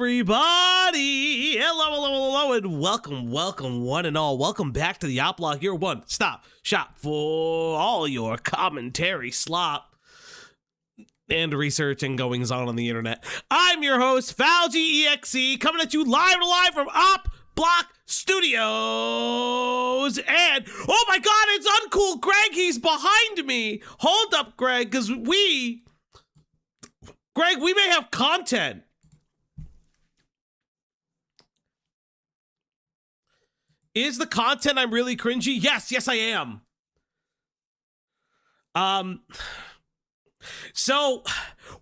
everybody? Hello, and welcome, one and all. Welcome back to the Outlaw, your one-stop shop for all your commentary, slop, and research and goings-on on the internet. I'm your host, Falgy EXE, coming at you live from Op Block Studios. And, oh my god, it's uncool Greg, he's behind me. Hold up, Greg, because we may have content. Is the content I'm really cringy? Yes, I am. So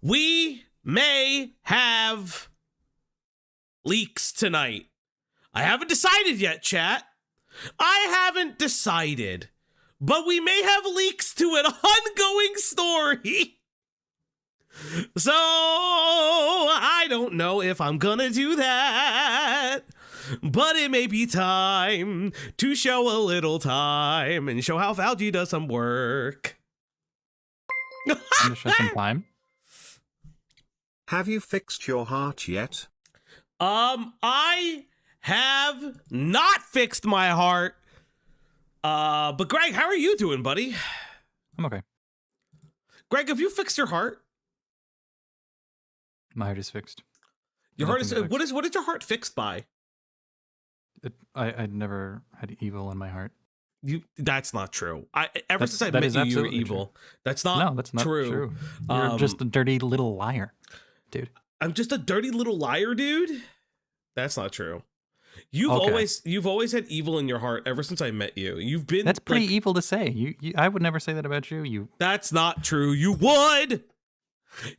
we may have leaks tonight. I haven't decided yet, chat. I haven't decided, but we may have leaks to an ongoing story. So I don't know if I'm gonna do that, but it may be time to show a little time and show how Falgy does some work. Show some time. Have you fixed your heart yet? I have not fixed my heart. But Greg, how are you doing, buddy? I'm okay. Greg, have you fixed your heart? My heart is fixed. Your heart is Nothing what is your heart fixed by? I'd never had evil in my heart. That's not true. Ever since I that met is you, you're absolutely evil. true. That's not No, that's not true. You're just a dirty little liar, dude. I'm just a dirty little liar, dude. That's not true. You've Okay. always had evil in your heart ever since I met you. You've been That's pretty like, evil to say. You I would never say that about you. That's not true. You would.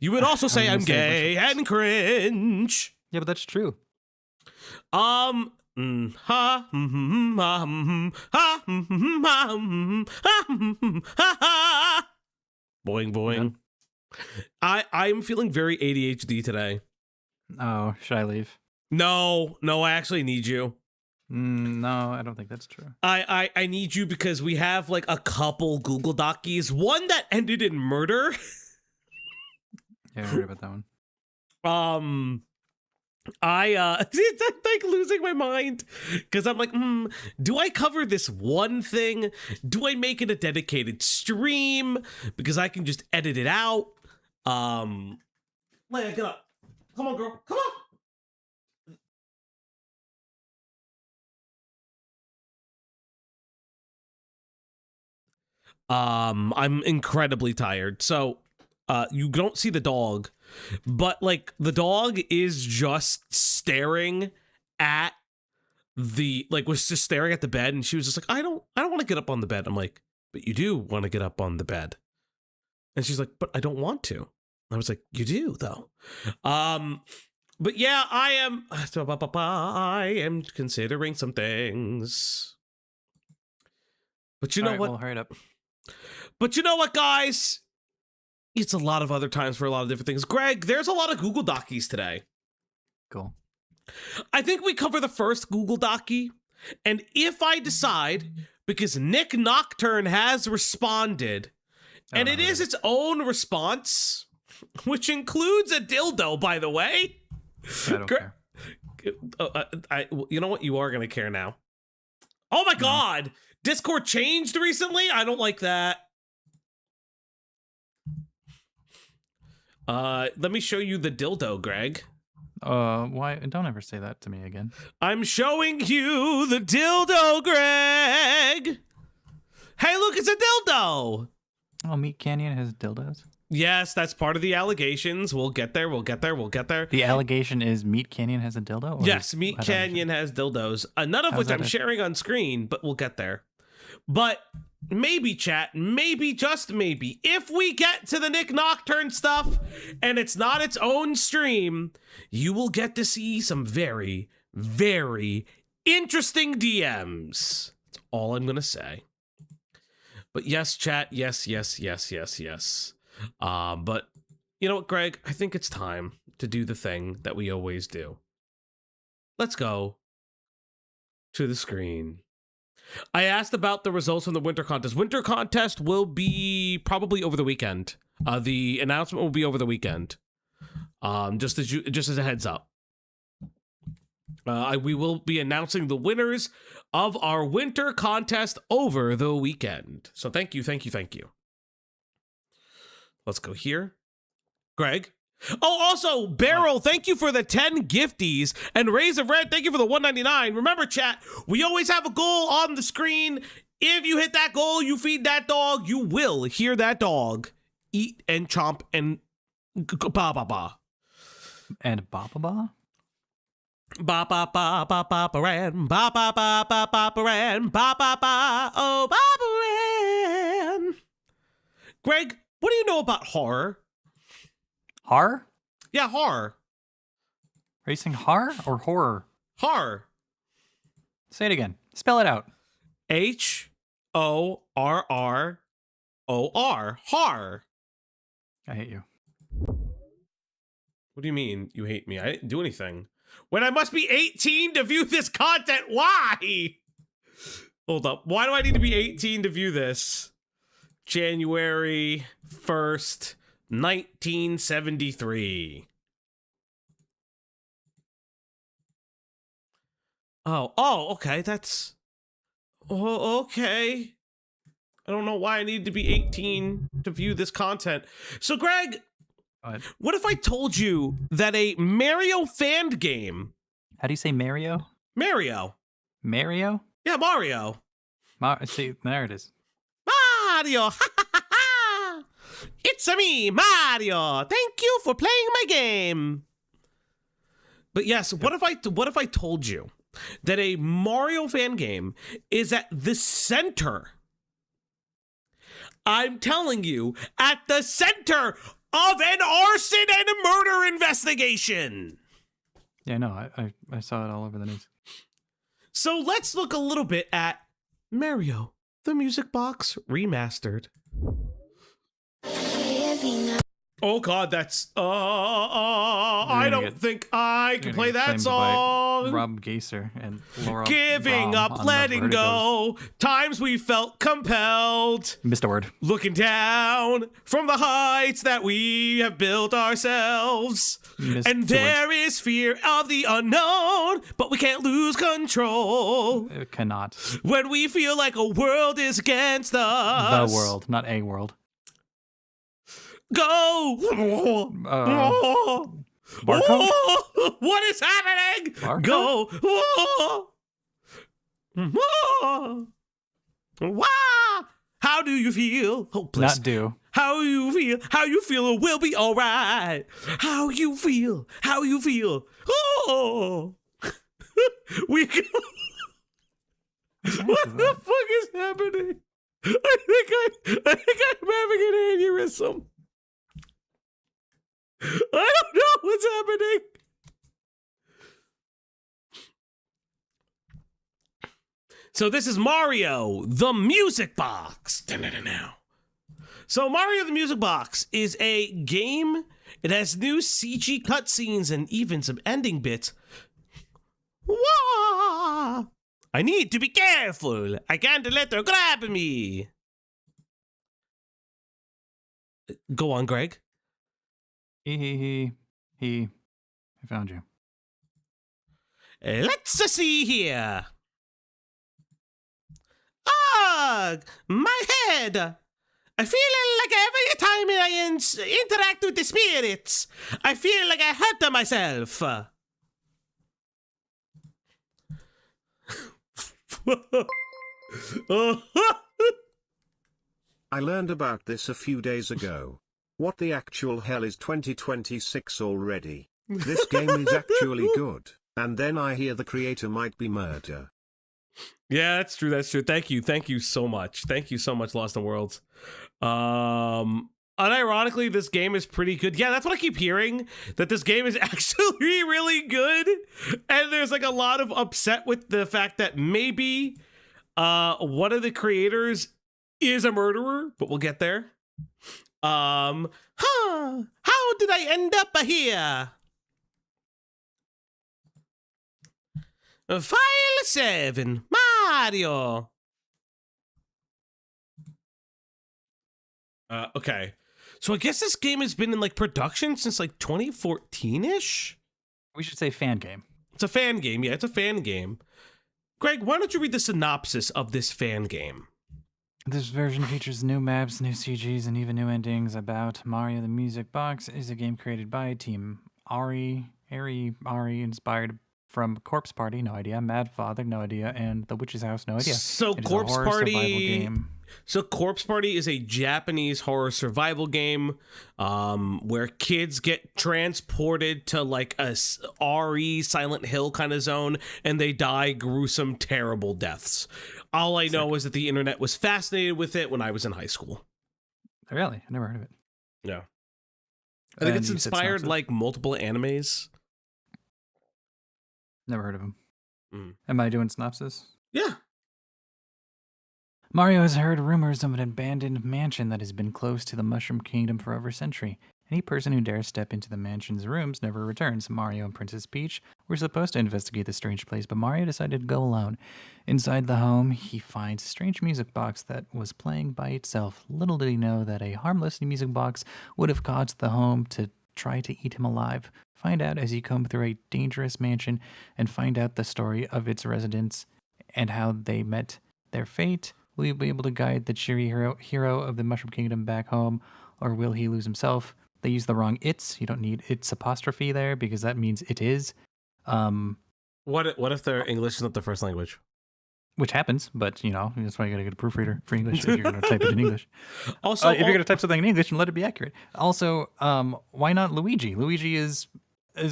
You would also say I'm I'm gonna say gay a bunch of and cringe. Yeah, but that's true. Boing boing. I'm feeling very ADHD today. Oh, should I leave? No, I actually need you. No, I don't think that's true. I need you because we have like a couple Google Dockies. One that ended in murder. Yeah, I heard about that one. It's like losing my mind because I'm like, do I cover this one thing? Do I make it a dedicated stream because I can just edit it out? Leia, get up. Come on, girl. Come on. I'm incredibly tired. So, you don't see the dog, but like the dog is just staring at was just staring at the bed, and she was just like, I don't want to get up on the bed. I'm like, but you do want to get up on the bed. And she's like, but I don't want to. I was like, you do though. But yeah, I am considering some things. But you know what? Well, hurry it up. But you know what, guys? It's a lot of other times for a lot of different things. Greg, there's a lot of Google Dockies today. Cool. I think we cover the first Google Dockie. And if I decide, because Nick Nocturne has responded, and it is its own response, which includes a dildo, by the way. I don't care. You know what? You are going to care now. Oh my God. Discord changed recently? I don't like that. Let me show you the dildo, Greg. Why? Don't ever say that to me again. I'm showing you the dildo, Greg. Hey, look, it's a dildo. Oh, Meat Canyon has dildos? Yes, that's part of the allegations. We'll get there. The allegation is Meat Canyon has a dildo? Or Yes, Meat Canyon has dildos. None of How's which that I'm sharing on screen, but we'll get there. But maybe, chat, maybe, just maybe, if we get to the Nick Nocturne stuff and it's not its own stream, you will get to see some very, very interesting DMs. That's all I'm going to say. But yes, chat, yes. But you know what, Greg? I think it's time to do the thing that we always do. Let's go to the screen. I asked about the results from the winter contest. Winter contest will be probably over the weekend. The announcement will be over the weekend. Just as a heads up. We will be announcing the winners of our winter contest over the weekend. So thank you. Let's go here. Greg. Oh, also, Beryl, thank you for the 10 gifties. And Rays of Red, thank you for the 199. Remember, chat, we always have a goal on the screen. If you hit that goal, you feed that dog, you will hear that dog eat and chomp and ba-ba-ba. And ba-ba-ba? Ba-ba-ba-ba-ba-ba-ran, ba-ba-ba-ba-ba-ba-ran, ba-ba-ba, oh, ba-ba-ran. Greg, what do you know about horror? Horror? Yeah, horror. Are you saying horror or horror? Horror. Say it again. Spell it out. Horror. Horror. I hate you. What do you mean you hate me? I didn't do anything. When I must be 18 to view this content, why? Hold up. Why do I need to be 18 to view this? January 1st, 1973. Oh, okay. That's... Oh, okay. I don't know why I need to be 18 to view this content. So, Greg, what if I told you that a Mario fan game... How do you say Mario? Mario. Mario? Yeah, Mario. See, there it is. Mario. It's me, Mario. Thank you for playing my game. But yes, what if I told you that a Mario fan game is at the center? I'm telling you, at the center of an arson and a murder investigation. Yeah, no, I saw it all over the news. So let's look a little bit at Mario, the Music Box Remastered. Oh God, that's I don't think I can play that song. Rob Geiser and Laura. Giving up, letting go. Times we felt compelled. Missed a word. Looking down from the heights that we have built ourselves. And there is fear of the unknown, but we can't lose control. It cannot. When we feel like a world is against us. The world, not a world. Go! Barcode? What is happening? Barcode? Go! How do you feel? Hopeless. Not do. How you feel? How you feel? It will be all right. How you feel? How you feel? Oh! We go. What the fuck is happening? I think I'm having an aneurysm. I don't know what's happening. So this is Mario, the Music Box. So Mario, the Music Box is a game. It has new CG cutscenes and even some ending bits. Wah! I need to be careful. I can't let her grab me. Go on, Greg. He. I found you. Let's see here. Ugh, my head. I feel like every time I interact with the spirits, I feel like I hurt myself. I learned about this a few days ago. What the actual hell is 2026 already? This game is actually good. And then I hear the creator might be murder. Yeah, that's true. That's true. Thank you so much. Thank you so much, Lost in Worlds. Unironically, this game is pretty good. Yeah, that's what I keep hearing, that this game is actually really good. And there's like a lot of upset with the fact that maybe one of the creators is a murderer, but we'll get there. How did I end up here? File 7, Mario. Okay. So I guess this game has been in like production since like 2014-ish? We should say fan game. It's a fan game. Yeah, it's a fan game. Greg, why don't you read the synopsis of this fan game? This version features new maps, new CGs, and even new endings. About Mario the Music Box is a game created by Team Ari, inspired from Corpse Party, no idea, Mad Father, no idea, and The Witch's House, no idea. So It is a Corpse horror survival Party. game. So Corpse Party is a Japanese horror survival game where kids get transported to like a RE Silent Hill kind of zone and they die gruesome, terrible deaths. All I know is that the internet was fascinated with it when I was in high school. Really? I never heard of it. Yeah. I think And it's you said inspired synopsis? like multiple animes. Never heard of him. Mm. Am I doing synopsis? Yeah. Mario has heard rumors of an abandoned mansion that has been close to the Mushroom Kingdom for over a century. Any person who dares step into the mansion's rooms never returns. Mario and Princess Peach were supposed to investigate the strange place, but Mario decided to go alone. Inside the home, he finds a strange music box that was playing by itself. Little did he know that a harmless music box would have caused the home to try to eat him alive. Find out as you comb through a dangerous mansion and find out the story of its residents and how they met their fate. Will you be able to guide the cheery hero of the Mushroom Kingdom back home, or will he lose himself? They use the wrong "it's." You don't need "it's" apostrophe there because that means "it is," What if their English is not the first language? which happens. But you know that's why you gotta get a proofreader for English if you're gonna type it in English. Also, If you're gonna type something in English and let it be accurate. Also, why not Luigi? Luigi is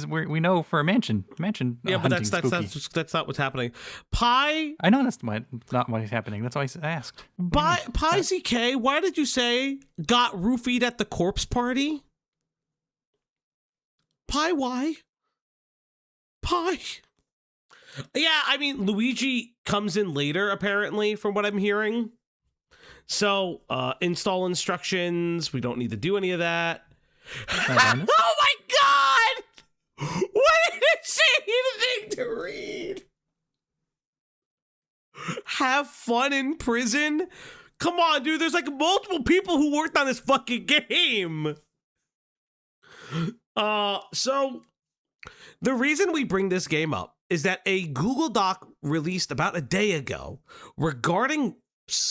we know for a mansion. yeah, but hunting spooky. that's not what's happening. Pi I know that's not what is happening. That's why I asked. Pi ZK, why did you say got roofied at the corpse party? Pi, why? Pi. Yeah, I mean, Luigi comes in later, apparently, from what I'm hearing. So, install instructions. We don't need to do any of that. honest? Oh my god! What an insane thing to read! Have fun in prison? Come on, dude, there's like multiple people who worked on this fucking game. So the reason we bring this game up is that a Google Doc released about a day ago regarding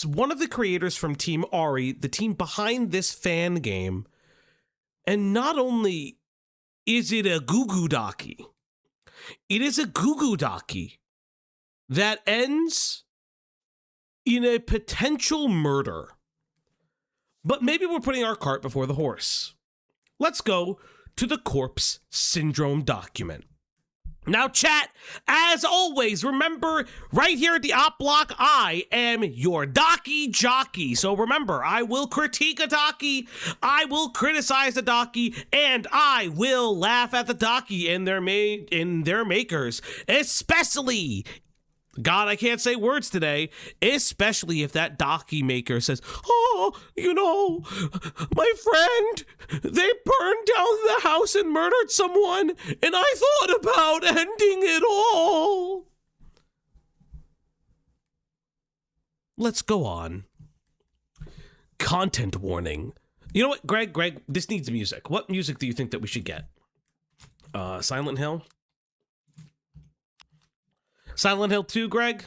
one of the creators from Team Ari, the team behind this fan game. And not only is it a Goo Goo Dockie, it is a Goo Goo Dockie that ends in a potential murder. But maybe we're putting our cart before the horse. Let's go to the Corpse Syndrome document. Now, chat, as always, remember, right here at the Op Block, I am your Dockie jockey. So remember, I will critique a Dockie, I will criticize a Dockie, and I will laugh at the Dockie and their makers, especially, God, I can't say words today, especially if that Dockie maker says, oh, you know, my friend, they burned down the house and murdered someone, and I thought about ending it all. Let's go on. Content warning. You know what, Greg, this needs music. What music do you think that we should get? Silent Hill? Silent Hill 2, Greg?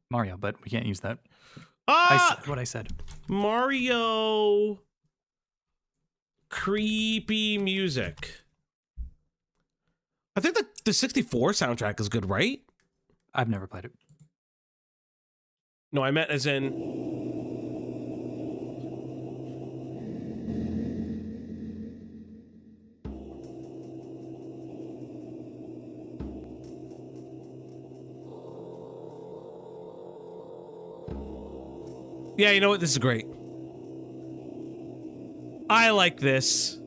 Mario, but we can't use that. I said what I said. Mario creepy music. I think the 64 soundtrack is good, right? I've never played it. No, I meant as in... Yeah, you know what? This is great. I like this.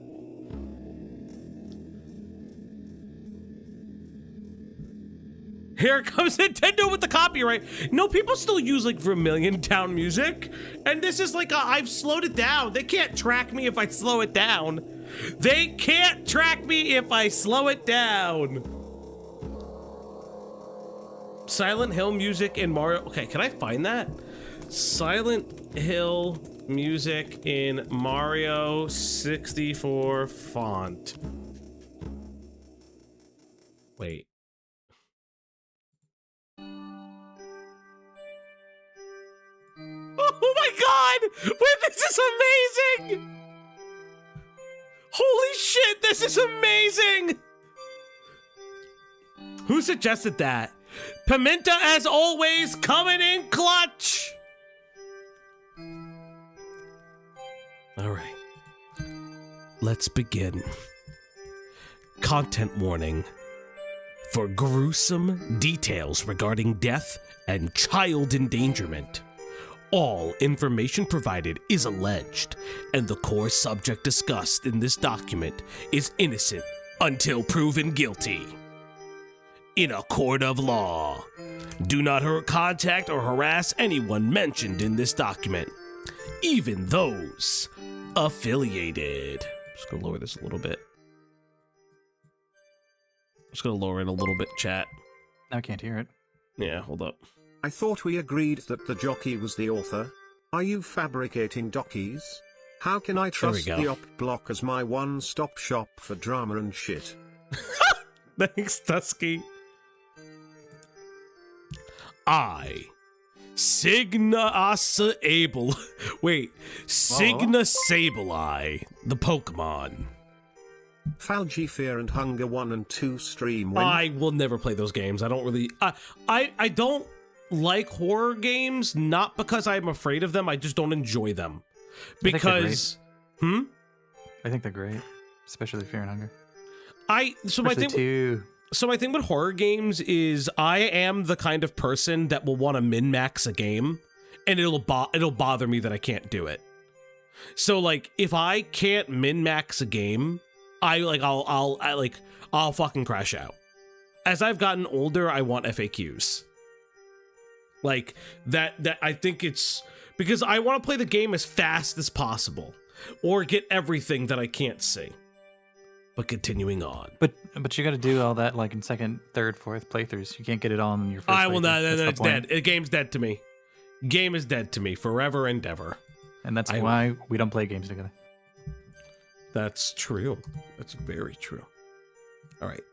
Here comes Nintendo with the copyright. No, people still use like Vermilion Town music. And this is like, I've slowed it down. They can't track me if I slow it down. They can't track me if I slow it down. Silent Hill music in Mario. Okay, can I find that? Silent Hill music in Mario 64 font. Wait. my god! Wait, this is amazing! Holy shit, this is amazing! Who suggested that? Pimenta, as always, coming in clutch! Alright. Let's begin. Content warning. For gruesome details regarding death and child endangerment. All information provided is alleged, and the core subject discussed in this document is innocent until proven guilty. In a court of law, do not contact or harass anyone mentioned in this document, even those affiliated. I'm just gonna lower this a little bit. I'm just gonna lower it a little bit, chat. Now I can't hear it. Yeah, hold up. I thought we agreed that the jockey was the author. Are you fabricating dockies? How can I trust go. the op block as my one-stop shop for drama and shit? Thanks, Dusky. I, Signa Sable. Wait, Signa Sableye, the Pokemon. Falgy Fear and Hunger 1 and 2 stream when I will never play those games. I don't really. I don't like horror games, not because I'm afraid of them. I just don't enjoy them. Because, I think they're great, especially Fear and Hunger. So my thing with horror games is I am the kind of person that will want to min-max a game, and it'll bother me that I can't do it. So like if I can't min-max a game, I'll fucking crash out. As I've gotten older, I want FAQs. Like that I think it's because I want to play the game as fast as possible or get everything that I can't see. But continuing on. But you got to do all that like in second, third, fourth playthroughs. You can't get it all in your first. I will not. That's It's dead. The game's dead to me. Game is dead to me forever and ever. And that's why we don't play games together. That's true. That's very true. All right.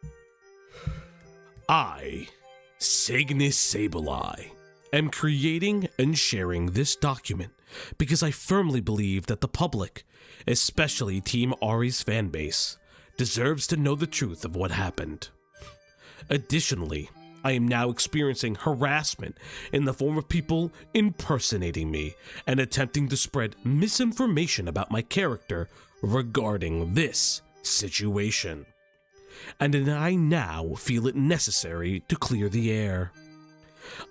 I, Cygnus Sableye, am creating and sharing this document because I firmly believe that the public, especially Team Ari's fanbase, deserves to know the truth of what happened. Additionally, I am now experiencing harassment in the form of people impersonating me and attempting to spread misinformation about my character regarding this situation. And I now feel it necessary to clear the air.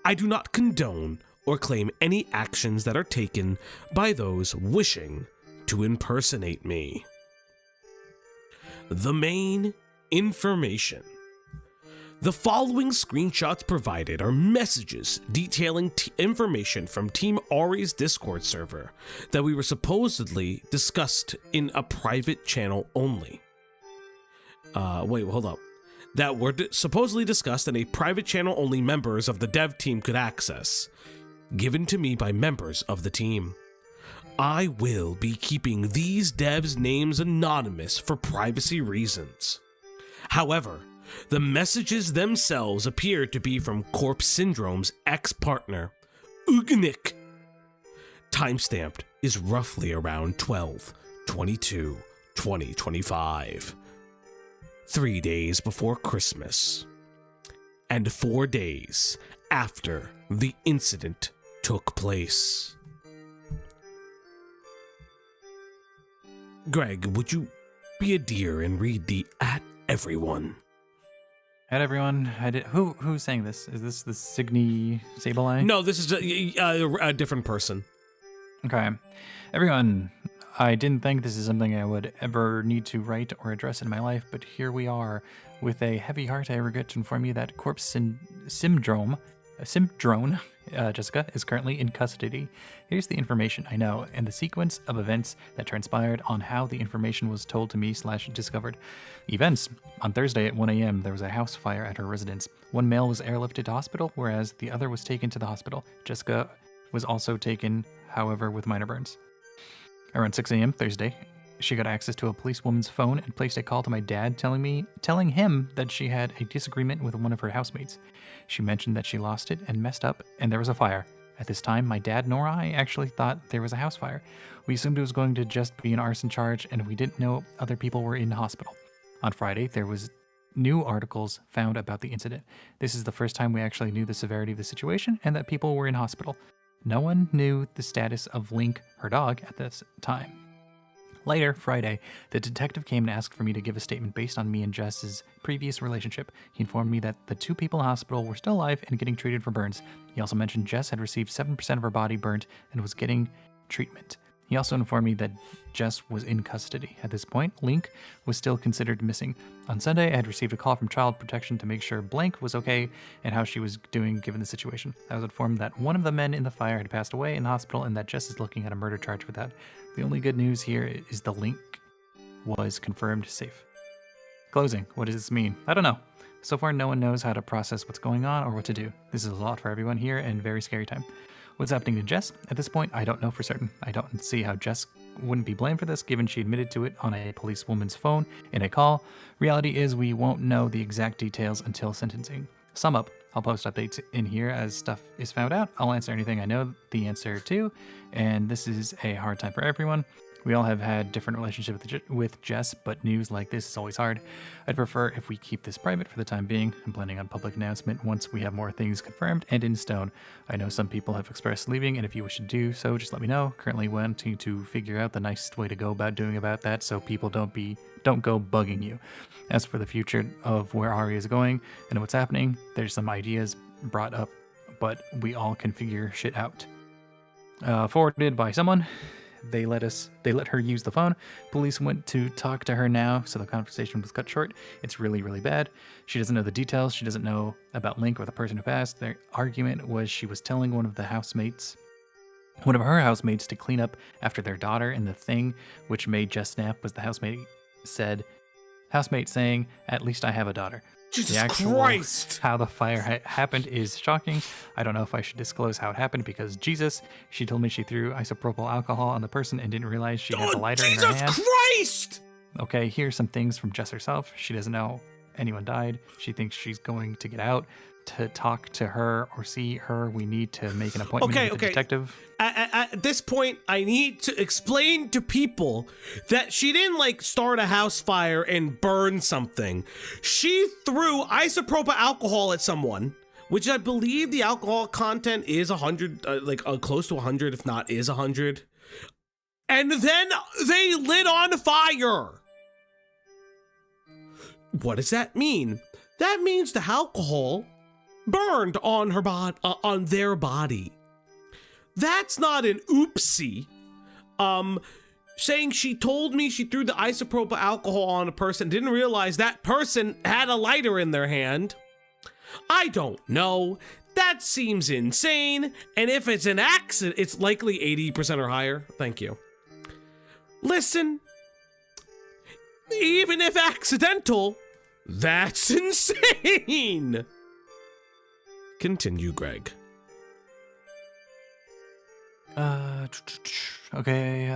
I do not condone or claim any actions that are taken by those wishing to impersonate me. The main information. The following screenshots provided are messages detailing information from Team Ari's Discord server that we were supposedly discussed in a private channel only. Hold up. That were supposedly discussed in a private channel only members of the dev team could access, given to me by members of the team. I will be keeping these devs' names anonymous for privacy reasons. However, the messages themselves appear to be from Corpse Syndrome's ex-partner, Ugnik. Timestamped is roughly around 12/22/2025. 3 days before Christmas, and 4 days after the incident took place. Greg, would you be a dear and read the @everyone? @everyone. Who's saying this? Is this the Signy Sableye? No, this is a different person. Okay. Everyone, I didn't think this is something I would ever need to write or address in my life, but here we are. With a heavy heart, I regret to inform you that Corpse Syndrome, Jessica, is currently in custody. Here's the information I know and the sequence of events that transpired on how the information was told to me / discovered. Events. On Thursday at 1 a.m., there was a house fire at her residence. One male was airlifted to hospital, whereas the other was taken to the hospital. Jessica was also taken, however, with minor burns. Around 6 a.m. Thursday, she got access to a policewoman's phone and placed a call to my dad telling him that she had a disagreement with one of her housemates. She mentioned that she lost it and messed up and there was a fire. At this time, my dad nor I actually thought there was a house fire. We assumed it was going to just be an arson charge, and we didn't know other people were in the hospital. On Friday, there was new articles found about the incident. This is the first time we actually knew the severity of the situation and that people were in hospital. No one knew the status of Link, her dog, at this time. Later, Friday, the detective came and asked for me to give a statement based on me and Jess's previous relationship. He informed me that the 2 people in the hospital were still alive and getting treated for burns. He also mentioned Jess had received 7% of her body burnt and was getting treatment. He also informed me that Jess was in custody. At this point, Link was still considered missing. On Sunday, I had received a call from Child Protection to make sure Blank was okay and how she was doing given the situation. I was informed that one of the men in the fire had passed away in the hospital and that Jess is looking at a murder charge for that. The only good news here is the Link was confirmed safe. Closing. What does this mean? I don't know. So far, no one knows how to process what's going on or what to do. This is a lot for everyone here and very scary time. What's happening to Jess? At this point, I don't know for certain. I don't see how Jess wouldn't be blamed for this, given she admitted to it on a policewoman's phone in a call. Reality is we won't know the exact details until sentencing. Sum up. I'll post updates in here as stuff is found out. I'll answer anything I know the answer to, and this is a hard time for everyone. We all have had different relationships with Jess, but news like this is always hard. I'd prefer if we keep this private for the time being. I'm planning on public announcement once we have more things confirmed and in stone. I know some people have expressed leaving, and if you wish to do so, just let me know. Currently wanting to figure out the nicest way to go about doing about that so people don't go bugging you. As for the future of where Ari is going and what's happening, there's some ideas brought up, but we all can figure shit out. Forwarded by someone. They let her use the phone. Police went to talk to her now, so the conversation was cut short. It's really, really bad. She doesn't know the details. She doesn't know about Link or the person who passed. Their argument was she was telling one of her housemates to clean up after their daughter, and the thing which made Jess snap was the housemate saying, "At least I have a daughter." Jesus Christ! How the fire happened is shocking. I don't know if I should disclose how it happened because Jesus, she told me she threw isopropyl alcohol on the person and didn't realize she had the lighter in her hand. Jesus Christ! Okay, here's some things from Jess herself. She doesn't know anyone died. She thinks she's going to get out. To talk to her or see her, we need to make an appointment with the detective. At this point, I need to explain to people that she didn't start a house fire and burn something. She threw isopropyl alcohol at someone, which I believe the alcohol content is 100, close to 100, if not is 100. And then they lit on fire. What does that mean? That means the alcohol burned on her on their body. That's not an oopsie. Saying she told me she threw the isopropyl alcohol on a person, didn't realize that person had a lighter in their hand. I don't know. That seems insane. And if it's an accident, it's likely 80% or higher. Thank you. Listen, even if accidental, that's insane. Continue, Greg. Okay,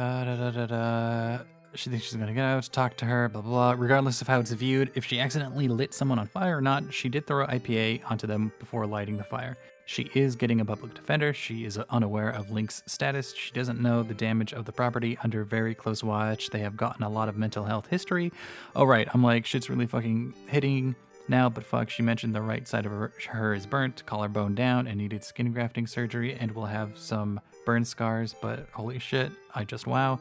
she thinks she's gonna get out, talk to her, blah, blah, blah. Regardless of how it's viewed, if she accidentally lit someone on fire or not, she did throw IPA onto them before lighting the fire. She is getting a public defender. She is unaware of Link's status. She doesn't know the damage of the property. Under very close watch, they have gotten a lot of mental health history. Oh, right, I'm like, shit's really fucking hitting now, but fuck, she mentioned the right side of her is burnt, collarbone down, and needed skin grafting surgery, and will have some burn scars, but holy shit, wow.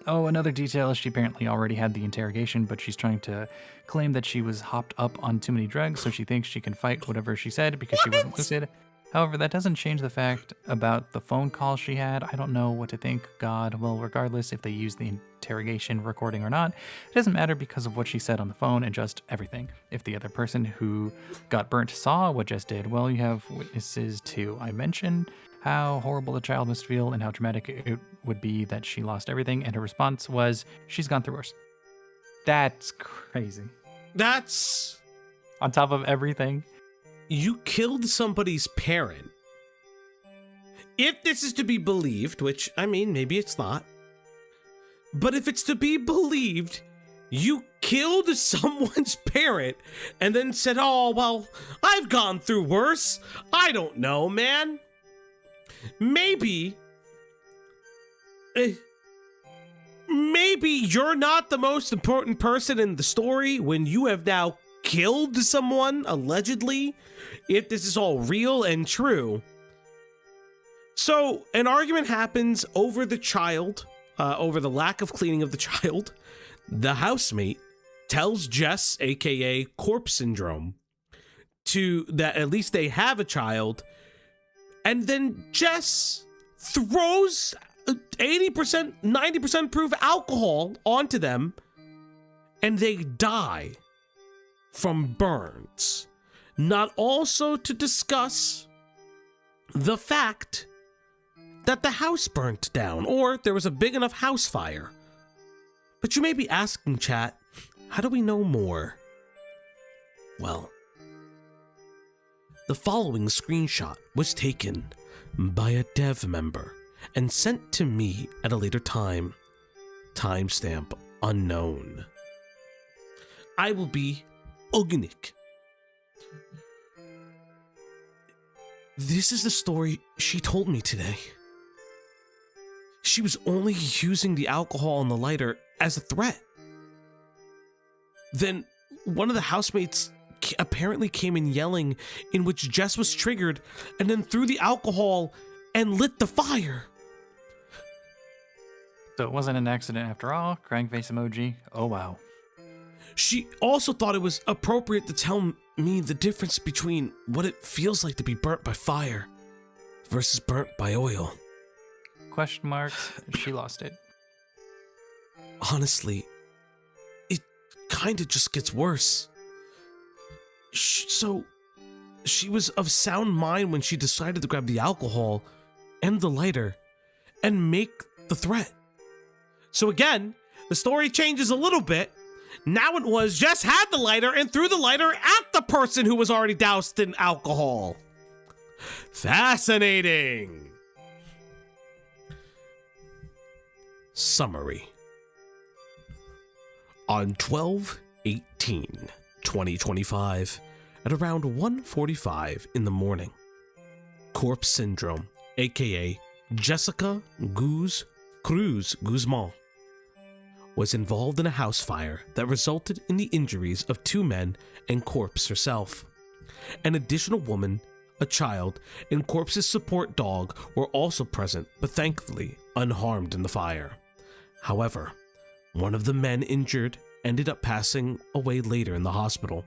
Oh, another detail is she apparently already had the interrogation, but she's trying to claim that she was hopped up on too many drugs, so she thinks she can fight whatever she said because she wasn't lucid. However, that doesn't change the fact about the phone call she had. I don't know what to think. God, well, regardless if they use the interrogation recording or not, it doesn't matter because of what she said on the phone and just everything. If the other person who got burnt saw what Jess did, well, you have witnesses too. I mentioned how horrible the child must feel and how traumatic it would be that she lost everything, and her response was, she's gone through worse. That's crazy. That's... On top of everything. You killed somebody's parent. If this is to be believed, which, I mean, maybe it's not. But if it's to be believed, you killed someone's parent and then said, oh, well, I've gone through worse. I don't know, man. maybe you're not the most important person in the story when you have now killed someone, allegedly, if this is all real and true. So an argument happens over the child, over the lack of cleaning of the child. The housemate tells Jess, aka Corpse Syndrome, that at least they have a child, and then Jess throws 80%, 90% proof alcohol onto them, and they die from burns. Not also to discuss the fact that the house burnt down, or there was a big enough house fire. But you may be asking, chat, how do we know more? Well, the following screenshot was taken by a dev member and sent to me at a later time. Timestamp unknown. I will be Ognik. This is the story she told me today. She was only using the alcohol and the lighter as a threat. Then one of the housemates apparently came in yelling, in which Jess was triggered and then threw the alcohol and lit the fire. So it wasn't an accident after all. Crying face emoji. Oh wow. She also thought it was appropriate to tell me the difference between what it feels like to be burnt by fire versus burnt by oil. Question marks. She lost it. Honestly, it kind of just gets worse. So, she was of sound mind when she decided to grab the alcohol and the lighter and make the threat. So again, the story changes a little bit. Now it was Jess had the lighter and threw the lighter at the person who was already doused in alcohol. Fascinating. Summary. On 12/18/2025, at around 1:45 in the morning, Corpse Syndrome, aka Jessica Cruz Guzman, was involved in a house fire that resulted in the injuries of 2 men and Corpse herself. An additional woman, a child, and Corpse's support dog were also present, but thankfully unharmed in the fire. However, one of the men injured ended up passing away later in the hospital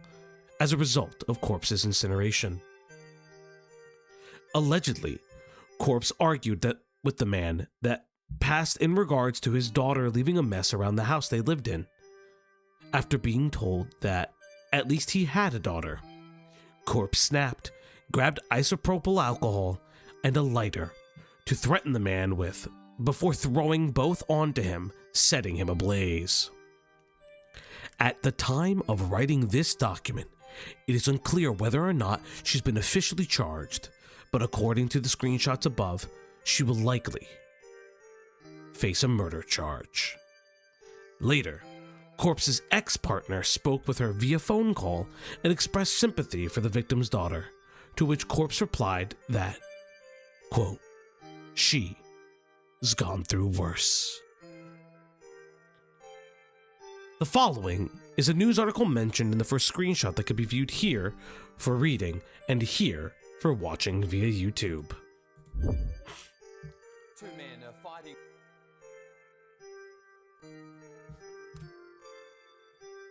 as a result of Corpse's incineration. Allegedly, Corpse argued that with the man that passed in regards to his daughter leaving a mess around the house they lived in. After being told that at least he had a daughter, Corpse snapped, grabbed isopropyl alcohol and a lighter to threaten the man with, before throwing both onto him, setting him ablaze. At the time of writing this document, it is unclear whether or not she's been officially charged, but according to the screenshots above, she will likely face a murder charge. Later, Corpse's ex-partner spoke with her via phone call and expressed sympathy for the victim's daughter, to which Corpse replied that, quote, she's gone through worse. The following is a news article mentioned in the first screenshot that could be viewed here for reading and here for watching via YouTube.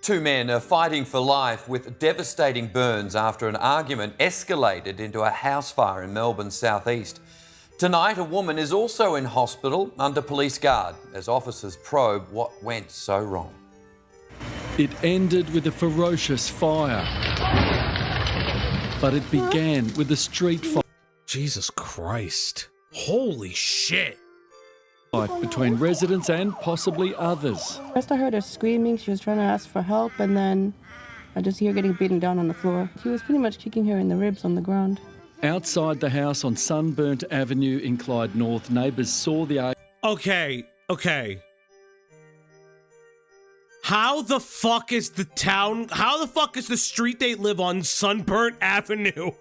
Two men are fighting for life with devastating burns after an argument escalated into a house fire in Melbourne's southeast. Tonight, a woman is also in hospital under police guard as officers probe what went so wrong. It ended with a ferocious fire, but it began with a street Jesus Christ. Holy shit. fight between residents and possibly others. First I heard her screaming, she was trying to ask for help, and then I just hear her getting beaten down on the floor. He was pretty much kicking her in the ribs on the ground. Outside the house on Sunburnt Avenue in Clyde North, neighbours saw the Okay. How the fuck is the street they live on Sunburnt Avenue?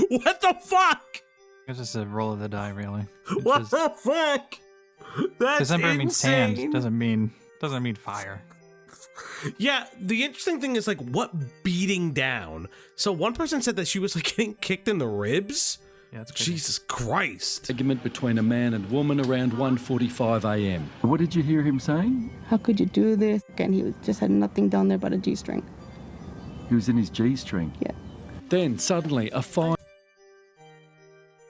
What the fuck? It's just a roll of the die, really. It's What just- the fuck? That's December means insane. tanned. Doesn't mean fire. Yeah, the interesting thing is like what beating down. So one person said that she was like getting kicked in the ribs. Yeah, that's crazy. Jesus Christ. Argument between a man and woman around 1:45 a.m. What did you hear him saying? How could you do this? And he just had nothing down there but a G-string. He was in his G-string. Yeah. Then suddenly a fire.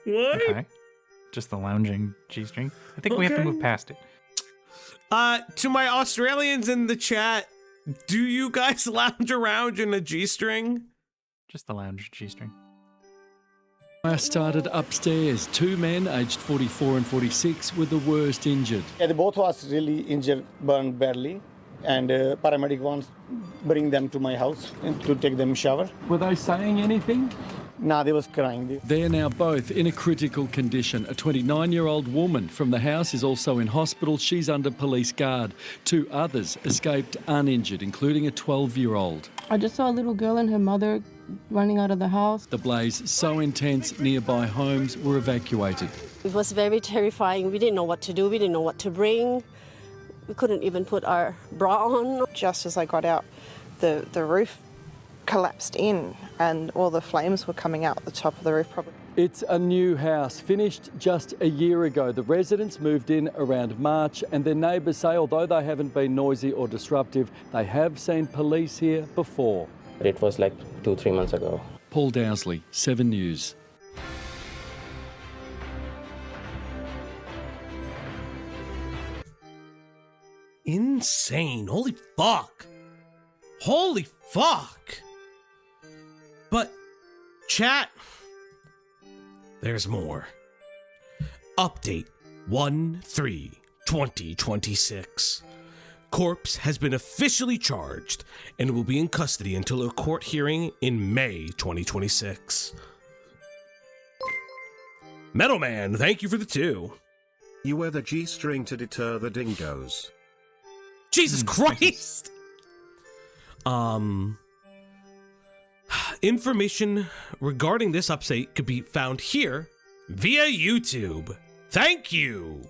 What? Okay. Just the lounging G-string. I think we have to Okay. move past it. To my Australians in the chat, do you guys lounge around in a G-string? Just the lounge G-string. Fire started upstairs. Two men, aged 44 and 46, were the worst injured. Yeah, they both was really injured, burned badly, and paramedic wants bring them to my house to take them shower. Were they saying anything? Nah, they was crying. They're now both in a critical condition. A 29-year-old woman from the house is also in hospital. She's under police guard. Two others escaped uninjured, including a 12-year-old. I just saw a little girl and her mother running out of the house. The blaze so intense, nearby homes were evacuated. It was very terrifying. We didn't know what to do. We didn't know what to bring. We couldn't even put our bra on. Just as I got out, the roof collapsed in and all the flames were coming out the top of the roof probably. It's a new house, finished just a year ago. The residents moved in around March, and their neighbours say although they haven't been noisy or disruptive, they have seen police here before. It was like 2-3 months ago. Paul Dowsley, 7 News. Insane. Holy fuck. Holy fuck. But, chat, there's more. Update 1/3/2026. Corpse has been officially charged and will be in custody until a court hearing in May 2026. Metal Man, thank you for the 2. You wear the G-string to deter the dingoes. Jesus Christ! Information regarding this update could be found here via YouTube. Thank you!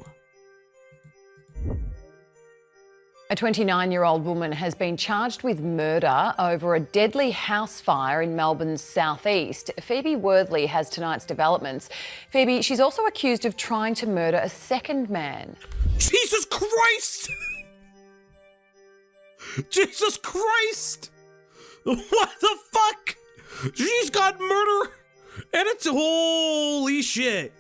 A 29-year-old woman has been charged with murder over a deadly house fire in Melbourne's southeast. Phoebe Worthley has tonight's developments. Phoebe, she's also accused of trying to murder a second man. Jesus Christ! Jesus Christ! What the fuck? She's got murder, and it's holy shit.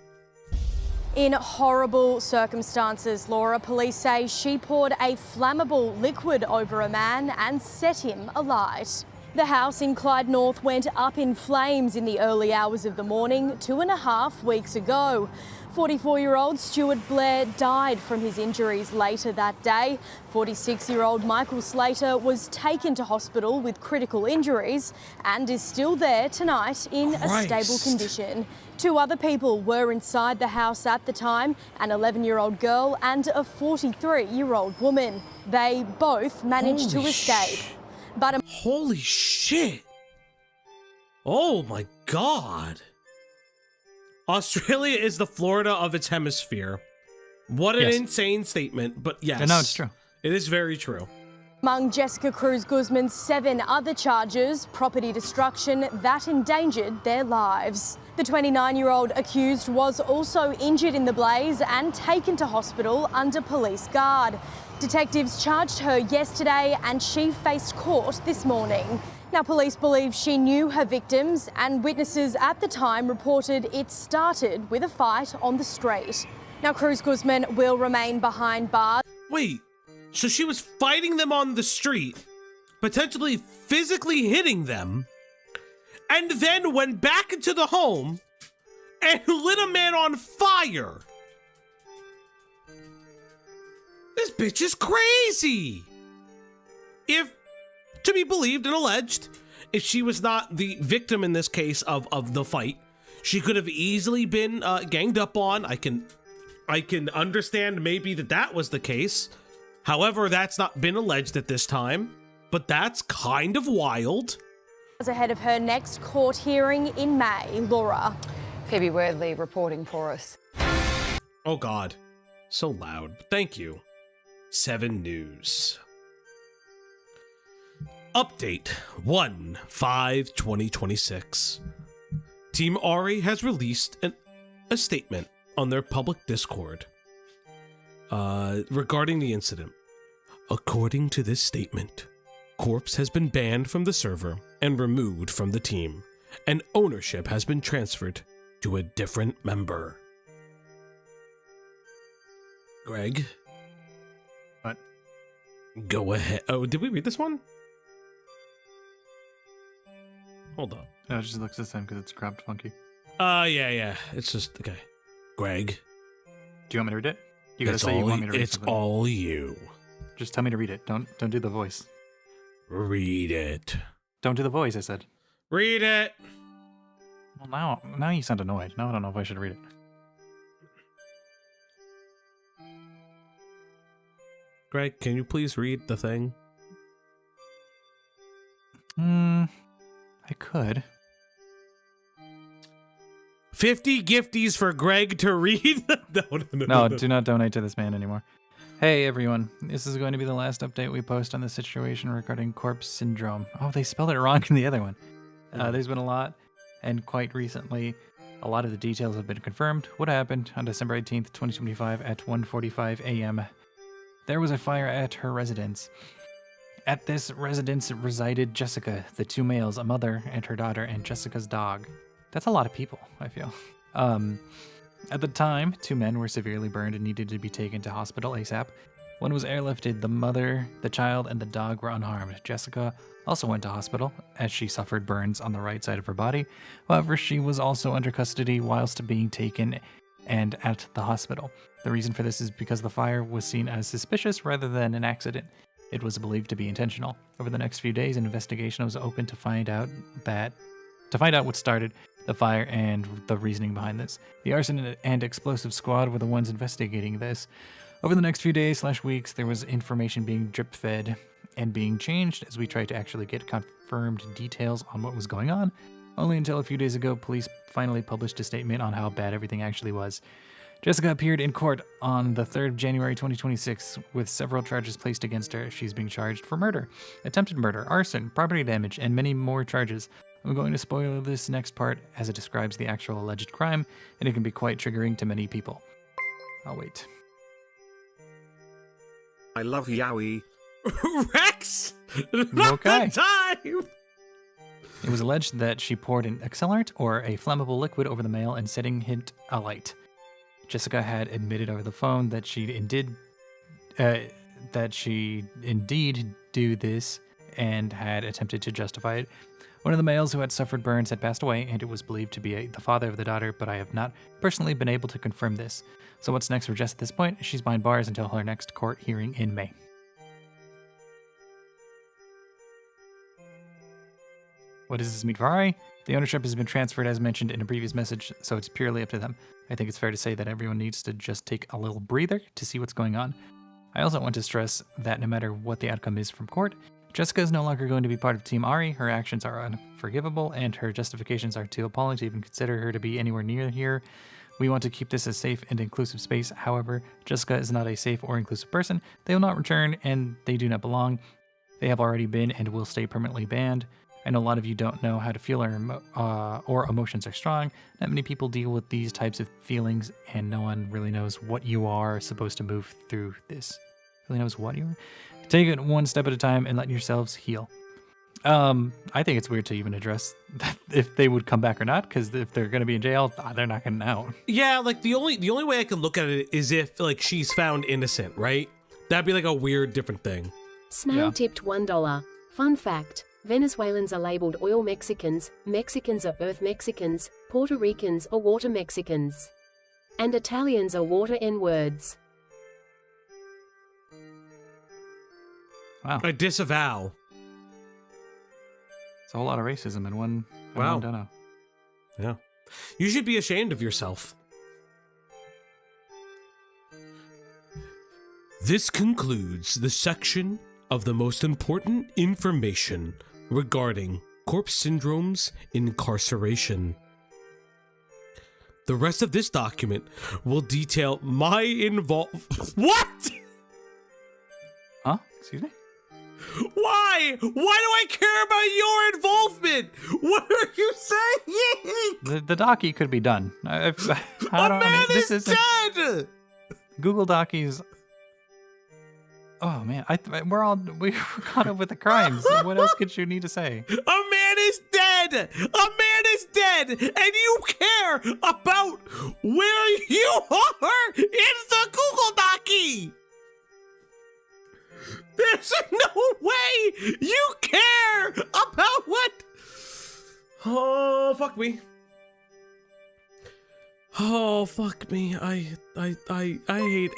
In horrible circumstances, Laura, police say she poured a flammable liquid over a man and set him alight. The house in Clyde North went up in flames in the early hours of the morning 2.5 weeks ago. 44-year-old Stuart Blair died from his injuries later that day. 46-year-old Michael Slater was taken to hospital with critical injuries and is still there tonight in a stable condition. 2 other people were inside the house at the time, an 11-year-old girl and a 43-year-old woman. They both managed to escape. But holy shit. Oh my God. Australia is the Florida of its hemisphere. What an insane statement, but yes. No, it's true. It is very true. among Jessica Cruz Guzman's 7 other charges, property destruction that endangered their lives. The 29-year-old accused was also injured in the blaze and taken to hospital under police guard. Detectives charged her yesterday and she faced court this morning. Now, police believe she knew her victims and witnesses at the time reported it started with a fight on the street. Now, Cruz Guzman will remain behind bars. Wait, so she was fighting them on the street, potentially physically hitting them, and then went back into the home and lit a man on fire. This bitch is crazy. If to be believed and alleged, if she was not the victim in this case of the fight, she could have easily been ganged up on. I can understand maybe that was the case. However, that's not been alleged at this time, but that's kind of wild. Ahead of her next court hearing in May, Laura. Phoebe Worthley reporting for us. Oh God, so loud. Thank you. 7 News. Update 1/5/2026. Team Ari has released a statement on their public Discord regarding the incident. According to this statement, Corpse has been banned from the server and removed from the team, and ownership has been transferred to a different member. Greg? What? Go ahead. Oh, did we read this one? Hold up. No, it just looks the same because it's cropped funky. Yeah. It's just, okay. Greg? Do you want me to read it? You gotta say you want me to read It's something. all you. Just tell me to read it. Don't do the voice. Read it. Don't do the voice, I said. Read it. Well, now you sound annoyed. Now I don't know if I should read it. Greg, can you please read the thing? I could. 50 gifties for Greg to read? No, do not donate to this man anymore. Hey everyone, this is going to be the last update we post on the situation regarding corpse syndrome. Oh, they spelled it wrong in the other one. There's been a lot, and quite recently, a lot of the details have been confirmed. What happened on December 18th, 2025 at 1:45 a.m. There was a fire at her residence. At this residence resided Jessica, the 2 males, a mother and her daughter, and Jessica's dog. That's a lot of people, I feel. At the time, 2 men were severely burned and needed to be taken to hospital ASAP. One was airlifted. The mother, the child, and the dog were unharmed. Jessica also went to hospital as she suffered burns on the right side of her body. However, she was also under custody whilst being taken and at the hospital. The reason for this is because the fire was seen as suspicious rather than an accident. It was believed to be intentional. Over the next few days, an investigation was opened to find out what started the fire and the reasoning behind this. The arson and explosive squad were the ones investigating this. Over the next few days / weeks, there was information being drip-fed and being changed as we tried to actually get confirmed details on what was going on. Only until a few days ago, police finally published a statement on how bad everything actually was. Jessica appeared in court on the 3rd of January 2026 with several charges placed against her. She's being charged for murder, attempted murder, arson, property damage, and many more charges. I'm going to spoil this next part as it describes the actual alleged crime, and it can be quite triggering to many people. I'll wait. I love Yowie. Rex! Not Okay. the time! It was alleged that she poured an accelerant or a flammable liquid over the male and setting him alight. Jessica had admitted over the phone that she indeed do this and had attempted to justify it. One of the males who had suffered burns had passed away, and it was believed to be the father of the daughter, but I have not personally been able to confirm this. So what's next for Jess at this point? She's behind bars until her next court hearing in May. What does this mean for Ari? The ownership has been transferred as mentioned in a previous message, so it's purely up to them. I think it's fair to say that everyone needs to just take a little breather to see what's going on. I also want to stress that no matter what the outcome is from court, Jessica is no longer going to be part of Team Ari. Her actions are unforgivable, and her justifications are too appalling to even consider her to be anywhere near here. We want to keep this a safe and inclusive space. However, Jessica is not a safe or inclusive person. They will not return, and they do not belong. They have already been and will stay permanently banned. I know a lot of you don't know how to feel or emotions are strong. Not many people deal with these types of feelings, and no one really knows what you are supposed to move through this. Really knows what you are? Take it one step at a time and let yourselves heal. I think it's weird to even address that if they would come back or not, because if they're going to be in jail, they're not getting out. Yeah, like the only way I can look at it is if like she's found innocent, right? That'd be like a weird different thing. Snail tipped $1. Fun fact. Venezuelans are labeled oil Mexicans, Mexicans are earth Mexicans, Puerto Ricans are water Mexicans, and Italians are water N-words. Wow. I disavow. It's a whole lot of racism in one Wow. dono. Yeah. You should be ashamed of yourself. This concludes the section of the most important information regarding corpse syndrome's incarceration. The rest of this document will detail my What? Huh? Excuse me? Why? Why do I care about your involvement? What are you saying? The docky could be done. This is dead! Google Dockies. Oh man, we're caught up with the crimes. What else could you need to say? A man is dead! A man is dead! And you care about where you are in the Google Docky! There's no way you care about what? Oh, fuck me. Oh, fuck me. I hate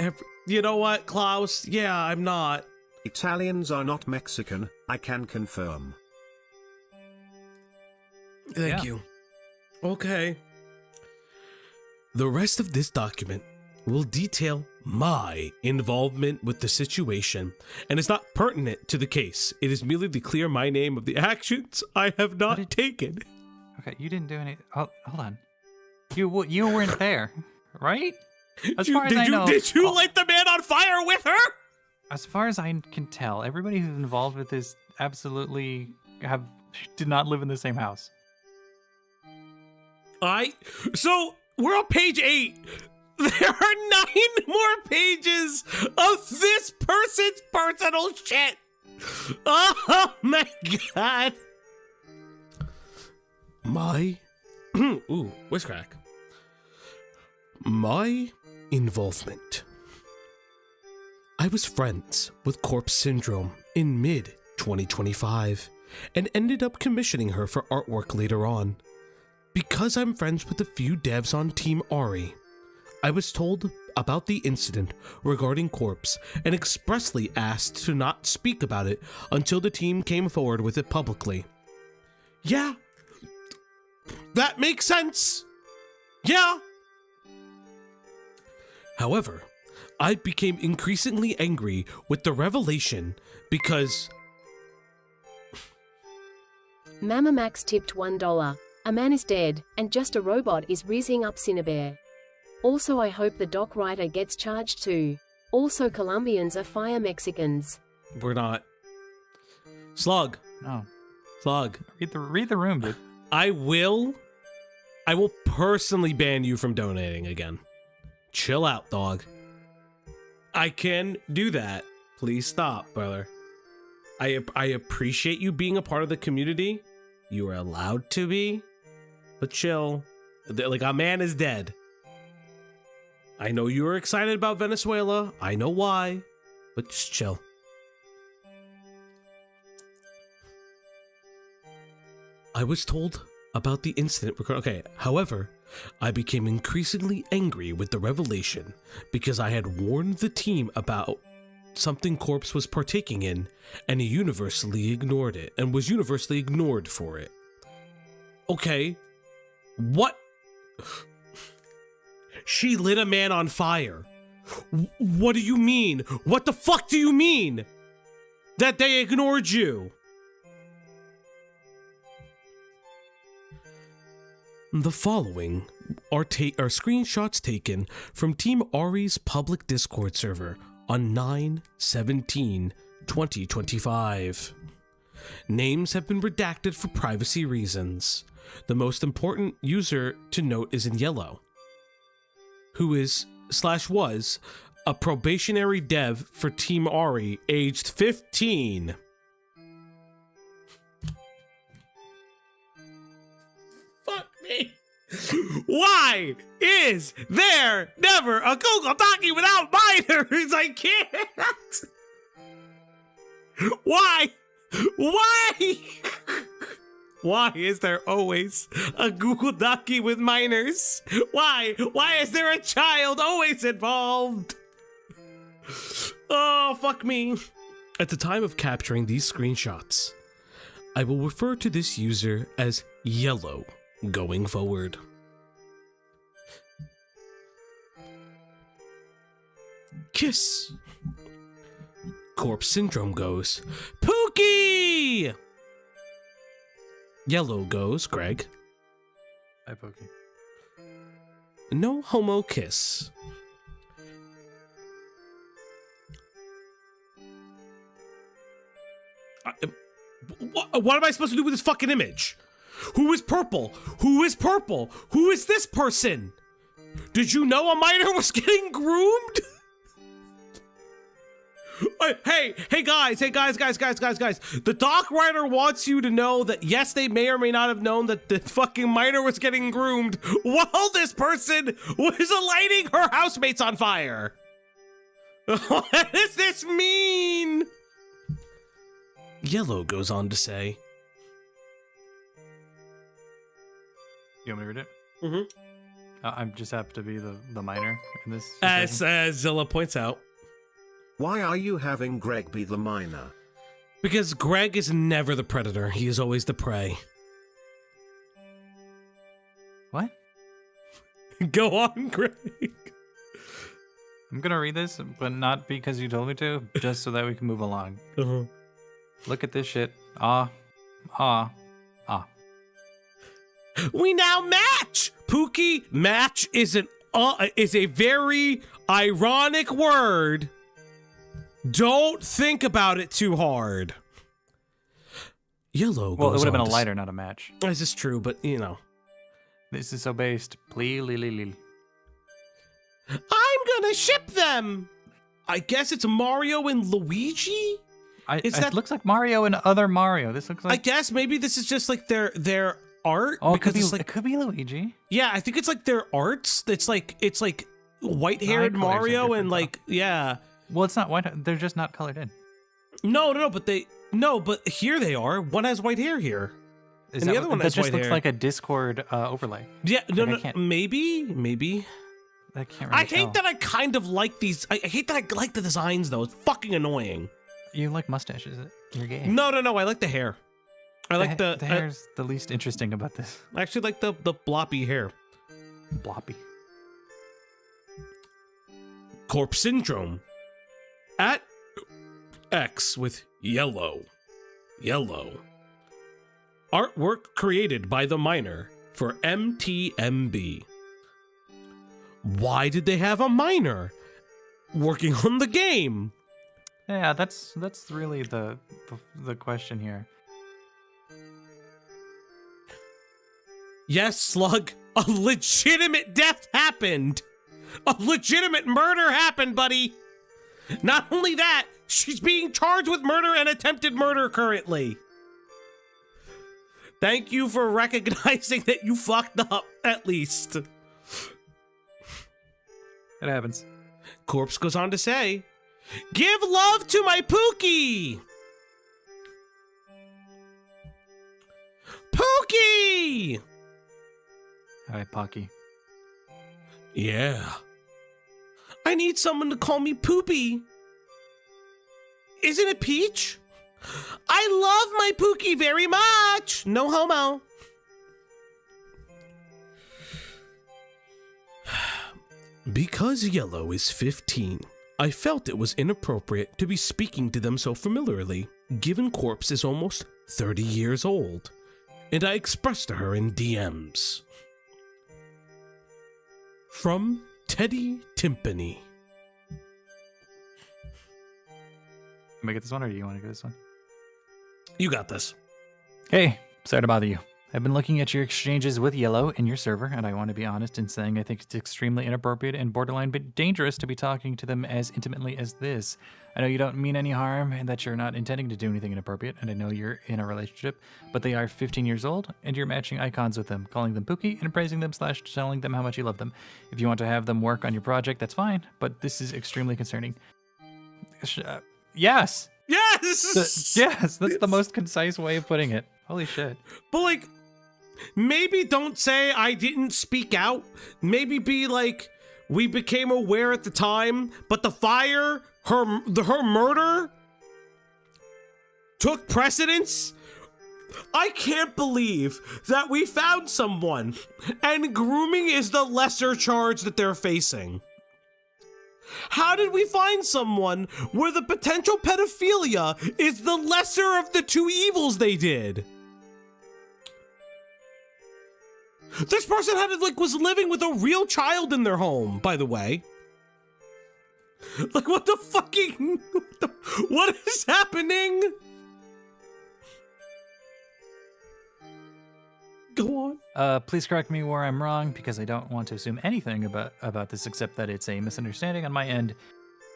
You know what, Klaus? Yeah, I'm not. Italians are not Mexican, I can confirm. Thank you. Okay. The rest of this document will detail my involvement with the situation and is not pertinent to the case. It is merely to clear my name of the actions I have not taken. Okay, you didn't do any. Oh, hold on. You weren't there, right? As far as I know, did you light the man on fire with her? As far as I can tell, everybody who's involved with this absolutely did not live in the same house. So we're on page 8. There are 9 more pages of this person's personal shit. Oh my god. Ooh, whiz crack. My involvement. I was friends with Corpse Syndrome in mid-2025 and ended up commissioning her for artwork later on. Because I'm friends with a few devs on Team Ari, I was told about the incident regarding Corpse and expressly asked to not speak about it until the team came forward with it publicly. Yeah, that makes sense. Yeah. However, I became increasingly angry with the revelation because... Mama Max tipped $1. A man is dead, and just a robot is raising up Cinnabear. Also, I hope the doc writer gets charged too. Also, Colombians are fire Mexicans. We're not. Slug. No. Slug. Read the room, dude. I will personally ban you from donating again. Chill out, dog. I can do that. Please stop, brother. I appreciate you being a part of the community. You are allowed to be, but chill. Like, a man is dead. I know you were excited about Venezuela. I know why, but just chill. I was told about the incident. Okay, however, I became increasingly angry with the revelation because I had warned the team about something Corpse was partaking in, and he universally ignored it, and was universally ignored for it. Okay, what? She lit a man on fire. What do you mean? What the fuck do you mean? That they ignored you? The following are screenshots taken from Team Ari's public Discord server on 9/17/2025. Names have been redacted for privacy reasons. The most important user to note is in yellow, who is/was a probationary dev for Team Ari, aged 15. Fuck me. Why is there never a Google Docky without minors? I can't. Why? Why is there always a Google Docky with minors? Why is there a child always involved? Oh, fuck me. At the time of capturing these screenshots, I will refer to this user as Yellow going forward. Kiss. Corpse Syndrome goes, Pookie! Yellow goes, Greg. Hi, Pookie. No homo kiss. What am I supposed to do with this fucking image? Who is purple? Who is purple? Who is this person? Did you know a minor was getting groomed? Hey guys. The doc writer wants you to know that yes, they may or may not have known that the fucking minor was getting groomed while this person was lighting her housemates on fire. What does this mean? Yellow goes on to say. You want me to read it? Mm-hmm. I just have to be the minor in this. As Zilla points out. Why are you having Greg be the minor? Because Greg is never the predator. He is always the prey. What? Go on, Greg. I'm gonna read this, but not because you told me to, just so that we can move along. Uh-huh. Look at this shit. We now match! Pookie, match is a very ironic word. Don't think about it too hard. Yellow goes Well, it would have been on a to lighter, not a match. This is true, but you know. This is so based. Please. I'm gonna ship them! I guess it's Mario and Luigi? It looks like Mario and other Mario. This looks like... I guess maybe this is just like their art. Oh, because it could be Luigi. Yeah, I think it's like their arts. It's like white-haired The eye colors are Mario and different, like, yeah. Well, it's not white. They're just not colored in. No, but here they are. One has white hair here. Is and that the other one has that just white looks hair. like a Discord overlay. Yeah, no, Like, maybe. I can't really I hate that I kind of like these. I hate that I like the designs though. It's fucking annoying. You like mustaches? You're gay. No. I like the hair. I like the hair's the least interesting about this. I actually like the bloppy hair. Bloppy. Corpse syndrome. At X with yellow. Artwork created by the minor for MTMB. Why did they have a minor working on the game? Yeah, that's really the question here. Yes, Slug, a legitimate death happened. A legitimate murder happened, buddy. Not only that, she's being charged with murder and attempted murder currently. Thank you for recognizing that you fucked up, at least. It happens. Corpse goes on to say, give love to my Pookie! Pookie! Hi, Pocky. Yeah. I need someone to call me Poopy. Isn't it Peach? I love my Pookie very much. No homo. Because Yellow is 15, I felt it was inappropriate to be speaking to them so familiarly, given Corpse is almost 30 years old, and I expressed to her in DMs. From Teddy Timpani. Can I get this one, or do you want to get this one? You got this. Hey, sorry to bother you. I've been looking at your exchanges with Yellow in your server, and I want to be honest in saying I think it's extremely inappropriate and borderline but dangerous to be talking to them as intimately as this. I know you don't mean any harm and that you're not intending to do anything inappropriate, and I know you're in a relationship, but they are 15 years old, and you're matching icons with them, calling them Pookie and praising them / telling them how much you love them. If you want to have them work on your project, that's fine, but this is extremely concerning. Yes! Yes! Yes, that's the most concise way of putting it. Holy shit. But like, maybe don't say I didn't speak out. Maybe be like, we became aware at the time, but the fire, her murder took precedence. I can't believe that we found someone and grooming is the lesser charge that they're facing. How did we find someone where the potential pedophilia is the lesser of the two evils they did? This person was living with a real child in their home, by the way. Like, what is happening? Go on. Please correct me where I'm wrong, because I don't want to assume anything about this except that it's a misunderstanding on my end.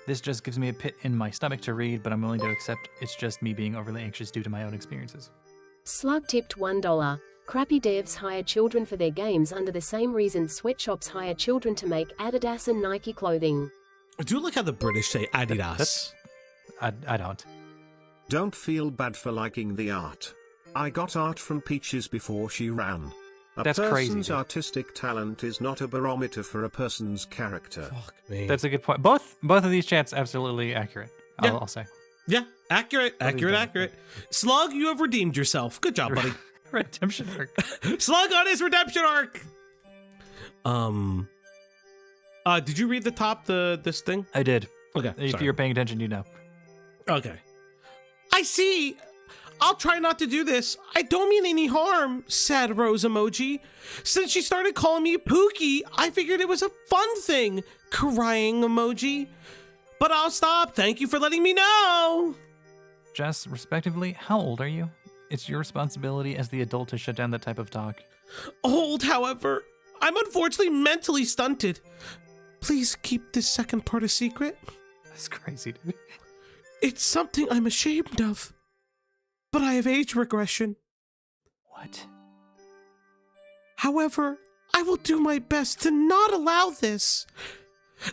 This just gives me a pit in my stomach to read, but I'm willing to accept it's just me being overly anxious due to my own experiences. Slug tipped $1. Crappy devs hire children for their games under the same reason sweatshops hire children to make Adidas and Nike clothing. I do like how the British say Adidas. I don't. Don't feel bad for liking the art. I got art from Peaches before she ran. That's crazy. A person's artistic talent is not a barometer for a person's character. Fuck me. That's a good point. Both of these chats absolutely accurate. I'll say. Yeah, accurate. Slug, you have redeemed yourself. Good job, buddy. Redemption arc. Slug on his redemption arc. Did you read the top this thing? I did. Okay. If you're paying attention, you know. Okay. I see. I'll try not to do this. I don't mean any harm, sad rose emoji. Since she started calling me Pookie, I figured it was a fun thing, crying emoji. But I'll stop. Thank you for letting me know. Jess, respectively, how old are you? It's your responsibility as the adult to shut down that type of talk. Old, however. I'm unfortunately mentally stunted. Please keep this second part a secret. That's crazy, dude. It's something I'm ashamed of. But I have age regression. What? However, I will do my best to not allow this.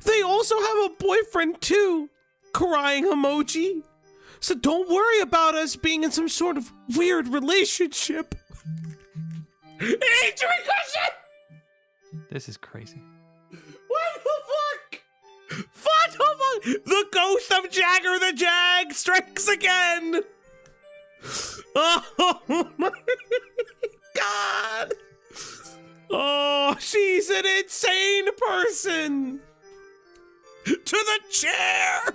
They also have a boyfriend too, crying emoji. So don't worry about us being in some sort of weird relationship. Age regression! This is crazy. What the fuck? What the fuck? The ghost of Jagger the Jag strikes again! Oh my God! Oh, she's an insane person! To the chair!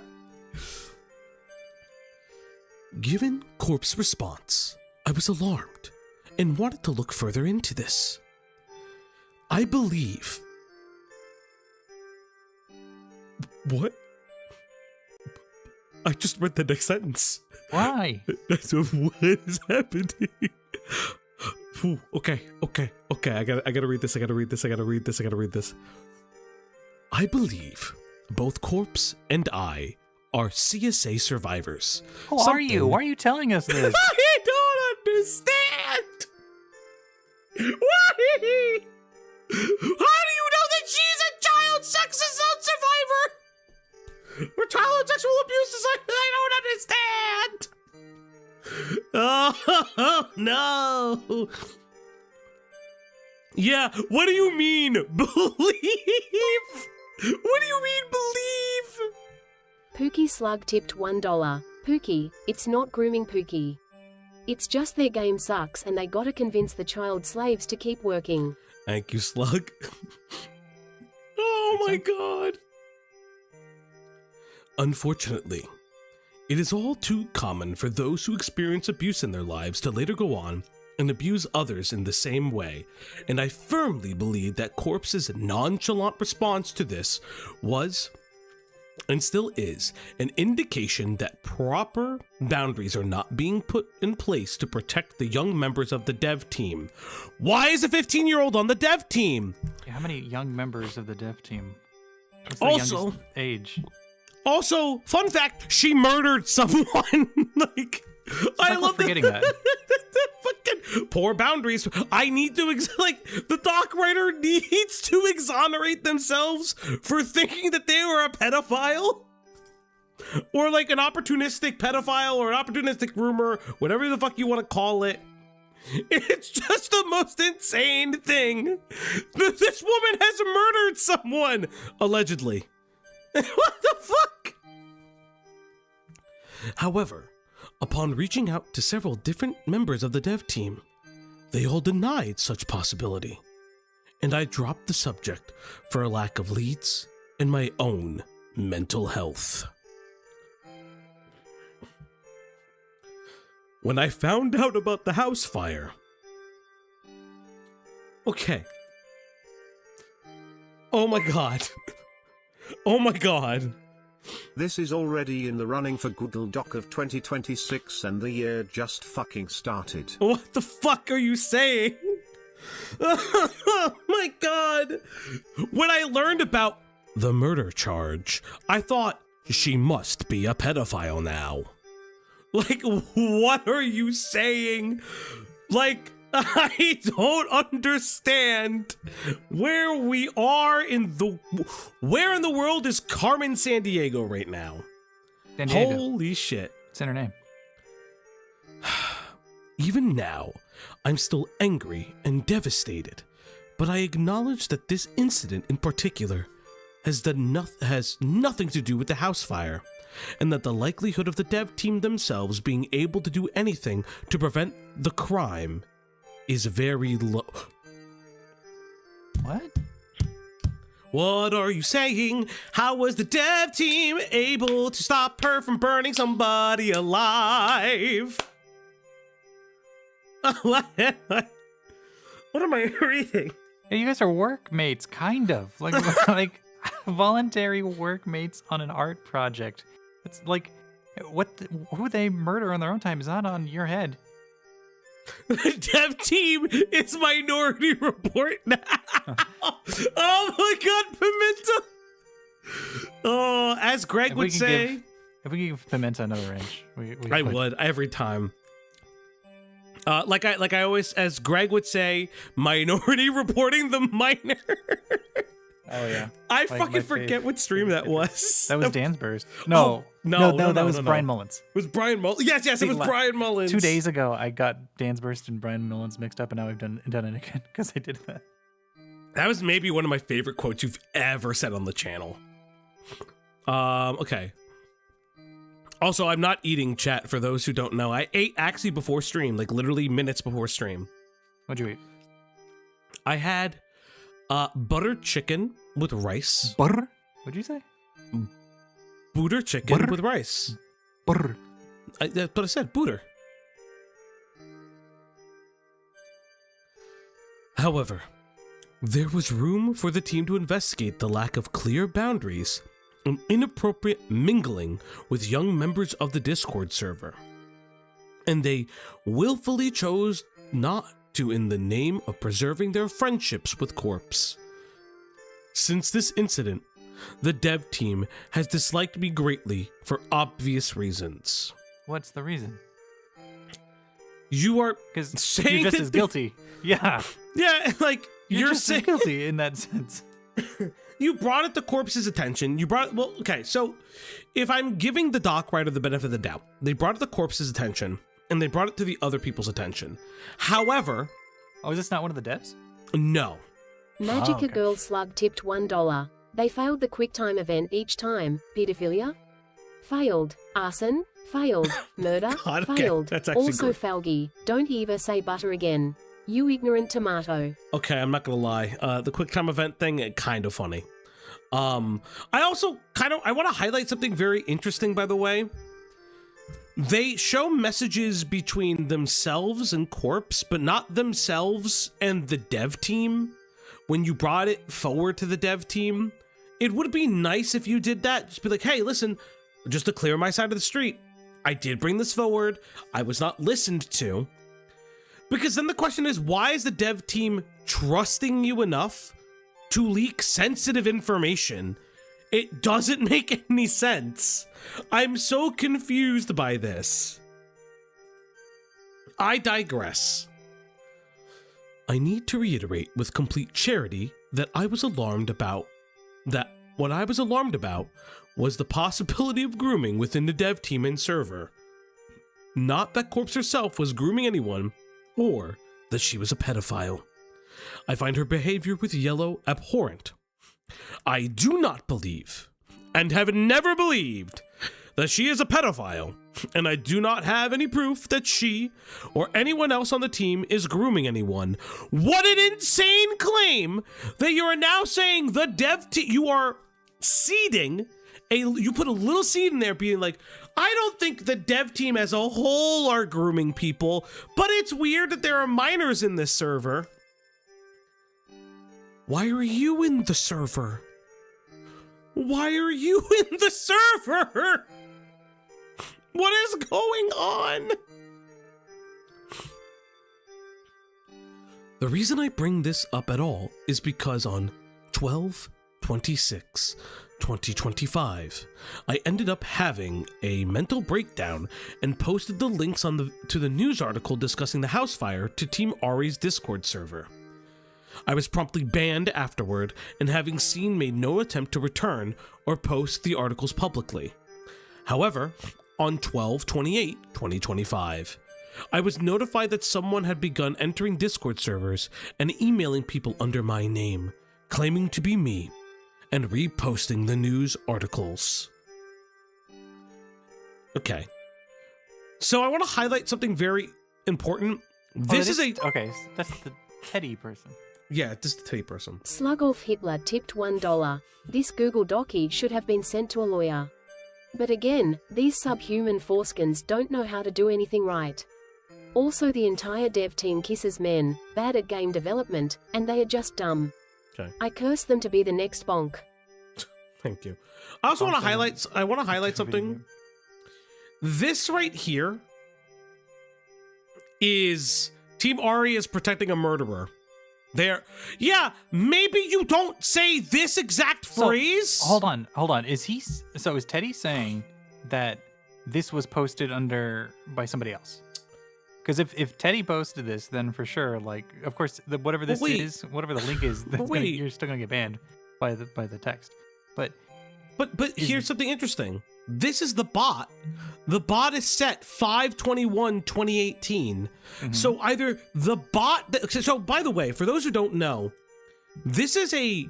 Given Corp's response, I was alarmed and wanted to look further into this. I believe... What? I just read the next sentence. Why? What is happening? Ooh, okay. I gotta read this. I believe both Corpse and I are CSA survivors. Who are you? Why are you telling us this? I don't understand. Why? How do you know that she's a child sex assault survivor? Or child sexual abuse is like, I don't understand. Oh, no. Yeah, what do you mean, believe? What do you mean, believe? Pookie Slug tipped $1. Pookie, it's not grooming Pookie. It's just their game sucks and they gotta convince the child slaves to keep working. Thank you, Slug. Oh my God. Unfortunately, it is all too common for those who experience abuse in their lives to later go on and abuse others in the same way, and I firmly believe that Corpse's nonchalant response to this was, and still is, an indication that proper boundaries are not being put in place to protect the young members of the dev team. Why is a 15-year-old on the dev team? How many young members of the dev team? What's the Also, youngest age? Also, fun fact, she murdered someone. Like, I love forgetting that. Fucking poor boundaries. I need to, the doc writer needs to exonerate themselves for thinking that they were a pedophile. Or like an opportunistic pedophile or an opportunistic rumor, whatever the fuck you want to call it. It's just the most insane thing. This woman has murdered someone, allegedly. What the fuck? However, upon reaching out to several different members of the dev team, they all denied such possibility, and I dropped the subject for a lack of leads and my own mental health. When I found out about the house fire, Okay. Oh my god. Oh my god. This is already in the running for Google Doc of 2026 and the year just fucking started. What the fuck are you saying? Oh my god. When I learned about the murder charge, I thought she must be a pedophile now. Like, what are you saying? Like, I don't understand where we are where in the world is Carmen Sandiego right now? San Diego. Holy shit. It's in her name. Even now, I'm still angry and devastated, but I acknowledge that this incident in particular has nothing to do with the house fire, and that the likelihood of the dev team themselves being able to do anything to prevent the crime is very low. What? What are you saying? How was the dev team able to stop her from burning somebody alive? What am I reading? Yeah, you guys are workmates, kind of. Like, like voluntary workmates on an art project. It's like, who they murder on their own time is not on your head. The dev team is Minority Report now. Oh my god, Pimenta. Oh, as Greg would say. If we give Pimenta another range, I would every time. Like I always, as Greg would say, Minority Reporting the minor. Oh yeah. I fucking forget what stream that was. That was Dan's Burst. No, that was Brian Mullins. It was Brian Mullins. Yes, it was Brian Mullins. 2 days ago, I got Dan's Burst and Brian Mullins mixed up, and now we've done it again because I did that. That was maybe one of my favorite quotes you've ever said on the channel. Okay. Also, I'm not eating, chat, for those who don't know. I ate actually before stream, like literally minutes before stream. What'd you eat? I had butter chicken with rice. Butter? What'd you say? Butter chicken butter? With rice. Butter. That's what I said, butter. However, there was room for the team to investigate the lack of clear boundaries and inappropriate mingling with young members of the Discord server. And they willfully chose not to in the name of preserving their friendships with Corpse. Since this incident, the dev team has disliked me greatly for obvious reasons. What's the reason? You are saying you're just as guilty. Yeah. Yeah, like you're just as guilty in that sense. You brought it to Corpse's attention. Okay, so if I'm giving the doc writer the benefit of the doubt, they brought it to Corpse's attention, and they brought it to the other people's attention. However... Oh, is this not one of the devs? No. Magica Girl Slug tipped $1. They failed the QuickTime event each time. Pedophilia? Failed. Arson? Failed. Murder? God, okay. Failed. That's actually Also great. Falgi. Don't ever say butter again. You ignorant tomato. Okay, I'm not gonna lie. The QuickTime event thing, kind of funny. I also I want to highlight something very interesting, by the way. They show messages between themselves and Corpse, but not themselves and the dev team. When you brought it forward to the dev team, it would be nice if you did that. Just be like, hey, listen, just to clear my side of the street, I did bring this forward. I was not listened to. Because then the question is, why is the dev team trusting you enough to leak sensitive information? It doesn't make any sense. I'm so confused by this. I digress. I need to reiterate with complete charity that what I was alarmed about was the possibility of grooming within the dev team and server. Not that Corpse herself was grooming anyone, or that she was a pedophile. I find her behavior with Yellow abhorrent. I do not believe, and have never believed, that she is a pedophile, and I do not have any proof that she or anyone else on the team is grooming anyone. What an insane claim that you are now saying the dev team, you are seeding, you put a little seed in there being like, I don't think the dev team as a whole are grooming people, but it's weird that there are minors in this server. Why are you in the server? Why are you in the server? What is going on? The reason I bring this up at all is because on 12/26/2025, I ended up having a mental breakdown and posted the links to the news article discussing the house fire to Team Ari's Discord server. I was promptly banned afterward, and having seen, made no attempt to return or post the articles publicly. However, on 12/28/2025, I was notified that someone had begun entering Discord servers and emailing people under my name, claiming to be me, and reposting the news articles. Okay. So I want to highlight something very important. This is a... Okay, that's the Teddy person. Yeah, this is the Teddy person. Slugoff Hitler tipped $1. This Google Dockie should have been sent to a lawyer. But again, these subhuman foreskins don't know how to do anything right. Also, the entire dev team kisses men, bad at game development, and they are just dumb. Okay. I curse them to be the next bonk. Thank you. I also want to highlight. I want to highlight something. This right here is Team Ari is protecting a murderer. There. Yeah, maybe you don't say this exact phrase. So, hold on. Is Teddy saying that this was posted by somebody else? Because if Teddy posted this, then for sure, like, of course, whatever this is, whatever the link is, you're still gonna get banned by the text. But here's something interesting. This is the bot. The bot is set 5/21/2018. Mm-hmm. So either the bot. So by the way, for those who don't know, this is a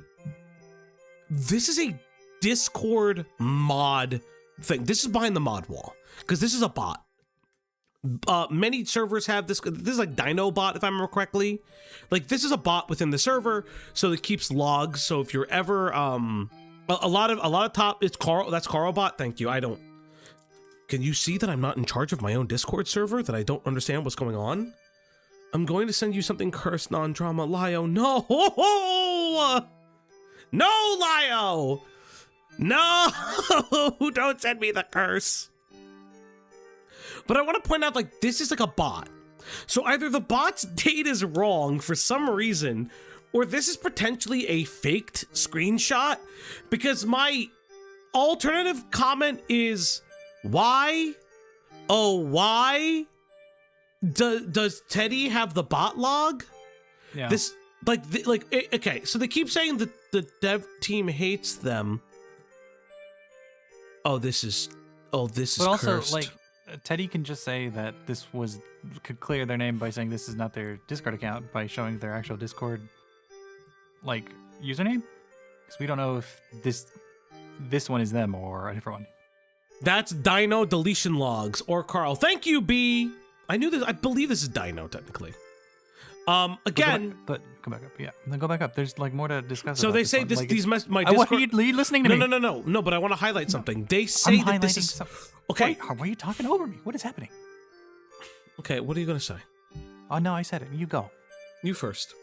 Discord mod thing. This is behind the mod wall because this is a bot. Many servers have this. This is like DinoBot, if I remember correctly. Like this is a bot within the server, so it keeps logs. So if you're ever a lot of top, it's Carl. That's CarlBot. Thank you. I don't. Can you see that I'm not in charge of my own Discord server? That I don't understand what's going on. I'm going to send you something cursed, non-drama, Lio. No, no, Lio. No, don't send me the curse. But I want to point out, like, this is like a bot. So either the bot's date is wrong for some reason, or this is potentially a faked screenshot, because my alternative comment is, why? Oh, why? Does Teddy have the bot log? Yeah. This, okay, so they keep saying that the dev team hates them. This is cursed. But also, like, Teddy can just say that could clear their name by saying this is not their Discord account by showing their actual Discord, like, username. Because we don't know if this one is them or a different one. That's Dino deletion logs or Carl. Thank you, B. I knew this. I believe this is Dino technically. Again, but come back up. Yeah, then go back up. There's like more to discuss. So they say my Discord. Are you listening to me? No. But I want to highlight something. They say that this is okay. Why are you talking over me? What is happening? Okay, what are you gonna say? Oh no, I said it. You go. You first.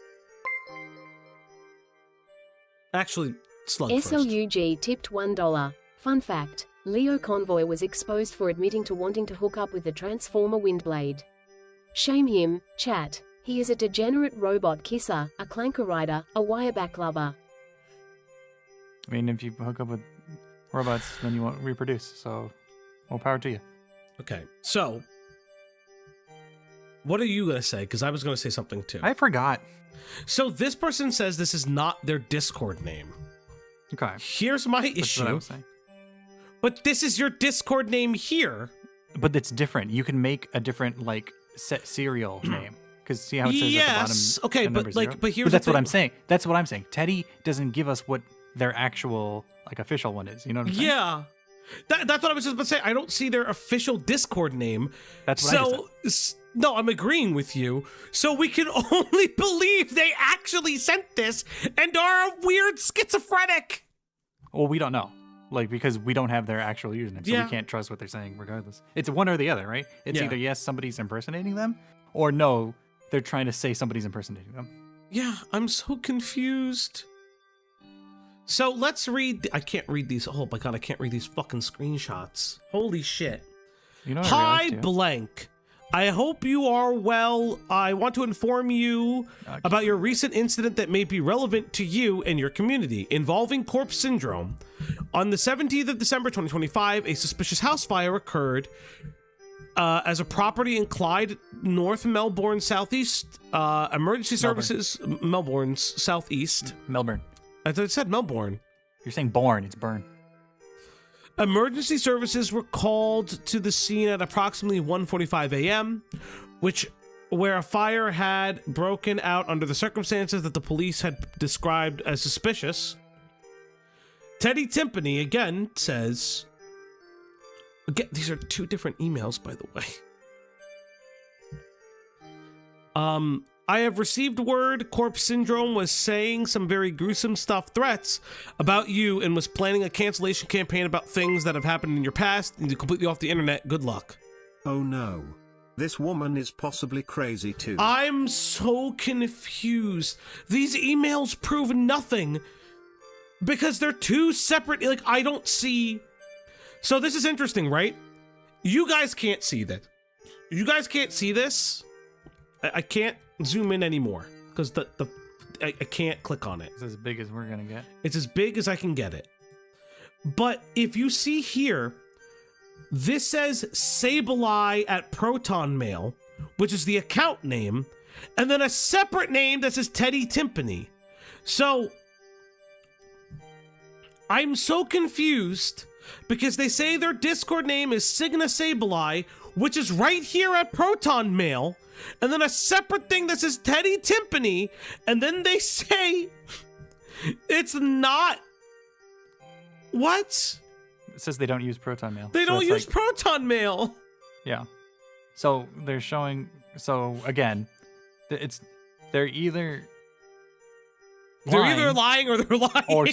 Actually, Slug first. SLUG tipped $1. Fun fact: Leo Convoy was exposed for admitting to wanting to hook up with the Transformer Windblade. Shame him, chat. He is a degenerate robot kisser, a clanker rider, a wireback lover. I mean, if you hook up with robots, then you won't reproduce, so more power to you. Okay, so what are you going to say? Because I was going to say something too. I forgot. So this person says this is not their Discord name. Okay. Here's my issue. What I was saying. But this is your Discord name here. But it's different. You can make a different, like, set serial name. Because see how it says at the bottom? Okay, but like, but here's that's what I'm saying. That's what I'm saying. Teddy doesn't give us what their actual, like, official one is. You know what I'm saying? Yeah. That's what I was just about to say. I don't see their official Discord name. That's what I just said. No, I'm agreeing with you. So we can only believe they actually sent this and are a weird schizophrenic. Well, we don't know. Like, because we don't have their actual username. So we can't trust what they're saying regardless. It's one or the other, right? It's either yes, somebody's impersonating them, or no, they're trying to say somebody's impersonating them. Yeah, I'm so confused. So let's read. I can't read these. Oh my god, I can't read these fucking screenshots. Holy shit. You know what Hi, blank. I hope you are well. I want to inform you about your recent incident that may be relevant to you and your community involving corpse syndrome. On the 17th of December 2025, a suspicious house fire occurred as a property in Clyde, North Melbourne, Southeast. Emergency services, Melbourne's Southeast. Melbourne. I thought it said Melbourne. You're saying born, it's burn. Emergency services were called to the scene at approximately 1:45 a.m., where a fire had broken out under the circumstances that the police had described as suspicious. Teddy Timpany again says, again, these are two different emails, by the way. I have received word Corpse Syndrome was saying some very gruesome threats about you and was planning a cancellation campaign about things that have happened in your past and completely off the internet. Good luck. Oh no. This woman is possibly crazy too. I'm so confused. These emails prove nothing because they're two separate, like, I don't see. So this is interesting, right? You guys can't see that. You guys can't see this. I can't zoom in anymore because I can't click on it. It's as big as we're gonna get. It's as big as I can get it. But if you see here, this says Sableye at Proton Mail, which is the account name, and then a separate name that says Teddy Timpany. So I'm so confused because they say their Discord name is Signa Sableye, which is right here at Proton Mail, and then a separate thing that says Teddy Timpany, and then they say it's not. What? It says they don't use Proton Mail. They don't use Proton Mail. Yeah. So they're showing. So again, they're either lying or they're lying. Or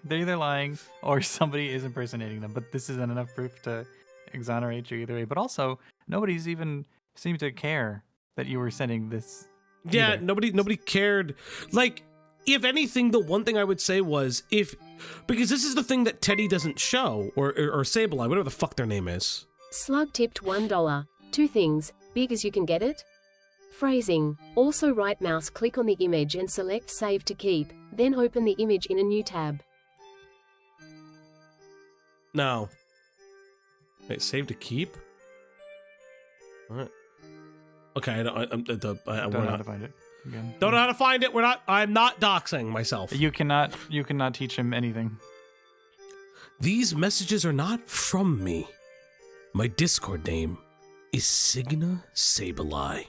they're either lying or somebody is impersonating them. But this isn't enough proof to exonerate you either way. But also, nobody's even seemed to care that you were sending this. Yeah, either. nobody cared. Like, if anything, the one thing I would say was because this is the thing that Teddy doesn't show, or Sableye, whatever the fuck their name is. Slug tipped $1. Two things, big as you can get it. Phrasing. Also right mouse click on the image and select save to keep, then open the image in a new tab. No. Wait, save to keep? What? Okay, I don't know how to find it. Again. Don't know how to find it. I'm not doxing myself. You cannot teach him anything. These messages are not from me. My Discord name is Signa Sableye,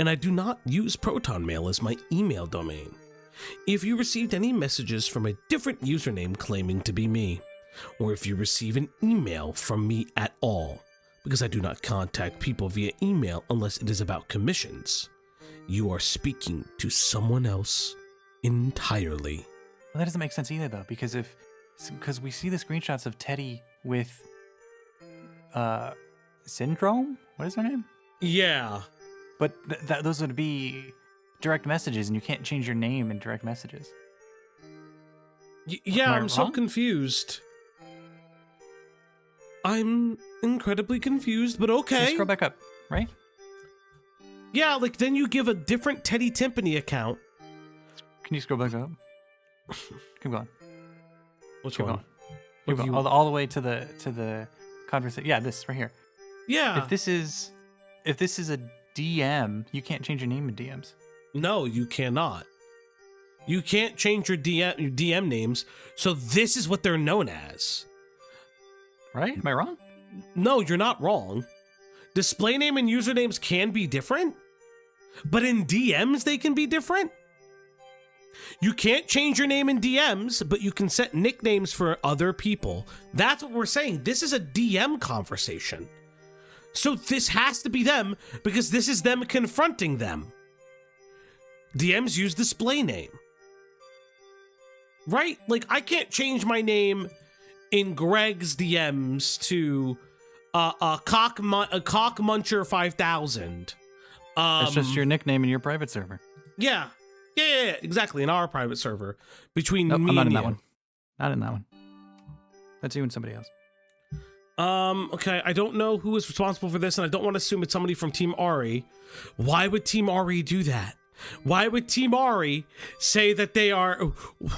and I do not use Proton Mail as my email domain. If you received any messages from a different username claiming to be me, or if you receive an email from me at all, because I do not contact people via email unless it is about commissions, you are speaking to someone else entirely. Well, that doesn't make sense either, though, because we see the screenshots of Teddy with Syndrome. What is her name? Yeah, but those would be direct messages, and you can't change your name in direct messages. Yeah, I'm so confused. I'm incredibly confused, but okay. Just scroll back up, right? Yeah, like then you give a different Teddy Timpany account. Can you scroll back up? Keep going. Which one? Keep going. All the way to the conversation. Yeah, this right here. Yeah. If this is a DM, you can't change your name in DMs. No, you cannot. You can't change your DM names. So this is what they're known as. Right? Am I wrong? No, you're not wrong. Display name and usernames can be different, but in DMs they can be different. You can't change your name in DMs, but you can set nicknames for other people. That's what we're saying. This is a DM conversation. So this has to be them because this is them confronting them. DMs use display name. Right? Like, I can't change my name in Greg's DMs to Cock Muncher 5000. That's just your nickname in your private server. Yeah, exactly. In our private server, between me I'm not and in you. that one. Not in that one. That's you and somebody else. Okay, I don't know who is responsible for this, and I don't want to assume it's somebody from Team Ari. Why would Team Ari do that? Why would Team Ari say that they are...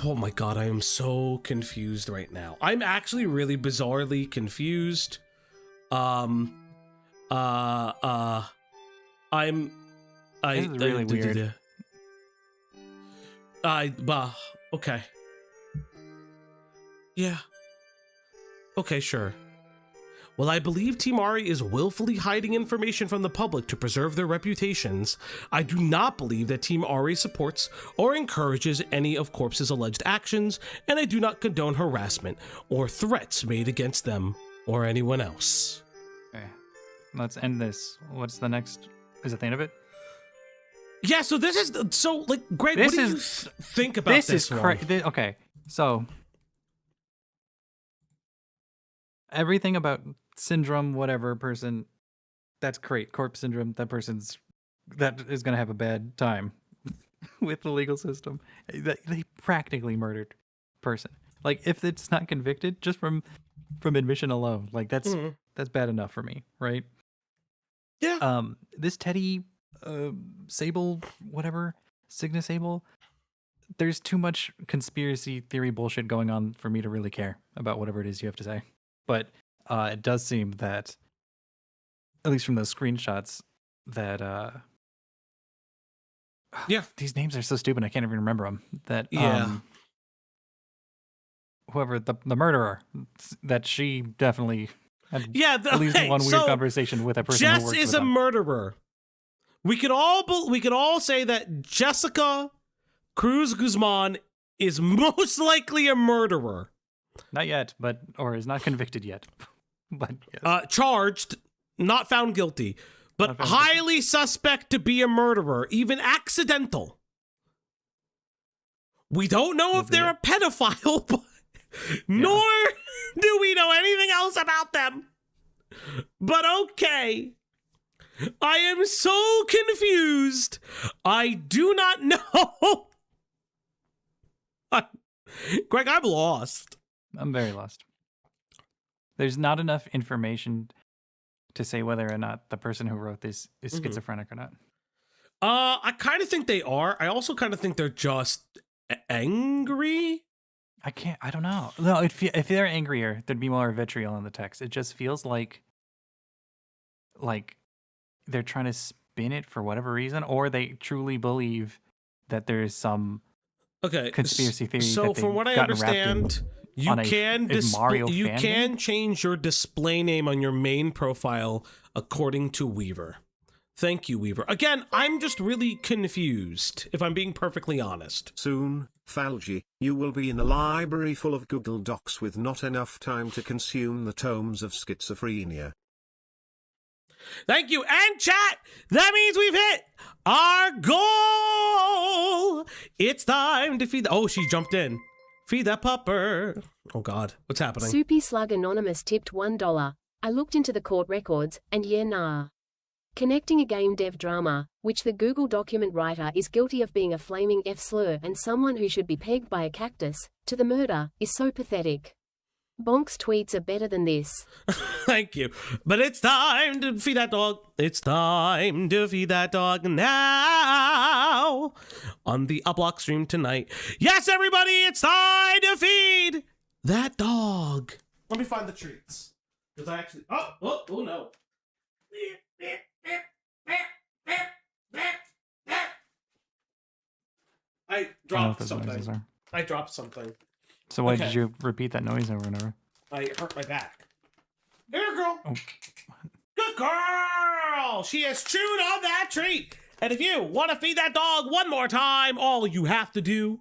Oh my god, I am so confused right now. I'm actually really bizarrely confused. This is really weird. Okay. Yeah. Okay, sure. Well, I believe Team Ari is willfully hiding information from the public to preserve their reputations. I do not believe that Team Ari supports or encourages any of Corpse's alleged actions, and I do not condone harassment or threats made against them or anyone else. Okay. Let's end this. What's the next? Is it the end of it? Yeah, so this is... So, like, Greg, This what do you is- think about this one? Okay, so... Everything about syndrome, whatever person, that's great. Corpse syndrome, that is going to have a bad time with the legal system. They practically murdered person. Like, if it's not convicted, just from admission alone, like that's bad enough for me, right? Yeah. This Teddy, Sable, whatever, Cygnus Sable, there's too much conspiracy theory bullshit going on for me to really care about whatever it is you have to say. But it does seem that, at least from those screenshots, that yeah, these names are so stupid I can't even remember them. That whoever the murderer, that she definitely had at least one weird conversation with a person. Jess who worked is with a them. murderer. We can all say that Jessica Cruz Guzman is most likely a murderer. Not yet, or is not convicted yet. But yes. Charged, not found guilty, but highly suspect to be a murderer, even accidental. We don't know if they're a pedophile, but nor do we know anything else about them. But okay. I am so confused. I do not know. Greg, I'm lost. I'm very lost. There's not enough information to say whether or not the person who wrote this is schizophrenic or not. I kind of think they are. I also kind of think they're just angry. I don't know. No, if they're angrier, there'd be more vitriol in the text. It just feels like they're trying to spin it for whatever reason, or they truly believe that there's some conspiracy theory. So from what I understand, you can change your display name on your main profile according to Weaver. Thank you, Weaver. Again, I'm just really confused, if I'm being perfectly honest. Soon, Falgi, you will be in a library full of Google Docs with not enough time to consume the tomes of schizophrenia. Thank you. And chat, that means we've hit our goal. It's time to feed... Oh, she jumped in. Feed that pupper. Oh, God. What's happening? Soupy Slug Anonymous tipped $1. I looked into the court records, and yeah, nah. Connecting a game dev drama, which the Google document writer is guilty of being a flaming F-slur and someone who should be pegged by a cactus, to the murder, is so pathetic. Bonk's tweets are better than this. Thank you. But it's time to feed that dog. It's time to feed that dog now. On the Uplock stream tonight. Yes, everybody, it's time to feed that dog. Let me find the treats. Because I actually... Oh, no. I dropped something. I dropped something. So why did you repeat that noise over and over? I hurt my back. Here, girl. Oh. Good girl. She has chewed on that treat. And if you want to feed that dog one more time, all you have to do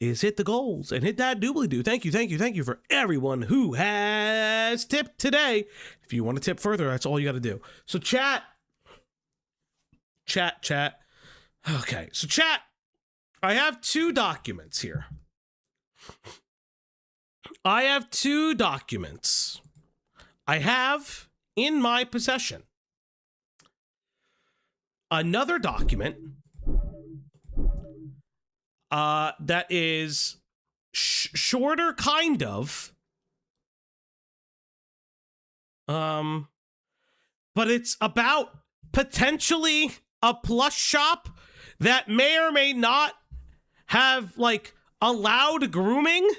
is hit the goals and hit that doobly-doo. Thank you for everyone who has tipped today. If you want to tip further, that's all you got to do. So chat. Okay, so chat. I have two documents here. I have two documents. I have in my possession another document that is shorter, kind of. But it's about potentially a plush shop that may or may not have, like, allowed grooming.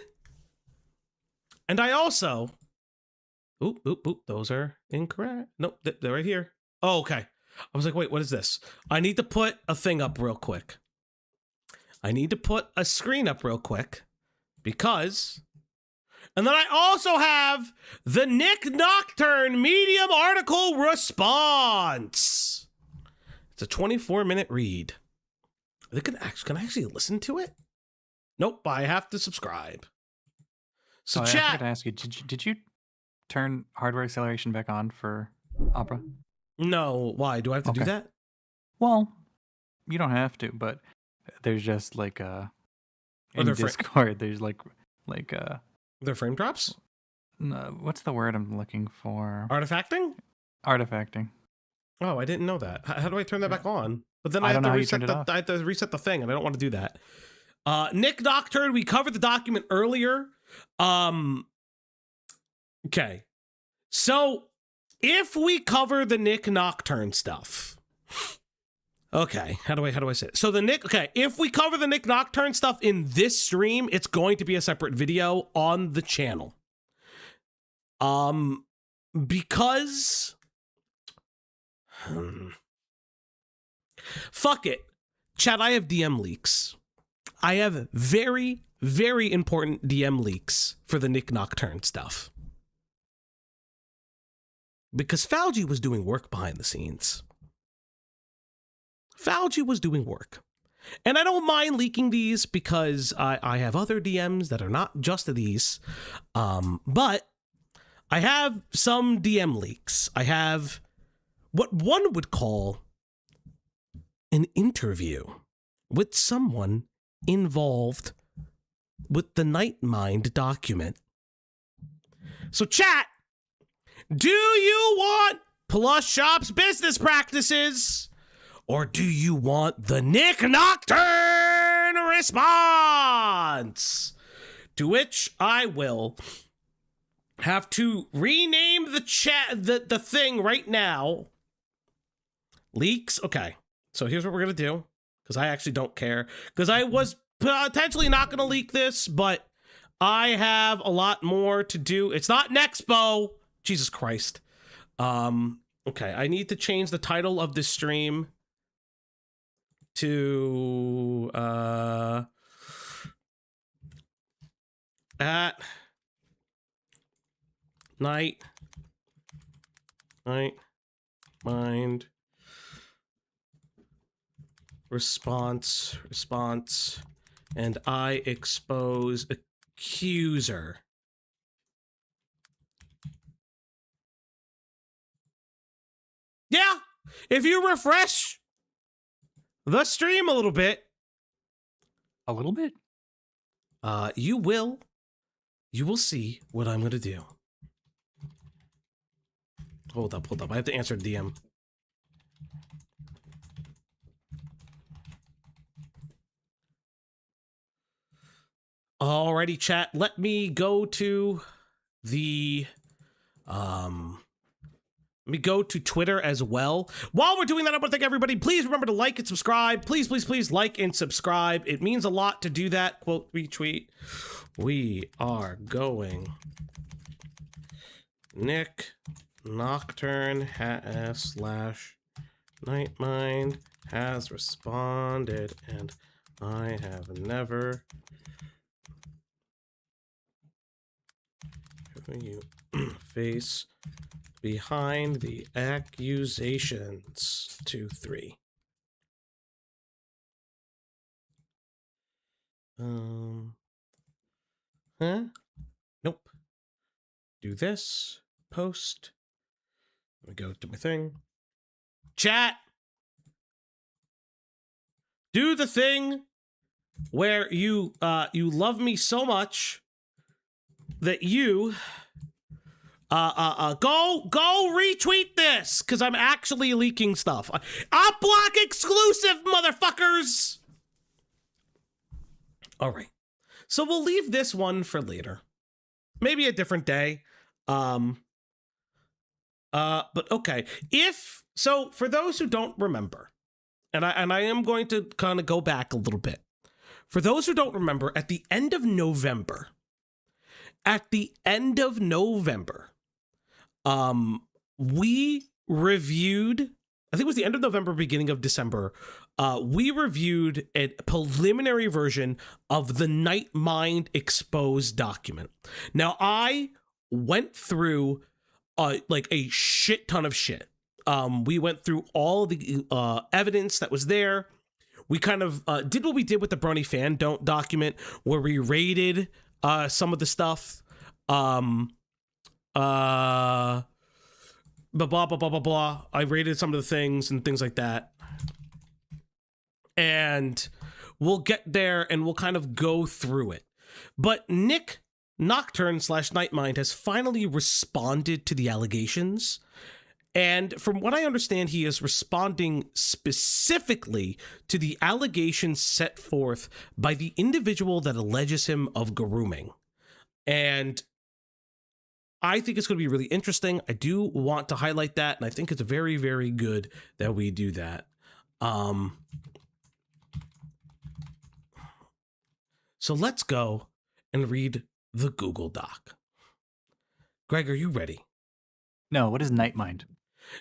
And I also... Oop, those are incorrect. Nope, they're right here. Oh, okay. I was like, wait, what is this? I need to put a thing up real quick. I need to put a screen up real quick because... And then I also have the Nick Nocturne Medium article response. It's a 24-minute read. Can I actually listen to it? Nope, I have to subscribe. So chat. I forgot to ask you, did you turn hardware acceleration back on for Opera? No, why? Do I have to do that? Well, you don't have to, but there's just like in Discord, there's like their frame drops? No, what's the word I'm looking for? Artifacting? Artifacting. Oh, I didn't know that. How do I turn that back on? But then I I have to reset the thing, and I don't want to do that. Nick Nocturne, we covered the document earlier. Okay. So if we cover the Nick Nocturne stuff, okay, how do I say it? So if we cover the Nick Nocturne stuff in this stream, it's going to be a separate video on the channel. Because fuck it. Chat, I have DM leaks. I have very, very important DM leaks for the Nick Nocturne stuff. Because Fauci was doing work behind the scenes. Fauci was doing work. And I don't mind leaking these because I have other DMs that are not just these. But I have some DM leaks. I have what one would call an interview with someone involved with the Nightmind document. So chat, do you want Plus Shop's business practices? Or do you want the Nick Nocturne response? To which I will have to rename the chat, the thing right now. Leaks. Okay. So here's what we're going to do. Because I actually don't care. Because I was potentially not going to leak this, but I have a lot more to do. It's not Nexpo. Jesus Christ. Okay. I need to change the title of this stream to at night mind response and I expose accuser. Yeah, if you refresh the stream a little bit. You will see what I'm going to do. Hold up. I have to answer the DM. Alrighty, chat. Let me go to the Let me go to Twitter as well. While we're doing that, I want to thank everybody. Please remember to like and subscribe. Please like and subscribe. It means a lot to do that. Quote, retweet. We are going. Nick Nocturne / Nightmind has responded, and I have never. You face behind the accusations. 2, 3. Huh? Nope. Do this. Post. Let me go to my thing. Chat. Do the thing where you love me so much that you go retweet this, because I'm actually leaking stuff. Uplock exclusive, motherfuckers. All right. So we'll leave this one for later. Maybe a different day. But okay. So for those who don't remember, and I am going to kind of go back a little bit. For those who don't remember, at the end of November, we reviewed, I think it was the end of November, beginning of December, we reviewed a preliminary version of the Nightmind exposed document. Now, I went through like a shit ton of shit. We went through all the evidence that was there. We kind of did what we did with the Brony Fan Don't document, where we rated some of the stuff. Blah, blah, blah, blah, blah, blah. I rated some of the things and things like that. And we'll get there and we'll kind of go through it. But Nick Nocturne / Nightmind has finally responded to the allegations. And from what I understand, he is responding specifically to the allegations set forth by the individual that alleges him of grooming. And I think it's going to be really interesting. I do want to highlight that, and I think it's very, very good that we do that. So let's go and read the Google Doc. Greg, are you ready? No, what is Nightmind?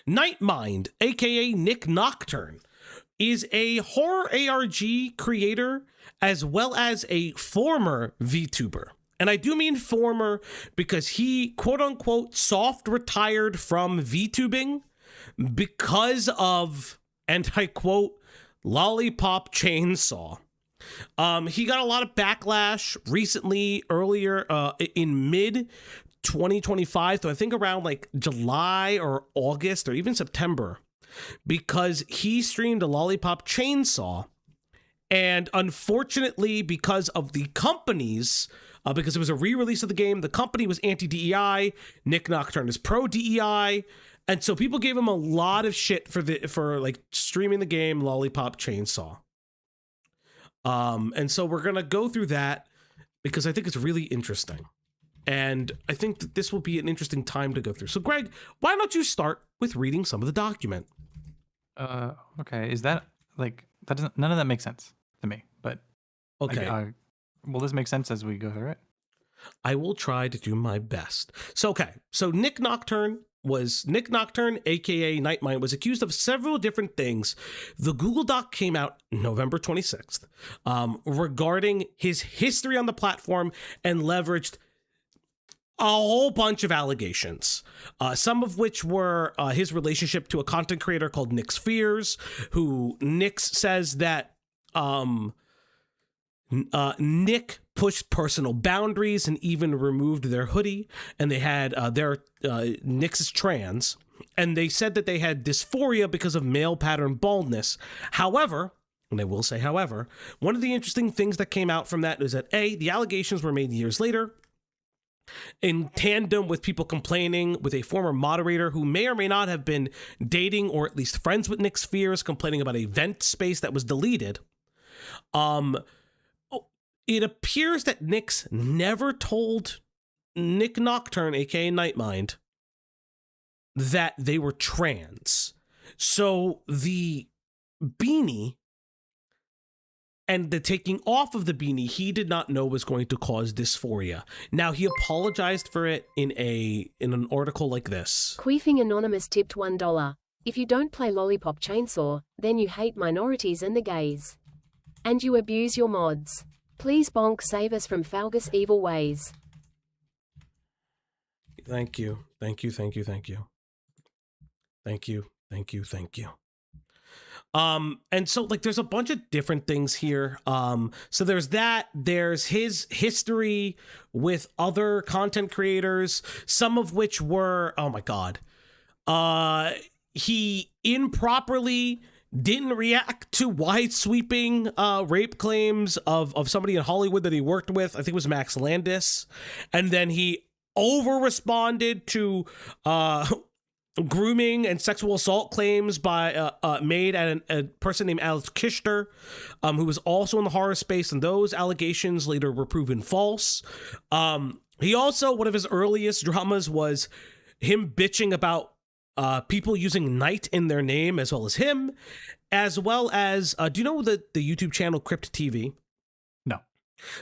Nightmind, aka Nick Nocturne, is a horror ARG creator as well as a former VTuber. And I do mean former because he, quote unquote, soft retired from VTubing because of, and I quote, Lollipop Chainsaw. He got a lot of backlash recently, earlier in mid 2025, so I think around like July or August or even September, because he streamed a Lollipop Chainsaw. And unfortunately, because of the companies, because it was a re-release of the game, the company was anti-DEI, Nick Nocturne is pro-DEI, and so people gave him a lot of shit for like streaming the game Lollipop Chainsaw. And so we're gonna go through that because I think it's really interesting. And I think that this will be an interesting time to go through. So Greg, why don't you start with reading some of the document? Okay. Is that like, that doesn't, none of that makes sense to me, but okay. Will this make sense as we go through it? I will try to do my best. So, okay. So Nick Nocturne, aka Nightmind, was accused of several different things. The Google Doc came out November 26th regarding his history on the platform and leveraged a whole bunch of allegations, some of which were his relationship to a content creator called Nick's Fears, who Nick's says that Nick pushed personal boundaries and even removed their hoodie, and they had Nick's is trans, and they said that they had dysphoria because of male pattern baldness. However, and I will say however, one of the interesting things that came out from that is that the allegations were made years later, in tandem with people complaining, with a former moderator who may or may not have been dating or at least friends with Nick's Fears, complaining about a vent space that was deleted. It appears that Nick's never told Nick Nocturne, aka Nightmind, that they were trans. So the beanie and the taking off of the beanie, he did not know was going to cause dysphoria. Now, he apologized for it in an article like this. Queefing Anonymous tipped $1. If you don't play Lollipop Chainsaw, then you hate minorities and the gays. And you abuse your mods. Please bonk, save us from Falgus evil ways. Thank you. Thank you, thank you, thank you. Thank you, thank you, thank you. And so like there's a bunch of different things here. So there's that, there's his history with other content creators, some of which were, oh my God. He improperly didn't react to wide sweeping rape claims of somebody in Hollywood that he worked with. I think it was Max Landis. And then he over responded to grooming and sexual assault claims by made at a person named Alex Kishner, who was also in the horror space, and those allegations later were proven false. He also, one of his earliest dramas was him bitching about people using Night in their name, as well as him, as well as do you know the YouTube channel Crypt TV? No.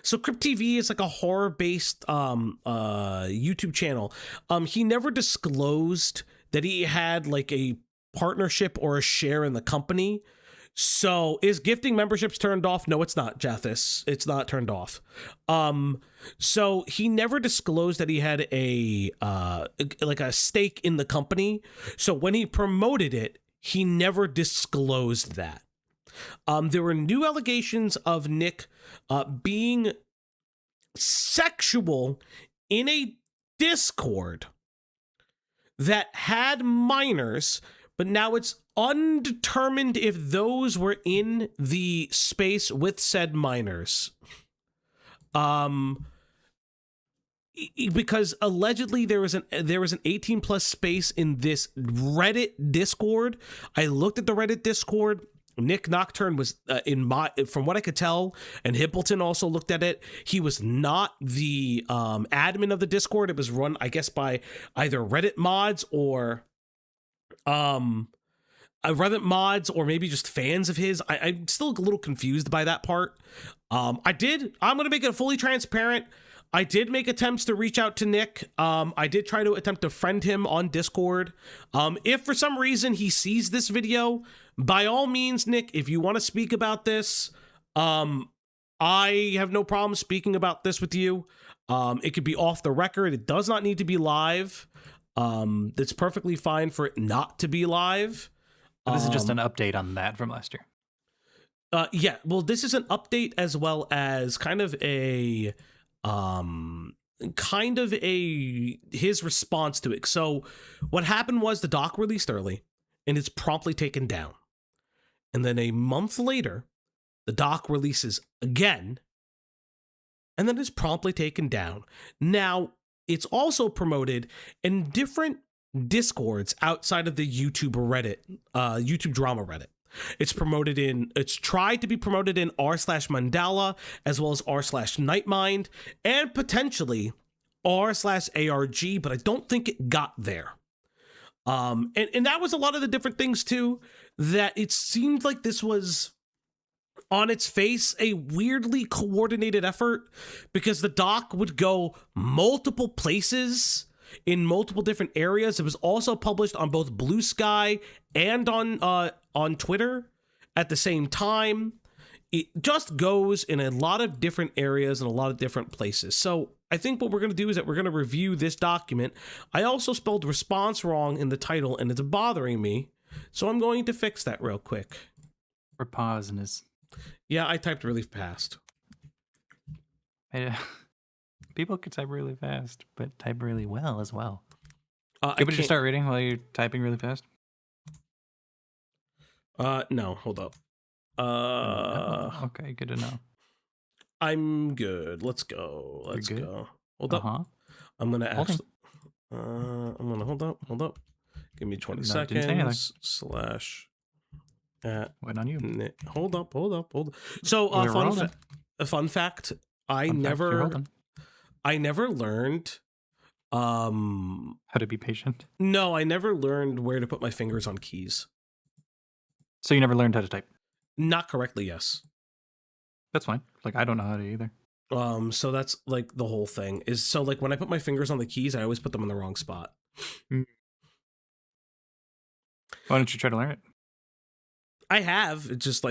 So Crypt TV is like a horror-based YouTube channel. He never disclosed that he had like a partnership or a share in the company. So is gifting memberships turned off? No, it's not, Jathis. It's not turned off. So he never disclosed that he had a like a stake in the company. So when he promoted it, he never disclosed that. There were new allegations of Nick being sexual in a Discord that had minors, but now it's undetermined if those were in the space with said minors. Because allegedly there was an 18 plus space in this Reddit Discord. I looked at the Reddit Discord. Nick Nocturne was from what I could tell, and Hippleton also looked at it. He was not the admin of the Discord. It was run, I guess, by either Reddit mods or maybe just fans of his. I'm still a little confused by that part. I'm going to make it fully transparent. I did make attempts to reach out to Nick. I did try to attempt to friend him on Discord. If for some reason he sees this video, by all means, Nick, if you want to speak about this, I have no problem speaking about this with you. It could be off the record. It does not need to be live. It's perfectly fine for it not to be live. This is just an update on that from last year. Yeah, well, this is an update as well as kind of his response to it. So what happened was the doc released early and it's promptly taken down. And then a month later, the doc releases again and then it's promptly taken down. Now, it's also promoted in different Discords outside of the YouTube Reddit, YouTube drama Reddit. It's tried to be promoted in r/Mandala as well as r/Nightmind and potentially r/ARG, but I don't think it got there. And that was a lot of the different things too, that it seemed like this was on its face a weirdly coordinated effort because the doc would go multiple places in multiple different areas. It was also published on both Blue Sky and on Twitter at the same time. It just goes in a lot of different areas and a lot of different places. So I think what we're going to do is that we're going to review this document. I also spelled response wrong in the title and it's bothering me. So I'm going to fix that real quick. Reposness. Yeah, I typed really fast. People could type really fast, but type really well as well. Can we just start reading while you're typing really fast? No, hold up. Okay, good to know. I'm good. Let's go. Let's go. Hold up. I'm gonna actually. I'm gonna hold up. Give me 20 seconds. Wait on you. Hold up. So, a fun fact. I never learned how to be patient. No, I never learned where to put my fingers on keys. So you never learned how to type? Not correctly, yes. That's fine. Like, I don't know how to either. So that's like the whole thing is, so like when I put my fingers on the keys, I always put them in the wrong spot. Why don't you try to learn it? I have. It's just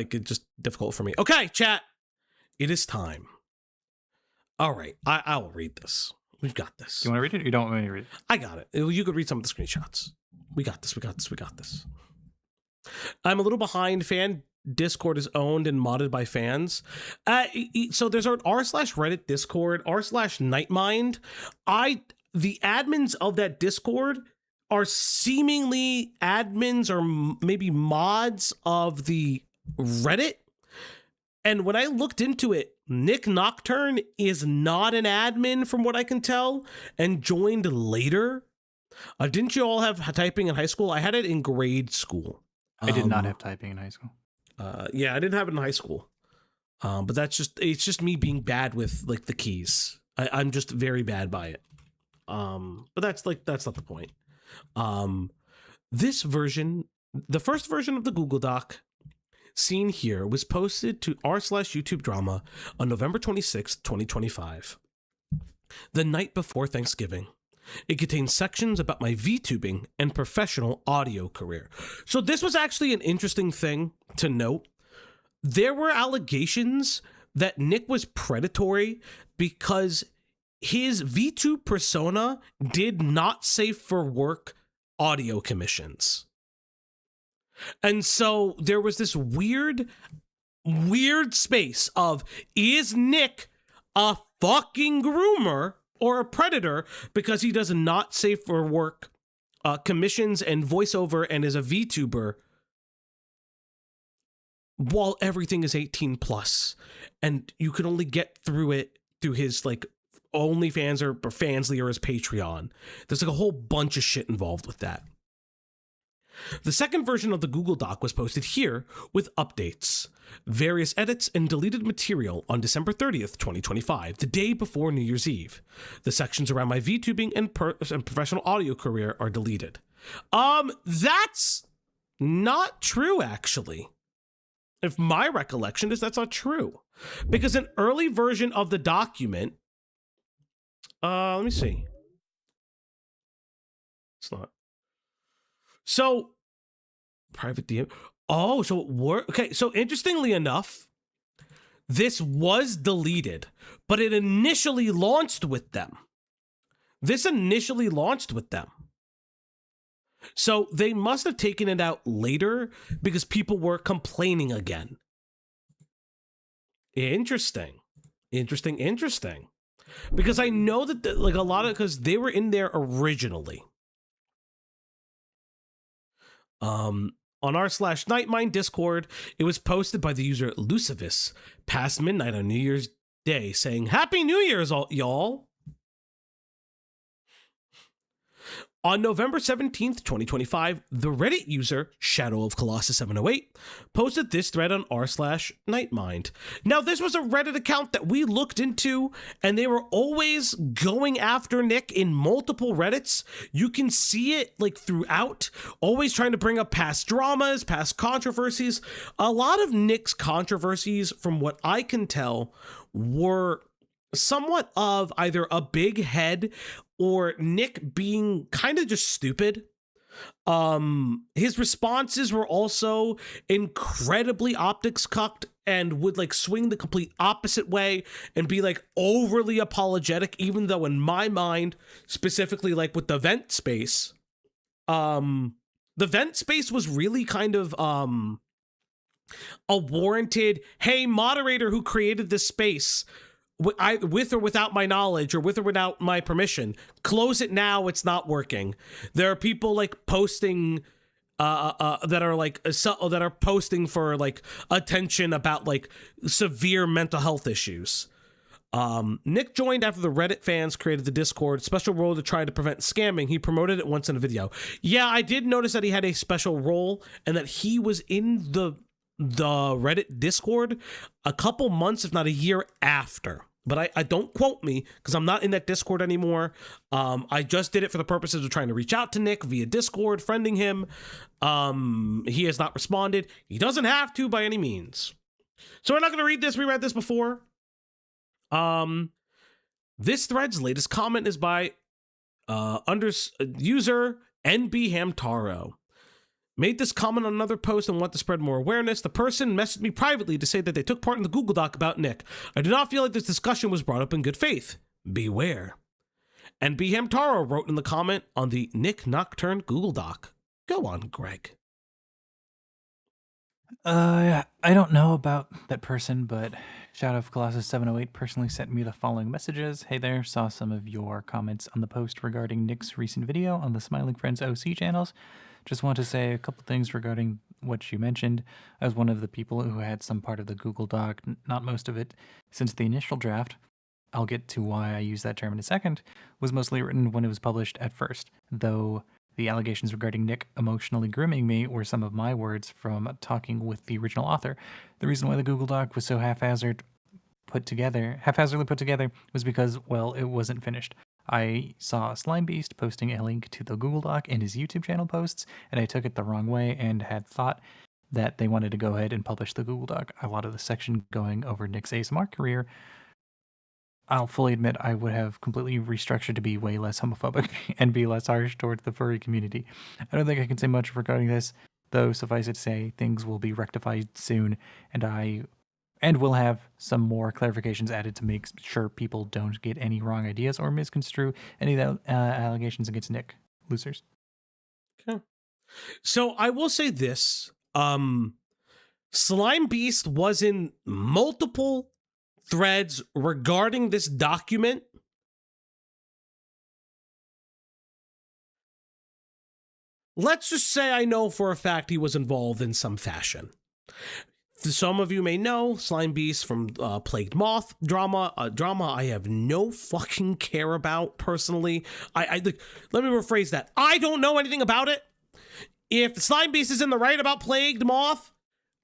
difficult for me. Okay, chat. It is time. All right. I will read this. We've got this. You want to read it or you don't want me to read it? I got it. You could read some of the screenshots. We got this. I'm a little behind. Fan Discord is owned and modded by fans. So there's our r/Reddit Discord, r/Nightmind. The admins of that Discord are seemingly admins or maybe mods of the Reddit. And when I looked into it, Nick Nocturne is not an admin from what I can tell and joined later. Didn't you all have typing in high school? I had it in grade school. I did not have typing in high school. Yeah, I didn't have it in high school. But it's just me being bad with like the keys. I'm just very bad by it. But that's not the point. This version, the first version of the Google Doc seen here, was posted to r/YouTube drama on November 26th, 2025. The night before Thanksgiving. It contains sections about my VTubing and professional audio career. So this was actually an interesting thing to note. There were allegations that Nick was predatory because his VTube persona did not safe for work audio commissions. And so there was this weird space of, is Nick a fucking groomer or a predator because he does not safe for work commissions and voiceover and is a VTuber while everything is 18 plus and you can only get through it through his like OnlyFans or Fansly or his Patreon. There's like a whole bunch of shit involved with that. The second version of the Google Doc was posted here with updates, various edits, and deleted material on December 30th, 2025, the day before New Year's Eve. The sections around my VTubing and professional audio career are deleted. That's not true, actually. If my recollection is, that's not true. Because an early version of the document, let me see. It's not. So, private DM. Oh, so it worked. Okay, so interestingly enough, this was deleted, but it initially launched with them. So they must have taken it out later because people were complaining again. Interesting. Because I know that like a lot of, because they were in there originally. On r/Nightmind Discord, it was posted by the user Lucivis past midnight on New Year's Day saying, Happy New Year's, y'all. On November 17th, 2025, the Reddit user Shadow of Colossus 708 posted this thread on r/Nightmind. Now, this was a Reddit account that we looked into, and they were always going after Nick in multiple Reddits. You can see it like throughout, always trying to bring up past dramas, past controversies. A lot of Nick's controversies, from what I can tell, were somewhat of either a big head or Nick being kind of just stupid. His responses were also incredibly optics cucked and would like swing the complete opposite way and be like overly apologetic, even though in my mind, specifically like with the vent space, the vent space was really kind of a warranted, hey, moderator who created this space, with or without my knowledge or with or without my permission, close it now, it's not working. There are people like posting that are posting for like attention about like severe mental health issues. Nick joined after the Reddit fans created the Discord special role to try to prevent scamming. He promoted it once in a video. Yeah, I did notice that he had a special role and that he was in the Reddit Discord a couple months, if not a year after. But I don't quote me because I'm not in that Discord anymore. I just did it for the purposes of trying to reach out to Nick via Discord, friending him. He has not responded. He doesn't have to by any means. So we're not going to read this. We read this before. This thread's latest comment is by user NB Hamtaro. Made this comment on another post and want to spread more awareness. The person messaged me privately to say that they took part in the Google Doc about Nick. I do not feel like this discussion was brought up in good faith. Beware. And B. Hamtaro wrote in the comment on the Nick Nocturne Google Doc. Go on, Greg. I don't know about that person, but Shadow of Colossus 708 personally sent me the following messages. Hey there, saw some of your comments on the post regarding Nick's recent video on the Smiling Friends OC channels. Just want to say a couple things regarding what you mentioned. I was one of the people who had some part of the Google Doc, not most of it, since the initial draft. I'll get to why I use that term in a second, was mostly written when it was published at first, though the allegations regarding Nick emotionally grooming me were some of my words from talking with the original author. The reason why the Google Doc was so haphazardly put together was because, well, it wasn't finished. I saw Slime Beast posting a link to the Google Doc in his YouTube channel posts, and I took it the wrong way and had thought that they wanted to go ahead and publish the Google Doc. A lot of the section going over Nick's ASMR career, I'll fully admit I would have completely restructured to be way less homophobic and be less harsh towards the furry community. I don't think I can say much regarding this, though suffice it to say things will be rectified soon, and we'll have some more clarifications added to make sure people don't get any wrong ideas or misconstrue any of the allegations against Nick. Losers. Okay. So I will say this. Slime Beast was in multiple threads regarding this document. Let's just say I know for a fact he was involved in some fashion. Some of you may know Slime Beast from Plagued Moth drama, drama I have no fucking care about personally. Let me rephrase that. I don't know anything about it. If Slime Beast is in the right about Plagued Moth,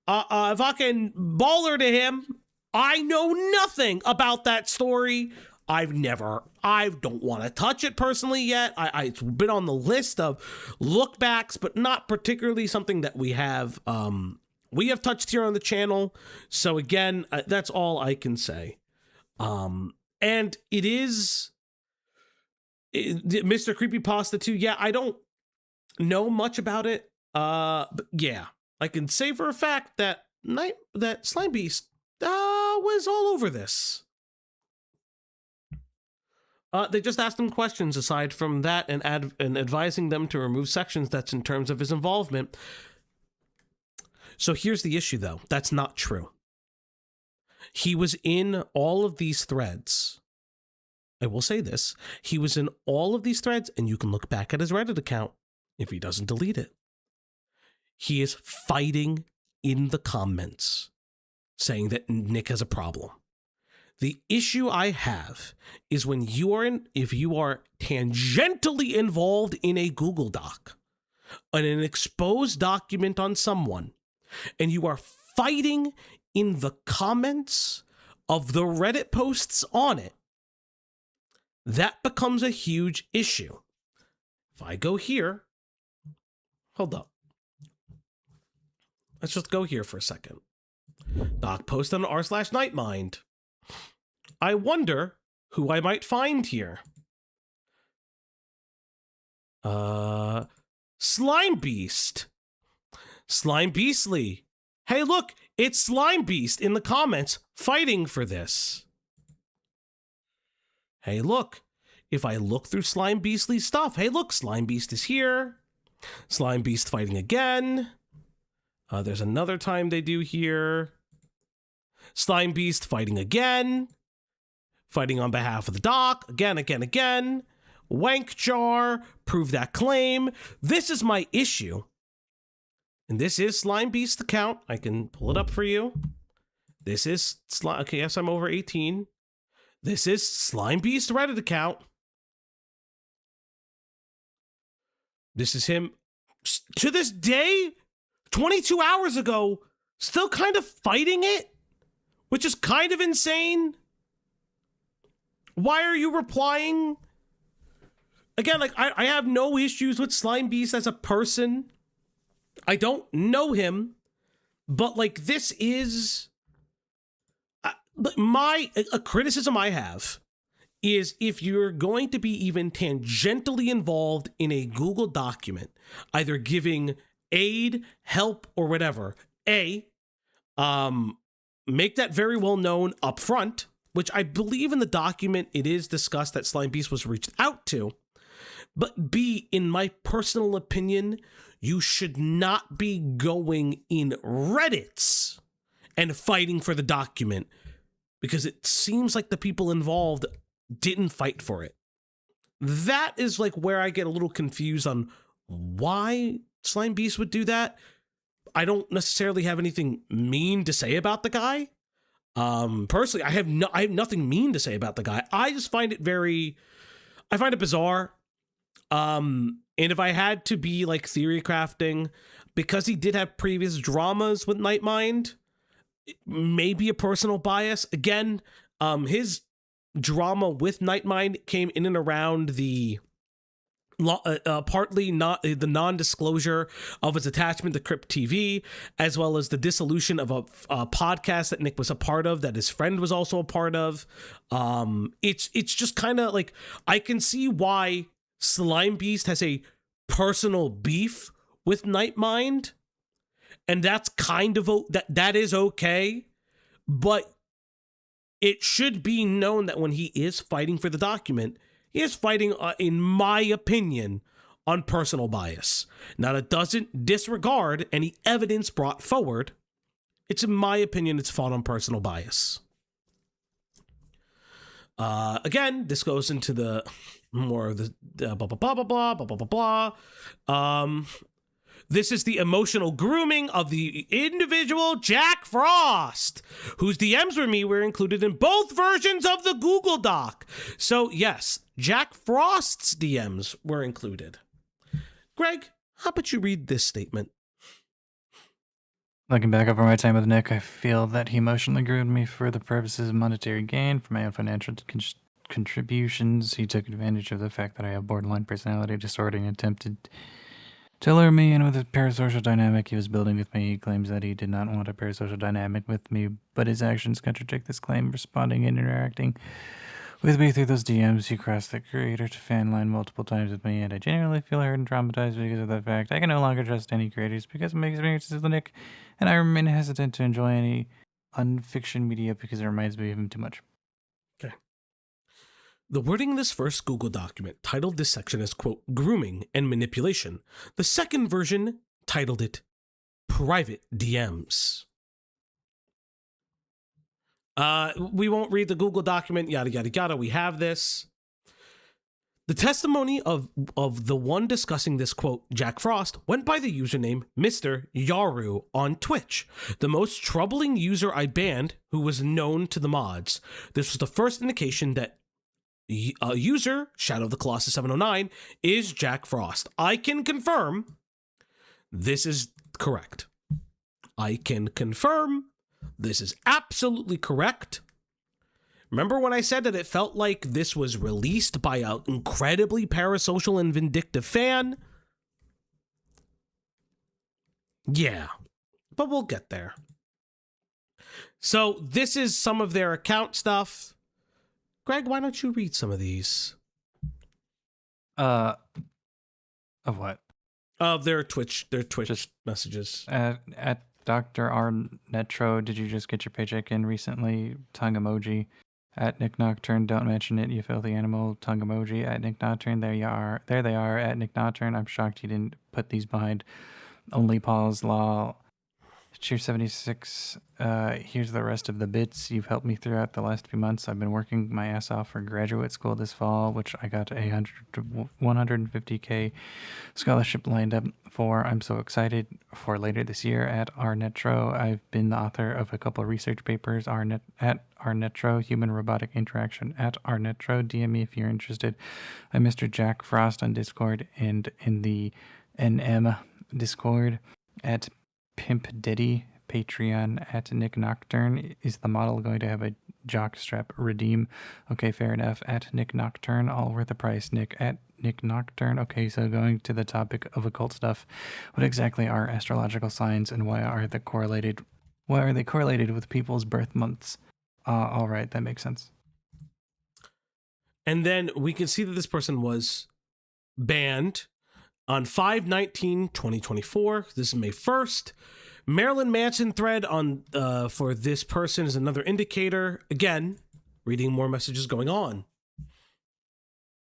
fucking baller to him. I know nothing about that story. I don't want to touch it personally yet. It's been on the list of lookbacks, but not particularly something that we have touched here on the channel. So again, that's all I can say. And it is Mr. Creepypasta 2. Yeah, I don't know much about it. But yeah, I can say for a fact that Slime Beast was all over this. They just asked him questions aside from that and advising them to remove sections that's in terms of his involvement. So here's the issue, though. That's not true. He was in all of these threads. I will say this. He was in all of these threads, and you can look back at his Reddit account if he doesn't delete it. He is fighting in the comments, saying that Nick has a problem. The issue I have is when if you are tangentially involved in a Google Doc, in an exposed document on someone, and you are fighting in the comments of the Reddit posts on it, that becomes a huge issue. If I go here, hold up. Let's just go here for a second. Doc post on r/Nightmind. I wonder who I might find here. Slime Beast. Slime Beastly. Hey, look, it's Slime Beast in the comments fighting for this. Hey, look, if I look through Slime Beastly's stuff, hey, look, Slime Beast is here. Slime Beast fighting again. There's another time they do here. Slime Beast fighting again. Fighting on behalf of the doc. Again. Wank Jar. Prove that claim. This is my issue. And this is Slime Beast's account. I can pull it up for you. This is okay, yes, I'm over 18. This is Slime Beast Reddit account. This is him. To this day, 22 hours ago, still kind of fighting it, which is kind of insane. Why are you replying? Again, like, I have no issues with Slime Beast as a person. I don't know him, but like, this is a criticism I have is if you're going to be even tangentially involved in a Google document, either giving aid, help, or whatever, make that very well known up front, which I believe in the document it is discussed that Slime Beast was reached out to. But B, in my personal opinion, you should not be going in Reddits and fighting for the document, because it seems like the people involved didn't fight for it. That is like where I get a little confused on why Slime Beast would do that. I don't necessarily have anything mean to say about the guy. Personally, I have nothing mean to say about the guy. I just find it bizarre. And if I had to be like theory crafting, because he did have previous dramas with Nightmind, maybe a personal bias. Again, his drama with Nightmind came in and around the partly not the non-disclosure of his attachment to Crypt TV, as well as the dissolution of a podcast that Nick was a part of, that his friend was also a part of. It's just kind of like, I can see why Slime Beast has a personal beef with Nightmind, and that's kind of that is okay, but it should be known that when he is fighting for the document, he is fighting, in my opinion, on personal bias. Now, that doesn't disregard any evidence brought forward. It's, in my opinion, it's fought on personal bias. Again, this goes into the more of the blah, blah, blah, blah, blah, blah, blah, blah, blah. This is the emotional grooming of the individual Jack Frost, whose DMs were included in both versions of the Google Doc. So yes, Jack Frost's DMs were included. Greg, how about you read this statement? Looking back over my time with Nick, I feel that he emotionally groomed me for the purposes of monetary gain, for my own financial contributions. He took advantage of the fact that I have borderline personality disorder and attempted to lure me in with a parasocial dynamic he was building with me. He claims that he did not want a parasocial dynamic with me, but his actions contradict this claim. Responding and interacting with me through those DMs, he crossed the creator to fan line multiple times with me, and I genuinely feel hurt and traumatized because of that fact. I can no longer trust any creators because of my experiences with Nick, and I remain hesitant to enjoy any unfiction media because it reminds me of him too much. Okay. The wording in this first Google document titled this section as, quote, grooming and manipulation. The second version titled it private DMs. We won't read the Google document, yada, yada, yada. We have this. The testimony of the one discussing this, quote, Jack Frost, went by the username Mr. Yaru on Twitch, the most troubling user I banned who was known to the mods. This was the first indication that user Shadow of the Colossus 709 is Jack Frost. I can confirm this is correct. I can confirm this is absolutely correct. Remember when I said that it felt like this was released by an incredibly parasocial and vindictive fan? Yeah, but we'll get there. So this is some of their account stuff. Greg, why don't you read some of these? Of what? Of their Twitch just messages. At Dr. R. Netro, did you just get your paycheck in recently? Tongue emoji. At Nick Nocturne, don't mention it, you filthy animal. Tongue emoji. At Nick Nocturne, there you are. There they are. At Nick Nocturne, I'm shocked you didn't put these behind only Paul's Law. Cheer 76. Here's the rest of the bits. You've helped me throughout the last few months. I've been working my ass off for graduate school this fall, which I got a 150K scholarship lined up for. I'm so excited for later this year at RNetro. I've been the author of a couple of research papers at RNetro, human robotic interaction at RNetro. DM me if you're interested. I'm Mr. Jack Frost on Discord and in the NM Discord at Pimp Diddy. Patreon at Nick Nocturne. Is the model going to have a jockstrap redeem? Okay, fair enough. At Nick Nocturne, all worth the price. Nick at Nick Nocturne. Okay, so going to the topic of occult stuff, what exactly are astrological signs and why are they correlated with people's birth months? All right, that makes sense. And then we can see that this person was banned on 5/19/2024. This is May 1st. Marilyn Manson thread on for this person is another indicator. Again, reading more messages going on.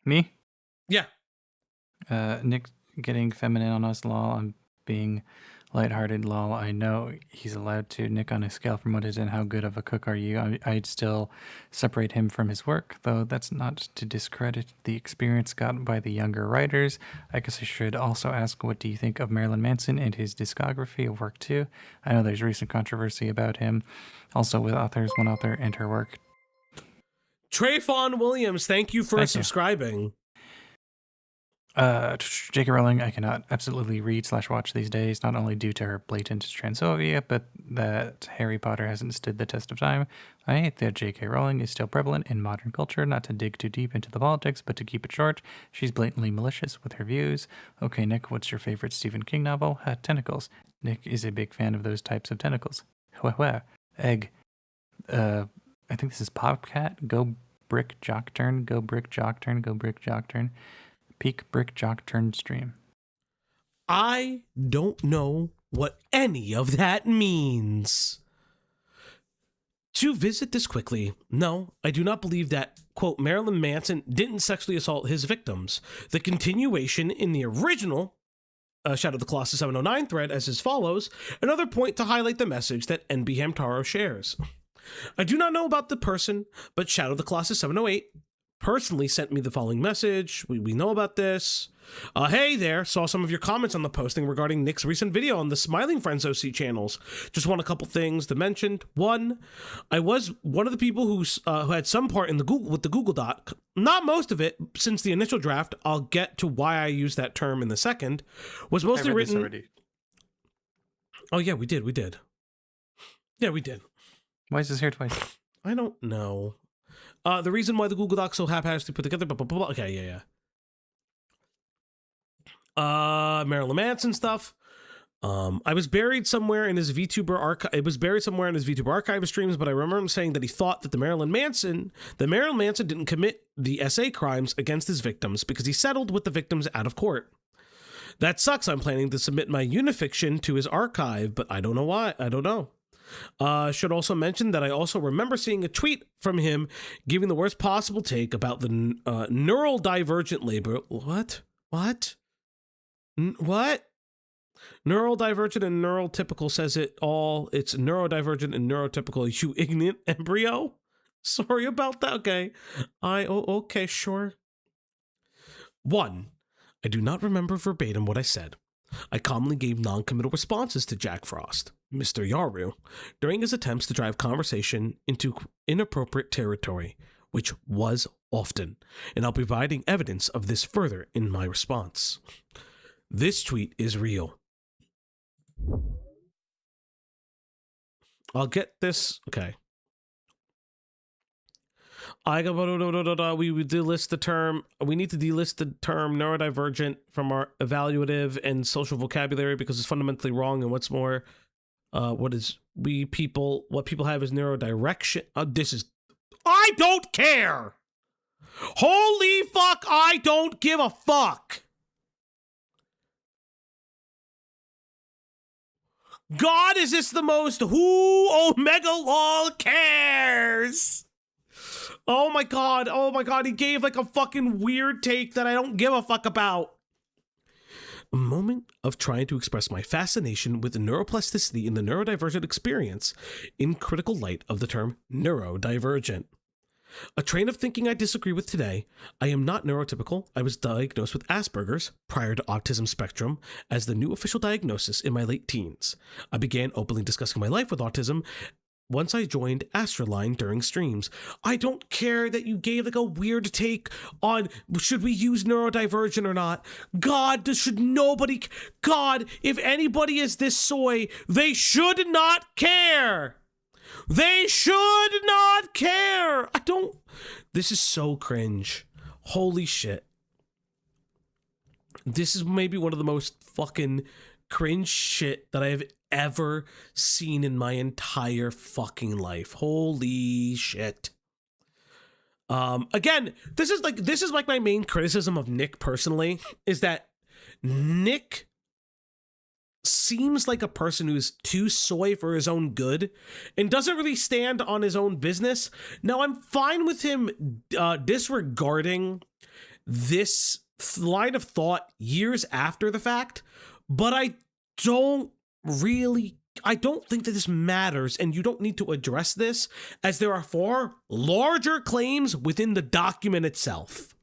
Me? Yeah. Nick getting feminine on us, lol. I'm being Lighthearted lol. I know he's allowed to. Nick, on a scale from 1 to 10, how good of a cook are you? I'd still separate him from his work, though that's not to discredit the experience gotten by the younger writers. I guess I should also ask, what do you think of Marilyn Manson and his discography of work too? I know there's recent controversy about him, also with one author and her work. Trayvon Williams, thank you for subscribing. J.K. Rowling, I cannot absolutely read/watch these days, not only due to her blatant transphobia, but that Harry Potter hasn't stood the test of time. I hate that J.K. Rowling is still prevalent in modern culture, not to dig too deep into the politics, but to keep it short. She's blatantly malicious with her views. Okay, Nick, what's your favorite Stephen King novel? Tentacles. Nick is a big fan of those types of tentacles. Egg. I think this is Popcat. Go brick jock turn. Go brick jock turn. Go brick jock turn. Peak brick jock turn stream. I don't know what any of that means. To visit this quickly, no, I do not believe that, quote, Marilyn Manson didn't sexually assault his victims. The continuation in the original Shadow of the Colossus 709 thread as as follows, another point to highlight the message that NB Hamtaro shares. I do not know about the person, but Shadow of the Colossus 708 personally sent me the following message. We know about this. Hey there, saw some of your comments on the posting regarding Nick's recent video on the Smiling Friends OC channels. Just want a couple things to mention. One, I was one of the people who had some part in the Google Doc. Not most of it, since the initial draft. I'll get to why I use that term in the second. Was mostly written. Oh yeah, we did. Yeah, we did. Why is this here twice? I don't know. The reason why the Google Doc so haphazardly put together, blah, blah, blah, blah. Okay, yeah. Marilyn Manson stuff. I was buried somewhere in his VTuber archive. It was buried somewhere in his VTuber archive streams, but I remember him saying that he thought that Marilyn Manson didn't commit the SA crimes against his victims because he settled with the victims out of court. That sucks. I'm planning to submit my unifiction to his archive, but I don't know why. I don't know. Should also mention that I also remember seeing a tweet from him giving the worst possible take about the neural divergent labor. What? What? Neural divergent and neural typical says it all. It's neurodivergent and neurotypical. You ignorant embryo? Sorry about that. Okay. Okay, sure. 1. I do not remember verbatim what I said. I calmly gave non-committal responses to Jack Frost, Mr. Yaru, during his attempts to drive conversation into inappropriate territory, which was often, and I'll be providing evidence of this further in my response. This tweet is real. I'll get this. Okay. We delist the term. We need to delist the term neurodivergent from our evaluative and social vocabulary because it's fundamentally wrong. And what's more, what people have is neurodirection. I don't care. Holy fuck! I don't give a fuck. God, is this the most who Omega Lol cares? Oh my god, he gave like a fucking weird take that I don't give a fuck about. A moment of trying to express my fascination with the neuroplasticity in the neurodivergent experience in critical light of the term neurodivergent. A train of thinking I disagree with today. I am not neurotypical. I was diagnosed with Asperger's prior to autism spectrum as the new official diagnosis in my late teens. I began openly discussing my life with autism once I joined Astroline during streams. I don't care that you gave like a weird take on should we use neurodivergent or not. God, if anybody is this soy, they should not care. They should not care. This is so cringe. Holy shit. This is maybe one of the most fucking cringe shit that I have ever seen in my entire fucking life. Holy shit. Again, this is like my main criticism of Nick personally, is that Nick seems like a person who's too soy for his own good and doesn't really stand on his own business. Now, I'm fine with him disregarding this line of thought years after the fact, but I don't really, I don't think that this matters, and you don't need to address this, as there are far larger claims within the document itself.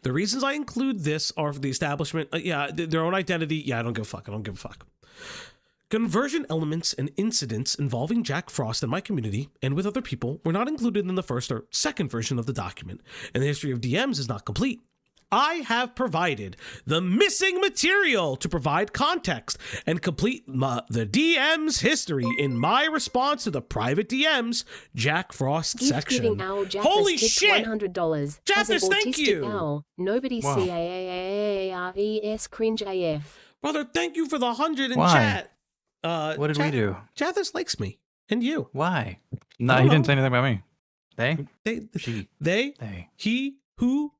The reasons I include this are for the establishment, their own identity. Yeah, I don't give a fuck. Conversion elements and incidents involving Jack Frost in my community and with other people were not included in the first or second version of the document, and the history of DMs is not complete. I have provided the missing material to provide context and complete the DM's history in my response to the private DMs Jack Frost section. Giving Owl Japheth Holy tipped shit! $100. Japheth, thank you! Owl. Nobody Wow. CAARES cringe AF. Brother, thank you for the 100 in Why? chat. What did we do? Japheth likes me. And you. Why? No, he didn't say anything about me. She. They. He. Who.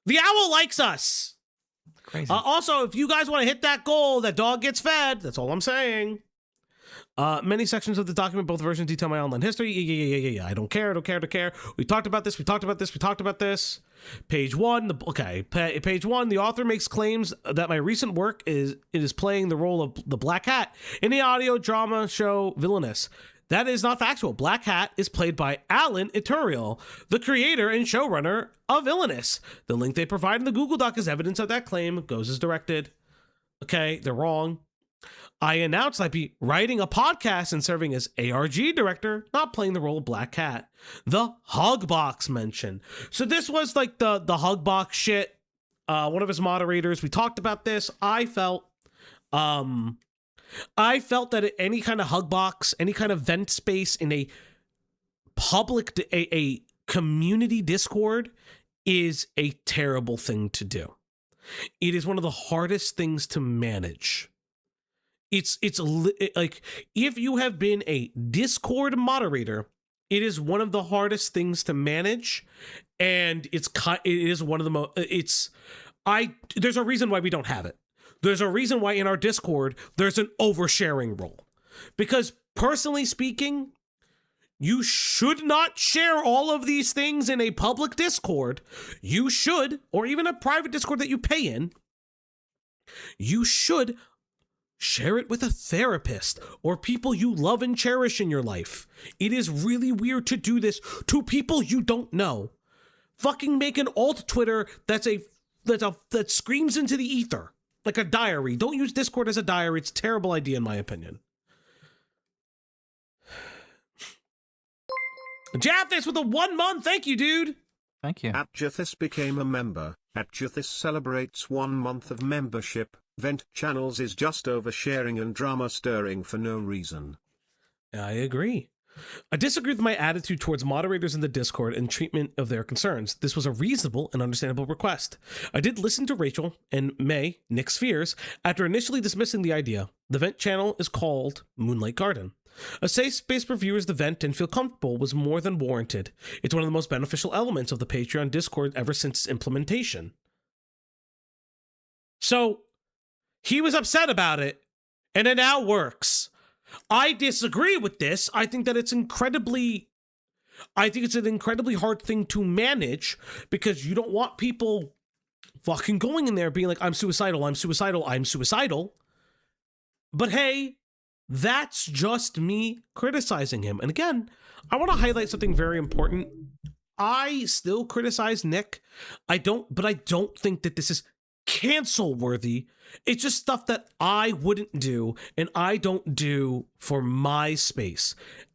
The owl likes us. Crazy. Also, if you guys want to hit that goal, that dog gets fed. That's all I'm saying. Many sections of the document, both versions, detail my online history. Yeah. I don't care. We talked about this. Page 1. Page 1. The author makes claims that my recent work is playing the role of the Black Hat in the audio drama show Villainous. That is not factual. Black Hat is played by Alan Ituriel, the creator and showrunner of Villainous. The link they provide in the Google Doc as evidence of that claim goes as directed. Okay, they're wrong. I announced I'd be writing a podcast and serving as ARG director, not playing the role of Black Cat. The Hugbox mention. So this was like the Hugbox shit. One of his moderators, we talked about this. I felt that any kind of Hugbox, any kind of vent space in a public, a community Discord is a terrible thing to do. It is one of the hardest things to manage. It's like, if you have been a Discord moderator, it is one of the hardest things to manage, and it is one of the most, there's a reason why we don't have it. There's a reason why in our Discord, there's an oversharing role. Because personally speaking, you should not share all of these things in a public Discord. You should, or even a private Discord that you pay in, you should share it with a therapist or people you love and cherish in your life. It is really weird to do this to people you don't know. Fucking make an alt Twitter that screams into the ether. Like a diary. Don't use Discord as a diary. It's a terrible idea in my opinion. Japheth with a 1 month. Thank you, dude. Thank you. ACCUSER became a member. ACCUSER celebrates 1 month of membership. Vent channels is just oversharing and drama stirring for no reason. I agree. I disagree with my attitude towards moderators in the Discord and treatment of their concerns. This was a reasonable and understandable request. I did listen to Rachel and May, Nick's fears, after initially dismissing the idea. The Vent channel is called Moonlight Garden. A safe space for viewers to vent and feel comfortable was more than warranted. It's one of the most beneficial elements of the Patreon Discord ever since its implementation. So, he was upset about it, and it now works. I disagree with this. I think it's an incredibly hard thing to manage because you don't want people fucking going in there being like, I'm suicidal. But hey, that's just me criticizing him. And again, I want to highlight something very important. I still criticize Nick. But I don't think that this is cancel worthy. It's just stuff that I wouldn't do and I don't do for my space.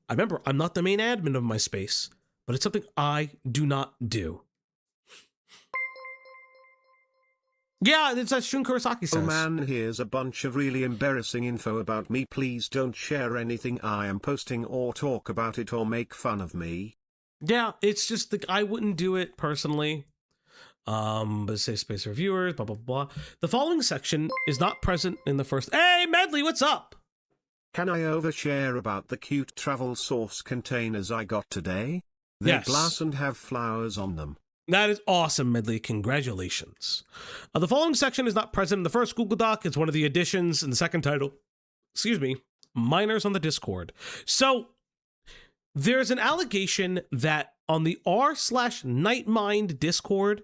I remember I'm not the main admin of my space, but it's something I do not do. Yeah, it's as Shun Kurosaki says. Oh man, here's a bunch of really embarrassing info about me. Please don't share anything I am posting or talk about it or make fun of me. Yeah, it's just I wouldn't do it personally. But safe space for viewers, blah, blah, blah. The following section is not present in the first. Hey, Medley, what's up? Can I overshare about the cute travel sauce containers I got today? They Yes. glass and have flowers on them. That is awesome, Medley. Congratulations. The following section is not present in the first Google Doc. It's one of the additions in the second title. Minors on the Discord. So there's an allegation that on the r/Nightmind Discord,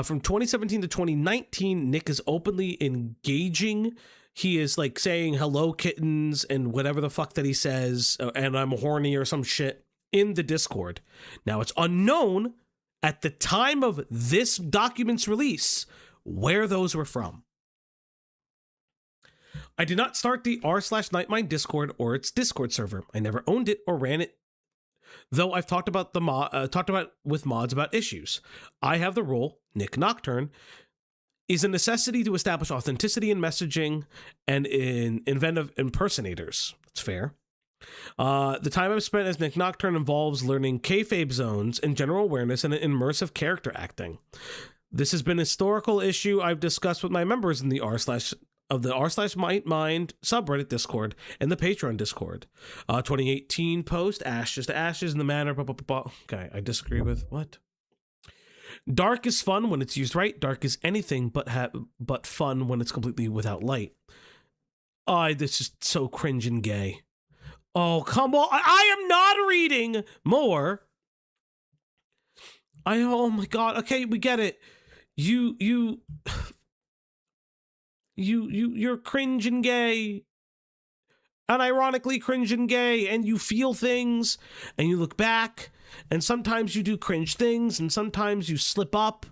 From 2017 to 2019, Nick is openly engaging. He is like saying hello kittens and whatever the fuck that he says, and I'm horny or some shit in the Discord. Now, it's unknown at the time of this document's release where those were from. I did not start the r/Nightmind Discord or its Discord server. I never owned it or ran it, though I've talked about with mods about issues. I have the role, Nick Nocturne, is a necessity to establish authenticity in messaging and in inventive impersonators. That's fair. The time I've spent as Nick Nocturne involves learning kayfabe zones and general awareness and immersive character acting. This has been a historical issue I've discussed with my members in the r/Nightmind subreddit Discord and the Patreon Discord. 2018 post, Ashes to Ashes in the manner, blah, blah, blah, blah. Okay, I disagree with what? Dark is fun when it's used right. Dark is anything but fun when it's completely without light. This is so cringe and gay. Oh, come on. I am not reading more. Oh my God. Okay, we get it. You're cringe and gay. Unironically cringe and gay, and you feel things and you look back, and sometimes you do cringe things and sometimes you slip up.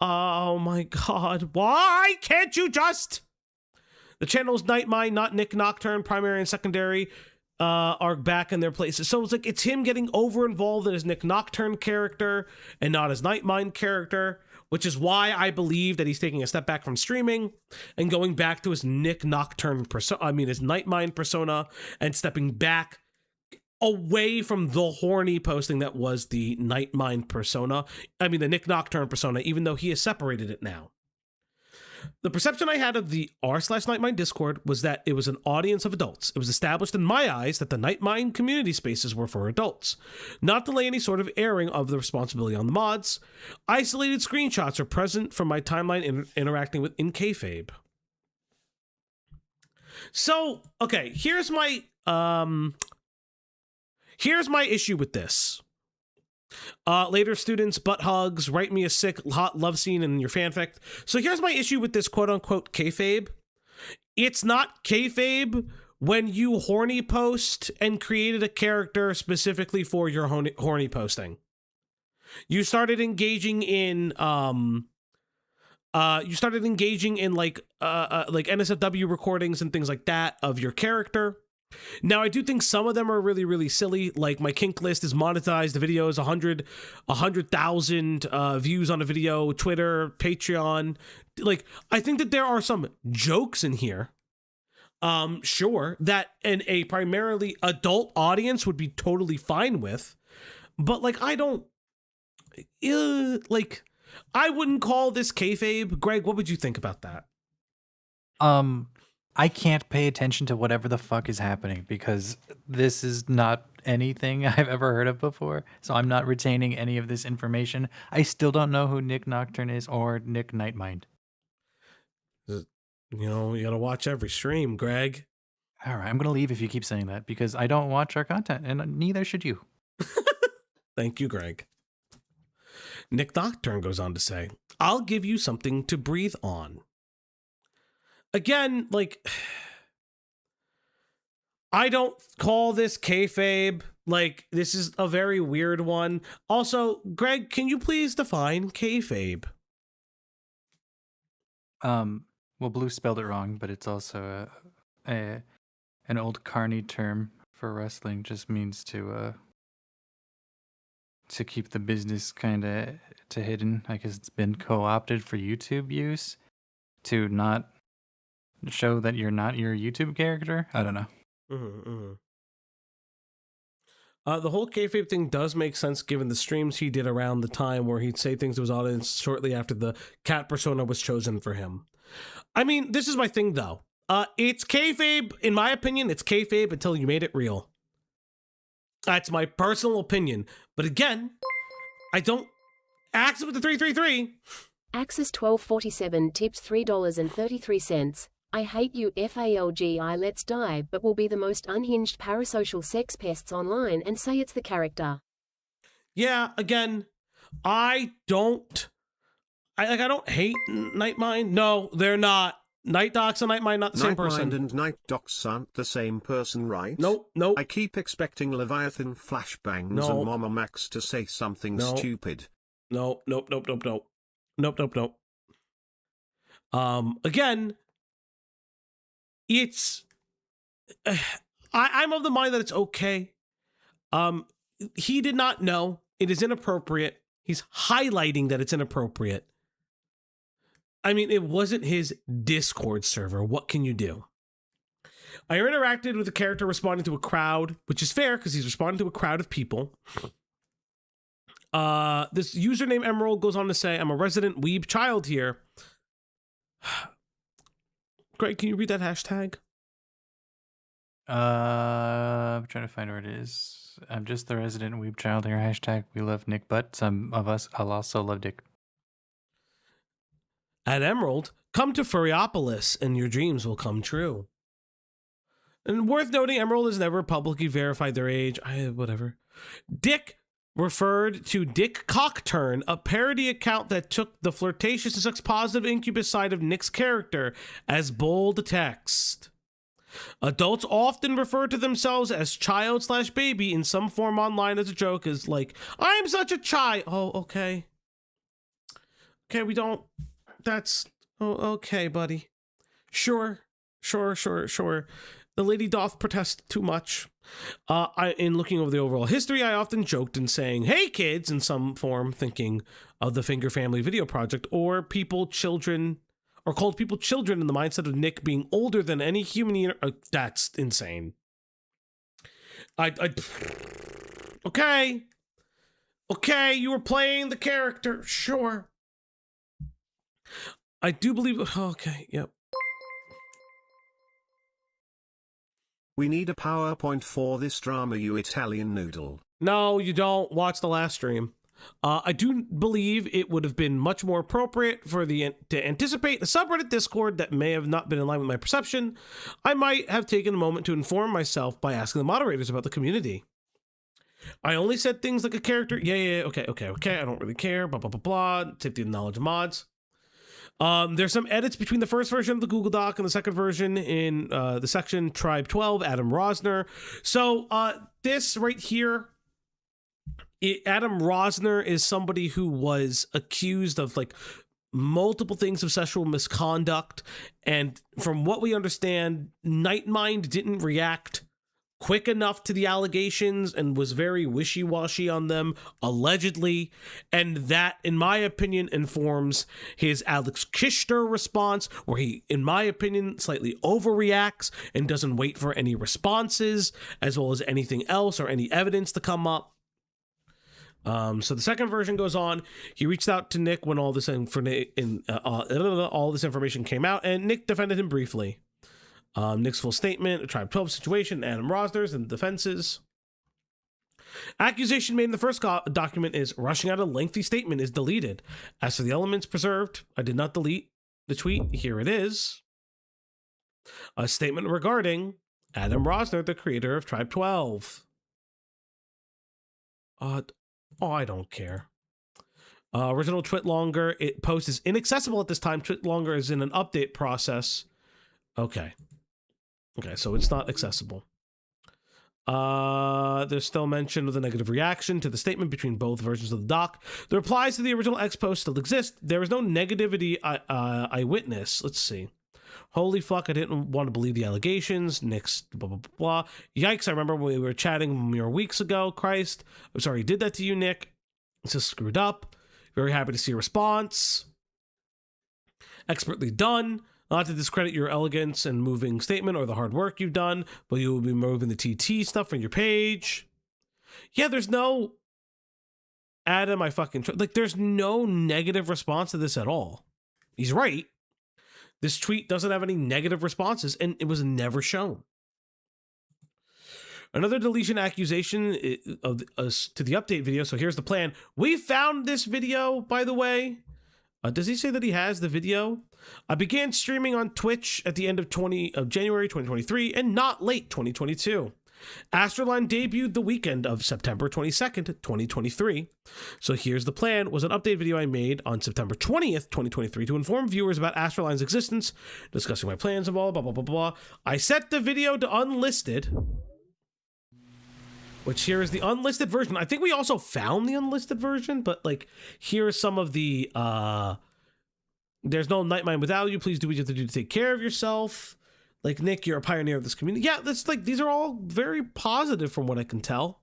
Oh my God. Why can't you just? The channel's Nightmind, not Nick Nocturne. Primary and secondary are back in their places. So it's like it's him getting over involved in his Nick Nocturne character and not his Nightmind character, which is why I believe that he's taking a step back from streaming and going back to his Nick Nocturne persona, his Nightmind persona, and stepping back away from the horny posting that was the Nightmind persona. The Nick Nocturne persona, even though he has separated it now. The perception I had of the r/Nightmind Discord was that it was an audience of adults. It was established in my eyes that the Nightmind community spaces were for adults, not to lay any sort of airing of the responsibility on the mods. Isolated screenshots are present from my timeline interacting with in kayfabe. So, okay, here's my issue with this. Later students, butt hugs, write me a sick hot love scene in your fanfic. So here's my issue with this quote unquote kayfabe. It's not kayfabe when you horny post and created a character specifically for your horny posting. You started engaging in like NSFW recordings and things like that of your character. Now, I do think some of them are really, really silly. Like my kink list is monetized. The video is 100,000 views on a video, Twitter, Patreon. Like, I think that there are some jokes in here. Sure, that a primarily adult audience would be totally fine with. But like, I wouldn't call this kayfabe. Greg, what would you think about that? I can't pay attention to whatever the fuck is happening because this is not anything I've ever heard of before. So I'm not retaining any of this information. I still don't know who Nick Nocturne is or Nick Nightmind. You gotta watch every stream, Greg. All right, I'm gonna leave if you keep saying that because I don't watch our content and neither should you. Thank you, Greg. Nick Nocturne goes on to say, I'll give you something to breathe on. Again, like, I don't call this kayfabe. Like, this is a very weird one. Also, Greg, can you please define kayfabe? Well, Blue spelled it wrong, but it's also an old carny term for wrestling. Just means to keep the business kind of hidden. I guess it's been co-opted for YouTube use to not show that you're not your YouTube character. I don't know. The whole kayfabe thing does make sense given the streams he did around the time where he'd say things to his audience shortly after the cat persona was chosen for him. I mean, this is my thing though. It's kayfabe, in my opinion, it's kayfabe until you made it real. That's my personal opinion. But again, I don't access with the 333. Access 1247 tips $3.33. I hate you FALGI let's die but will be the most unhinged parasocial sex pests online and say it's the character. Yeah, again, I don't hate Nightmind. No, they're not. Night Docs and Nightmind not the same person. Nightmind and Night Docs aren't the same person, right? Nope, nope. I keep expecting Leviathan flashbangs and Mama Max to say something stupid. Nope. Again, it's... I'm of the mind that it's okay. He did not know. It is inappropriate. He's highlighting that it's inappropriate. I mean, it wasn't his Discord server. What can you do? I interacted with a character responding to a crowd, which is fair because he's responding to a crowd of people. This username Emerald goes on to say, I'm a resident weeb child here. Greg, can you read that hashtag? I'm trying to find where it is. I'm just the resident weeb child here. Hashtag we love Nick, but some of us I'll also love Dick. At Emerald, come to Furryopolis and your dreams will come true. And worth noting, Emerald has never publicly verified their age. Whatever. Dick referred to Dick Cockturn, a parody account that took the flirtatious and sex-positive incubus side of Nick's character, as bold text. Adults often refer to themselves as child/baby in some form online as a joke, as like, I'm such a child. Oh, okay. Okay, we don't... That's... Oh, okay, buddy. Sure. The lady doth protest too much. In looking over the overall history, I often joked in saying, hey kids, in some form, thinking of the Finger Family video project, or children in the mindset of Nick being older than any human. That's insane. Okay, you were playing the character, sure. I do believe, okay, yep. We need a PowerPoint for this drama, you Italian noodle. No, you don't. Watch the last stream. I do believe it would have been much more appropriate for to anticipate a subreddit Discord that may have not been in line with my perception. I might have taken a moment to inform myself by asking the moderators about the community. I only said things like a character, okay, I don't really care, blah, blah, blah, blah, safety and knowledge of mods. There's some edits between the first version of the Google Doc and the second version in the section Tribe 12, Adam Rosner. So this right here, Adam Rosner is somebody who was accused of like multiple things of sexual misconduct. And from what we understand, Nightmind didn't react quick enough to the allegations and was very wishy-washy on them, allegedly, and that, in my opinion, informs his Alex Kishner response, where he, in my opinion, slightly overreacts and doesn't wait for any responses, as well as anything else or any evidence to come up. So the second version goes on. He reached out to Nick when all this information came out, and Nick defended him briefly. Nick's full statement, a Tribe 12 situation, Adam Rosner's and defenses. Accusation made in the first document is rushing out a lengthy statement is deleted. As for the elements preserved, I did not delete the tweet. Here it is. A statement regarding Adam Rosner, the creator of Tribe 12. I don't care. Original Twitlonger, post is inaccessible at this time. Twitlonger is in an update process. Okay, so it's not accessible. There's still mention of the negative reaction to the statement between both versions of the doc. The replies to the original X post still exist. There is no negativity I witness. Let's see. Holy fuck, I didn't want to believe the allegations. Nick's blah, blah, blah, blah. Yikes, I remember when we were chatting mere weeks ago. Christ. I'm sorry he did that to you, Nick. It's just screwed up. Very happy to see a response. Expertly done. Not to discredit your elegance and moving statement or the hard work you've done, but you will be moving the TT stuff from your page. Yeah, there's no Adam, there's no negative response to this at all. He's right. This tweet doesn't have any negative responses, and it was never shown. Another deletion accusation to the update video. So here's the plan. We found this video, by the way. Does he say that he has the video? I began streaming on Twitch at the end of January 2023 and not late 2022. Astroline debuted the weekend of September 22nd, 2023. So here's the plan, was an update video I made on September 20th, 2023 to inform viewers about Astroline's existence, discussing my plans and blah, blah, blah, blah, blah. I set the video to unlisted, which here is the unlisted version. I think we also found the unlisted version, but like, here are some of the, there's no night mind without you. Please do what you have to do to take care of yourself. Like, Nick, you're a pioneer of this community. Yeah, that's like, these are all very positive from what I can tell.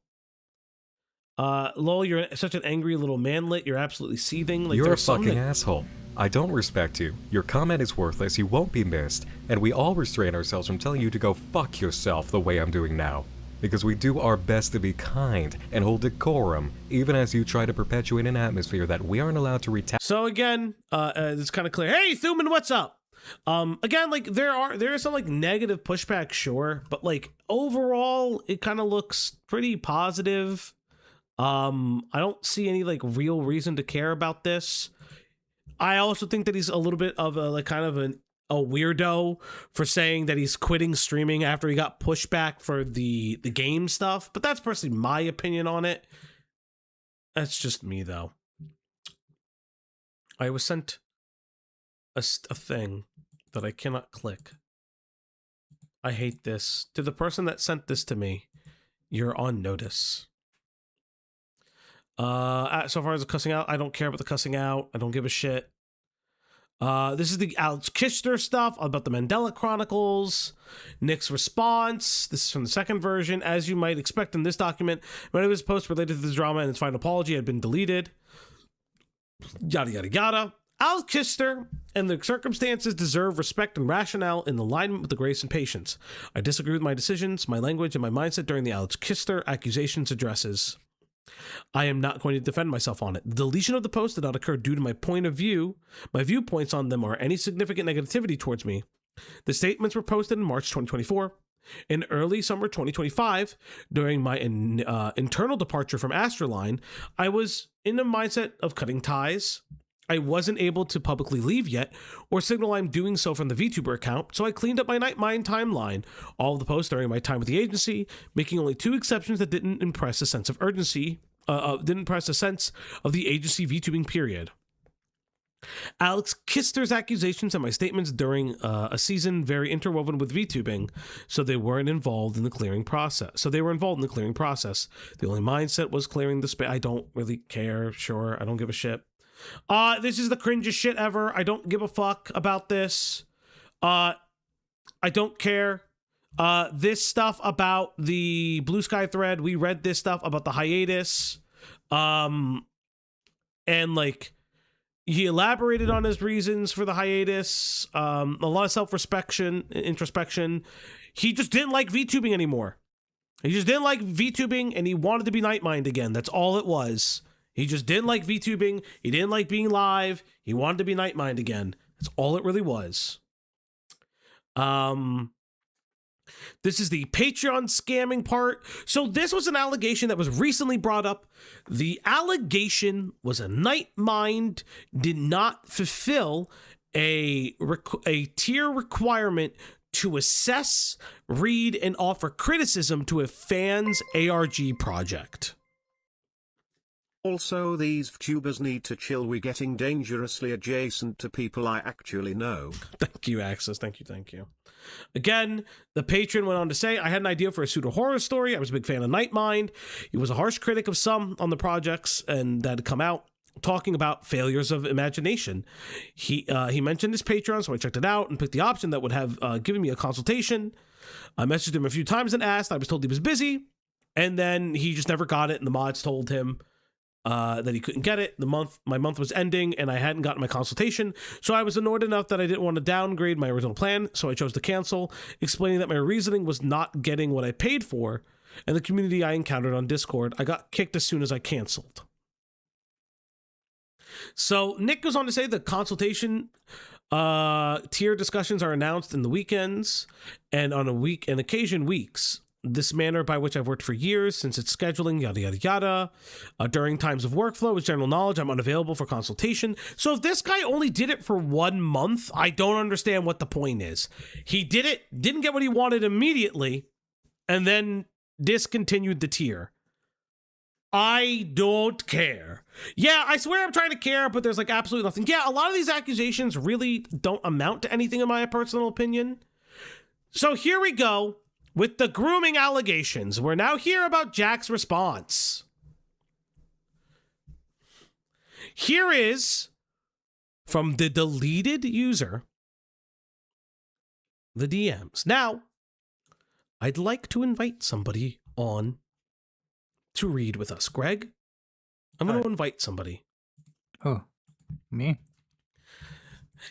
Lol, you're such an angry little manlet. You're absolutely seething. Like, you're a fucking asshole. I don't respect you. Your comment is worthless. You won't be missed. And we all restrain ourselves from telling you to go fuck yourself the way I'm doing now. Because we do our best to be kind and hold decorum, even as you try to perpetuate an atmosphere that we aren't allowed to retaliate. So again, it's kind of clear. Hey, Thuman, what's up? Again, like there is some like negative pushback, sure, but like overall, it kind of looks pretty positive. I don't see any like real reason to care about this. I also think that he's a little bit of a like kind of a weirdo for saying that he's quitting streaming after he got pushback for the game stuff, but that's personally my opinion on it. That's just me though. I was sent a thing that I cannot click. I hate this. To the person that sent this to me, you're on notice. So far as the cussing out, I don't care about the cussing out. I don't give a shit. This is the ACCUSER stuff about the Mandela Chronicles. Nick's response. This is from the second version. As you might expect in this document, many of his posts related to this drama and its final apology had been deleted. Yada, yada, yada. ACCUSER and the circumstances deserve respect and rationale in alignment with the grace and patience. I disagree with my decisions, my language, and my mindset during the ACCUSER accusations addresses. I am not going to defend myself on it. The deletion of the post did not occur due to my point of view, my viewpoints on them, or any significant negativity towards me. The statements were posted in March 2024. In early summer 2025, during my internal departure from Astroline, I was in a mindset of cutting ties. I wasn't able to publicly leave yet, or signal I'm doing so from the VTuber account, so I cleaned up my Nightmind timeline, all of the posts during my time with the agency, making only 2 exceptions that didn't impress a sense of urgency, didn't impress a sense of the agency VTubing period. ACCUSER's accusations and my statements during a season very interwoven with VTubing, so they weren't involved in the clearing process. The only mindset was clearing the space. I don't really care, sure, I don't give a shit. This is the cringiest shit ever. I don't give a fuck about this. I don't care. This stuff about the Blue Sky thread, we read this stuff about the hiatus. And like, he elaborated on his reasons for the hiatus. A lot of introspection. He just didn't like VTubing anymore. He just didn't like VTubing and he wanted to be Nightmind again. That's all it was. He just didn't like VTubing. He didn't like being live. He wanted to be Nightmind again. That's all it really was. This is the Patreon scamming part. So this was an allegation that was recently brought up. The allegation was a Nightmind did not fulfill a tier requirement to assess, read, and offer criticism to a fan's ARG project. Also, these VTubers need to chill. We're getting dangerously adjacent to people I actually know. Thank you, Access. Thank you. Again, the patron went on to say, I had an idea for a pseudo-horror story. I was a big fan of Nightmind. He was a harsh critic of some on the projects and that had come out, talking about failures of imagination. He mentioned his Patreon, so I checked it out and picked the option that would have given me a consultation. I messaged him a few times and asked. I was told he was busy, and then he just never got it, and the mods told him that he couldn't get it. My month was ending and I hadn't gotten my consultation, so I was annoyed enough that I didn't want to downgrade my original plan, so I chose to cancel, explaining that my reasoning was not getting what I paid for, and the community I encountered on Discord. I got kicked as soon as I canceled. So Nick goes on to say the consultation tier discussions are announced in the weekends and on occasion weeks. This manner by which I've worked for years, since its scheduling, yada, yada, yada. During times of workflow with general knowledge, I'm unavailable for consultation. So if this guy only did it for 1 month, I don't understand what the point is. He did it, didn't get what he wanted immediately, and then discontinued the tier. I don't care. Yeah, I swear I'm trying to care, but there's like absolutely nothing. Yeah, a lot of these accusations really don't amount to anything in my personal opinion. So here we go with the grooming allegations. We're now here about Jack's response. Here is from the deleted user, the DMs. Now, I'd like to invite somebody on to read with us. Greg, I'm going to invite somebody. Oh, me?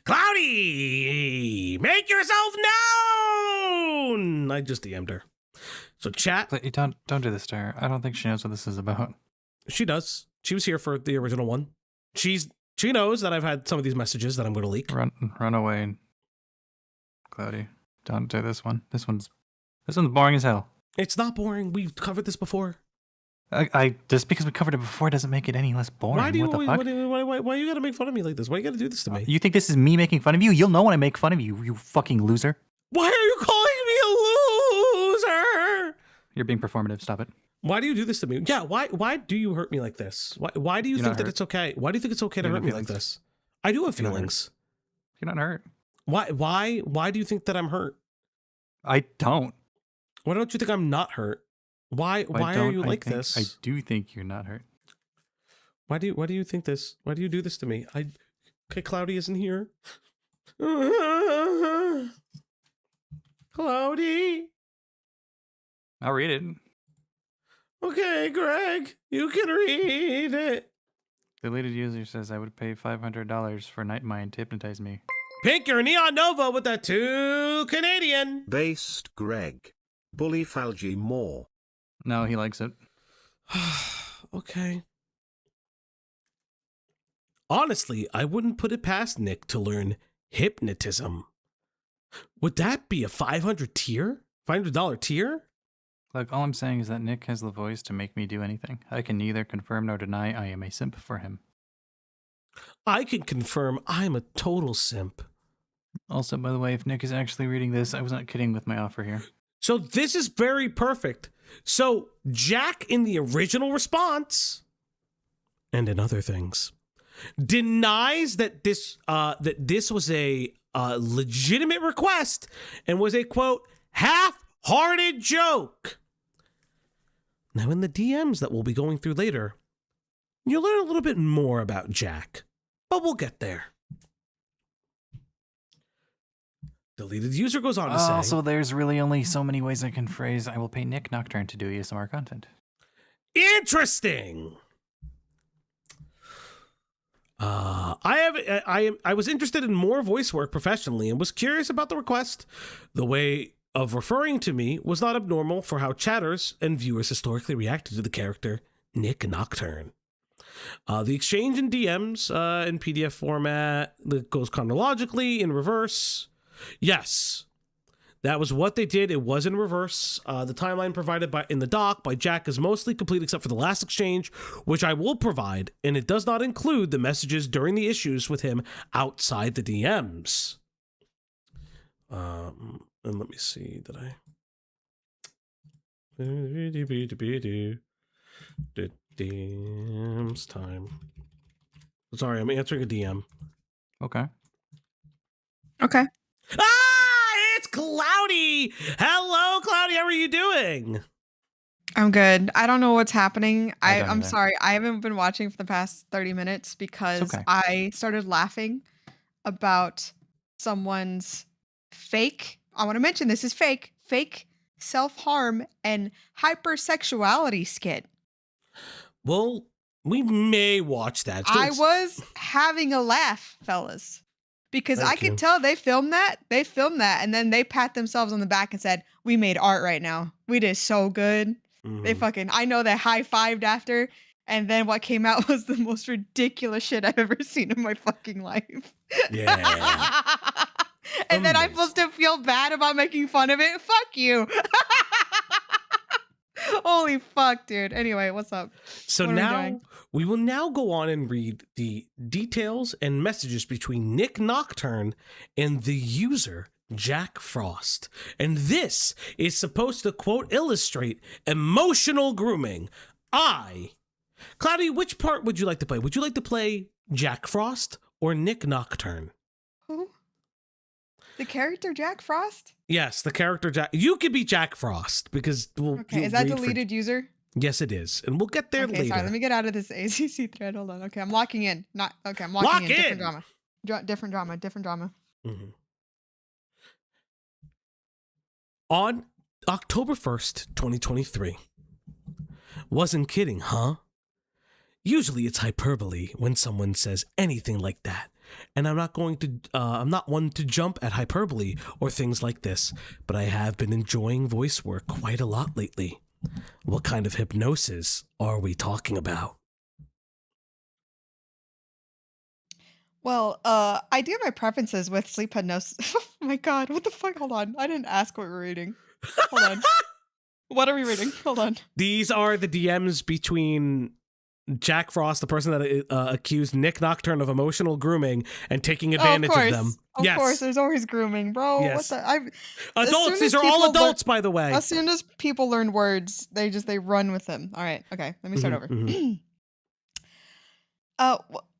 Cloudy, make yourself known. I just DM'd her. So chat. But you don't do this to her. I don't think she knows what this is about. She does. She was here for the original one. She knows that I've had some of these messages that I'm going to leak. Run away, Cloudy. Don't do this one. This one's boring as hell. It's not boring. We've covered this before. I just because we covered it before doesn't make it any less boring. Why do you what the fuck? why you gotta make fun of me like this? Why you gotta do this to me? You think this is me making fun of you? You'll know when I make fun of you, you fucking loser. Why are you calling me a loser? You're being performative. Stop it. Why do you do this to me? Yeah, why do you hurt me like this? Why do you think that it's okay? Why do you think it's okay to hurt me like this? I do have feelings. You're not hurt. Why do you think that I'm hurt? I don't. Why don't you think I'm not hurt? Why are you like this? I do think you're not hurt. Why do you think this? Why do you do this to me? Okay, Cloudy isn't here. Cloudy. I'll read it. Okay, Greg, you can read it. Deleted user says I would pay $500 for Nightmind to hypnotize me. Pink, you're Neon Nova with that 2 Canadian. Based Greg. Bully Falgy more. No, he likes it. Okay. Honestly, I wouldn't put it past Nick to learn hypnotism. Would that be a $500 tier? $500 tier? Look, all I'm saying is that Nick has the voice to make me do anything. I can neither confirm nor deny I am a simp for him. I can confirm I'm a total simp. Also, by the way, if Nick is actually reading this, I was not kidding with my offer here. So this is very perfect. So Jack, in the original response, and in other things, denies that this was a legitimate request and was a, quote, half-hearted joke. Now, in the DMs that we'll be going through later, you'll learn a little bit more about Jack, but we'll get there. Deleted user goes on to say... Also, there's really only so many ways I can phrase I will pay Nick Nocturne to do ASMR content. Interesting! I was interested in more voice work professionally and was curious about the request. The way of referring to me was not abnormal for how chatters and viewers historically reacted to the character Nick Nocturne. The exchange in DMs in PDF format that goes chronologically in reverse. Yes, that was what they did. It was in reverse. The timeline provided in the doc by Jack is mostly complete except for the last exchange, which I will provide, and it does not include the messages during the issues with him outside the DMs. And let me see, did I... DMs time. Sorry, I'm answering a DM. Okay. Okay. It's Cloudy! Hello, Cloudy, how are you doing? I'm good. I don't know what's happening. I'm either. sorry. I haven't been watching for the past 30 minutes because okay. I started laughing about someone's I want to mention this is fake self-harm and hypersexuality skit. Well, we may watch that. So I was having a laugh, fellas. Because I could tell they filmed that, and then they pat themselves on the back and said, "We made art right now. We did so good." Mm-hmm. I know they high-fived after, and then what came out was the most ridiculous shit I've ever seen in my fucking life. Yeah. And then I'm supposed to feel bad about making fun of it? Fuck you. Holy fuck, dude. Anyway, what's up? So now we will now go on and read the details and messages between Nick Nocturne and the user Jack Frost. And this is supposed to, quote, illustrate emotional grooming. Cloudy, which part would you like to play? Would you like to play Jack Frost or Nick Nocturne? Who? The character Jack Frost? Yes, the character Jack. You could be Jack Frost because Okay, is that deleted user? Yes, it is, and we'll get there later. Sorry, let me get out of this ACC thread. Hold on. Okay, I'm locking in. I'm locking in. Different drama. Different drama. Mm-hmm. On October 1st, 2023. Wasn't kidding, huh? Usually it's hyperbole when someone says anything like that. And I'm not one to jump at hyperbole or things like this, but I have been enjoying voice work quite a lot lately. What kind of hypnosis are we talking about? Well, I do have my preferences with sleep hypnosis. Oh my god, what the fuck? Hold on. I didn't ask what we're reading. Hold on. What are we reading? Hold on. These are the DMs between Jack Frost, the person that accused Nick Nocturne of emotional grooming and taking advantage of them. Of course, there's always grooming, bro. Yes. What the? Adults, these are all adults, by the way. As soon as people learn words, they run with them. All right, okay, let me start over.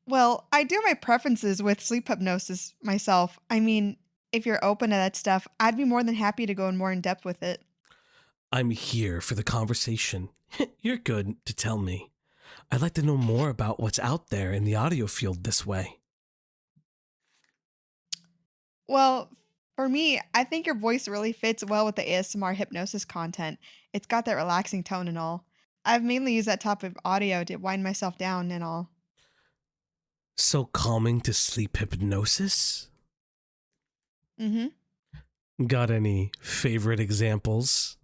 Well, I do have my preferences with sleep hypnosis myself. I mean, if you're open to that stuff, I'd be more than happy to go in more in depth with it. I'm here for the conversation. You're good to tell me. I'd like to know more about what's out there in the audio field this way. Well, for me, I think your voice really fits well with the ASMR hypnosis content. It's got that relaxing tone and all. I've mainly used that type of audio to wind myself down and all. So calming to sleep hypnosis? Mm-hmm. Got any favorite examples?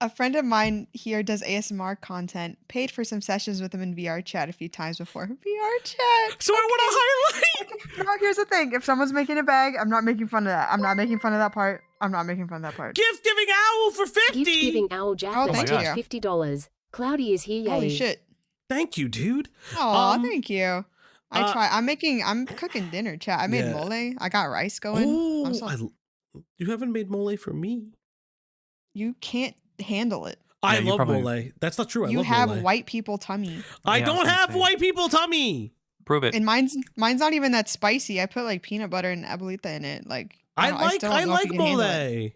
A friend of mine here does ASMR content. Paid for some sessions with him in VR chat a few times before. VR chat! So I want to highlight! No, here's the thing. If someone's making a bag, I'm not making fun of that. I'm not making fun of that part. I'm not making fun of that part. Gift giving owl for 50! Gift giving owl Jack $50. Cloudy is here, yay. Holy shit. Thank you, dude. Oh, thank you. I'm cooking dinner, chat. I made mole. I got rice going. You haven't made mole for me. You can't handle it. I love mole. That's not true. You have white people tummy. I don't have white people tummy. Prove it. And mine's not even that spicy. I put like peanut butter and abuelita in it. Like I like mole.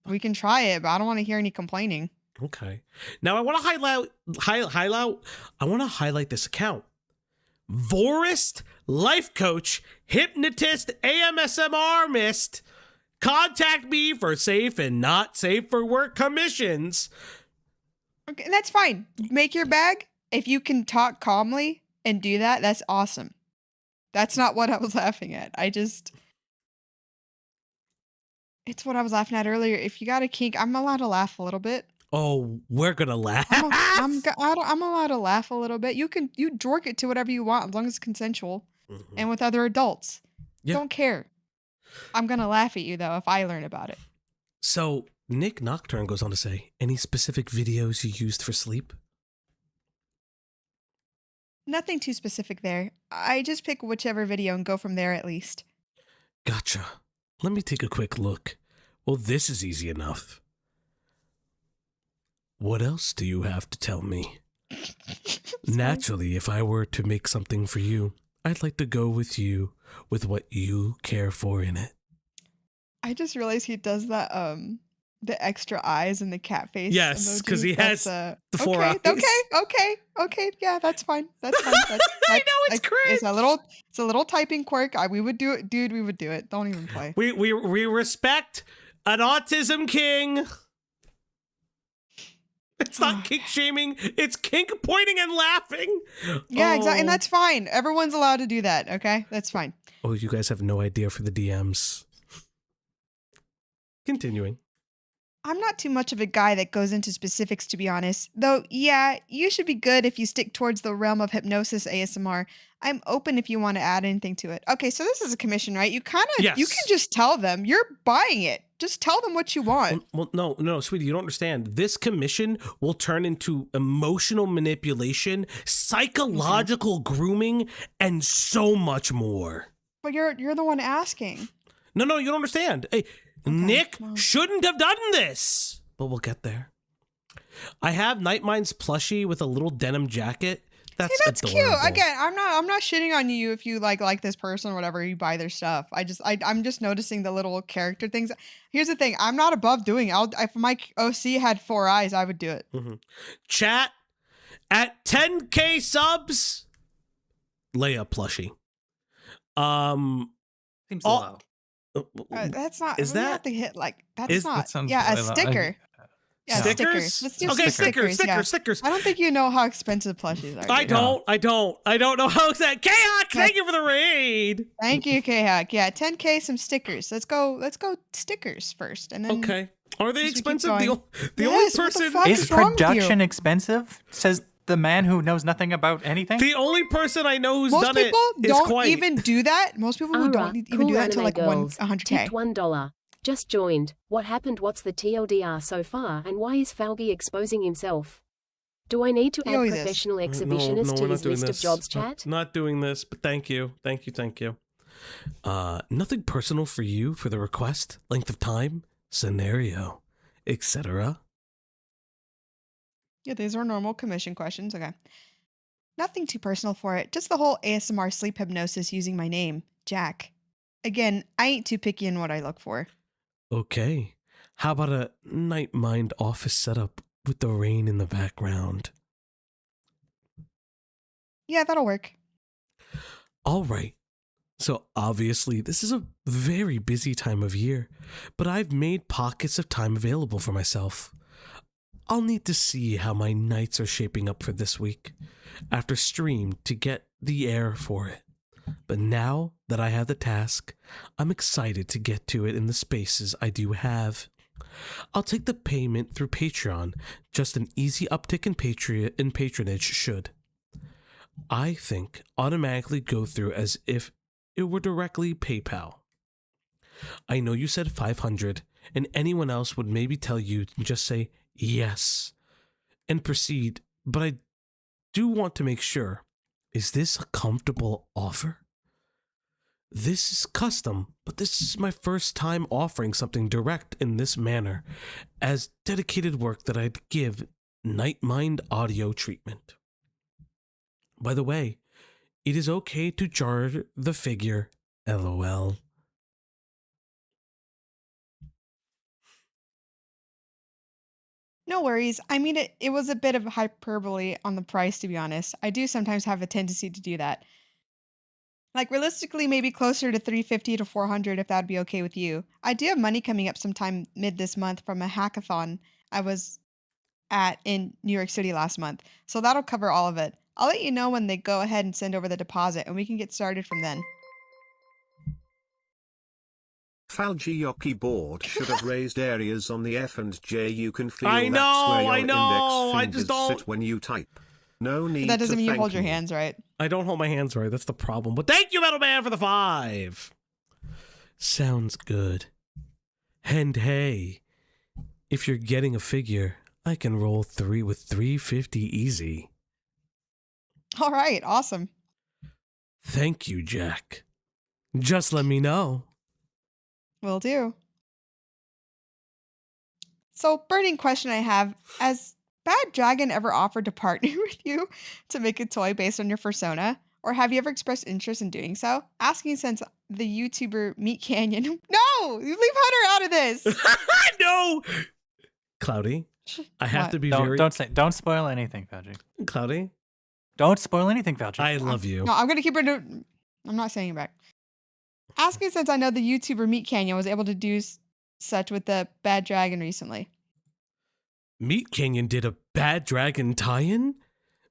We can try it, but I don't want to hear any complaining. Okay. Now I want to highlight this account. Vorist, life coach, hypnotist, AMSMR-mist. Contact me for safe and not safe for work commissions. Okay, that's fine. Make your bag. If you can talk calmly and do that, that's awesome. That's not what I was laughing at. It's what I was laughing at earlier. If you got a kink, I'm allowed to laugh a little bit. Oh, we're gonna laugh. I'm allowed to laugh a little bit. You jork it to whatever you want as long as it's consensual and with other adults. Yeah. Don't care. I'm gonna laugh at you though if I learn about it. So Nick Nocturne goes on to say, any specific videos you used for sleep? Nothing too specific there. I just pick whichever video and go from there at least. Gotcha. Let me take a quick look. Well, this is easy enough. What else do you have to tell me? Naturally, if I were to make something for you, I'd like to go with you with what you care for in it. I just realized he does that the extra eyes and the cat face. Yes, because he has the 4 eyes. Okay, yeah, that's fine. That's fine. I know it's crazy. It's a little typing quirk. We would do it, dude. We would do it. Don't even play. We respect an autism king. It's not kink shaming. It's kink pointing and laughing. Yeah, exactly. And that's fine. Everyone's allowed to do that. Okay, that's fine. Oh, you guys have no idea for the DMs. Continuing. I'm not too much of a guy that goes into specifics, to be honest. Though, yeah, you should be good if you stick towards the realm of hypnosis ASMR. I'm open if you want to add anything to it. Okay, so this is a commission, right? You can just tell them. You're buying it. Just tell them what you want. Well, no, sweetie, you don't understand. This commission will turn into emotional manipulation, psychological grooming, and so much more. But you're the one asking. No, you don't understand. Hey, Nick shouldn't have done this, but we'll get there. I have Nightmind's plushie with a little denim jacket. That's cute. adorable. Again, I'm not shitting on you if you like this person or whatever, you buy their stuff. I'm just noticing the little character things. Here's the thing, I'm not above doing it. If my OC had 4 eyes, I would do it. Chat, at 10K subs, Leia plushie. Seems low. That's not. Is we that? have to hit like that's Is- not. That sounds Yeah, a really low. sticker. Yeah, Stickers? Let's do Okay, some stickers. yeah. I don't think you know how expensive plushies are. I dude. don't know how that. K-Hawk, thank you for the raid. Thank you, K-Hack. Yeah, 10K, some stickers. Let's go stickers first, and then. Okay. Are they As we keep expensive? going. The only Yes, what the person fuck Is wrong with production you? expensive? Says the man who knows nothing about anything. The only person I know who's Most done it people is don't Quite. even do that. Most people who don't even do that until like 100K. Tipped $1. Just joined. What happened? What's the TLDR so far? And why is Falby exposing himself? Do I need to add professional exhibitionist to his list of jobs, chat? Not doing this, but thank you. Nothing personal for you for the request, length of time, scenario, etc. Yeah, these are normal commission questions. Okay. Nothing too personal for it. Just the whole ASMR sleep hypnosis using my name, Jack. Again, I ain't too picky in what I look for. Okay. How about a Nightmind office setup with the rain in the background? Yeah, that'll work. All right. So obviously, this is a very busy time of year, but I've made pockets of time available for myself. I'll need to see how my nights are shaping up for this week after stream to get the air for it. But now that I have the task, I'm excited to get to it in the spaces I do have. I'll take the payment through Patreon, just an easy uptick in patronage should. I think automatically go through as if it were directly PayPal. I know you said 500, and anyone else would maybe tell you to just say yes and proceed, but I do want to make sure. Is this a comfortable offer? This is custom, but this is my first time offering something direct in this manner as dedicated work that I'd give Nightmind audio treatment. By the way, it is okay to charge the figure, LOL. No worries. I mean, it was a bit of hyperbole on the price, to be honest. I do sometimes have a tendency to do that. Like, realistically, maybe closer to 350 to 400 if that'd be okay with you. I do have money coming up sometime mid this month from a hackathon I was at in New York City last month, so that'll cover all of it. I'll let you know when they go ahead and send over the deposit, and we can get started from then. Falgioki board should have raised areas on the F and J. You can feel I that's know, where your I know, I index just fingers don't- sit when you type. No need That doesn't to mean you thank hold your me. hands right. I don't hold my hands right. That's the problem. But thank you, Metal Man, for the 5. Sounds good. And hey, if you're getting a figure, I can roll 3 with 350 easy. All right, awesome. Thank you, Jack. Just let me know. Will do. So, burning question I have, has Bad Dragon ever offered to partner with you to make a toy based on your persona? Or have you ever expressed interest in doing so? Asking since the YouTuber Meat Canyon. No! You leave Hunter out of this! No! Cloudy, I have What? to be Don't spoil anything, Fauci. Cloudy, Don't spoil anything, Fauci. I love you. No, I'm going to keep it. I'm not saying it back. Asking since I know the YouTuber Meat Canyon was able to do such with the Bad Dragon recently. Meat Canyon did a Bad Dragon tie-in?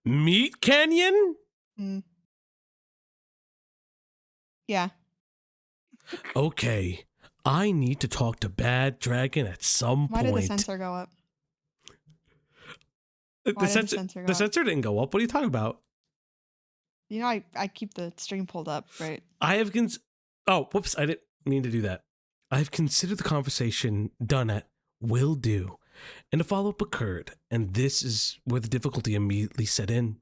Meat Canyon? Yeah. Okay, I need to talk to Bad Dragon at some Why point. did the sensor go up? The Why did the sensor, sensor go the up? sensor didn't go up. What are you talking about? You know, I keep the stream pulled up, right? I have oh, whoops, I didn't mean to do that. I have considered the conversation done at will do, and a follow-up occurred, and this is where the difficulty immediately set in.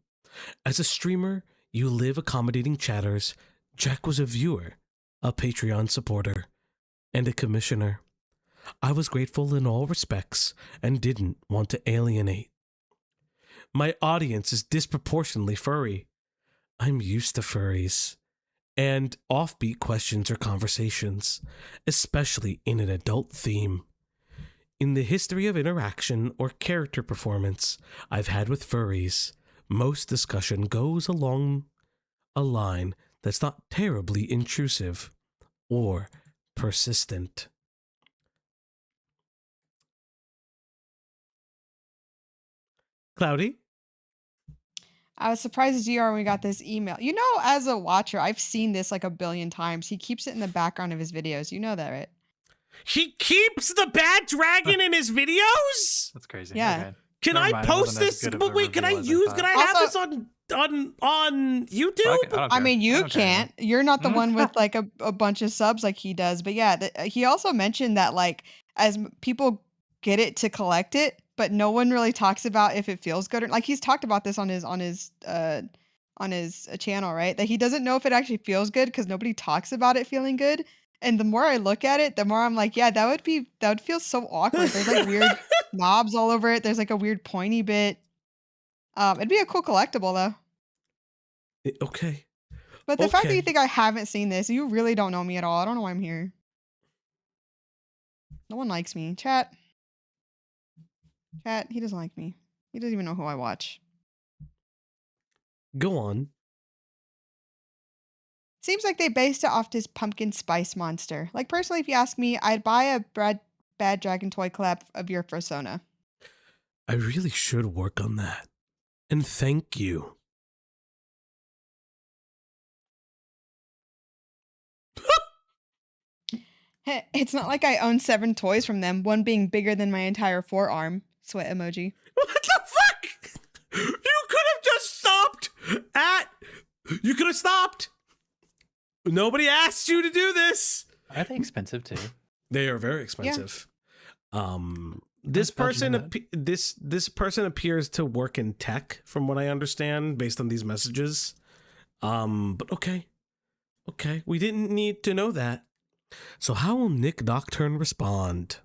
As a streamer, you live accommodating chatters. Jack was a viewer, a Patreon supporter. and a commissioner. I was grateful in all respects and didn't want to alienate. My audience is disproportionately furry. I'm used to furries and offbeat questions or conversations, especially in an adult theme. In the history of interaction or character performance I've had with furries, most discussion goes along a line that's not terribly intrusive or persistent. Cloudy? I was surprised as you are when we got this email. You know, as a watcher, I've seen this like a billion times. He keeps it in the background of his videos. You know that, right? He keeps the bad dragon in his videos? That's crazy. Yeah. Okay. Can Never I mind, it post wasn't as this? good of But a wait, can I review as use? Can I thought. have this on YouTube? Fuck it, I mean, you don't care. can't. You're not the one with like a bunch of subs like he does. But yeah, he also mentioned that like as people get it to collect it, but no one really talks about if it feels good or like he's talked about this on his channel, right? That he doesn't know if it actually feels good because nobody talks about it feeling good. And the more I look at it, the more I'm like, yeah, that would feel so awkward. There's like weird knobs all over it. There's like a weird pointy bit. It'd be a cool collectible though. Okay. But the fact that you Okay. think I haven't seen this, you really don't know me at all. I don't know why I'm here. No one likes me. Chat, he doesn't like me. He doesn't even know who I watch. Go on. Seems like they based it off this pumpkin spice monster. Like personally, if you ask me, I'd buy a bad dragon toy collab of your persona. I really should work on that. And thank you. It's not like I own 7 toys from them, one being bigger than my entire forearm. Sweat emoji. What the fuck? You could have just stopped at. You could have stopped. Nobody asked you to do this. Are they expensive too? They are very expensive. This person this person appears to work in tech, from what I understand, based on these messages. But okay, we didn't need to know that. So how will Nick Nocturne respond?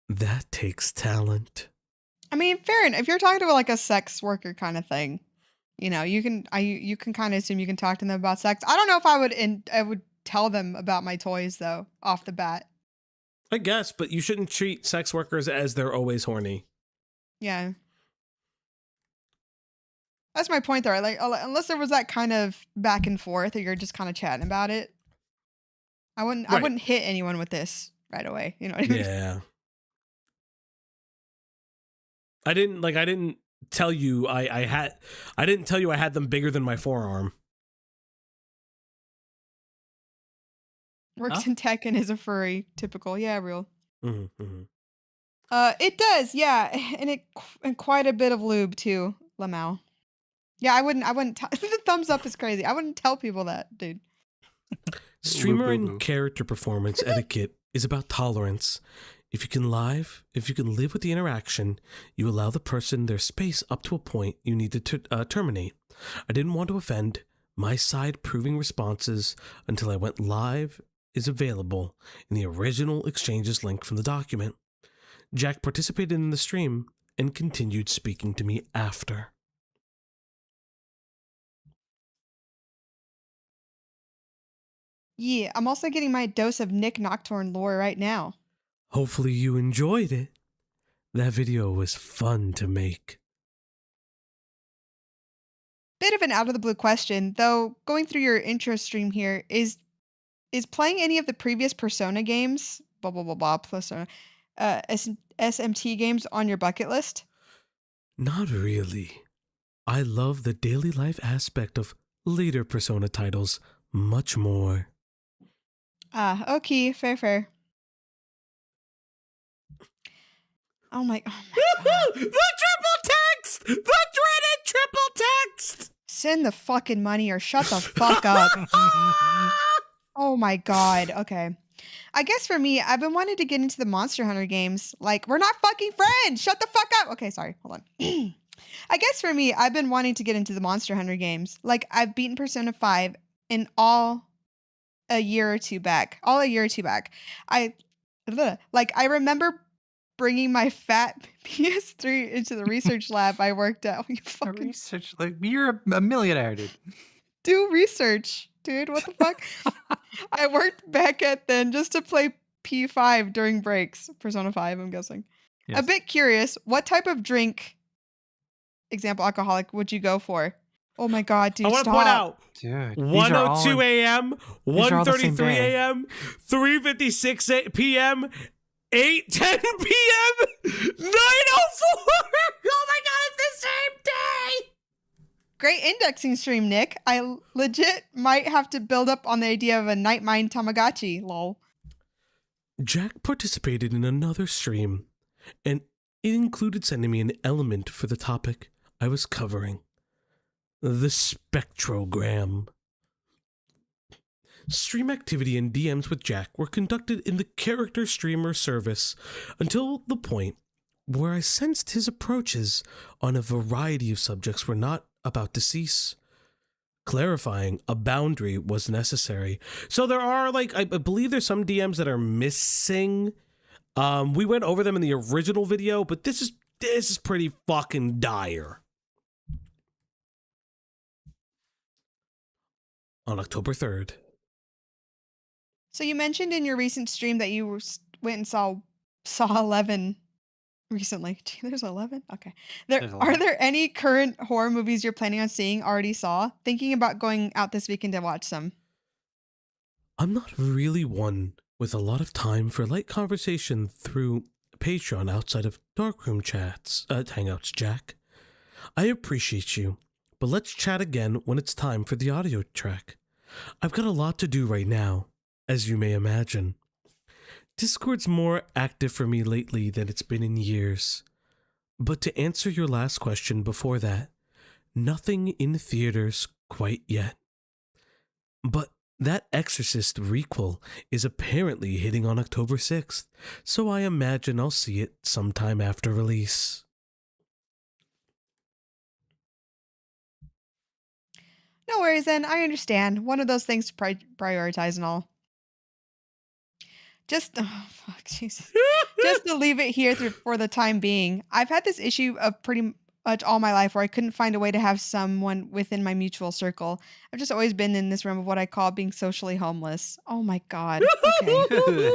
That takes talent. I mean, fair enough. If you're talking to like a sex worker kind of thing, you know, you can kind of assume you can talk to them about sex. I don't know if I would tell them about my toys though off the bat. I guess, but you shouldn't treat sex workers as they're always horny. Yeah. That's my point there. Like, unless there was that kind of back and forth, or you're just kind of chatting about it, I wouldn't hit anyone with this right away. You know what I mean? Yeah. I didn't tell you I had them bigger than my forearm. Works in tech and is a furry. Typical. Yeah, real. Mm-hmm. It does. Yeah, and quite a bit of lube too, Lamau. Yeah, I wouldn't. The thumbs up is crazy. I wouldn't tell people that, dude. Streamer and character performance etiquette is about tolerance. If you can live with the interaction, you allow the person their space up to a point you need to terminate. I didn't want to offend. My side proving responses until I went live is available in the original exchanges link from the document. Jack participated in the stream and continued speaking to me after. Yeah, I'm also getting my dose of Nick Nocturne lore right now. Hopefully you enjoyed it. That video was fun to make. Bit of an out of the blue question, though. Going through your intro stream here, is playing any of the previous Persona games, blah blah blah blah, Persona, SMT games on your bucket list? Not really. I love the daily life aspect of later Persona titles much more. Ah, okay, fair. Oh my god. The triple text! The dreaded triple text! Send the fucking money or shut the fuck up. Oh my god. Okay. I guess for me, I've been wanting to get into the Monster Hunter games. Like, we're not fucking friends. Shut the fuck up. Okay, sorry. Hold on. I guess for me, I've been wanting to get into the Monster Hunter games. Like, I've beaten Persona 5 in all a year or two back. I remember bringing my fat PS3 into the research lab I worked at. You A fucking research, like, you're a millionaire, dude. do research, dude. What the fuck? I worked back at then just to play P5 during breaks. Persona 5, I'm guessing. A Yes. bit curious, what type of drink, example alcoholic, would you go for? Oh my god, dude, I want to stop. point out Dude, 1:02 a.m., these are all the same 1:33 day. a.m., 3:56 p.m., 8:10 p.m., 9:04. Oh my god, it's the same day. Great indexing stream, Nick. I legit might have to build up on the idea of a night mind Tamagotchi, lol. Jack participated in another stream, and it included sending me an element for the topic I was covering. The spectrogram. Stream activity and DMs with Jack were conducted in the character streamer service until the point where I sensed his approaches on a variety of subjects were not about to cease. Clarifying a boundary was necessary. So there are, like, I believe there's some DMs that are missing. We went over them in the original video, but this is pretty fucking dire. On October 3rd. So you mentioned in your recent stream that you went and saw 11 recently. Gee, there's 11? Okay. There's Are there any current horror movies you're planning on seeing, already saw? Thinking about going out this weekend to watch some. I'm not really one with a lot of time for light conversation through Patreon outside of darkroom chats, hangouts, Jack. I appreciate you, but let's chat again when it's time for the audio track. I've got a lot to do right now, as you may imagine. Discord's more active for me lately than it's been in years. But to answer your last question before that, nothing in theaters quite yet. But that Exorcist requel is apparently hitting on October 6th, so I imagine I'll see it sometime after release. No worries then. I understand. One of those things to prioritize and all. Just to leave it here for the time being. I've had this issue of pretty much all my life where I couldn't find a way to have someone within my mutual circle. I've just always been in this realm of what I call being socially homeless. Oh my god. Okay.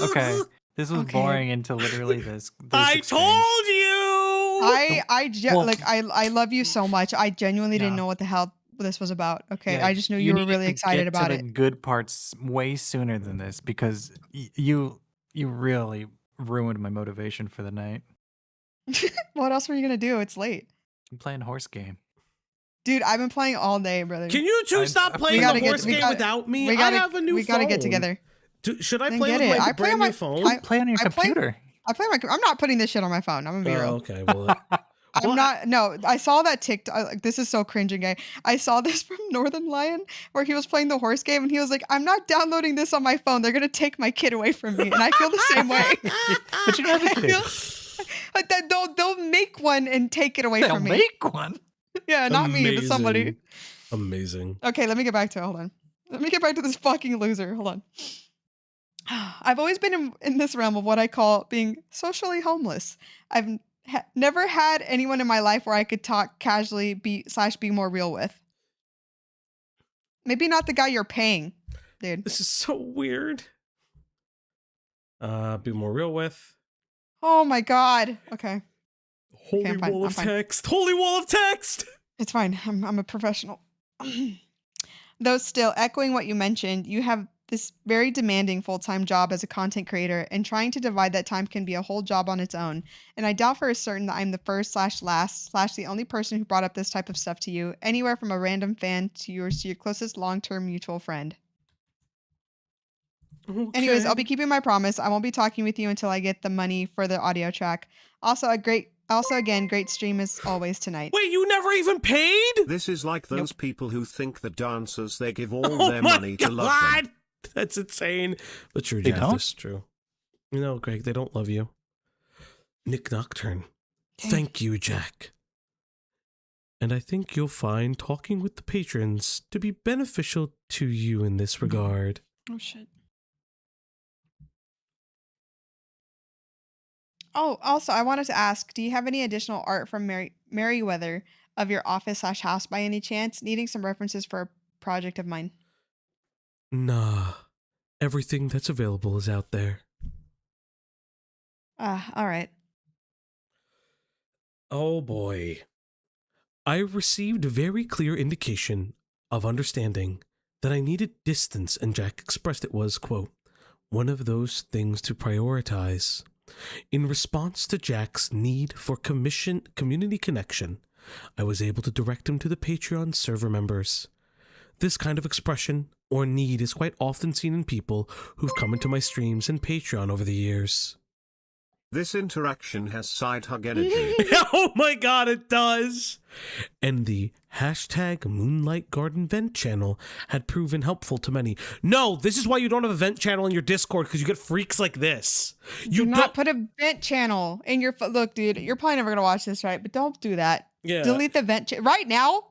Okay. This was boring until literally this I exchange. told you. I love you so much. I genuinely didn't know what the hell this was about. Okay, Yeah, I just knew you were needed really to excited get about to it. the good parts way sooner than this because you really ruined my motivation for the night. What else were you gonna do? It's late. I'm playing horse game. Dude, I've been playing all day, brother. Can you two stop playing the horse game without me? I have a new phone. We gotta get together. Should I Then play get with it. my I play brand on new my phone? Play on your computer. I'm not putting this shit on my phone. I'm gonna be real. Okay, well. I'm not. No, I saw that TikTok. This is so cringing, guy. I saw this from Northern Lion where he was playing the horse game and he was like, "I'm not downloading this on my phone. They're gonna take my kid away from me." And I feel the same way. But you don't have a kid. Like that they'll make one and take it away They'll from me. make one. Yeah, not me, but somebody. Amazing. Okay, let me get back to it. Hold on. Let me get back to this fucking loser. Hold on. I've always been in this realm of what I call being socially homeless. I've never had anyone in my life where I could talk casually, be more real with. Maybe not the guy you're paying, dude. This is so weird. Be more real with. Oh my god. Okay. Holy I'm fine, wall I'm of fine. text. Holy wall of text. It's fine. I'm a professional. Though still, echoing what you mentioned, you have this very demanding full-time job as a content creator, and trying to divide that time can be a whole job on its own. And I doubt for a certain that I'm the first/last/ the only person who brought up this type of stuff to you, anywhere from a random fan to your closest long-term mutual friend. Okay. Anyways, I'll be keeping my promise. I won't be talking with you until I get the money for the audio track. Also, again, great stream as always tonight. Wait, you never even paid? This is like those people who think that dancers they give all Oh their my money to love them. That's insane. But true, They Jeff. don't? That's true. You know, Greg, they don't love you. Nick Nocturne. Thank you, Jack. And I think you'll find talking with the patrons to be beneficial to you in this regard. Oh, shit. Oh, also, I wanted to ask, do you have any additional art from Merriweather of your office/house by any chance? Needing some references for a project of mine. Nah. Everything that's available is out there. All right. Oh boy. I received a very clear indication of understanding that I needed distance, and Jack expressed it was, quote, one of those things to prioritize. In response to Jack's need for community connection, I was able to direct him to the Patreon server members. This kind of expression or need is quite often seen in people who've come into my streams and Patreon over the years. This interaction has side hug energy. Oh my god, it does! And the hashtag Moonlight Garden Vent channel had proven helpful to many. No, this is why you don't have a vent channel in your Discord, because you get freaks like this. You do not put a vent channel in your... Look, dude, you're probably never going to watch this, right? But don't do that. Yeah. Delete the vent right now.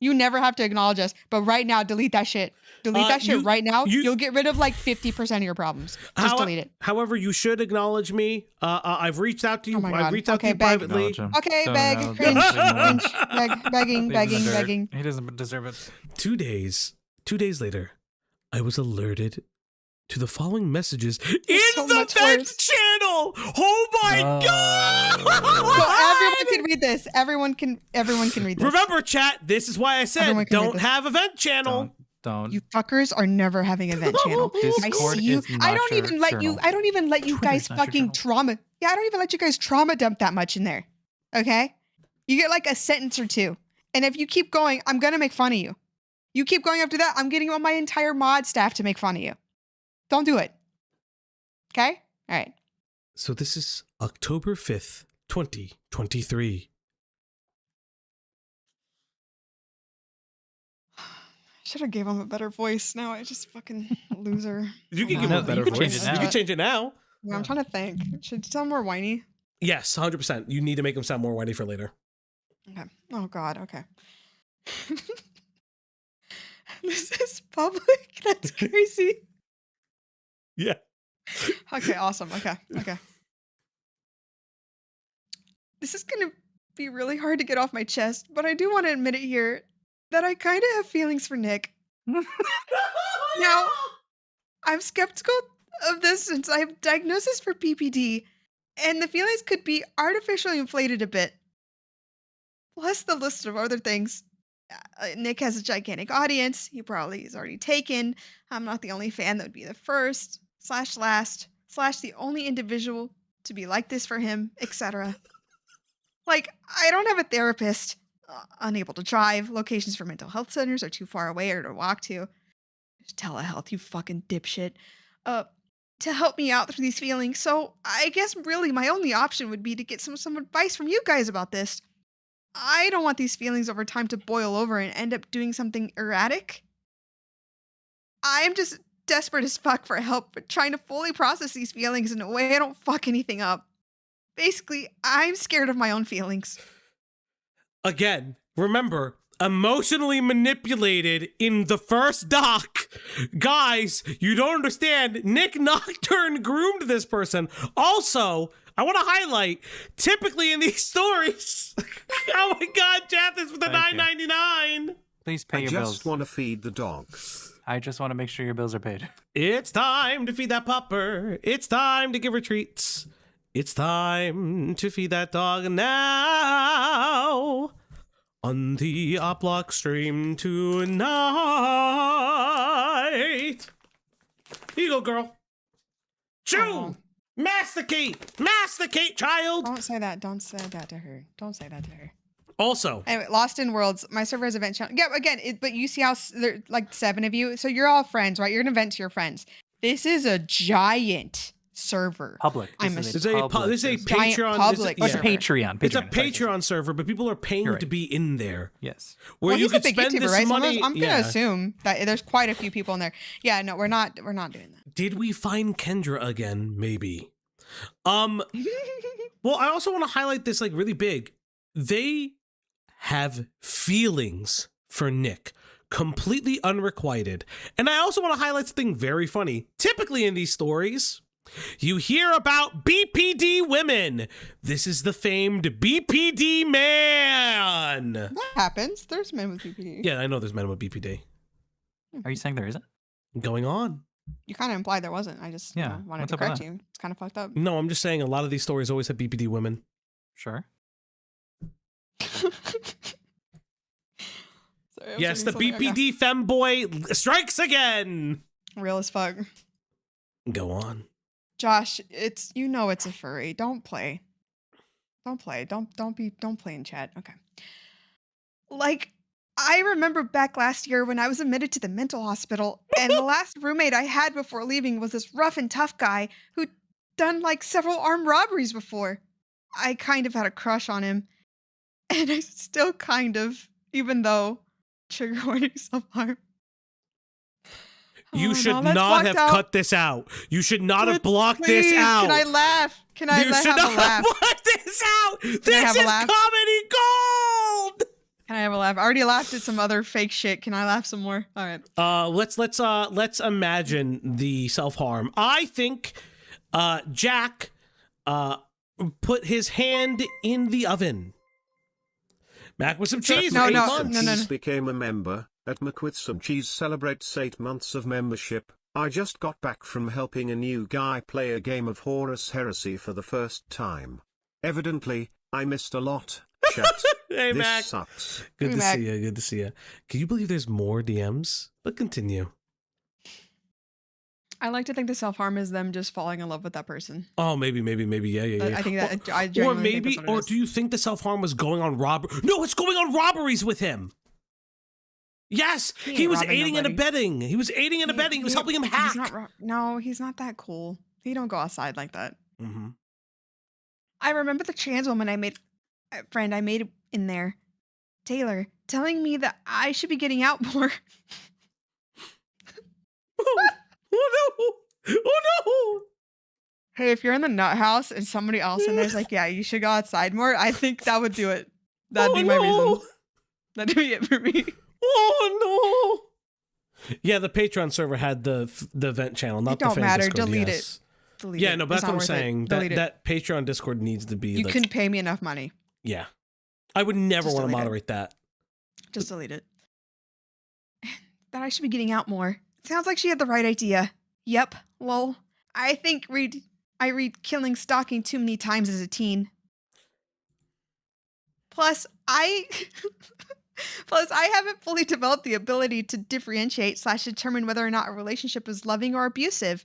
You never have to acknowledge us, but right now, delete that shit. Delete that shit right now. You'll get rid of like 50% of your problems. Just delete it. However, you should acknowledge me. I've reached out to you. Oh my I've God. reached out to you beg. privately. Okay, beg, cringe, begging. He doesn't deserve it. 2 days later, I was alerted to the following messages in the vent channel. Oh my god! So everyone can read this. Everyone can read this. Remember, chat. This is why I said don't have a vent channel. Don't. You fuckers are never having a vent channel. I see you. I don't even let you guys fucking trauma. Yeah, I don't even let you guys trauma dump that much in there. Okay? You get like a sentence or two. And if you keep going, I'm gonna make fun of you. You keep going after that, I'm getting on my entire mod staff to make fun of you. Don't do it. Okay? All right. So this is October 5th, 2023. Should have gave him a better voice. Now I just fucking loser. You can give him a better voice. You can change it now. Yeah, I'm trying to think. Should it sound more whiny? Yes, 100%. You need to make him sound more whiny for later. Okay. Oh God. Okay. This is public. That's crazy. Yeah. Okay. Awesome. Okay. This is gonna be really hard to get off my chest, but I do want to admit it here that I kind of have feelings for Nick. Now, I'm skeptical of this since I have diagnosis for PPD, and the feelings could be artificially inflated a bit. Plus the list of other things. Nick has a gigantic audience. He probably is already taken. I'm not the only fan that would be the first, / last, / the only individual to be like this for him, etc. Like, I don't have a therapist. Unable to drive. Locations for mental health centers are too far away or to walk to. Telehealth, you fucking dipshit. To help me out through these feelings. So I guess really my only option would be to get some advice from you guys about this. I don't want these feelings over time to boil over and end up doing something erratic. I'm just desperate as fuck for help, but trying to fully process these feelings in a way I don't fuck anything up. Basically, I'm scared of my own feelings. Again, remember, emotionally manipulated in the first doc. Guys, you don't understand. Nick Nocturne groomed this person. Also, I want to highlight, typically in these stories, oh my god, Jeff, this for the $9.99. Please pay your bills. I just want to feed the dogs. I just want to make sure your bills are paid. It's time to feed that pupper. It's time to give her treats. It's time to feed that dog now. On the Oplock stream tonight. Here you go, girl. Chew! Oh. Masticate, child! Don't say that to her. Also. Anyway, Lost in Worlds, my server has event channel. Yeah, again, but you see how there like 7 of you, so you're all friends, right? You're gonna vent to your friends. This is a giant server. Public. This is a Patreon. Public. It's Patreon. It's a Patreon server, but people are paying to be in there. Yes. Where you he's a could big spend YouTuber, this right? money. So I'm gonna assume that there's quite a few people in there. Yeah, no, we're not doing that. Did we find Kendra again? Maybe. Well, I also want to highlight this like really big. They have feelings for Nick, completely unrequited. And I also want to highlight something very funny. Typically in these stories, you hear about BPD women. This is the famed BPD man. That happens. There's men with BPD. Yeah, I know there's men with BPD. Are you saying there isn't? Going on. You kind of implied there wasn't. I just wanted what's to up with correct that? you. It's kind of fucked up. No, I'm just saying a lot of these stories always have BPD women. Sure. Sorry, Yes, the BPD femboy strikes again. Real as fuck. Go on. Josh, it's a furry. Don't play. Don't play. Don't play in chat. Okay. Like, I remember back last year when I was admitted to the mental hospital, and the last roommate I had before leaving was this rough and tough guy who'd done like several armed robberies before. I kind of had a crush on him, and I still kind of, even though trigger warning self-harm. You should not have cut this out. You should not have blocked this out. Can I laugh? Can I You should have not a laugh? have blocked this out. Can I This have a is laugh? comedy gold. Can I have a laugh? I already laughed at some other fake shit. Can I laugh some more? All right. Let's imagine the self-harm. I think Jack put his hand in the oven. Back with some cheese. No. Cheese became a member. At McWith Some Cheese celebrates 8 months of membership. I just got back from helping a new guy play a game of Horus Heresy for the first time. Evidently, I missed a lot. Chat. Hey, this Mac. sucks. Good Hey, to Mac. see you. Good to see you. Can you believe there's more DMs? But continue. I like to think the self-harm is them just falling in love with that person. Oh, maybe. Yeah. I think that I Or genuinely think maybe, that's what it or is. do you think the self-harm was going on No, it's going on robberies with him. Yes, He he ain't was robbing aiding and nobody. abetting. He was aiding and abetting. He was helping him hack. He's not that cool. He don't go outside like that. Mm-hmm. I remember the trans woman I made in there, Taylor, telling me that I should be getting out more. Oh no! Hey, if you're in the nut house and somebody else in there's like, yeah, you should go outside more, I think that would do it. That'd be my reason. That'd be it for me. Oh no! Yeah, the Patreon server had the vent channel, not the don't fan matter. Discord, Delete yes. it. Delete Yeah, it. no, but It's that's what not I'm worth it. saying. Delete it. That Patreon Discord needs to be. You like, couldn't pay me enough money. Yeah, I would never Just want to delete it. moderate that. Just delete it. That I should be getting out more. Sounds like she had the right idea. Yep. Well, I think I read Killing Stalking too many times as a teen. Plus, I haven't fully developed the ability to differentiate / determine whether or not a relationship is loving or abusive.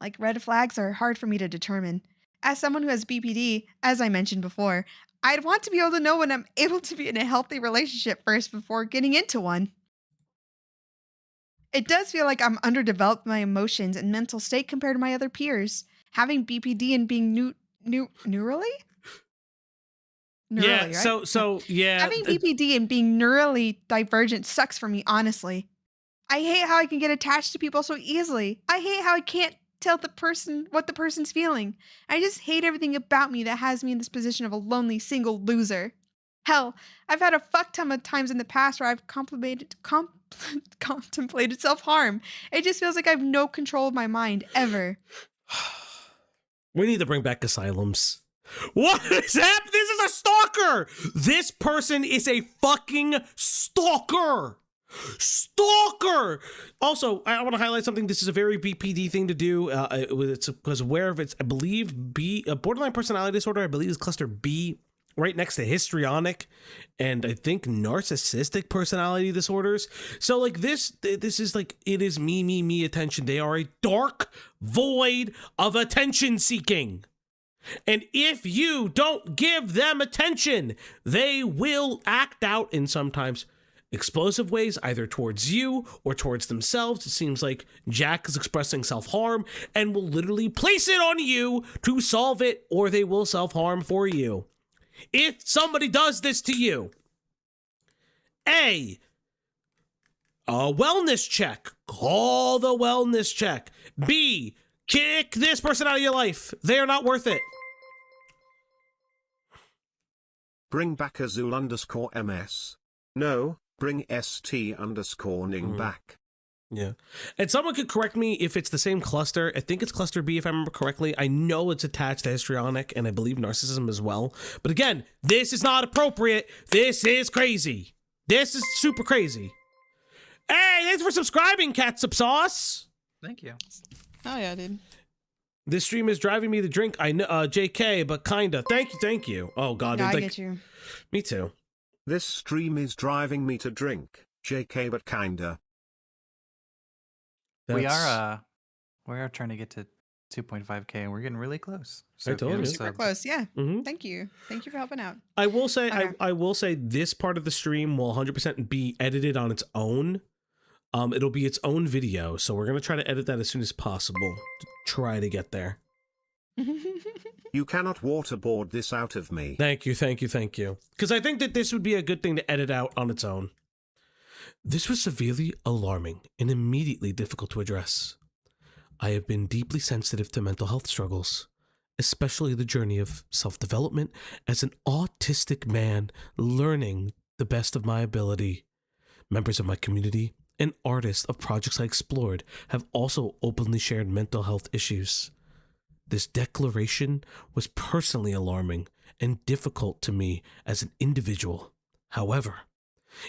Like, red flags are hard for me to determine. As someone who has BPD, as I mentioned before, I'd want to be able to know when I'm able to be in a healthy relationship first before getting into one. It does feel like I'm underdeveloped in my emotions and mental state compared to my other peers. Having BPD and being neurally? Yeah. Right? So yeah. Having BPD and being neurally divergent sucks for me, honestly. I hate how I can get attached to people so easily. I hate how I can't tell the person what the person's feeling. I just hate everything about me that has me in this position of a lonely, single loser. Hell, I've had a fuck ton of times in the past where I've contemplated self-harm. It just feels like I have no control of my mind, ever. We need to bring back asylums. What is happening? This is a stalker! This person is a fucking stalker! Stalker! Also, I want to highlight something. This is a very BPD thing to do. It's because aware of its, I believe, borderline personality disorder, I believe is cluster B, right next to histrionic and I think narcissistic personality disorders. So like this is like, it is me attention. They are a dark void of attention seeking. And if you don't give them attention, they will act out in sometimes explosive ways, either towards you or towards themselves. It seems like Jack is expressing self-harm and will literally place it on you to solve it, or they will self-harm for you. If somebody does this to you, A, wellness check. Call the wellness check. B, kick this person out of your life. They are not worth it. Bring back Azul_MS. No, bring ST_Ning back. Yeah. And someone could correct me if it's the same cluster. I think it's cluster B if I remember correctly. I know it's attached to histrionic and I believe narcissism as well. But again, this is not appropriate. This is crazy. This is super crazy. Hey, thanks for subscribing, Catsup Sauce. Thank you. Oh yeah, dude. This stream is driving me to drink. I know, JK, but kinda. Thank you. Oh God, Yeah, it's I like, get you. me too. This stream is driving me to drink. JK, but kinda. We are trying to get to 2.5K and we're getting really close. So I told you. Super close, yeah. Mhm. Thank you. Thank you for helping out. I will say, Okay. I will say this part of the stream will 100% be edited on its own. It'll be its own video, so we're gonna try to edit that as soon as possible to try to get there. You cannot waterboard this out of me. Thank you. Because I think that this would be a good thing to edit out on its own. This was severely alarming and immediately difficult to address. I have been deeply sensitive to mental health struggles, especially the journey of self-development as an autistic man learning the best of my ability. Members of my community and artists of projects I explored have also openly shared mental health issues. This declaration was personally alarming and difficult to me as an individual. However,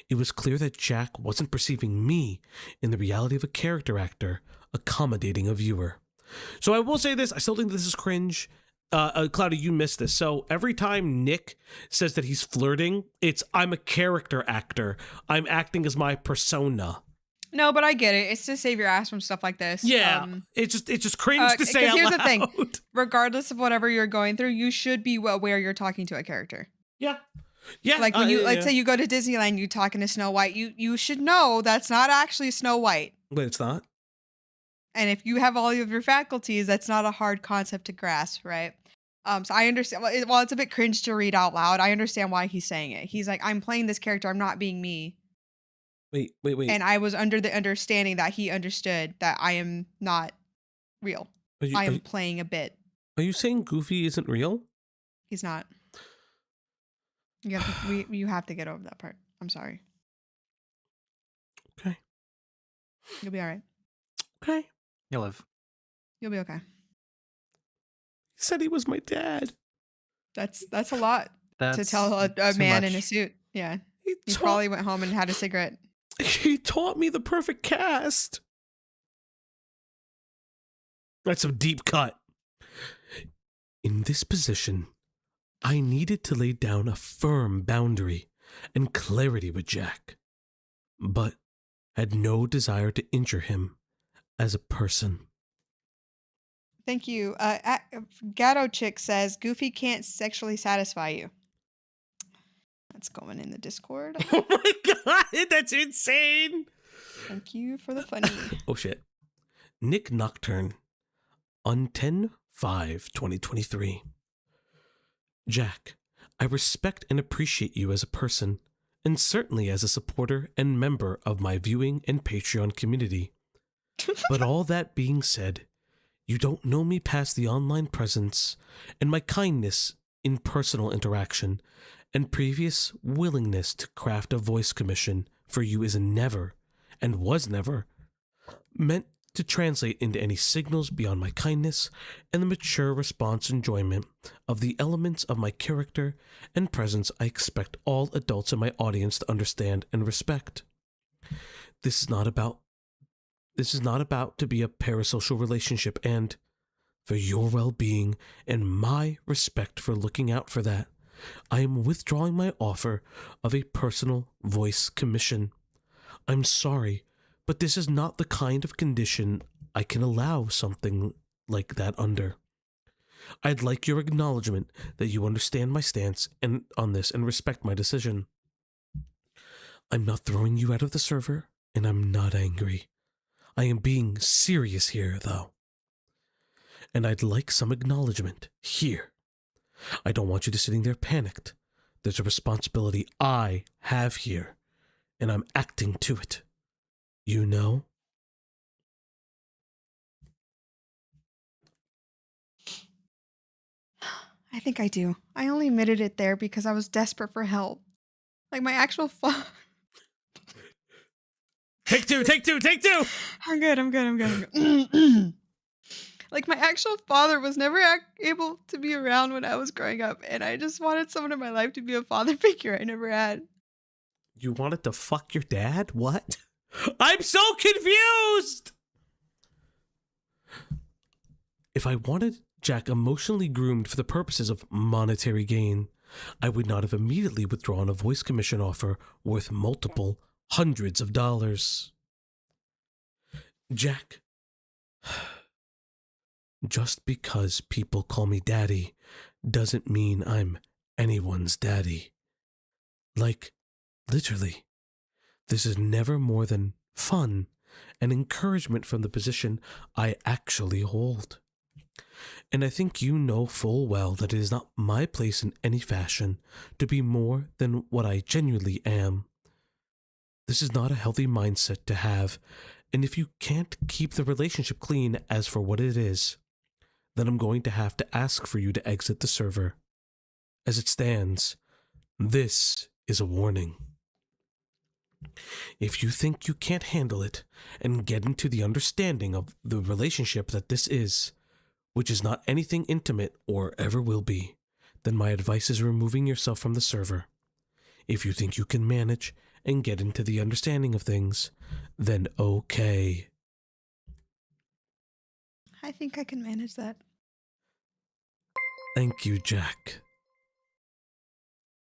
it was clear that Jack wasn't perceiving me in the reality of a character actor accommodating a viewer. So I will say this, I still think this is cringe. Cloudy, you missed this. So every time Nick says that he's flirting, it's I'm a character actor. I'm acting as my persona. No, but I get it. It's to save your ass from stuff like this. Yeah, it's just cringe to say out here's loud. the thing. Regardless of whatever you're going through, you should be aware you're talking to a character. Yeah. Yeah. Like when you, let's yeah. say you go to Disneyland, you're talking to Snow White, you should know that's not actually Snow White. But it's not. And if you have all of your faculties, that's not a hard concept to grasp, right? So I understand, while it's a bit cringe to read out loud, I understand why he's saying it. He's like, I'm playing this character, I'm not being me. Wait. And I was under the understanding that he understood that I am not real. I am playing a bit. Are you saying Goofy isn't real? He's not. You have to get over that part. I'm sorry. Okay. You'll be all right. Okay. You'll live. You'll be okay. He said he was my dad. That's a lot to That's tell a too man much. in a suit. Yeah. He probably went home and had a cigarette. He taught me the perfect cast. That's a deep cut. In this position, I needed to lay down a firm boundary and clarity with Jack, but had no desire to injure him as a person. Thank you. Gatto Chick says Goofy can't sexually satisfy you. That's going in the Discord. Oh my god, that's insane. Thank you for the funny. Oh shit. Nick Nocturne on 10/5/2023. Jack, I respect and appreciate you as a person, and certainly as a supporter and member of my viewing and Patreon community. But all that being said, you don't know me past the online presence and my kindness in personal interaction, and previous willingness to craft a voice commission for you is never, and was never, meant to translate into any signals beyond my kindness and the mature response enjoyment of the elements of my character and presence I expect all adults in my audience to understand and respect. This is not about to be a parasocial relationship, and for your well-being and my respect for looking out for that, I am withdrawing my offer of a personal voice commission. I'm sorry, but this is not the kind of condition I can allow something like that under. I'd like your acknowledgement that you understand my stance on this and respect my decision. I'm not throwing you out of the server, and I'm not angry. I am being serious here, though. And I'd like some acknowledgement here. I don't want you to sitting there panicked. There's a responsibility I have here, and I'm acting to it. You know? I think I do. I only admitted it there because I was desperate for help. Like my actual father. Take two. I'm good. Like my actual father was never able to be around when I was growing up, and I just wanted someone in my life to be a father figure I never had. You wanted to fuck your dad? What? I'm so confused! If I wanted Jack emotionally groomed for the purposes of monetary gain, I would not have immediately withdrawn a voice commission offer worth multiple hundreds of dollars. Jack, just because people call me daddy doesn't mean I'm anyone's daddy. Like, literally, this is never more than fun and encouragement from the position I actually hold. And I think you know full well that it is not my place in any fashion to be more than what I genuinely am. This is not a healthy mindset to have, and if you can't keep the relationship clean as for what it is, then I'm going to have to ask for you to exit the server. As it stands, this is a warning. If you think you can't handle it and get into the understanding of the relationship that this is, which is not anything intimate or ever will be, then my advice is removing yourself from the server. If you think you can manage and get into the understanding of things, then okay. I think I can manage that. Thank you, Jack.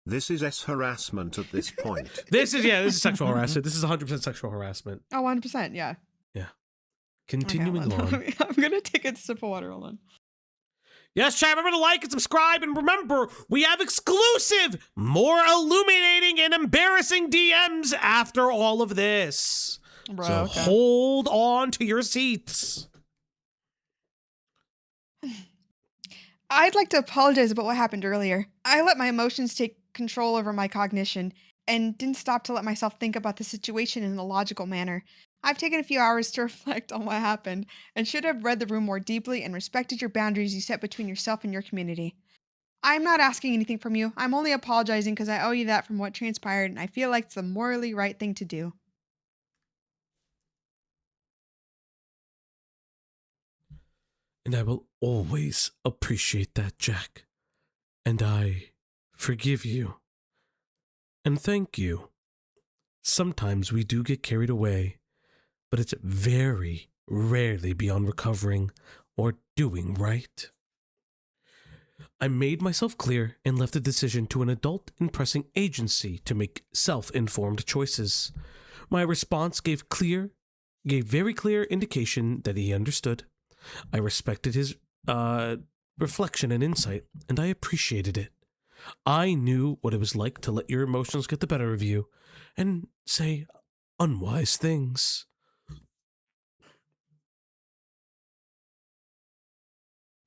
This is harassment at this point. This is sexual harassment. This is 100% sexual harassment. Oh, 100%, yeah. Yeah. Continuing on. I'm going to take a sip of water. Hold on. Yes, chat, remember to like and subscribe, and remember, we have exclusive, more illuminating and embarrassing DMs after all of this. Bro, so okay. hold on to your seats. I'd like to apologize about what happened earlier. I let my emotions take control over my cognition and didn't stop to let myself think about the situation in a logical manner. I've taken a few hours to reflect on what happened and should have read the room more deeply and respected your boundaries you set between yourself and your community. I'm not asking anything from you. I'm only apologizing because I owe you that from what transpired, and I feel like it's the morally right thing to do. And I will always appreciate that, Jack. And I forgive you. And thank you. Sometimes we do get carried away, but it's very rarely beyond recovering or doing right. I made myself clear and left the decision to an adult and pressing agency to make self-informed choices. My response gave very clear indication that he understood. I respected his reflection and insight, and I appreciated it. I knew what it was like to let your emotions get the better of you and say unwise things.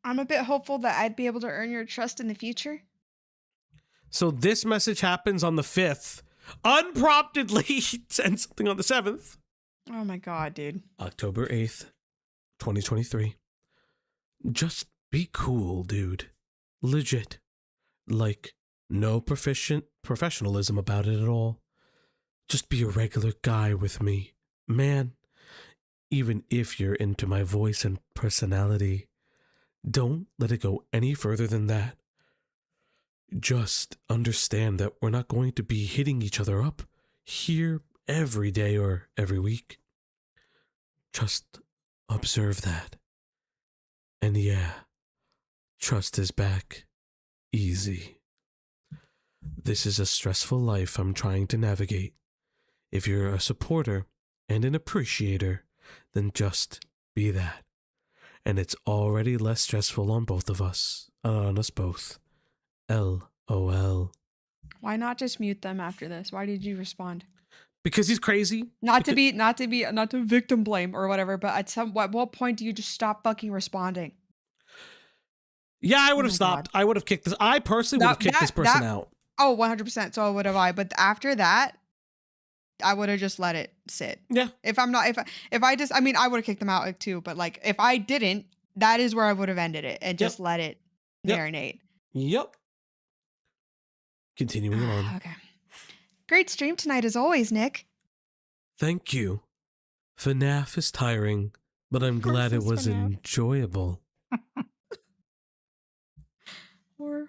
I'm a bit hopeful that I'd be able to earn your trust in the future. So this message happens on the 5th. Unpromptedly, he sends something on the 7th. Oh my god, dude. October 8th, 2023. Just be cool, dude. Legit. Like, no professionalism about it at all. Just be a regular guy with me. Man, even if you're into my voice and personality, don't let it go any further than that. Just understand that we're not going to be hitting each other up here every day or every week. Just observe that. And yeah, trust is back. Easy. This is a stressful life I'm trying to navigate. If you're a supporter and an appreciator, then just be that. And it's already less stressful on both of us, on us both. LOL. Why not just mute them after this? Why did you respond? Because he's crazy. Not to victim blame or whatever, but at what point do you just stop fucking responding? Yeah, I would have stopped. God. I would have kicked this. I personally would have kicked this person out. Oh, 100%. So would have I. But after that, I would have just let it sit. Yeah. I would have kicked them out too. But like, if I didn't, that is where I would have ended it and just let it marinate. Yep. Continuing on. Okay. Great stream tonight as always, Nick. Thank you. FNAF is tiring, but I'm glad it was enjoyable. Whore.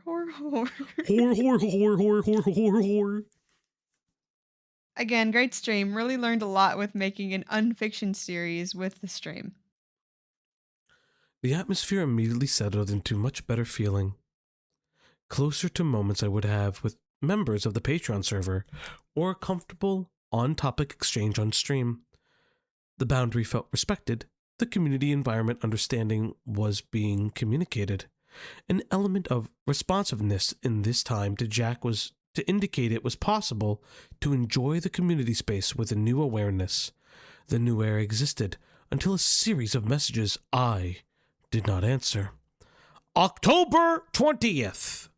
Whore. Again, great stream. Really learned a lot with making an unfiction series with the stream. The atmosphere immediately settled into much better feeling. Closer to moments I would have with members of the Patreon server, or a comfortable, on-topic exchange on stream. The boundary felt respected, the community environment understanding was being communicated. An element of responsiveness in this time to Jack was to indicate it was possible to enjoy the community space with a new awareness. The new air existed until a series of messages I did not answer. October 20th.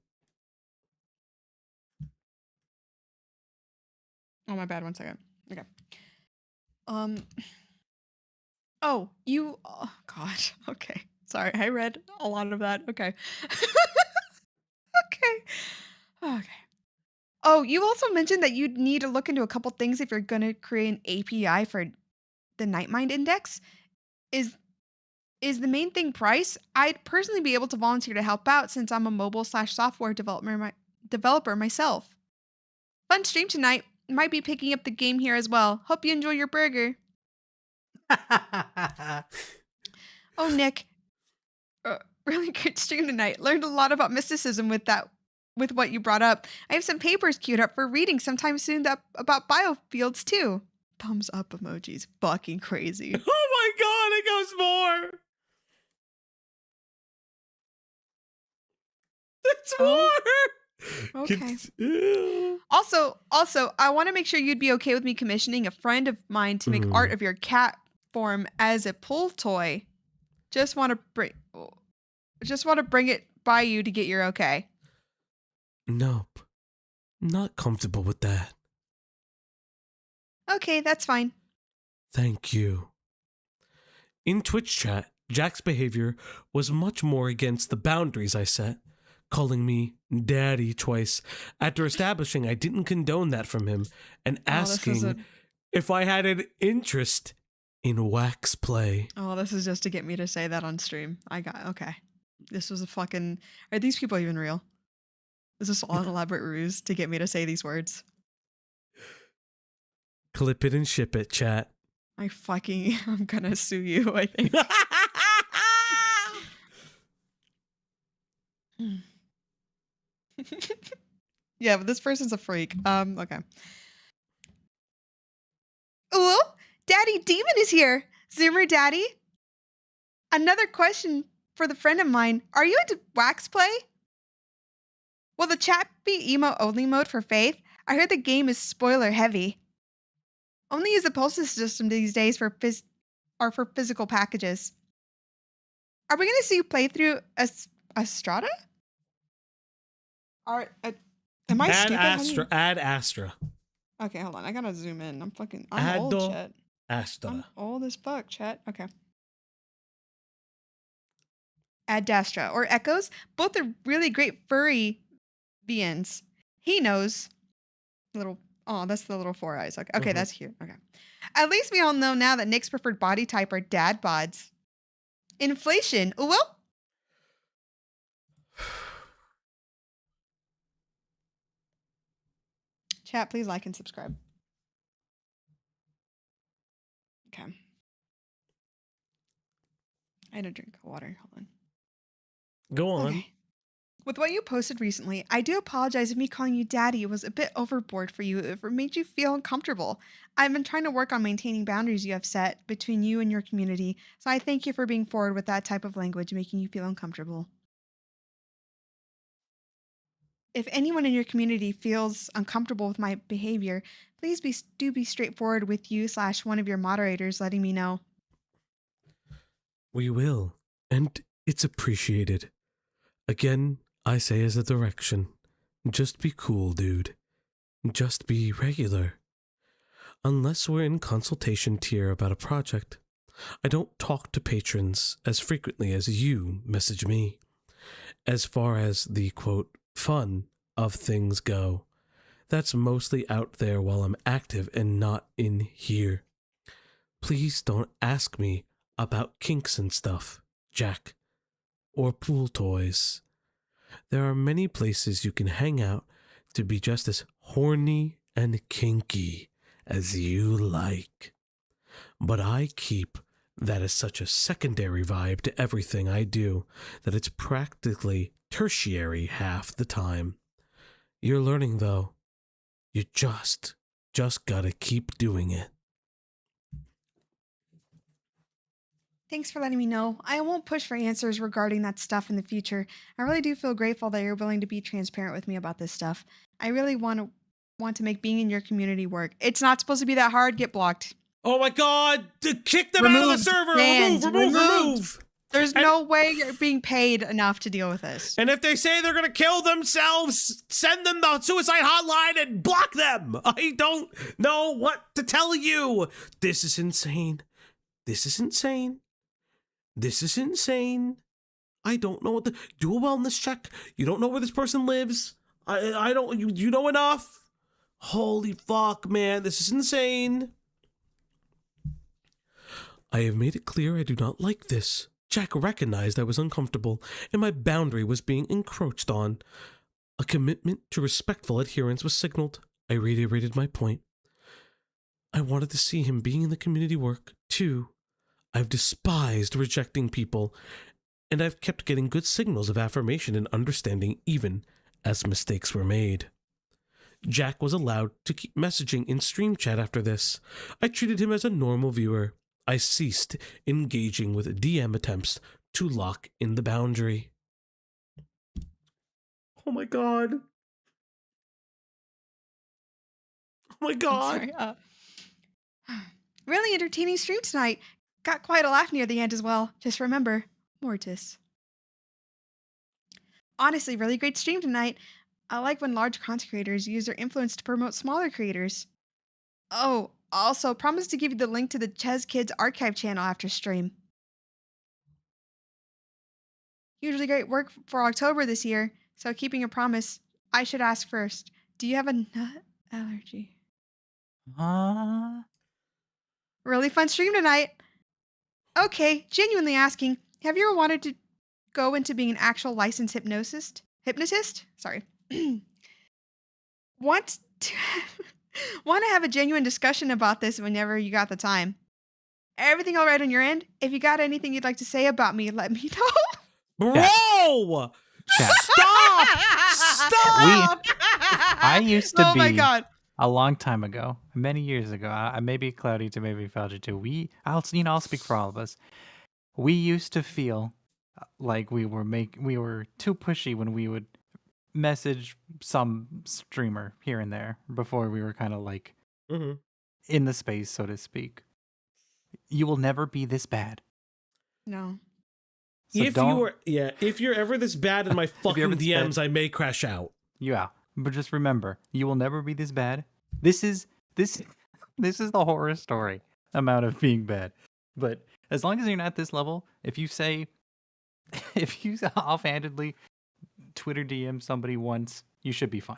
Oh, my bad. 1 second. Okay. Oh, you. Oh, God. Okay. Sorry. I read a lot of that. Okay. Okay. Oh, you also mentioned that you'd need to look into a couple things if you're going to create an API for the Nightmind index. Is the main thing price? I'd personally be able to volunteer to help out since I'm a mobile/software developer myself. Fun stream tonight. Might be picking up the game here as well. Hope you enjoy your burger. Oh, Nick. Really good stream tonight. Learned a lot about mysticism with what you brought up. I have some papers queued up for reading sometime soon about biofields too. Thumbs up emojis. Fucking crazy. Oh my god, it goes more. It's more. Okay. Also, I want to make sure you'd be okay with me commissioning a friend of mine to make art of your cat form as a pull toy. Just want to bring it by you to get your okay. Nope. Not comfortable with that. Okay, that's fine. Thank you. In Twitch chat, Jack's behavior was much more against the boundaries I set, calling me daddy twice after establishing I didn't condone that from him and asking if I had an interest in wax play. Oh, this is just to get me to say that on stream. Okay. This was a fucking... Are these people even real? Is this all an elaborate ruse to get me to say these words? Clip it and ship it, chat. I'm gonna sue you, I think. Yeah, but this person's a freak. Okay. Ooh, Daddy Demon is here. Zoomer Daddy. Another question for the friend of mine. Are you into wax play? Will the chat be emo only mode for Faith? I heard the game is spoiler heavy. Only use the pulses system these days for physical packages. Are we gonna see you play through Astrada? Am I stupid? Add Astra. Okay, hold on. I gotta zoom in. I'm old, chat. Astra. I'm old as fuck, chat. Okay. Ad Dastra or Echoes. Both are really great furry beings. He knows. That's the little four eyes. Okay, that's cute. Okay. At least we all know now that Nick's preferred body type are dad bods. Inflation. Ooh, well. Chat, please like and subscribe. Okay. I had a drink of water. Hold on. Go on. Okay. With what you posted recently, I do apologize if me calling you daddy was a bit overboard for you, if it made you feel uncomfortable. I've been trying to work on maintaining boundaries you have set between you and your community, so I thank you for being forward with that type of language making you feel uncomfortable. If anyone in your community feels uncomfortable with my behavior, please be straightforward with you/one of your moderators letting me know. We will, and it's appreciated. Again, I say as a direction, just be cool, dude. Just be regular. Unless we're in consultation tier about a project, I don't talk to patrons as frequently as you message me. As far as the, quote, fun of things go, that's mostly out there while I'm active and not in here. Please don't ask me about kinks and stuff, Jack, or pool toys. There are many places you can hang out to be just as horny and kinky as you like. But I keep that as such a secondary vibe to everything I do that it's practically tertiary half the time. You're learning, though. You just gotta keep doing it. Thanks for letting me know. I won't push for answers regarding that stuff in the future. I really do feel grateful that you're willing to be transparent with me about this stuff. I really want to make being in your community work. It's not supposed to be that hard. Get blocked. Oh my god! Kick them out of the server! Remove! There's no way you're being paid enough to deal with this. And if they say they're gonna kill themselves, send them the suicide hotline and block them! I don't know what to tell you! This is insane. This is insane. This is insane. I don't know what to do. A wellness check. You don't know where this person lives. I don't. You know enough. Holy fuck, man. This is insane. I have made it clear I do not like this. Jack recognized I was uncomfortable and my boundary was being encroached on. A commitment to respectful adherence was signaled. I reiterated my point. I wanted to see him being in the community work, too. I've despised rejecting people, and I've kept getting good signals of affirmation and understanding even as mistakes were made. Jack was allowed to keep messaging in stream chat after this. I treated him as a normal viewer. I ceased engaging with DM attempts to lock in the boundary. Oh my god. Oh my god. I'm sorry. Really entertaining stream tonight. Got quite a laugh near the end as well. Just remember, Mortis. Honestly, really great stream tonight. I like when large content creators use their influence to promote smaller creators. Oh, also, promise to give you the link to the Ches Kids archive channel after stream. Usually great work for October this year, so keeping a promise, I should ask first. Do you have a nut allergy? Really fun stream tonight. Okay, genuinely asking, have you ever wanted to go into being an actual licensed hypnotist? Sorry. Want to have a genuine discussion about this whenever you got the time. Everything all right on your end? If you got anything you'd like to say about me, let me know. Bro! Stop! Stop! I used to Oh be my god. a long time ago, many years ago. I may be cloudy to maybe Felger too. I'll speak for all of us. We used to feel like we were too pushy when we would message some streamer here and there before we were kind of like in the space, so to speak. You will never be this bad. No. So if you're ever this bad in my fucking DMs, I may crash out. Yeah, but just remember, you will never be this bad. This is the horror story amount of being bad. But as long as you're not this level, if you offhandedly Twitter DM somebody once, you should be fine.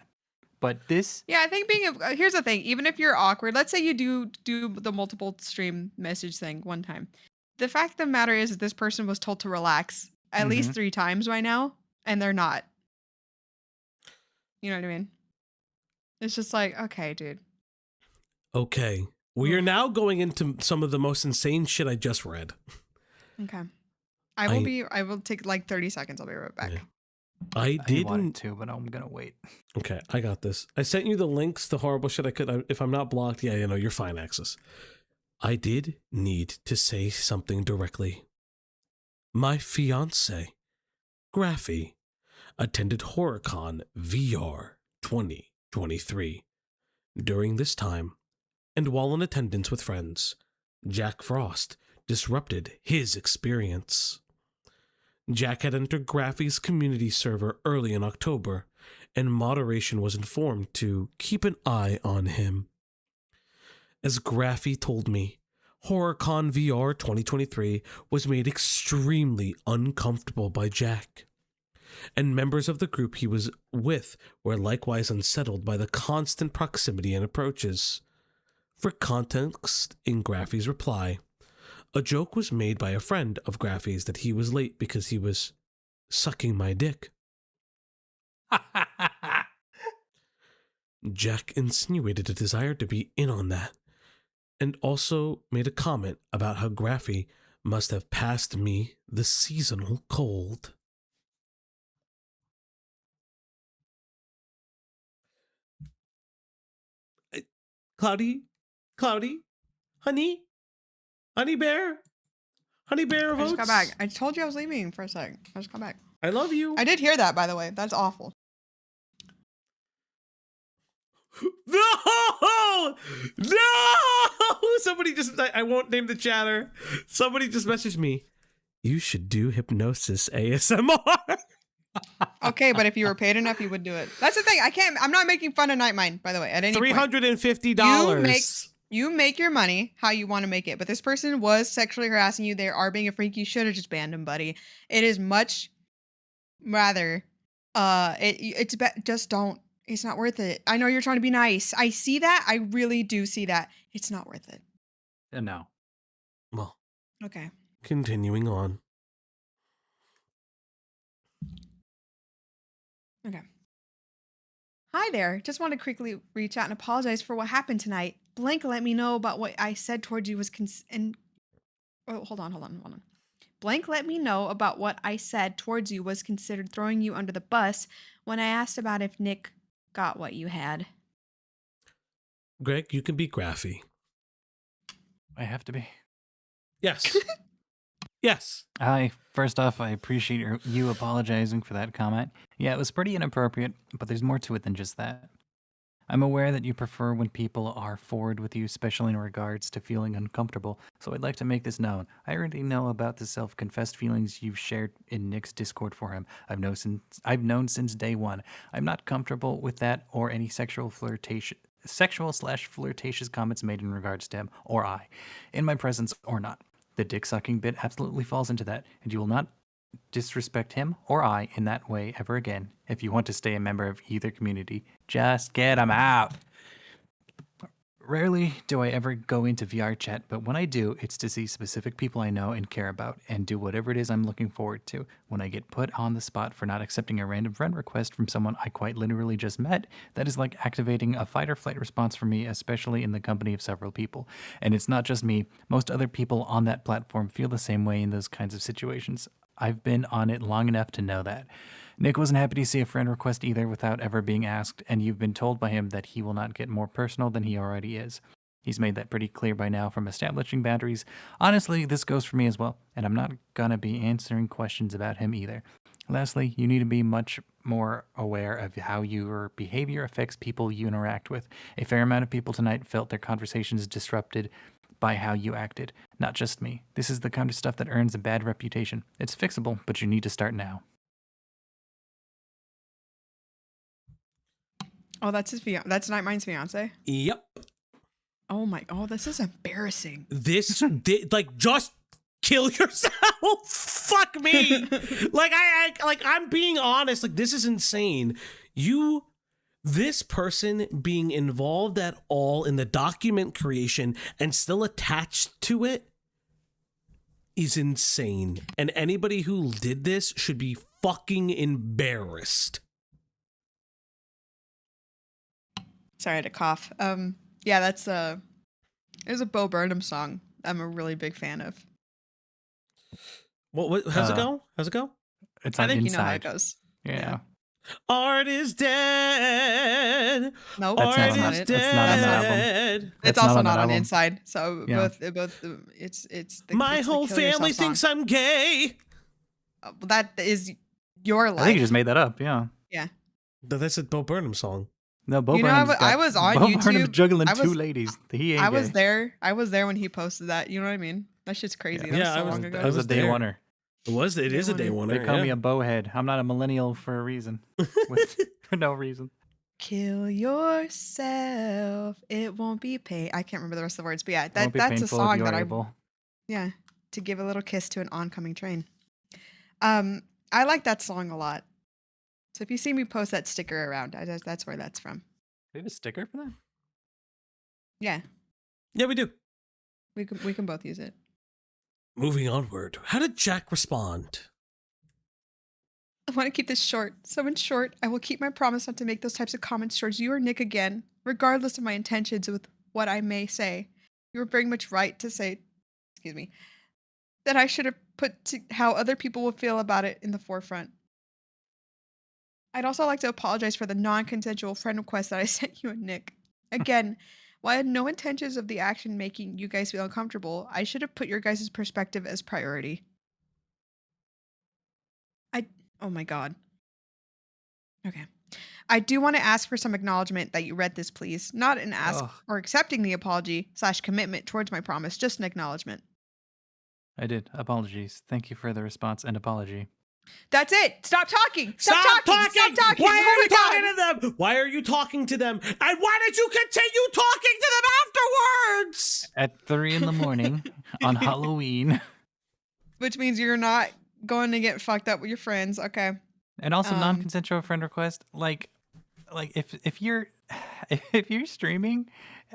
But this... Yeah, I think here's the thing. Even if you're awkward, let's say you do the multiple stream message thing one time. The fact of the matter is that this person was told to relax at least 3 times by now, and they're not. You know what I mean? It's just like, okay, dude. Okay. We are now going into some of the most insane shit I just read. Okay. I will take like 30 seconds. I'll be right back. Yeah. I wanted to, but I'm gonna wait. Okay, I got this. I sent you the links, the horrible shit I could. If I'm not blocked, yeah, you're fine, Access. I did need to say something directly. My fiance, Graffy, attended HorrorCon VR 2023. During this time, and while in attendance with friends, Jack Frost disrupted his experience. Jack had entered Graffy's community server early in October, and moderation was informed to keep an eye on him. As Graffy told me, HorrorCon VR 2023 was made extremely uncomfortable by Jack. and members of the group he was with were likewise unsettled by the constant proximity and approaches. For context in Graffy's reply, a joke was made by a friend of Graffy's that he was late because he was sucking my dick. Jack insinuated a desire to be in on that, and also made a comment about how Graffy must have passed me the seasonal cold. Cloudy, honey bear I votes. just got back. I told you I was leaving for a sec. I just got back. I love you. I did hear that, by the way. That's awful. No! Somebody just, I won't name the chatter. Somebody just messaged me. You should do hypnosis ASMR. Okay, but if you were paid enough, you would do it. That's the thing. I'm not making fun of Nightmind, by the way, at any point. $350. You make your money how you want to make it. But this person was sexually harassing you. They are being a freak. You should have just banned him, buddy. It is much rather, just don't. It's not worth it. I know you're trying to be nice. I see that. I really do see that. It's not worth it. No. Well. Okay. Continuing on. Okay. Hi there. Just want to quickly reach out and apologize for what happened tonight. Blank let me know about what I said towards you was hold on. Blank let me know about what I said towards you was considered throwing you under the bus when I asked about if Nick got what you had. Greg, you can be Graffy. I have to be. Yes. Yes. First off, I appreciate you apologizing for that comment. Yeah, it was pretty inappropriate, but there's more to it than just that. I'm aware that you prefer when people are forward with you, especially in regards to feeling uncomfortable, so I'd like to make this known. I already know about the self-confessed feelings you've shared in Nick's Discord for him. I've known since day one. I'm not comfortable with that or any sexual/flirtatious comments made in regards to him or I, in my presence or not. The dick-sucking bit absolutely falls into that, and you will not disrespect him or I in that way ever again. If you want to stay a member of either community, just get him out. Rarely do I ever go into VR chat, but when I do, it's to see specific people I know and care about and do whatever it is I'm looking forward to. When I get put on the spot for not accepting a random friend request from someone I quite literally just met, that is like activating a fight or flight response for me, especially in the company of several people. And it's not just me. Most other people on that platform feel the same way in those kinds of situations. I've been on it long enough to know that. Nick wasn't happy to see a friend request either without ever being asked, and you've been told by him that he will not get more personal than he already is. He's made that pretty clear by now from establishing boundaries. Honestly, this goes for me as well, and I'm not gonna be answering questions about him either. Lastly, you need to be much more aware of how your behavior affects people you interact with. A fair amount of people tonight felt their conversations disrupted by how you acted. Not just me. This is the kind of stuff that earns a bad reputation. It's fixable, but you need to start now. Oh, that's that's Nightmind's fiance? Yep. Oh this is embarrassing. This, just kill yourself. Fuck me. I'm being honest. Like, this is insane. This person being involved at all in the document creation and still attached to it is insane. And anybody who did this should be fucking embarrassed. Sorry, I had to cough. Yeah, that's it was a Bo Burnham song I'm a really big fan of. What how's it go? How's it go? It's I on think Inside. you know how it goes. Yeah. Art is dead. No, Art that's is not it. dead. That's not on the album. It's also not on Inside. So Yeah. both it's the My it's the whole Kill Yourself family song. thinks I'm gay. That is your life. I think you just made that up, yeah. Yeah. That's a Bo Burnham song. No, Bo You know, Burnham's I got- was on Bo YouTube. Burnham's juggling I was- two ladies. He ain't I was gay. there. I was there when he posted that. You know what I mean? That shit's crazy. That was so long ago. I was a day oneer. It is a day one. They call me a bowhead. I'm not a millennial for a reason. For no reason. Kill yourself. It won't be pain. I can't remember the rest of the words, but yeah, Won't be that's a painful if song you're that I. able. Yeah, to give a little kiss to an oncoming train. I like that song a lot. So if you see me post that sticker around, that's where that's from. We have a sticker for that? Yeah. Yeah, we do. We can both use it. Moving onward. How did Jack respond? I want to keep this short. So in short, I will keep my promise not to make those types of comments towards you or Nick again, regardless of my intentions with what I may say. You were very much right to say, excuse me, that I should have put how other people will feel about it in the forefront. I'd also like to apologize for the non-consensual friend request that I sent you and Nick. Again, while I had no intentions of the action making you guys feel uncomfortable, I should have put your guys' perspective as priority. Oh my god. Okay. I do want to ask for some acknowledgement that you read this, please. Not an ask or accepting the apology / commitment towards my promise, just an acknowledgement. I did. Apologies. Thank you for the response and apology. That's it. Stop talking. Stop talking. Stop talking. Why are you talking to them? Why are you talking to them? And why did you continue talking to them afterwards? At 3 a.m. on Halloween. Which means you're not going to get fucked up with your friends. Okay. And also non-consensual friend request. Like if you're streaming,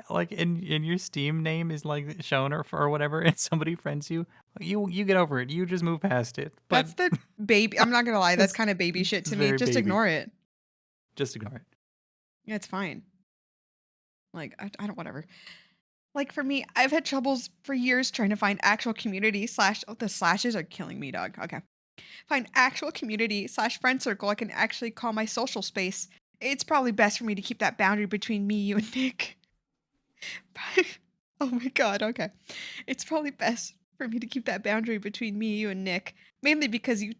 like in your Steam name is like shown or whatever, and somebody friends you, you get over it. You just move past it. But that's the baby. I'm not gonna lie. That's kind of baby shit to me. Just ignore it. Just ignore it. Yeah, it's fine. Like I don't whatever. Like for me, I've had troubles for years trying to find actual community / the slashes are killing me, dog. Okay. Find actual community / friend circle I can actually call my social space. It's probably best for me to keep that boundary between me, you, and Nick. Oh my god, okay. It's probably best for me to keep that boundary between me, you, and Nick. Mainly because you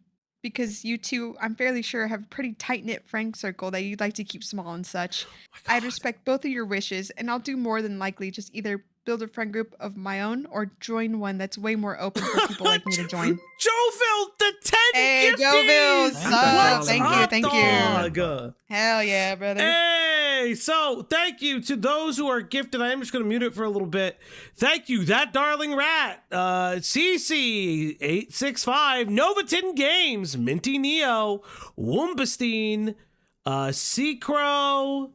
two, I'm fairly sure, have a pretty tight-knit friend circle that you'd like to keep small and such. I'd respect both of your wishes, and I'll do more than likely just either build a friend group of my own or join one that's way more open for people like me to join. Joville, the 10 Hey, gifties! Joville, sup? Thank you. Dog. Hell yeah, brother. Hey, so thank you to those who are gifted. I am just going to mute it for a little bit. Thank you, That Darling Rat, CC865, Novatin Games, Minty Neo, Woombastine, Seacrow,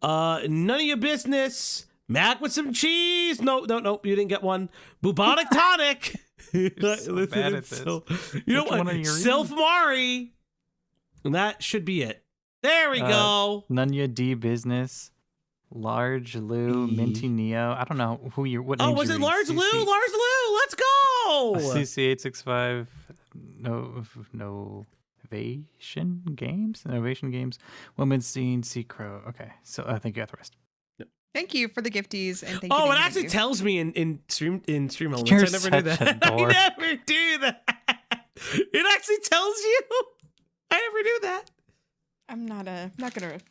None of Your Business, Mac with Some Cheese. No, you didn't get one. Bubonic Tonic. So bad at this. You know what? Sylph Mari. And that should be it. There we go. Nunya D Business, Large Lou, Minty Neo. I don't know what names was you it read? Large Lou? Large Lou, let's go. CC865, Novation Games, Women's Scene, Sea Crow. Okay, so I think you got the rest. Thank you for the gifties and thank you. Oh, it actually tells me in stream elements. You're I never do that. such a dork. I never do that. It actually tells you. I never do that. I'm not gonna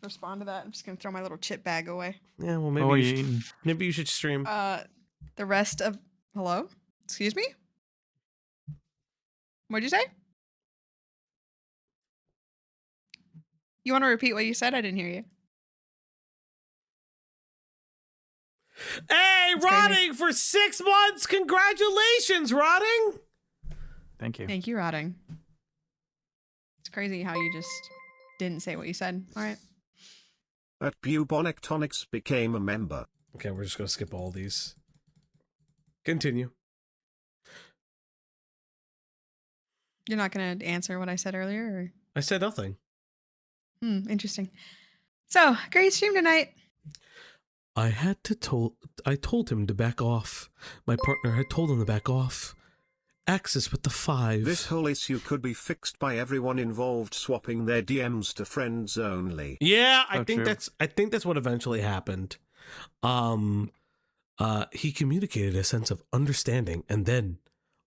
respond to that. I'm just gonna throw my little chip bag away. Yeah, well maybe you should stream. The rest of hello? Excuse me? What'd you say? You want to repeat what you said? I didn't hear you. Hey, Rotting for 6 months. Congratulations, Rotting. Thank you. Thank you, Rotting. It's crazy how you just didn't say what you said. All right. At Bubonic Tonics became a member. Okay, we're just going to skip all these. Continue. You're not going to answer what I said earlier? Or? I said nothing. Interesting. So, great stream tonight. I told him to back off. My partner had told him to back off. Axis with the 5. This whole issue could be fixed by everyone involved swapping their DMs to friends only. Yeah, I think that's what eventually happened. He communicated a sense of understanding and then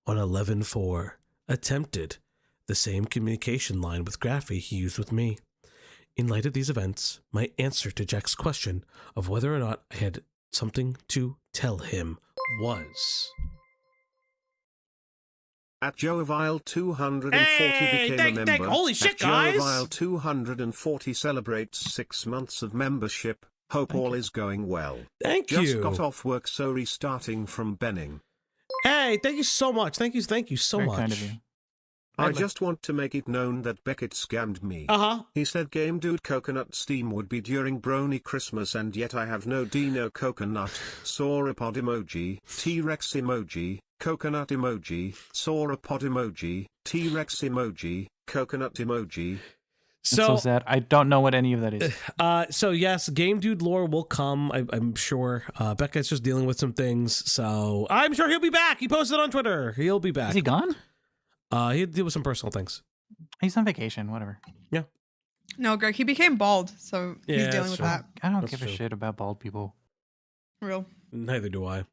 on 11/4 attempted the same communication line with Graffy he used with me. In light of these events, my answer to Jack's question of whether or not I had something to tell him was... At Joevile 240 became a member. Holy shit, guys! Joevile 240 celebrates 6 months of membership. Hope all is going well. Thank you. Just got off work, so restarting from Benning. Hey, thank you so much. Thank you so much. Kind of you. I just want to make it known that Beckett scammed me. He said Game Dude coconut steam would be during Brony Christmas, and yet I have no Dino coconut. Sauropod emoji, T-Rex emoji, coconut emoji, sauropod emoji, T-Rex emoji, coconut emoji. So sad. I don't know what any of that is. So yes, Game Dude lore will come. I'm sure. Becca's just dealing with some things, so I'm sure he'll be back. He posted on Twitter. He'll be back. Is he gone? He'll deal with some personal things. He's on vacation. Whatever. Yeah. No, Greg, he became bald, so he's dealing with that. I don't give a shit about bald people. Real. Neither do I.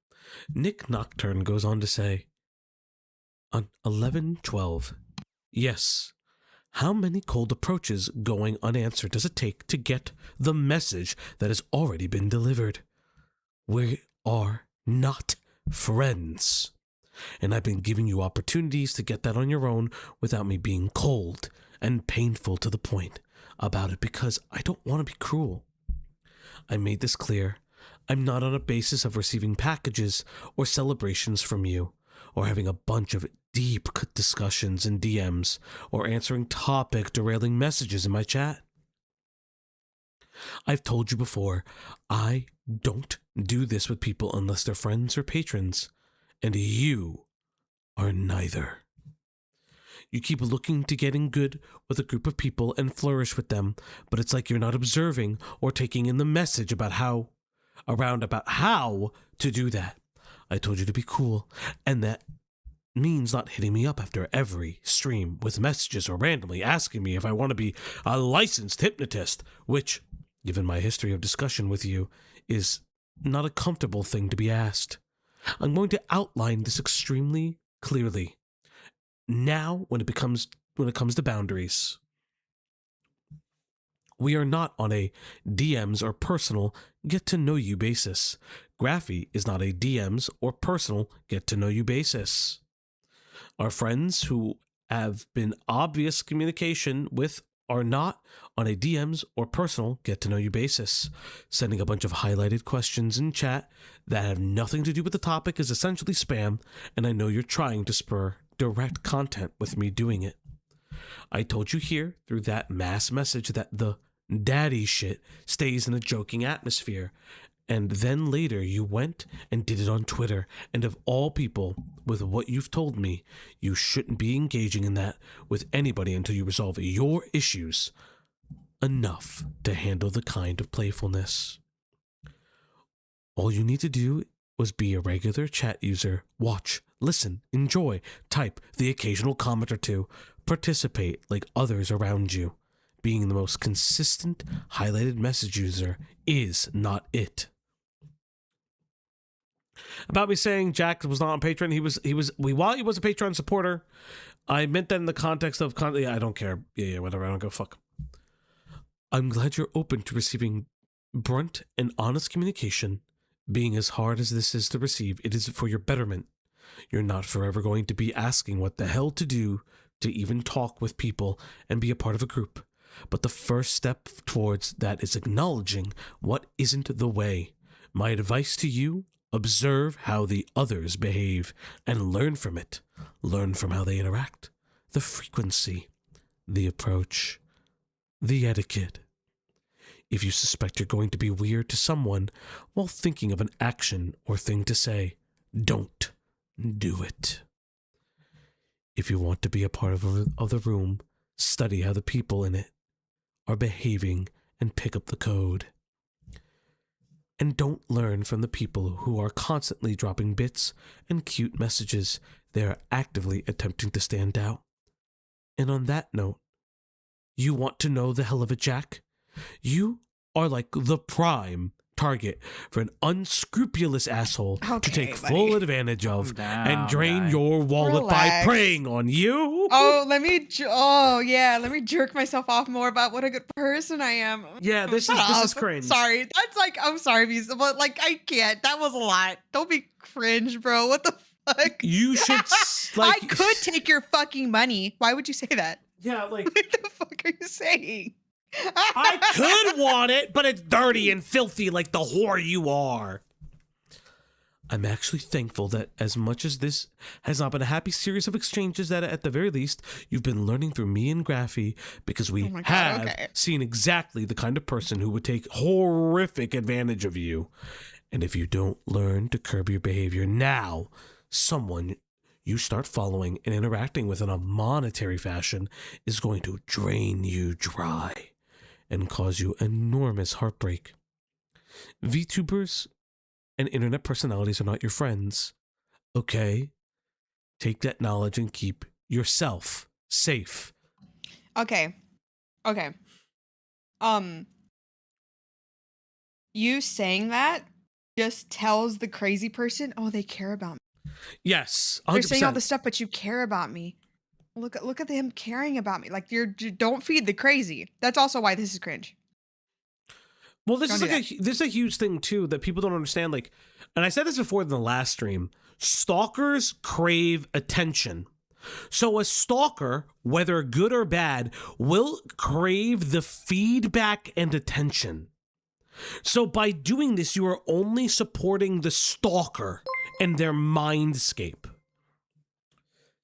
Nick Nocturne goes on to say, on 11/12, yes. How many cold approaches going unanswered does it take to get the message that has already been delivered? We are not friends. And I've been giving you opportunities to get that on your own without me being cold and painful to the point about it, because I don't want to be cruel. I made this clear. I'm not on a basis of receiving packages or celebrations from you, or having a bunch of deep discussions in DMs, or answering topic derailing messages in my chat. I've told you before, I don't do this with people unless they're friends or patrons, and you are neither. You keep looking to get in good with a group of people and flourish with them, but it's like you're not observing or taking in the message about how to do that. I told you to be cool, and that means not hitting me up after every stream with messages or randomly asking me if I want to be a licensed hypnotist, which, given my history of discussion with you, is not a comfortable thing to be asked. I'm going to outline this extremely clearly. Now, when it comes to boundaries, we are not on a DMs or personal get-to-know-you basis. Graphy is not a DMs or personal get-to-know-you basis. Our friends who have been obvious communication with are not on a DMs or personal get-to-know-you basis. Sending a bunch of highlighted questions in chat that have nothing to do with the topic is essentially spam, and I know you're trying to spur direct content with me doing it. I told you here through that mass message that the daddy shit stays in a joking atmosphere, and then later you went and did it on Twitter, and of all people, with what you've told me, you shouldn't be engaging in that with anybody until you resolve your issues enough to handle the kind of playfulness. All you need to do was be a regular chat user, watch, listen, enjoy, type the occasional comment or two, participate like others around you. Being the most consistent highlighted message user is not it. About me saying Jack was not on Patreon, while he was a Patreon supporter, I meant that in the context of, I don't care. Yeah, whatever, I don't go fuck. I'm glad you're open to receiving blunt and honest communication. Being as hard as this is to receive, it is for your betterment. You're not forever going to be asking what the hell to do to even talk with people and be a part of a group. But the first step towards that is acknowledging what isn't the way. My advice to you, observe how the others behave and learn from it. Learn from how they interact, the frequency, the approach, the etiquette. If you suspect you're going to be weird to someone while thinking of an action or thing to say, don't do it. If you want to be a part of the room, study how the people in it are behaving and pick up the code. And don't learn from the people who are constantly dropping bits and cute messages. They are actively attempting to stand out. And on that note, you want to know the hell of it, Jack? You are like the prime target for an unscrupulous asshole to take full advantage of and drain your wallet by preying on you. Oh, let me jerk myself off more about what a good person I am. Yeah, this is cringe. Sorry, that's like, I'm sorry, Visa, but like, I can't. That was a lot. Don't be cringe, bro. What the fuck? You should I could take your fucking money. Why would you say that? Yeah, like what the fuck are you saying? I could want it, but it's dirty and filthy like the whore you are. I'm actually thankful that as much as this has not been a happy series of exchanges, that at the very least, you've been learning through me and Graffy, because we have seen exactly the kind of person who would take horrific advantage of you. And if you don't learn to curb your behavior now, someone you start following and interacting with in a monetary fashion is going to drain you dry and cause you enormous heartbreak. VTubers and internet personalities are not your friends. Okay? Take that knowledge and keep yourself safe. Okay. You saying that just tells the crazy person, oh, they care about me. Yes, 100%. They're saying all this stuff, but you care about me. Look at him caring about me. Like, don't feed the crazy. That's also why this is cringe. Well, this is a huge thing too that people don't understand. Like, and I said this before in the last stream, stalkers crave attention. So a stalker, whether good or bad, will crave the feedback and attention. So by doing this, you are only supporting the stalker and their mindscape.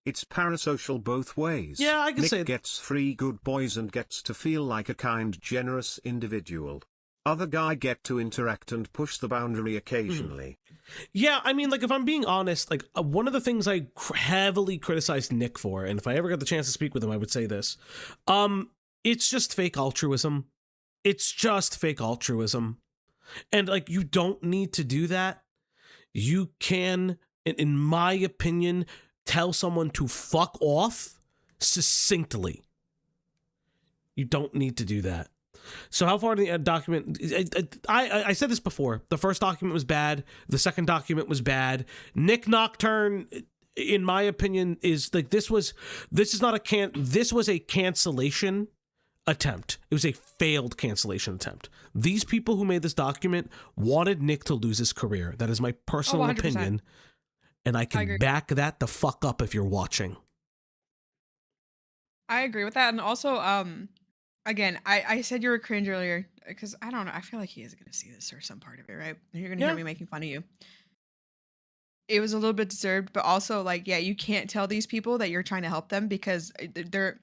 It's parasocial both ways. Yeah, I can Nick say gets free good boys and gets to feel like a kind, generous individual. Other guy get to interact and push the boundary occasionally. Yeah, I mean, like, if I'm being honest, like, one of the things I heavily criticized Nick for, and if I ever got the chance to speak with him, I would say this. It's just fake altruism. It's just fake altruism. And, like, you don't need to do that. You can, in my opinion, tell someone to fuck off succinctly. You don't need to do that. So how far in the document, I said this before, the first document was bad, the second document was bad. Nick Nocturne, in my opinion, is like, this was a cancellation attempt. It was a failed cancellation attempt. These people who made this document wanted Nick to lose his career. That is my personal opinion. And I can back that the fuck up if you're watching. I agree with that. And also, again, I said you were cringe earlier because I don't know. I feel like he is going to see this or some part of it, right? And you're going to hear me making fun of you. It was a little bit deserved, but also, like, yeah, you can't tell these people that you're trying to help them because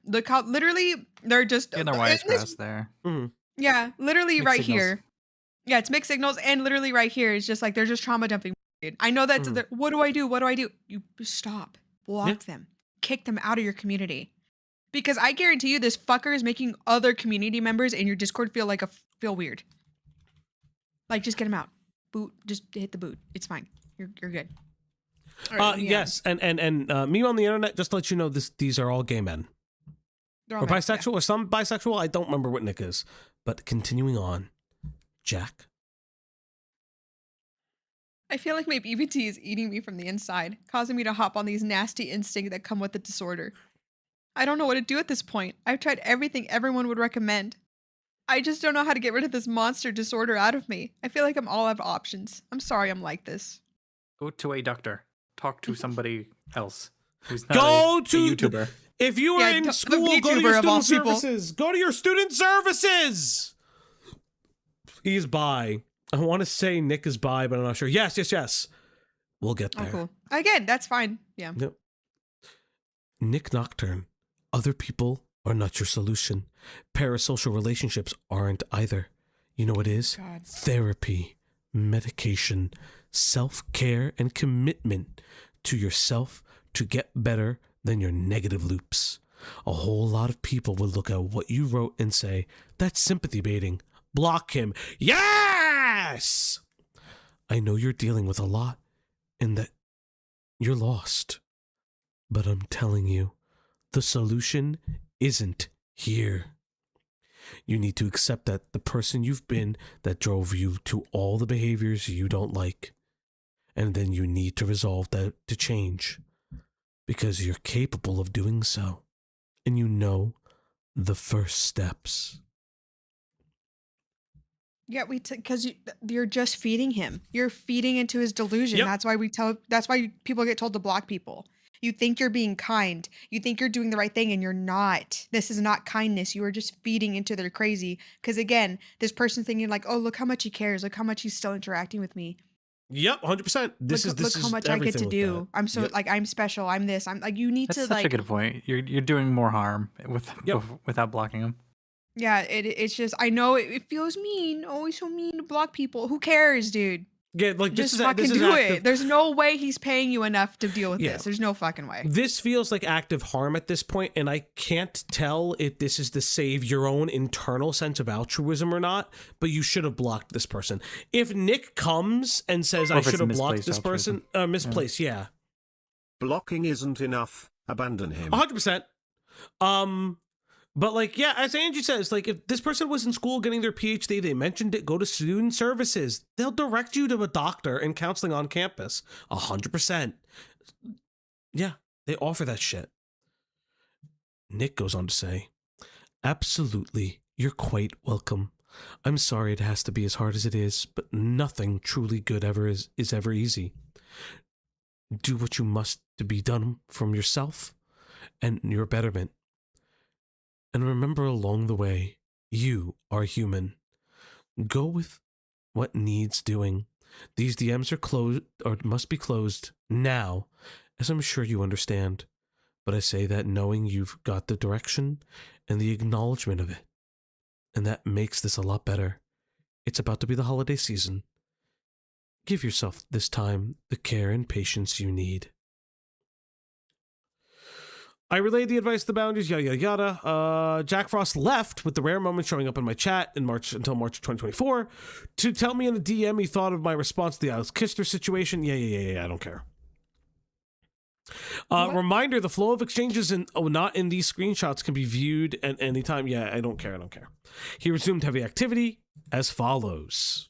look how literally they're just in their wires crossed there. Mm-hmm. Yeah, literally Mixed right signals. here. Yeah, it's mixed signals, and literally right here is just like they're just trauma dumping. I know that's what do I do? What do I do? You stop, block them, kick them out of your community, because I guarantee you this fucker is making other community members in your Discord feel weird. Like, just get him out. Boot, just hit the boot. It's fine. You're good. Right, yes, and me on the internet, just to let you know, these are all gay men. They're all or men, bisexual, or some bisexual. I don't remember what Nick is. But continuing on, Jack. I feel like my BBT is eating me from the inside, causing me to hop on these nasty instincts that come with the disorder. I don't know what to do at this point. I've tried everything everyone would recommend. I just don't know how to get rid of this monster disorder out of me. I feel like I'm all out of options. I'm sorry I'm like this. Go to a doctor. Talk to somebody else who's not Go a to YouTuber. If you were in school, go to your student services. Go to your student services. He's bi. I want to say Nick is bi, but I'm not sure. Yes. We'll get there. Oh, cool. Again, that's fine. Yeah. Yep. Nick Nocturne. Other people are not your solution. Parasocial relationships aren't either. You know what is? God. Therapy, medication, self-care, and commitment to yourself to get better than your negative loops. A whole lot of people will look at what you wrote and say, that's sympathy baiting. Block him. Yes! I know you're dealing with a lot and that you're lost. But I'm telling you, the solution isn't here. You need to accept that the person you've been that drove you to all the behaviors you don't like. And then you need to resolve that to change. Because you're capable of doing so. And you know the first steps. Yeah, because you're just feeding him. You're feeding into his delusion. Yep. That's why people get told to block people. You think you're being kind. You think you're doing the right thing, and you're not. This is not kindness. You are just feeding into their crazy. Because again, this person's thinking like, oh, look how much he cares. Look how much he's still interacting with me. Yep, 100%. This look is how much I get to everything with do. that. I'm so Yep. like I'm special. I'm this. I'm like you need That's to such like a good point. You're doing more harm without blocking them. yeah. It's just I know it feels mean. Always so mean to block people. Who cares, dude? Yeah, like Just this fucking is do active. it. There's no way he's paying you enough to deal with Yeah. this. There's no fucking way. This feels like active harm at this point, and I can't tell if this is to save your own internal sense of altruism or not, but you should have blocked this person. If Nick comes and says, I should have blocked this person, misplaced, yeah. Blocking isn't enough. Abandon him. 100%. But like, yeah, as Angie says, like if this person was in school getting their PhD, they mentioned it, go to student services. They'll direct you to a doctor and counseling on campus. 100%. Yeah, they offer that shit. Nick goes on to say, absolutely, you're quite welcome. I'm sorry it has to be as hard as it is, but nothing truly good ever is ever easy. Do what you must to be done from yourself and your betterment. And remember along the way, you are human. Go with what needs doing. These DMs are closed or must be closed now, as I'm sure you understand. But I say that knowing you've got the direction and the acknowledgement of it. And that makes this a lot better. It's about to be the holiday season. Give yourself this time the care and patience you need. I relayed the advice, the boundaries, yada, yada, yada. Jack Frost left with the rare moment showing up in my chat in March until March of 2024 to tell me in a DM he thought of my response to the ACCUSER situation. Yeah, I don't care. Reminder, the flow of exchanges not in these screenshots can be viewed at any time. Yeah, I don't care. He resumed heavy activity as follows.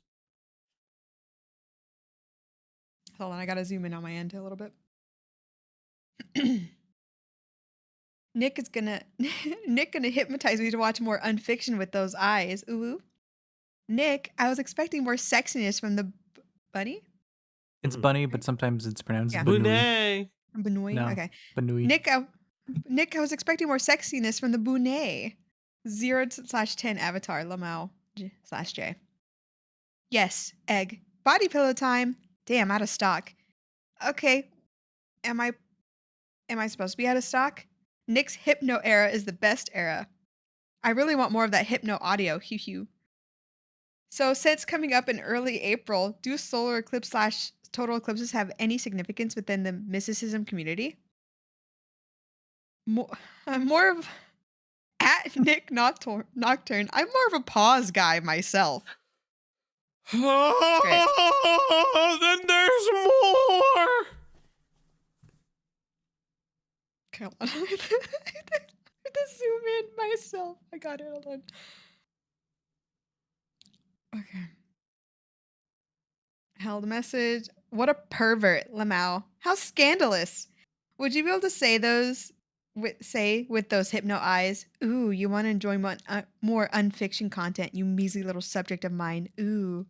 Hold on, I gotta zoom in on my end a little bit. Nick gonna hypnotize me to watch more unfiction with those eyes. Ooh. Nick, I was expecting more sexiness from the bunny. It's bunny, but sometimes it's pronounced Bunny. Benoit. No, Okay. Benoit. Nick, I was expecting more sexiness from the Bounet. 0/10 avatar Lamau /J. Yes, egg. Body pillow time. Damn, out of stock. Okay. Am I supposed to be out of stock? Nick's hypno era is the best era. I really want more of that hypno audio. Hugh. So since coming up in early April, do solar eclipse / total eclipses have any significance within the mysticism community? I'm more of at Nick Nocturne. I'm more of a pause guy myself. Oh, then there's more. Come on. I have to zoom in myself. I got it. Hold on. Okay. Held message. What a pervert, Lamau. How scandalous. Would you be able to say with those hypno eyes? Ooh, you want to enjoy more unfiction content, you measly little subject of mine. Ooh.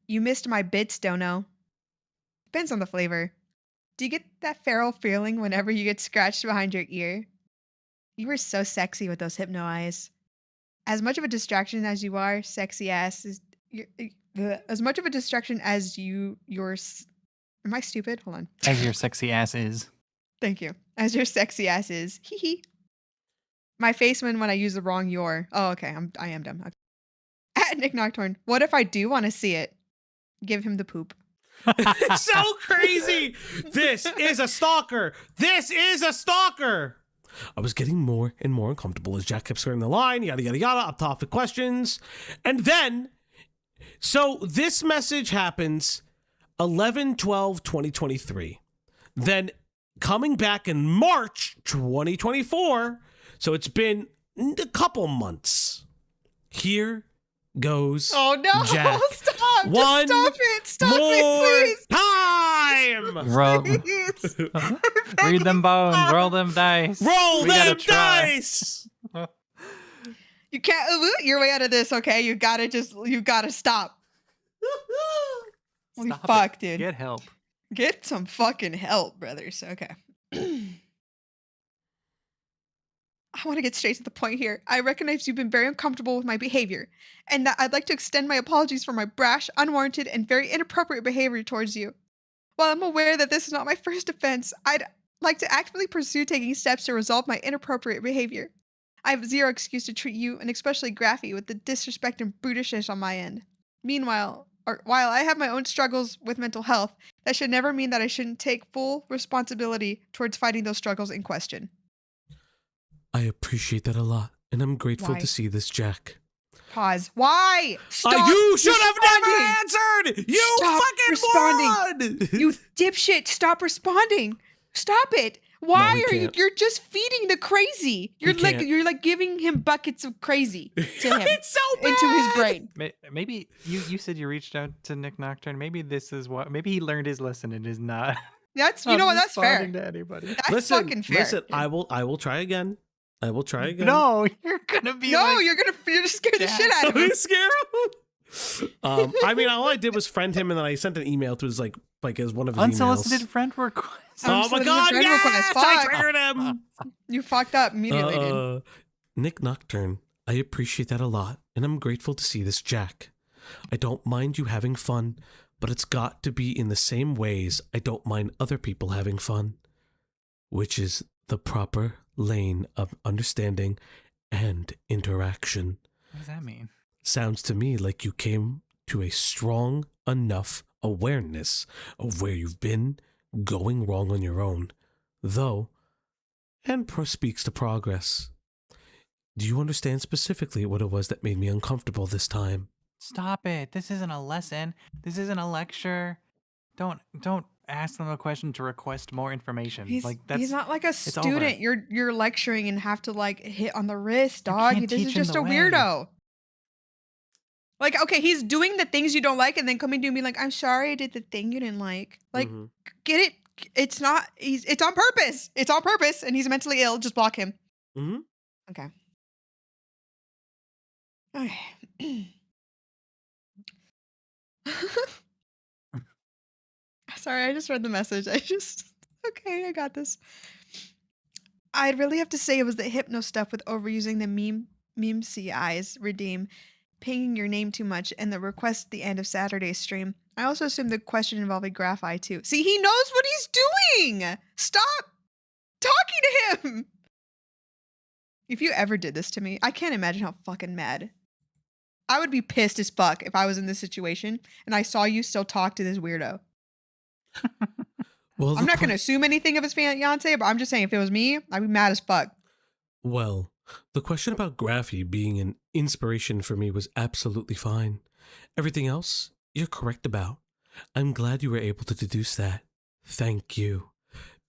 You missed my bits, Dono. Depends on the flavor. Do you get that feral feeling whenever you get scratched behind your ear? You were so sexy with those hypno eyes. As much of a distraction as you are, sexy ass is... as much of a distraction as yours... Am I stupid? Hold on. As your sexy ass is. Thank you. As your sexy ass is. Hee hee. My face when I use the wrong your. Oh, okay. I am dumb. Okay. At Nick Nocturne. What if I do want to see it? Give him the poop. It's so crazy. This is a stalker. This is a stalker. I was getting more and more uncomfortable as Jack kept skirting the line, yada, yada, yada, up topic questions. And then, so this message happens 11/12/2023. Then coming back in March 2024, so it's been a couple months. Here goes Oh no, Jack. stop. One Just stop more it, please. time. Roll. Please. Read them bones. Roll them dice. Roll We them gotta try. dice. You can't elude your way out of this, okay? You gotta stop. Holy Stop fuck, it. dude. Get help. Get some fucking help, brothers. Okay. I want to get straight to the point here. I recognize you've been very uncomfortable with my behavior, and that I'd like to extend my apologies for my brash, unwarranted, and very inappropriate behavior towards you. While I'm aware that this is not my first offense, I'd like to actively pursue taking steps to resolve my inappropriate behavior. I have zero excuse to treat you, and especially Graffy, with the disrespect and brutishness on my end. Meanwhile, or while I have my own struggles with mental health, that should never mean that I shouldn't take full responsibility towards fighting those struggles in question. I appreciate that a lot, and I'm grateful Why? to see this, Jack. Pause. Why? Stop You should have never responding. answered! You Stop fucking responding. moron! You dipshit. Stop responding. Stop it. Why he are you? can't. You're just feeding the crazy. You're can't. you're like giving him buckets of crazy to him It's so bad! into his brain. Maybe you said you reached out to Nick Nocturne. Maybe this is what. Maybe he learned his lesson and is not. That's you know what. That's fair. responding to anybody. That's fucking fair. Listen, I will try again. I will try again. No, you're gonna be. No, like, you're gonna scare the shit out of him. Scare him. I mean, all I did was friend him, and then I sent an email to his like as one of his unsolicited emails. friend request. Oh my god! friend Yes, request. I Fuck. triggered him. You fucked up immediately, dude. Nick Nocturne, I appreciate that a lot, and I'm grateful to see this, Jack. I don't mind you having fun, but it's got to be in the same ways I don't mind other people having fun, which is the proper lane of understanding and interaction. What does that mean? Sounds to me like you came to a strong enough awareness of where you've been going wrong on your own, though, and speaks to progress. Do you understand specifically what it was that made me uncomfortable this time? Stop it. This isn't a lesson. This isn't a lecture. Don't ask them a question to request more information. He's not like a it's over. student. You're lecturing and have to like hit on the wrist, dog. can't This is teach him just the a way. weirdo. Like, okay, he's doing the things you don't like, and then coming to me like, "I'm sorry, I did the thing you didn't like." Like, get it? It's not. It's on purpose. It's on purpose, and he's mentally ill. Just block him. Mm-hmm. Okay. Okay. Sorry, I just read the message. Okay, I got this. I'd really have to say it was the hypno stuff with overusing the meme-see eyes, redeem, pinging your name too much, and the request at the end of Saturday's stream. I also assume the question involving Graph Eye too. See, he knows what he's doing! Stop talking to him! If you ever did this to me, I can't imagine how fucking mad. I would be pissed as fuck if I was in this situation and I saw you still talk to this weirdo. Well, I'm not going to assume anything of his fiance, but I'm just saying if it was me, I'd be mad as fuck. Well, the question about Graffy being an inspiration for me was absolutely fine. Everything else, you're correct about. I'm glad you were able to deduce that. Thank you.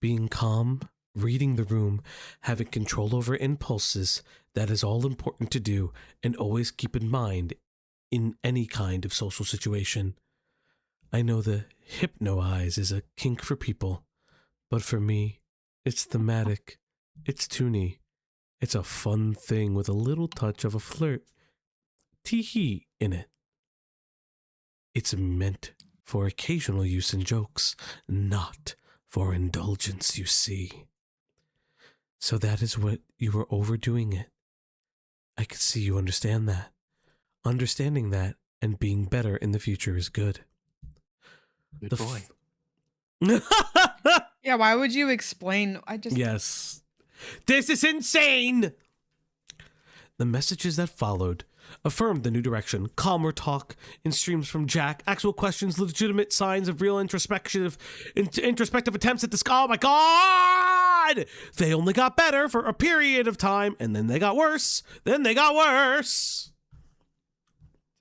Being calm, reading the room, having control over impulses, that is all important to do, and always keep in mind in any kind of social situation. I know the hypno eyes is a kink for people, but for me, it's thematic, it's toony, it's a fun thing with a little touch of a flirt, tee-hee in it. It's meant for occasional use in jokes, not for indulgence, you see. So that is what you were overdoing it. I could see you understand that. Understanding that and being better in the future is good. Good boy. Yeah, why would you explain? Yes. This is insane! The messages that followed affirmed the new direction. Calmer talk in streams from Jack. Actual questions, legitimate signs of real introspective attempts at this. Oh my god! They only got better for a period of time, and then they got worse. It's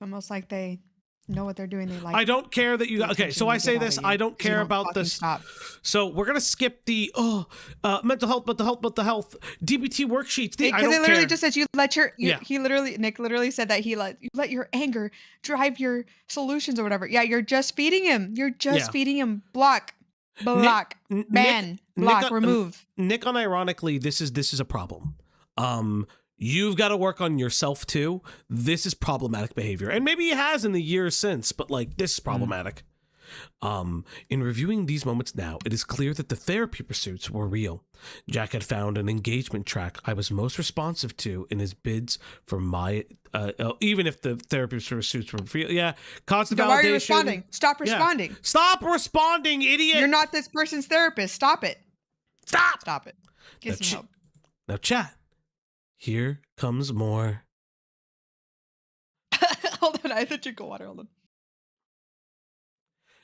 almost like they know what they're doing. They like. I don't care that you got. Okay, so I say this. I don't care about this. Stop. So we're gonna skip the mental health, DBT worksheets. I Because don't it literally care. just says you let your. Yeah. Nick literally said that you let your anger drive your solutions or whatever. Yeah, you're just feeding him. You're just feeding him. Block, ban, block, remove. Nick, unironically, this is a problem. You've got to work on yourself too. This is problematic behavior. And maybe he has in the years since, but like this is problematic. In reviewing these moments now, it is clear that the therapy pursuits were real. Jack had found an engagement track I was most responsive to in his bids for my, even if the therapy pursuits were real. Yeah, constant validation. Why are you responding? Stop Yeah. responding. Stop responding, idiot. You're not this person's therapist. Stop it. Stop it. Get some help. Now, chat. Here comes more. Hold on, I have to drink water. Hold on.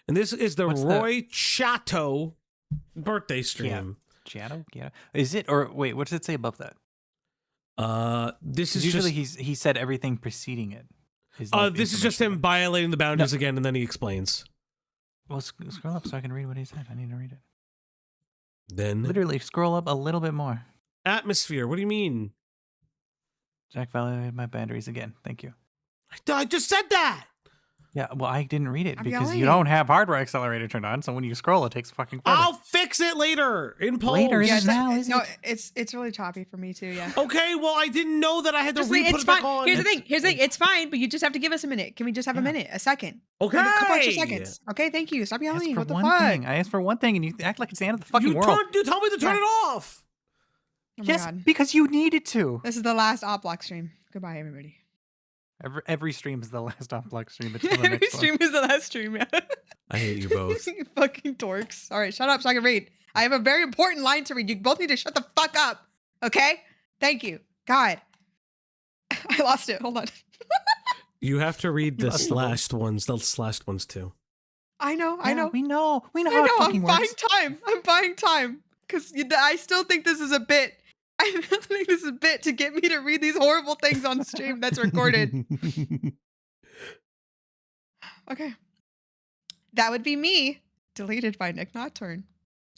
And this is the What's Roy Chato birthday stream. Chato? Is it, or wait, what does it say above that? This is usually just, he said everything preceding it. This is just him violating the boundaries again, and then he explains. Well, scroll up so I can read what he said. I need to read it. Then Literally, scroll up a little bit more. Atmosphere. What do you mean? Jack violated my boundaries again. Thank you. I just said that. Yeah, well, I didn't read it I'm because yelling. you don't have hardware accelerator turned on. So when you scroll, it takes fucking forever. I'll fix it later in post. Later Yeah, now, isn't no, it? it's really choppy for me too. Yeah. Okay, well, I didn't know that I had to Just leave- re-put it's it back fine. on. Here's the thing. It's fine, but you just have to give us a minute. Can we just have a minute, a second? Okay. A couple extra seconds. Okay, thank you. Stop I asked yelling. for What the one fuck? thing. I asked for one thing, and you act like it's the end of the fucking You world. tell me to turn it off. Oh my Yes, God. because you needed to. This is the last op block stream. Goodbye, everybody. Every stream is the last unplugged stream. Until the Every next one. stream is the last stream. Yeah. I hate you both. You fucking dorks. All right, shut up so I can read. I have a very important line to read. You both need to shut the fuck up. Okay? Thank you. God. I lost it. Hold on. You have to read the slashed ones too. I know. We know I how know. it I'm fucking buying works. time. I'm buying time. Because I still think this is a bit. I still think this is a bit to get me to read these horrible things on stream that's recorded. Okay. That would be me. Deleted by Nick Nocturne.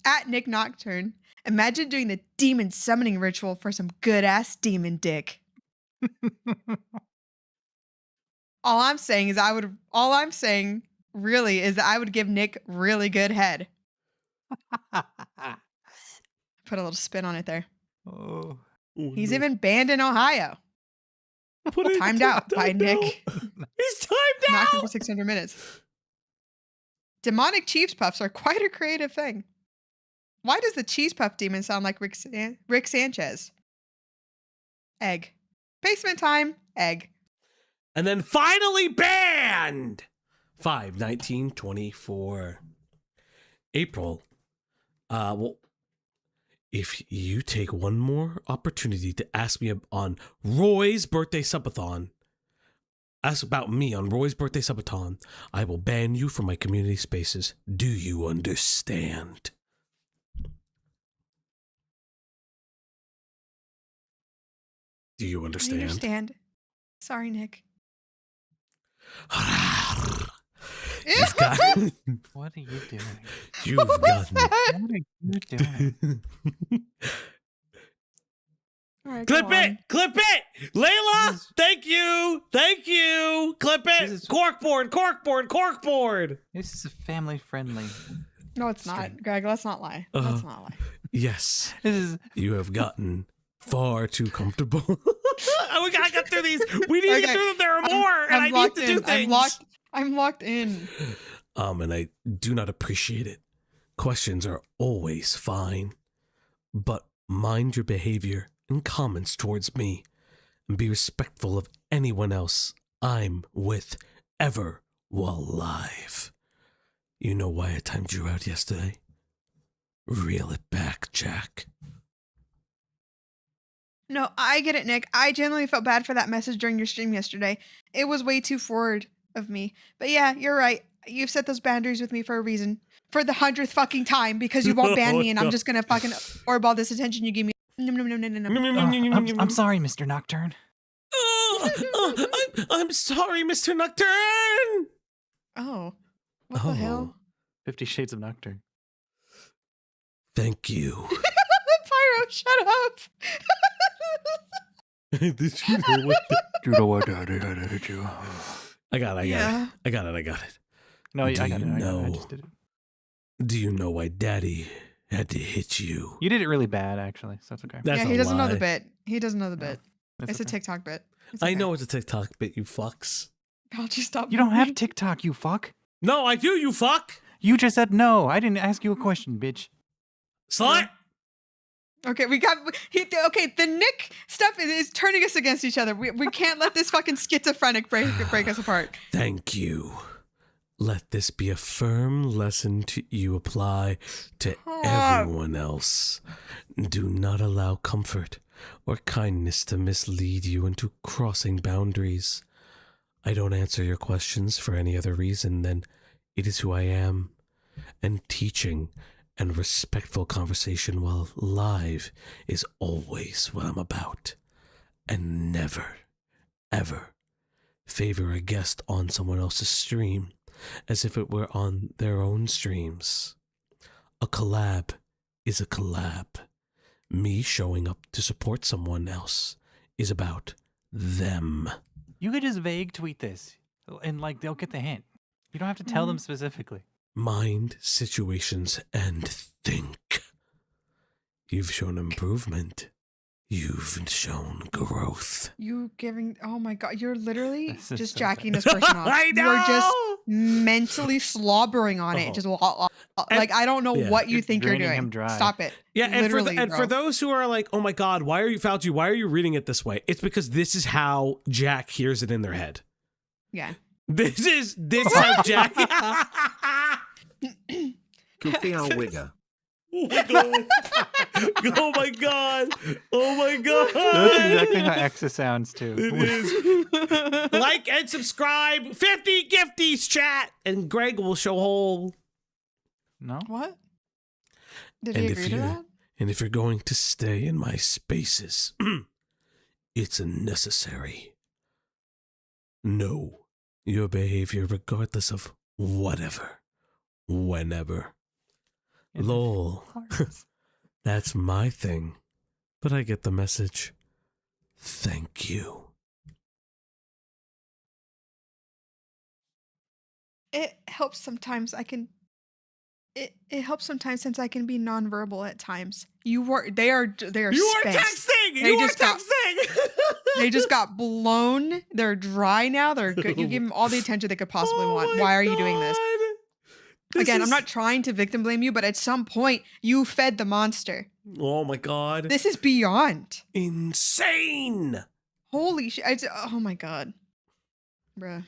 At Nick Nocturne. Imagine doing the demon summoning ritual for some good ass demon dick. All I'm saying really is that I would give Nick really good head. Put a little spin on it there. Oh. He's even banned in Ohio. Timed out by Nick. He's timed Not out. for 600 minutes. Demonic cheese puffs are quite a creative thing. Why does the cheese puff demon sound like Rick Sanchez? Egg. Basement time. Egg. And then finally banned. 5/19/24. April. Well, if you take one more opportunity to ask me on Roy's birthday subathon, ask about me on Roy's birthday subathon, I will ban you from my community spaces. Do you understand? Do you understand? I understand. Sorry, Nick. You've got, What are you doing? you've gotten. What are you doing? All right, Clip go on. it! Clip it! Layla! Thank you! Thank you! Clip it! Corkboard! Corkboard! Corkboard! This is a family friendly. No, it's not. Greg, let's not lie. Let's not lie. Yes. This is You have gotten far too comfortable. I got through these. We need to get through them. There are more, and I need to do things. I'm locked in. And I do not appreciate it. Questions are always fine, but mind your behavior and comments towards me, and be respectful of anyone else I'm with ever while alive. You know why I timed you out yesterday? Reel it back, Jack. No, I get it, Nick. I genuinely felt bad for that message during your stream yesterday. It was way too forward of me. But yeah, you're right. You've set those boundaries with me for a reason. For the 100th fucking time, because you won't ban me and I'm just gonna fucking orb all this attention you give me. I'm sorry, Mr. Nocturne. I'm sorry, Mr. Nocturne. Oh, what the hell? 50 Shades of Nocturne. Thank you. Pyro, shut up. Did you know what? You know what I did you? I got it. Yeah. I got it. No, I got it. I know? just did it. Do you know why Daddy had to hit you? You did it really bad, actually, so that's okay. That's yeah, a he doesn't know lie. the bit. He doesn't know the bit. That's It's a okay. TikTok bit. It's I okay. know it's a TikTok bit, you fucks. I'll just stop. You don't have TikTok, you fuck. No, I do, you fuck. You just said no. I didn't ask you a question, bitch. Slut. Okay, the Nick stuff is turning us against each other. We can't let this fucking schizophrenic break us apart. Thank you. Let this be a firm lesson you apply to everyone else. Do not allow comfort or kindness to mislead you into crossing boundaries. I don't answer your questions for any other reason than it is who I am, and teaching and respectful conversation while live is always what I'm about. And never, ever favor a guest on someone else's stream as if it were on their own streams. A collab is a collab. Me showing up to support someone else is about them. You could just vague tweet this, and like they'll get the hint. You don't have to tell them specifically. Mind situations and think. You've shown improvement. You've shown growth. Oh my God, you're literally This is just so jacking bad. this person off. I know! You're just mentally slobbering on it. Just like, I don't know what you think you're draining doing. him dry. Stop it. Yeah, and Literally, for those who are like, oh my God, why are you Fauci? Why are you reading it this way? It's because this is how Jack hears it in their head. Yeah. This is how Jack. Goofy our wigger. Oh my God. Oh my God. Oh my God. That's exactly how Exa sounds too. It is. Like and subscribe. 50 gifties, chat. And Greg will show whole. No? What? Did he agree to that? And if you're going to stay in my spaces, it's necessary. Know your behavior regardless of whatever, whenever. Lol. That's my thing. But I get the message. Thank you. It helps sometimes. It helps sometimes since I can be nonverbal at times. They are You are spent. texting! They You are just got- texting! They just got blown. They're dry now. They're good. You give them all the attention they could possibly want. Why are you doing this? Again, I'm not trying to victim blame you, but at some point, you fed the monster. Oh my God. This is beyond insane. Holy shit. Oh my God. Bruh.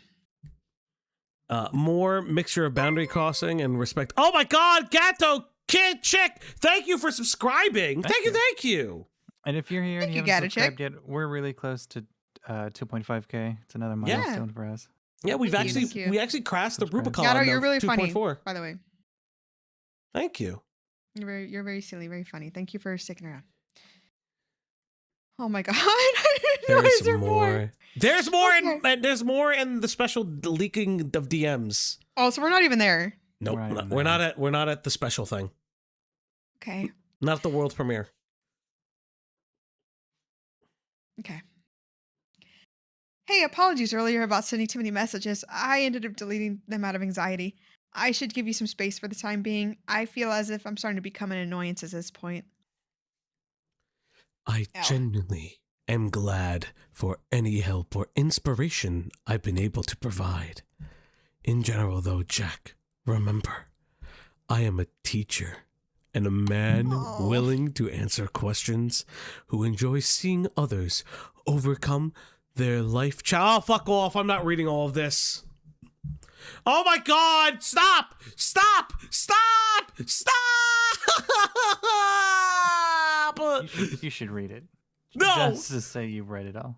More mixture of boundary crossing and respect. Oh my God, Gato Kid Chick, thank you for subscribing. Thank you. And if you're here and you you, haven't Gato subscribed yet, we're really close to 2.5K. It's another milestone for us. Yeah, we Thank you. actually crossed the Rubicon. Gato, you're of really funny, 2.4. by the way. Thank you. You're very silly, very funny. Thank you for sticking around. Oh my God. I didn't know There's there more. There's more Okay. and there's more in the special leaking of DMs. Oh, so we're not even there. Nope. We're not at the special thing. Okay. Not at the world premiere. Okay. Hey, apologies earlier about sending too many messages. I ended up deleting them out of anxiety. I should give you some space for the time being. I feel as if I'm starting to become an annoyance at this point. I genuinely am glad for any help or inspiration I've been able to provide. In general, though, Jack, remember, I am a teacher and a man willing to answer questions who enjoys seeing others overcome their life Oh, fuck off. I'm not reading all of this. Oh my God. Stop. Stop. Stop. Stop. You should read it. No. Just to say you've read it all.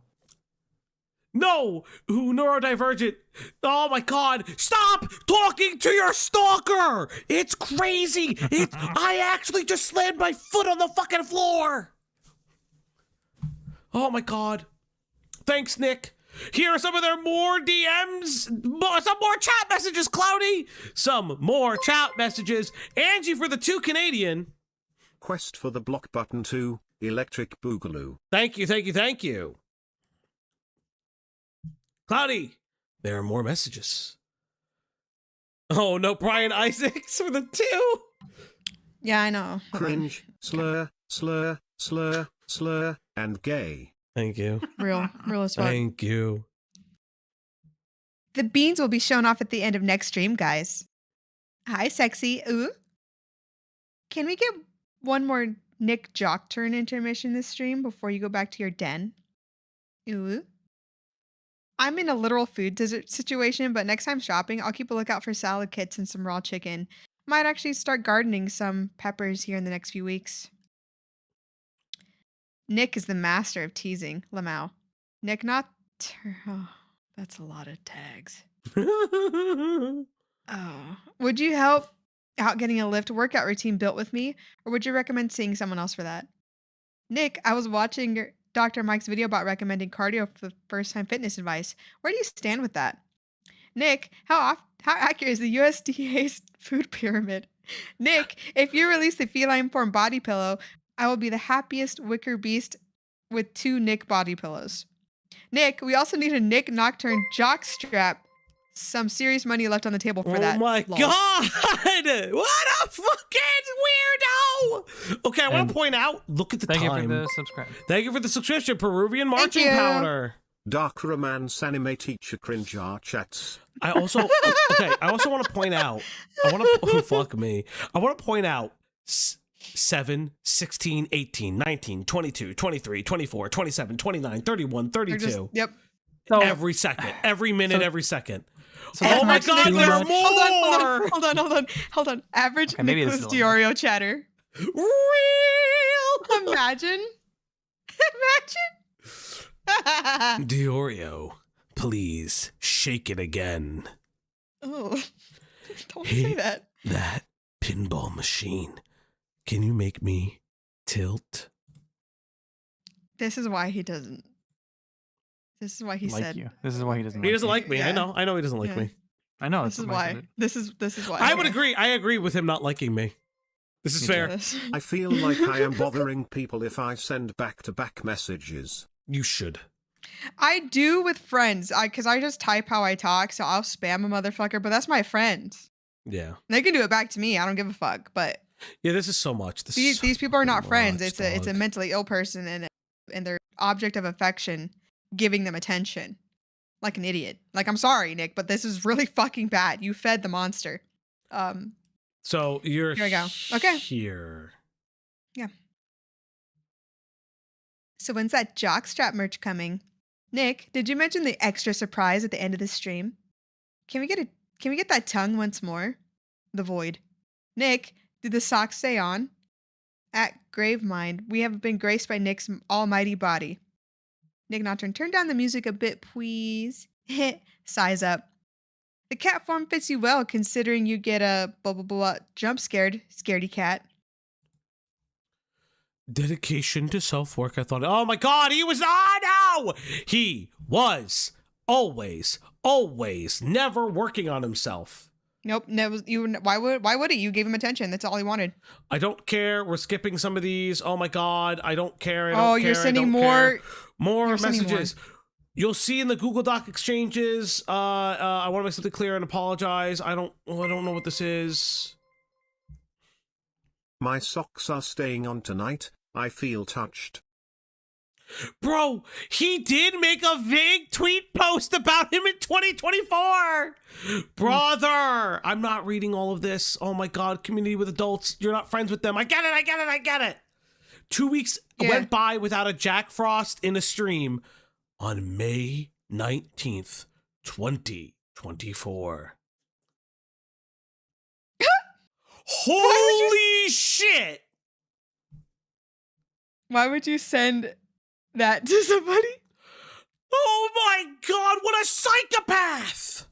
No, who neurodivergent. Oh my God. Stop talking to your stalker. It's crazy. I actually just slammed my foot on the fucking floor. Oh my God. Thanks, Nick. Here are some of their more DMs. Some more chat messages, Cloudy. Some more chat messages. Angie for the 2 Canadian. Quest for the block button 2, Electric Boogaloo. Thank you, thank you, thank you. Cloudy, there are more messages. Oh no, Brian Isaacs for the 2. Yeah, I know. Cringe, slur, slur, slur, slur, and gay. Thank you. Real as fuck. Thank you. The beans will be shown off at the end of next stream, guys. Hi, sexy. Ooh. Can we get one more Nick Jock turn intermission this stream before you go back to your den? Ooh. I'm in a literal food situation, but next time shopping, I'll keep a lookout for salad kits and some raw chicken. Might actually start gardening some peppers here in the next few weeks. Nick is the master of teasing. Lamau. Nick, not... Oh, that's a lot of tags. Oh. Would you help out getting a lift workout routine built with me, or would you recommend seeing someone else for that? Nick, I was watching Dr. Mike's video about recommending cardio for the first-time fitness advice. Where do you stand with that? Nick, how accurate is the USDA's food pyramid? Nick, if you release the feline form body pillow, I will be the happiest wicker beast with 2 Nick body pillows. Nick, we also need a Nick Nocturne jock strap. Some serious money left on the table for that. Oh my lol. God! What a fucking weirdo! Okay, I want to point out, look at the time. Thank you for the subscribe. Thank you for the subscription, Peruvian marching powder. Dark romance anime teacher cringe chats. I also want to point out, fuck me. I want to point out 7, 16, 18, 19, 22, 23, 24, 27, 29, 31, 32. Yep. Every second, every minute, every second. So oh my God, there are more! Hold on. Average Okay, maybe Nicholas it's Diorio chatter. Real! Imagine. Diorio, please shake it again. Oh, don't say that. That pinball machine. Can you make me tilt? This is why he doesn't. This is why he like said. you. This is why he doesn't. He doesn't like like me. Yeah. I know he doesn't like Yeah. me. I know. This is why. This is why. I would agree. I agree with him not liking me. This is fair. I feel like I am bothering people if I send back-to-back messages. You should. I do with friends, because I just type how I talk, so I'll spam a motherfucker. But that's my friend. Yeah. They can do it back to me. I don't give a fuck. But Yeah, this is so much. these people are not friends. much, It's a mentally ill person and their object of affection giving them attention like an idiot. Like, I'm sorry, Nick, but this is really fucking bad. You fed the monster. So you're Here we go. Okay. Here. Yeah. So when's that jockstrap merch coming? Nick, did you mention the extra surprise at the end of the stream? Can we get that tongue once more? The void. Nick, did the socks stay on? At Gravemind, we have been graced by Nick's almighty body. Nick Nocturne, turn down the music a bit, please. Size up. The cat form fits you well, considering you get a blah blah blah jump scaredy cat. Dedication to self-work. I thought, oh my God, he was, no! He was always never working on himself. Nope, why would he? You gave him attention. That's all he wanted. I don't care. We're skipping some of these. Oh my God, I don't care. You're sending more messages. You'll see in the Google Doc exchanges. I want to make something clear and apologize. I don't know what this is. My socks are staying on tonight. I feel touched. Bro, he did make a big tweet post about him in 2024. Brother, I'm not reading all of this. Oh my God, community with adults. You're not friends with them. I get it. 2 weeks went by without a Jack Frost in a stream on May 19th, 2024. Holy shit! Why would you send that to somebody? Oh my God, what a psychopath!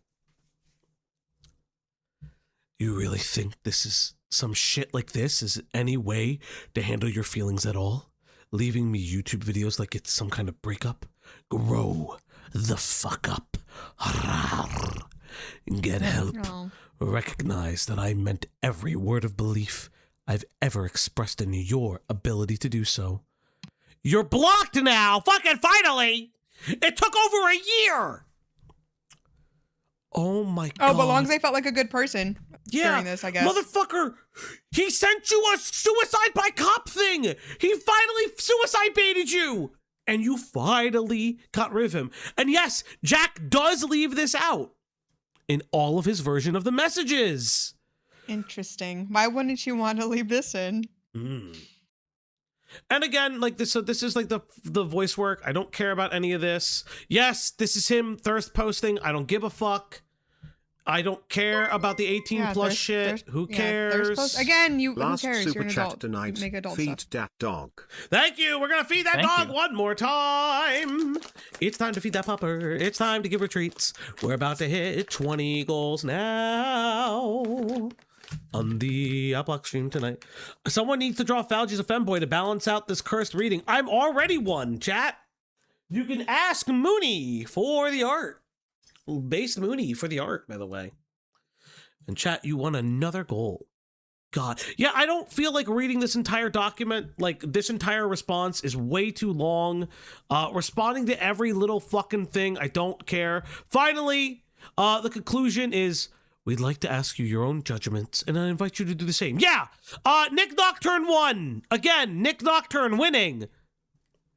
You really think this is some shit like this is any way to handle your feelings at all? Leaving me YouTube videos like it's some kind of breakup? Grow the fuck up. Get help. No. Recognize that I meant every word of belief I've ever expressed in your ability to do so. You're blocked now! Fucking finally! It took over a year! Oh my God. Oh, but long as they felt like a good person during this, I guess. Motherfucker! He sent you a suicide by cop thing! He finally suicide baited you! And you finally got rid of him. And yes, Jack does leave this out. in all of his version of the messages. Interesting. Why wouldn't you want to leave this in? And again, like this, so this is like the voice work. I don't care about any of this. Yes, this is him thirst posting. I don't give a fuck. I don't care about the 18 plus shit. Who cares? Again, who Last cares? super You're an chat adult. tonight. You make adult Feed stuff. that dog. Thank you. We're gonna feed that Thank dog you. one more time. It's time to feed that pupper. It's time to give her treats. We're about to hit 20 goals now on the Outlook stream tonight. Someone needs to draw Fauci's a femboy to balance out this cursed reading. I'm already one, chat. You can ask Mooney for the art. Based Mooney for the art, by the way. And chat, you won another goal. God. Yeah, I don't feel like reading this entire document. Like, this entire response is way too long. Responding to every little fucking thing, I don't care. Finally, the conclusion is, we'd like to ask you your own judgments, and I invite you to do the same. Yeah! Nick Nocturne won! Again, Nick Nocturne winning!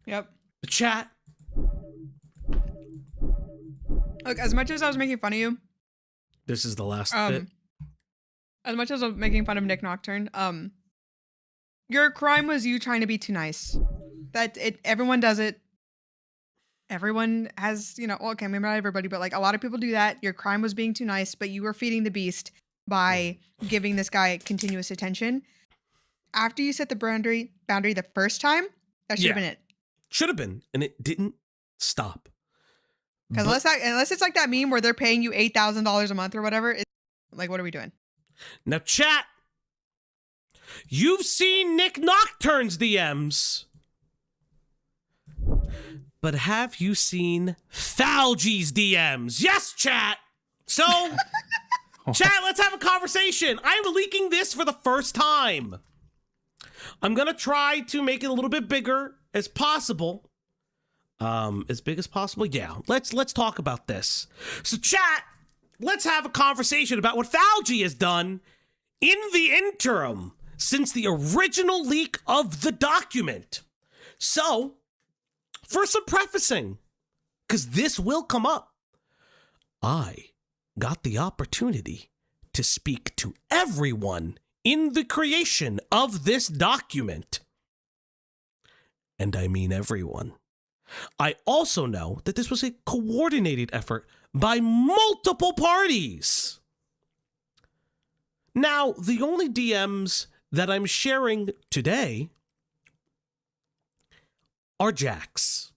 Yep. The chat. Look, as much as I was making fun of you, This is the last bit. as much as I was making fun of Nick Nocturne, your crime was you trying to be too nice. Everyone does it. Everyone has, well, okay, maybe not everybody, but like a lot of people do that. Your crime was being too nice, but you were feeding the beast by giving this guy continuous attention. After you set the boundary the first time, that should have been it. Should have been, and it didn't stop. Because unless it's like that meme where they're paying you $8,000 a month or whatever, like, what are we doing? Now, chat, you've seen Nick Nocturne's DMs, but have you seen Fauci's DMs? Yes, chat. So, chat, let's have a conversation. I'm leaking this for the first time. I'm gonna try to make it a little bit bigger as possible. As big as possible. Yeah, let's talk about this. So, chat, let's have a conversation about what Fauci has done in the interim since the original leak of the document. So, for some prefacing, because this will come up, I got the opportunity to speak to everyone in the creation of this document. And I mean everyone. I also know that this was a coordinated effort by multiple parties. Now, the only DMs that I'm sharing today are Jack's.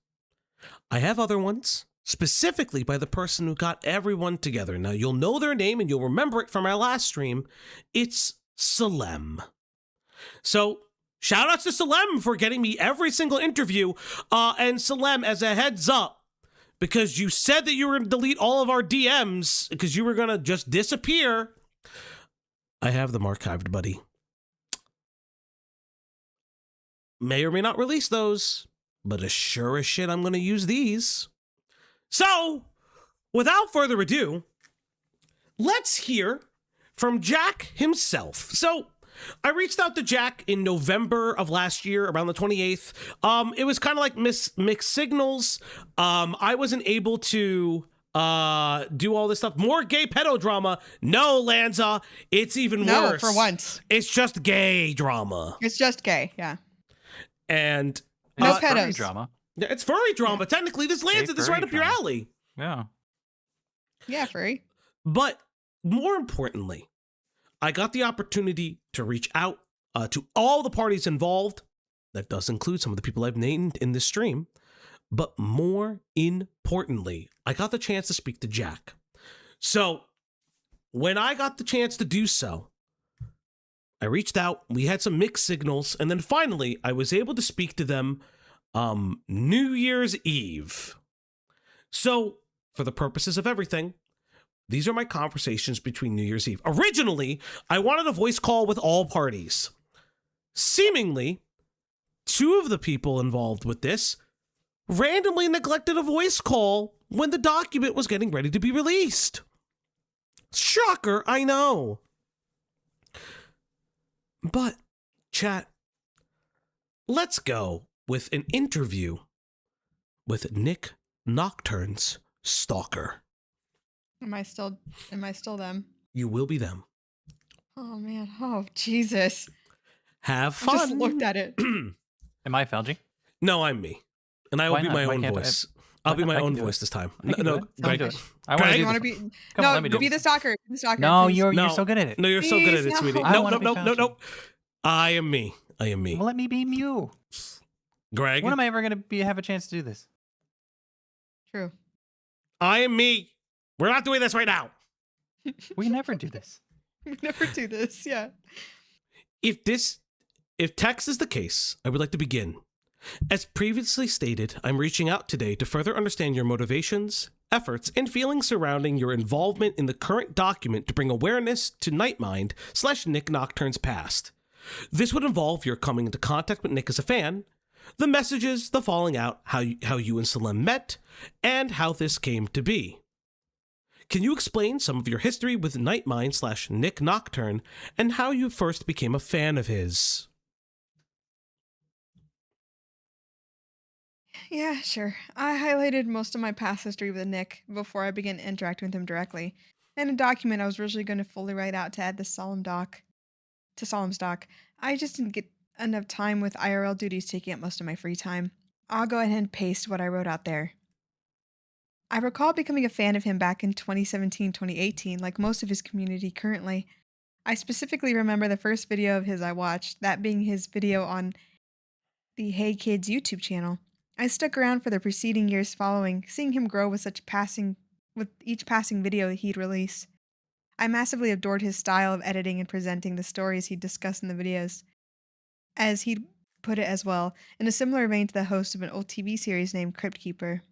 I have other ones, specifically by the person who got everyone together. Now, you'll know their name and you'll remember it from our last stream. It's Salem. So, shout outs to Salem for getting me every single interview. And Salem, as a heads up, because you said that you were going to delete all of our DMs because you were going to just disappear, I have them archived, buddy. May or may not release those, but as sure as shit, I'm going to use these. So, without further ado, let's hear from Jack himself. So, I reached out to Jack in November of last year, around the 28th. It was kind of like mixed signals. I wasn't able to do all this stuff. More gay pedo drama. No, Lanza, it's even worse. No, for once. It's just gay drama. It's just gay, yeah. And no Furry pedos. drama. Yeah, it's furry drama. Yeah. Technically, this Lanza, this is right up your alley. Yeah. Yeah, furry. But more importantly, I got the opportunity to reach out to all the parties involved. That does include some of the people I've named in this stream. But more importantly, I got the chance to speak to Jack. So when I got the chance to do so, I reached out, we had some mixed signals, and then finally I was able to speak to them New Year's Eve. So for the purposes of everything, these are my conversations between New Year's Eve. Originally, I wanted a voice call with all parties. Seemingly, two of the people involved with this randomly neglected a voice call when the document was getting ready to be released. Shocker, I know. But, chat, let's go with an interview with Nick Nocturne's stalker. Am I still them? You will be them. Oh man. Oh Jesus. Have I just fun. looked at it. Am I Felgy? No, I'm me. And I will Why be not? my Why own can't I- voice. why I'll be not? my I can own do voice it. this time. I can do it. Greg. Do it. I want to Greg? do You want to this. be? Come on, let me do be it. the stalker. Be the stalker. No, please. you're so good at it. No, you're so good at it, Please, sweetie. no. I No, wanna no, be no, no, Fauci. no. I am me. I am me. Well, let me be Mew. Greg. When am I ever going to have a chance to do this? True. I am me. We're not doing this right now. We never do this. We never do this. Yeah. If text is the case, I would like to begin. As previously stated, I'm reaching out today to further understand your motivations, efforts, and feelings surrounding your involvement in the current document to bring awareness to Nightmind/Nick Nocturne's past. This would involve your coming into contact with Nick as a fan, the messages, the falling out, how you and Salem met, and how this came to be. Can you explain some of your history with Nightmind/Nick Nocturne and how you first became a fan of his? Yeah, sure. I highlighted most of my past history with Nick before I began interacting with him directly. In a document I was originally going to fully write out to add the Solemn's doc. I just didn't get enough time with IRL duties taking up most of my free time. I'll go ahead and paste what I wrote out there. I recall becoming a fan of him back in 2017-2018, like most of his community currently. I specifically remember the first video of his I watched, that being his video on the Hey Kids YouTube channel. I stuck around for the preceding years following, seeing him grow with each passing video he'd release. I massively adored his style of editing and presenting the stories he'd discuss in the videos. As he'd put it as well, in a similar vein to the host of an old TV series named Crypt Keeper.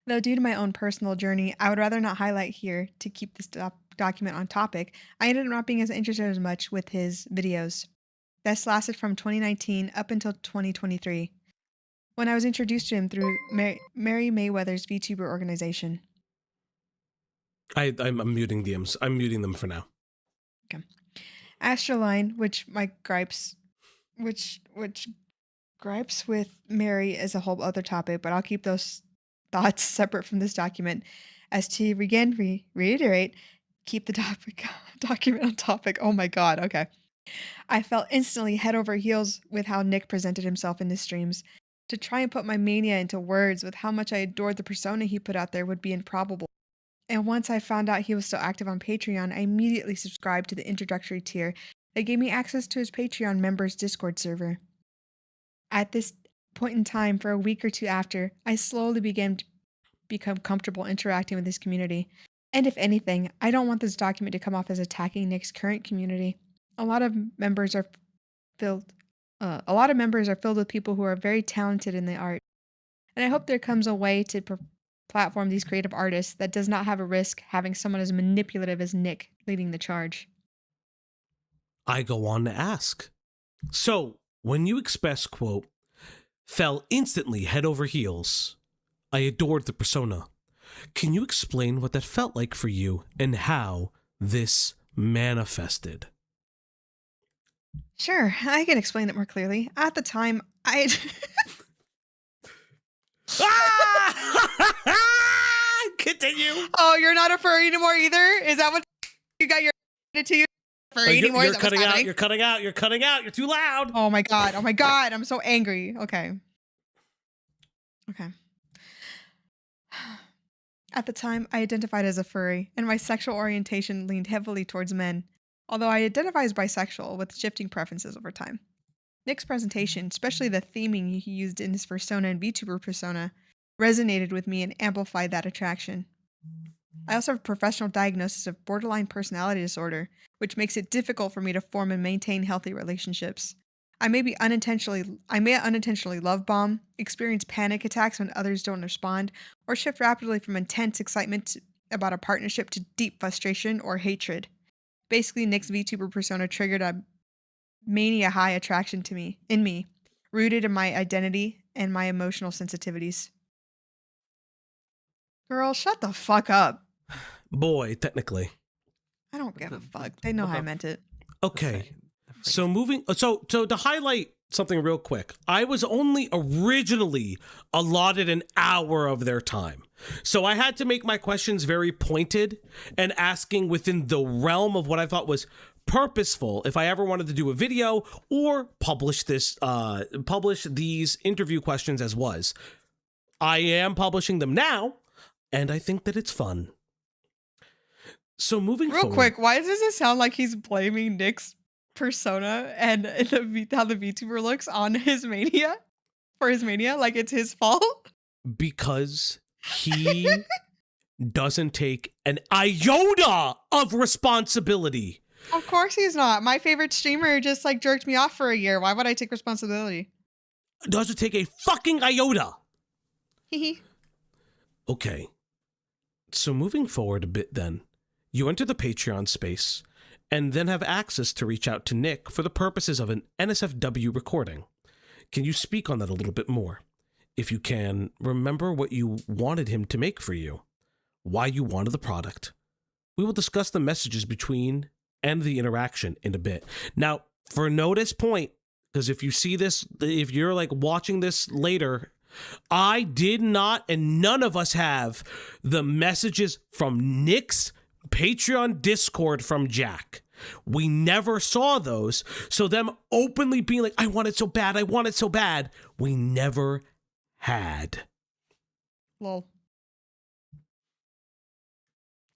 Though due to my own personal journey, I would rather not highlight here to keep this document on topic, I ended up not being as interested as much with his videos. This lasted from 2019 up until 2023, when I was introduced to him through Mary Mayweather's VTuber organization. I'm muting DMs. I'm muting them for now. Okay. Astroline, which gripes with Mary is a whole other topic, but I'll keep those thoughts separate from this document. As to reiterate, keep the document on topic. Oh my god, okay. I felt instantly head over heels with how Nick presented himself in his streams. To try and put my mania into words with how much I adored the persona he put out there would be improbable. And once I found out he was still active on Patreon, I immediately subscribed to the introductory tier that gave me access to his Patreon members' Discord server. At this point in time, for a week or two after, I slowly began to become comfortable interacting with his community. And if anything, I don't want this document to come off as attacking Nick's current community. A lot of members are filled with people who are very talented in the art. And I hope there comes a way to platform these creative artists that does not have a risk having someone as manipulative as Nick leading the charge. I go on to ask. So, when you express, quote, fell instantly head over heels, I adored the persona. Can you explain what that felt like for you and how this manifested? Sure, I can explain it more clearly. At the time, Continue. Oh, you're not a furry anymore either? Is that what you got your to you? Furry anymore? You're cutting out. You're cutting out. You're cutting out. You're too loud. Oh my god. Oh my god. I'm so angry. Okay. At the time, I identified as a furry, and my sexual orientation leaned heavily towards men, although I identify as bisexual with shifting preferences over time. Nick's presentation, especially the theming he used in his persona and VTuber persona, resonated with me and amplified that attraction. I also have a professional diagnosis of borderline personality disorder, which makes it difficult for me to form and maintain healthy relationships. I may unintentionally love bomb, experience panic attacks when others don't respond, or shift rapidly from intense excitement about a partnership to deep frustration or hatred. Basically, Nick's VTuber persona triggered a mania high attraction in me, rooted in my identity and my emotional sensitivities. Girl, shut the fuck up. Boy, technically. I don't give a fuck. They know how I meant it. Okay. So moving, so to highlight something real quick. I was only originally allotted an hour of their time. So I had to make my questions very pointed and asking within the realm of what I thought was purposeful if I ever wanted to do a video or publish these interview questions as was. I am publishing them now, and I think that it's fun. So moving Real forward, quick, why does it sound like he's blaming Nick's persona and how the VTuber looks on his mania? For his mania? Like it's his fault? because he doesn't take an iota of responsibility. Of course he's not. My favorite streamer just like jerked me off for a year. Why would I take responsibility? Doesn't take a fucking iota. Hehe. Okay. So moving forward a bit then, you enter the Patreon space and then have access to reach out to Nick for the purposes of an NSFW recording. Can you speak on that a little bit more? If you can, remember what you wanted him to make for you, why you wanted the product. We will discuss the messages between and the interaction in a bit. Now, for notice point, because if you see this, if you're like watching this later, I did not, and none of us have, the messages from Nick's Patreon Discord from Jack. We never saw those. So them openly being like, I want it so bad, I want it so bad, we never had. Lol.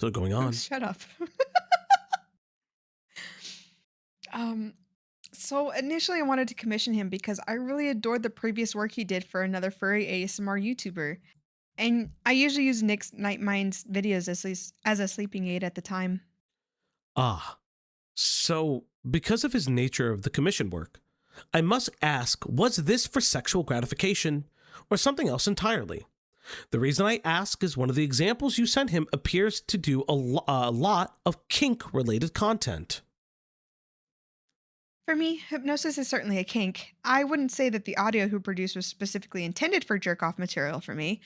So going on. Shut up. So initially I wanted to commission him because I really adored the previous work he did for another furry ASMR YouTuber. And I usually use Nick's Night Minds videos as a sleeping aid at the time. Ah, so because of his nature of the commission work, I must ask, was this for sexual gratification or something else entirely? The reason I ask is one of the examples you sent him appears to do a lot of kink-related content. For me, hypnosis is certainly a kink. I wouldn't say that the audio he produced was specifically intended for jerk-off material for me.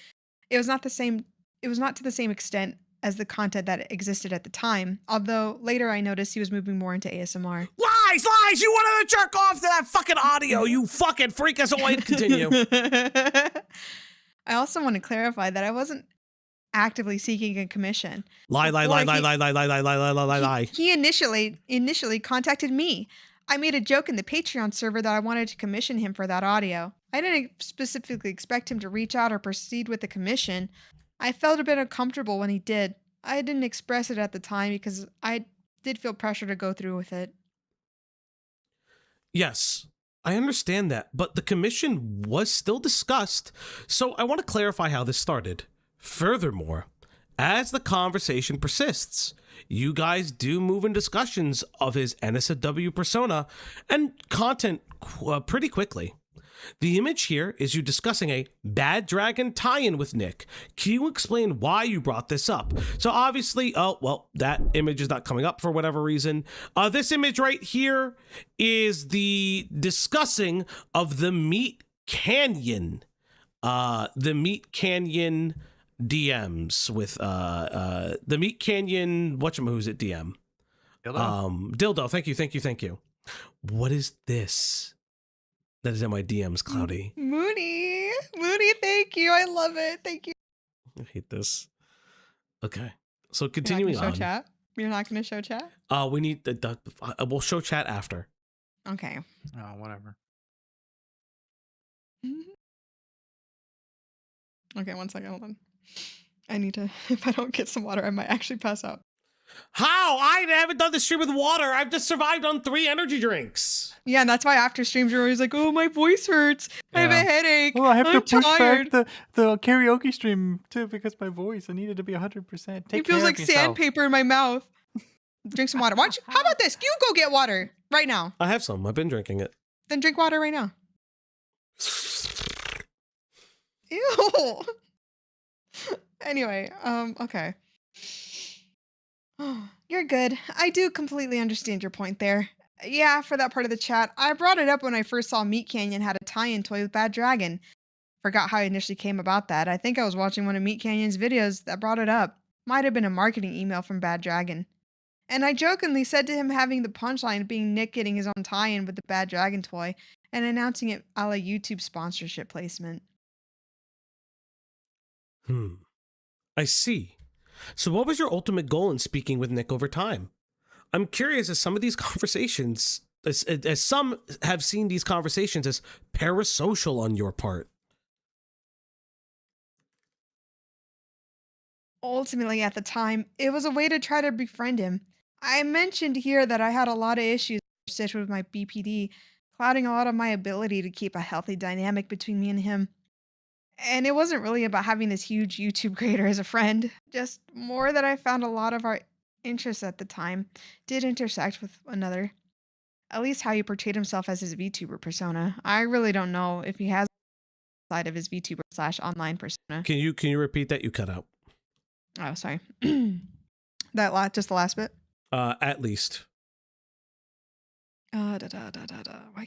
It was not to the same extent as the content that existed at the time, although later I noticed he was moving more into ASMR. Lies! You wanted to jerk off to that fucking audio, you fucking freak. As always, continue. I also want to clarify that I wasn't actively seeking a commission. Lie. He initially contacted me. I made a joke in the Patreon server that I wanted to commission him for that audio. I didn't specifically expect him to reach out or proceed with the commission. I felt a bit uncomfortable when he did. I didn't express it at the time because I did feel pressure to go through with it. Yes, I understand that, but the commission was still discussed, so I want to clarify how this started. Furthermore, as the conversation persists, you guys do move in discussions of his NSFW persona and content pretty quickly. The image here is you discussing a Bad Dragon tie-in with Nick. Can you explain why you brought this up? So obviously, that image is not coming up for whatever reason. This image right here is the discussing of the Meat Canyon. The Meat Canyon DMs with the Meat Canyon who's it DM? Dildo. Thank you. What is this? That is in my DMs, Cloudy. Moody, thank you. I love it. Thank you. I hate this. Okay, so continuing on. You're not going to show chat? We need we'll show chat after. Okay. Oh, whatever. Okay, 1 second. Hold on. I need to. If I don't get some water, I might actually pass out. How? I haven't done the stream with water. I've just survived on 3 energy drinks. Yeah, and that's why after streams you're always like, oh, my voice hurts. I have a headache. Well, I have to push tired. back the karaoke stream too because my voice. I needed to be 100%. It feels like sandpaper in my mouth. Drink some water. How about this? You go get water right now. I have some. I've been drinking it. Then drink water right now. Ew. Anyway, okay. You're good. I do completely understand your point there. Yeah, for that part of the chat, I brought it up when I first saw Meat Canyon had a tie-in toy with Bad Dragon. Forgot how I initially came about that. I think I was watching one of Meat Canyon's videos that brought it up. Might have been a marketing email from Bad Dragon. And I jokingly said to him having the punchline being Nick getting his own tie-in with the Bad Dragon toy and announcing it a la YouTube sponsorship placement. I see. So what was your ultimate goal in speaking with Nick over time? I'm curious, as some of these conversations, as some have seen these conversations as parasocial on your part. Ultimately, at the time, it was a way to try to befriend him. I mentioned here that I had a lot of issues with my BPD, clouding a lot of my ability to keep a healthy dynamic between me and him. And it wasn't really about having this huge YouTube creator as a friend, just more that I found a lot of our interests at the time did intersect with another. At least how he portrayed himself as his VTuber persona. I really don't know if he has a side of his VTuber slash online persona. Can you repeat that? You cut out. Oh, sorry. Just the last bit. At least. Why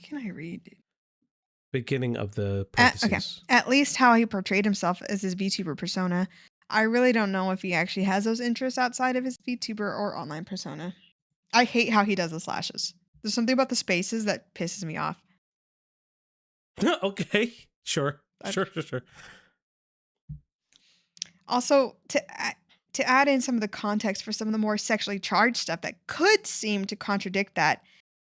can't I read? Beginning of the Okay. parentheses. At least how he portrayed himself as his VTuber persona. I really don't know if he actually has those interests outside of his VTuber or online persona. I hate how he does the slashes. There's something about the spaces that pisses me off. Okay. Sure. Also, to add in some of the context for some of the more sexually charged stuff that could seem to contradict that,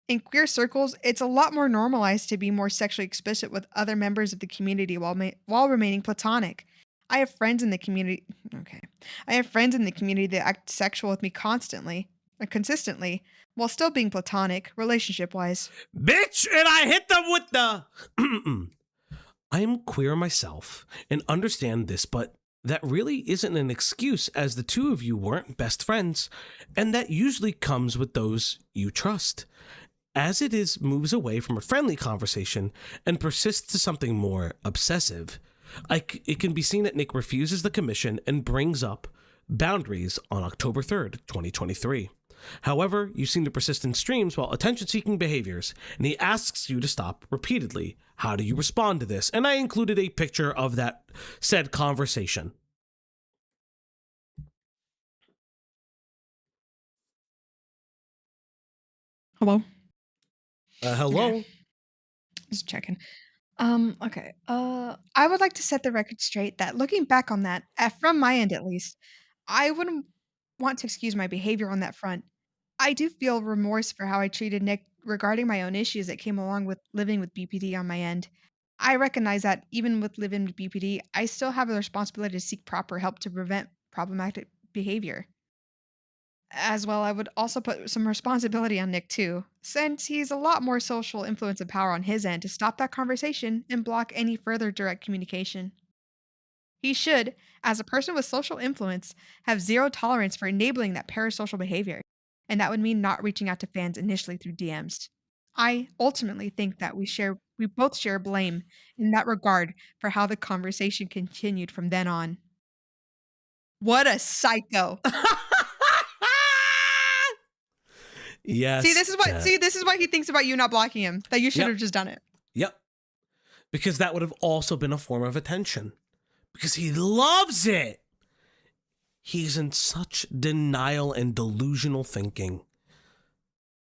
in queer circles, it's a lot more normalized to be more sexually explicit with other members of the community while remaining platonic. I have friends in the community. Okay, I have friends in the community that act sexual with me consistently, while still being platonic, relationship-wise. Bitch, and I hit them with the. I am queer myself and understand this, but that really isn't an excuse, as the two of you weren't best friends, and that usually comes with those you trust. As it is moves away from a friendly conversation and persists to something more obsessive, it can be seen that Nick refuses the commission and brings up boundaries on October 3rd, 2023. However, you seem to persist in streams while attention-seeking behaviors, and he asks you to stop repeatedly. How do you respond to this? And I included a picture of that said conversation. Hello? Hello? Okay. Just checking. Okay. I would like to set the record straight that looking back on that, from my end at least, I wouldn't want to excuse my behavior on that front. I do feel remorse for how I treated Nick regarding my own issues that came along with living with BPD on my end. I recognize that even with living with BPD, I still have a responsibility to seek proper help to prevent problematic behavior. As well, I would also put some responsibility on Nick too, since he's a lot more social influence and power on his end to stop that conversation and block any further direct communication. He should, as a person with social influence, have zero tolerance for enabling that parasocial behavior, and that would mean not reaching out to fans initially through DMs. I ultimately think that we both share blame in that regard for how the conversation continued from then on. What a psycho. Yes. See, this is what he thinks about you not blocking him. That you should have just done it. Yep. Because that would have also been a form of attention. Because he loves it. He's in such denial and delusional thinking.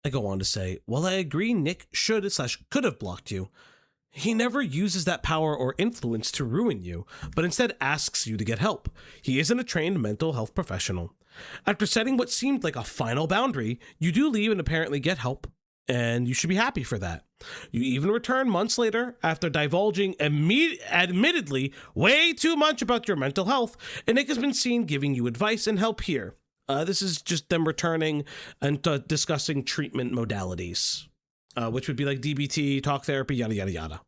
I go on to say, while I agree Nick should/could have blocked you, he never uses that power or influence to ruin you, but instead asks you to get help. He isn't a trained mental health professional. After setting what seemed like a final boundary, you do leave and apparently get help, and you should be happy for that. You even return months later after divulging admittedly way too much about your mental health, and Nick has been seen giving you advice and help here. This is just them returning and discussing treatment modalities, which would be like DBT, talk therapy, yada, yada, yada.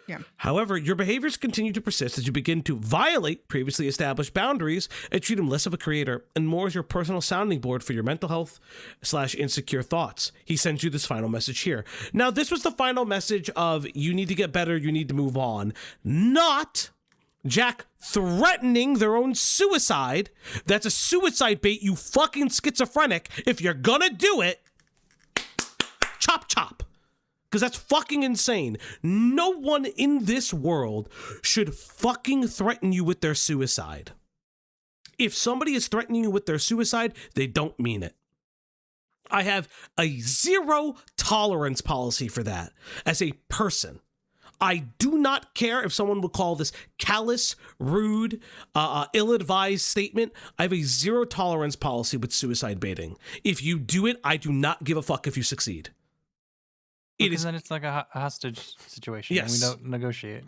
Yeah. However, your behaviors continue to persist as you begin to violate previously established boundaries and treat him less of a creator and more as your personal sounding board for your mental health/insecure thoughts. He sends you this final message here. Now, this was the final message of you need to get better, you need to move on, not Jack threatening their own suicide. That's a suicide bait, you fucking schizophrenic. If you're gonna do it, chop chop. Because that's fucking insane. No one in this world should fucking threaten you with their suicide. If somebody is threatening you with their suicide, they don't mean it. I have a zero tolerance policy for that as a person. I do not care if someone would call this callous, rude, ill-advised statement. I have a zero tolerance policy with suicide baiting. If you do it, I do not give a fuck if you succeed. Because then it's like a hostage situation. Yes. And we don't negotiate.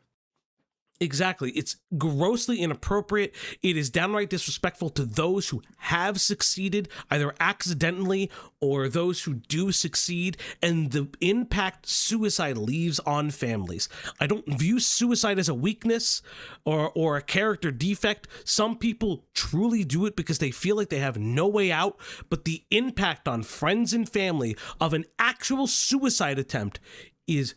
Exactly. It's grossly inappropriate. It is downright disrespectful to those who have succeeded, either accidentally or those who do succeed, and the impact suicide leaves on families. I don't view suicide as a weakness or a character defect. Some people truly do it because they feel like they have no way out, but the impact on friends and family of an actual suicide attempt is